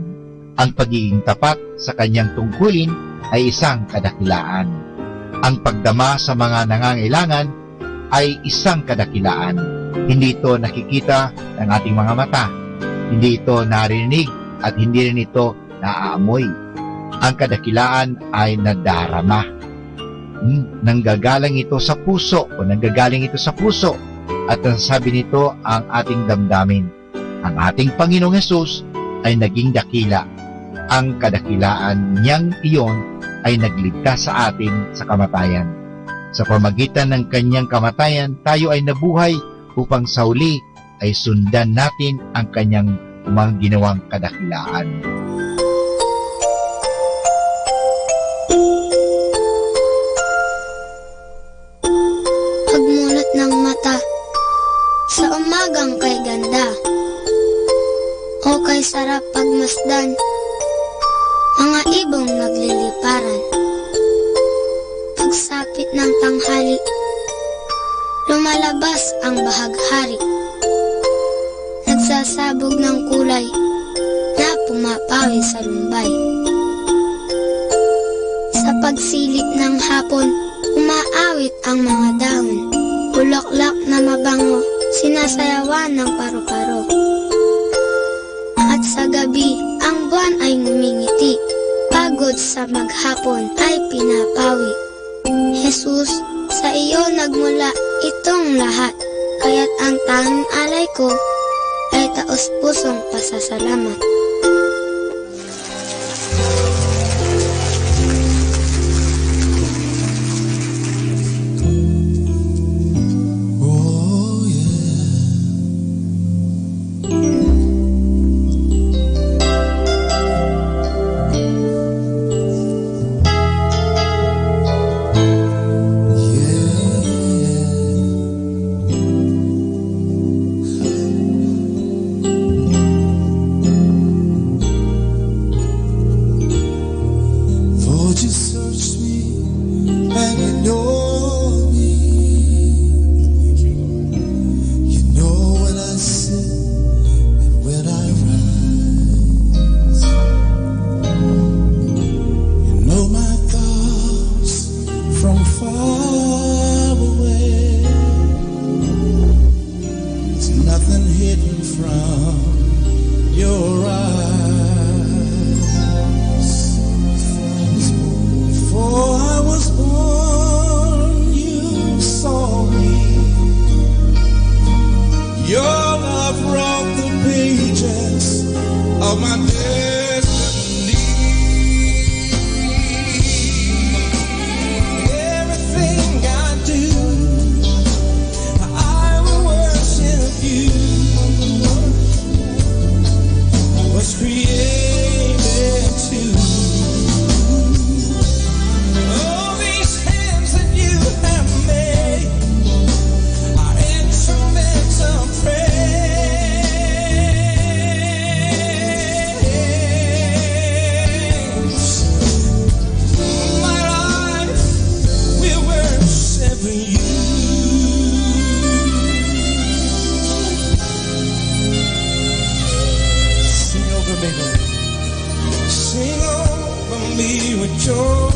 Ang pagiging tapat sa kanyang tungkulin ay isang kadakilaan. Ang pagdama sa mga nangangailangan ay isang kadakilaan. Hindi ito nakikita ng ating mga mata. Hindi ito narinig at hindi rin ito naaamoy. Ang kadakilaan ay nadarama. Nanggagaling ito sa puso o nanggagaling ito sa puso at nasasabi nito ang ating damdamin. Ang ating Panginoong Hesus ay naging dakila. Ang kadakilaan niyang iyon ay nagligtas sa atin sa kamatayan. Sa pamagitan ng kanyang kamatayan, tayo ay nabuhay upang sa huli ay sundan natin ang kanyang mga ginawang kadakilaan. Pagmulat ng mata sa umagang kay ganda o kay sarap pagmasdan, mga ibong nagliliparan. Pagsapit ng tanghali, lumalabas ang bahaghari, nagsasabog ng kulay na pumapawi sa lumbay. Sa pagsilip ng hapon, umaawit ang mga dahon, bulaklak na mabango, sinasayawan ng paru-paro. At sa gabi, ang buwan ay ngumingiti, pagod sa maghapon ay pinapawi. Jesus, sa iyo nagmula itong lahat, kaya't ang tanging alay ko ay taos-pusong pasasalamat. Sing over me with joy.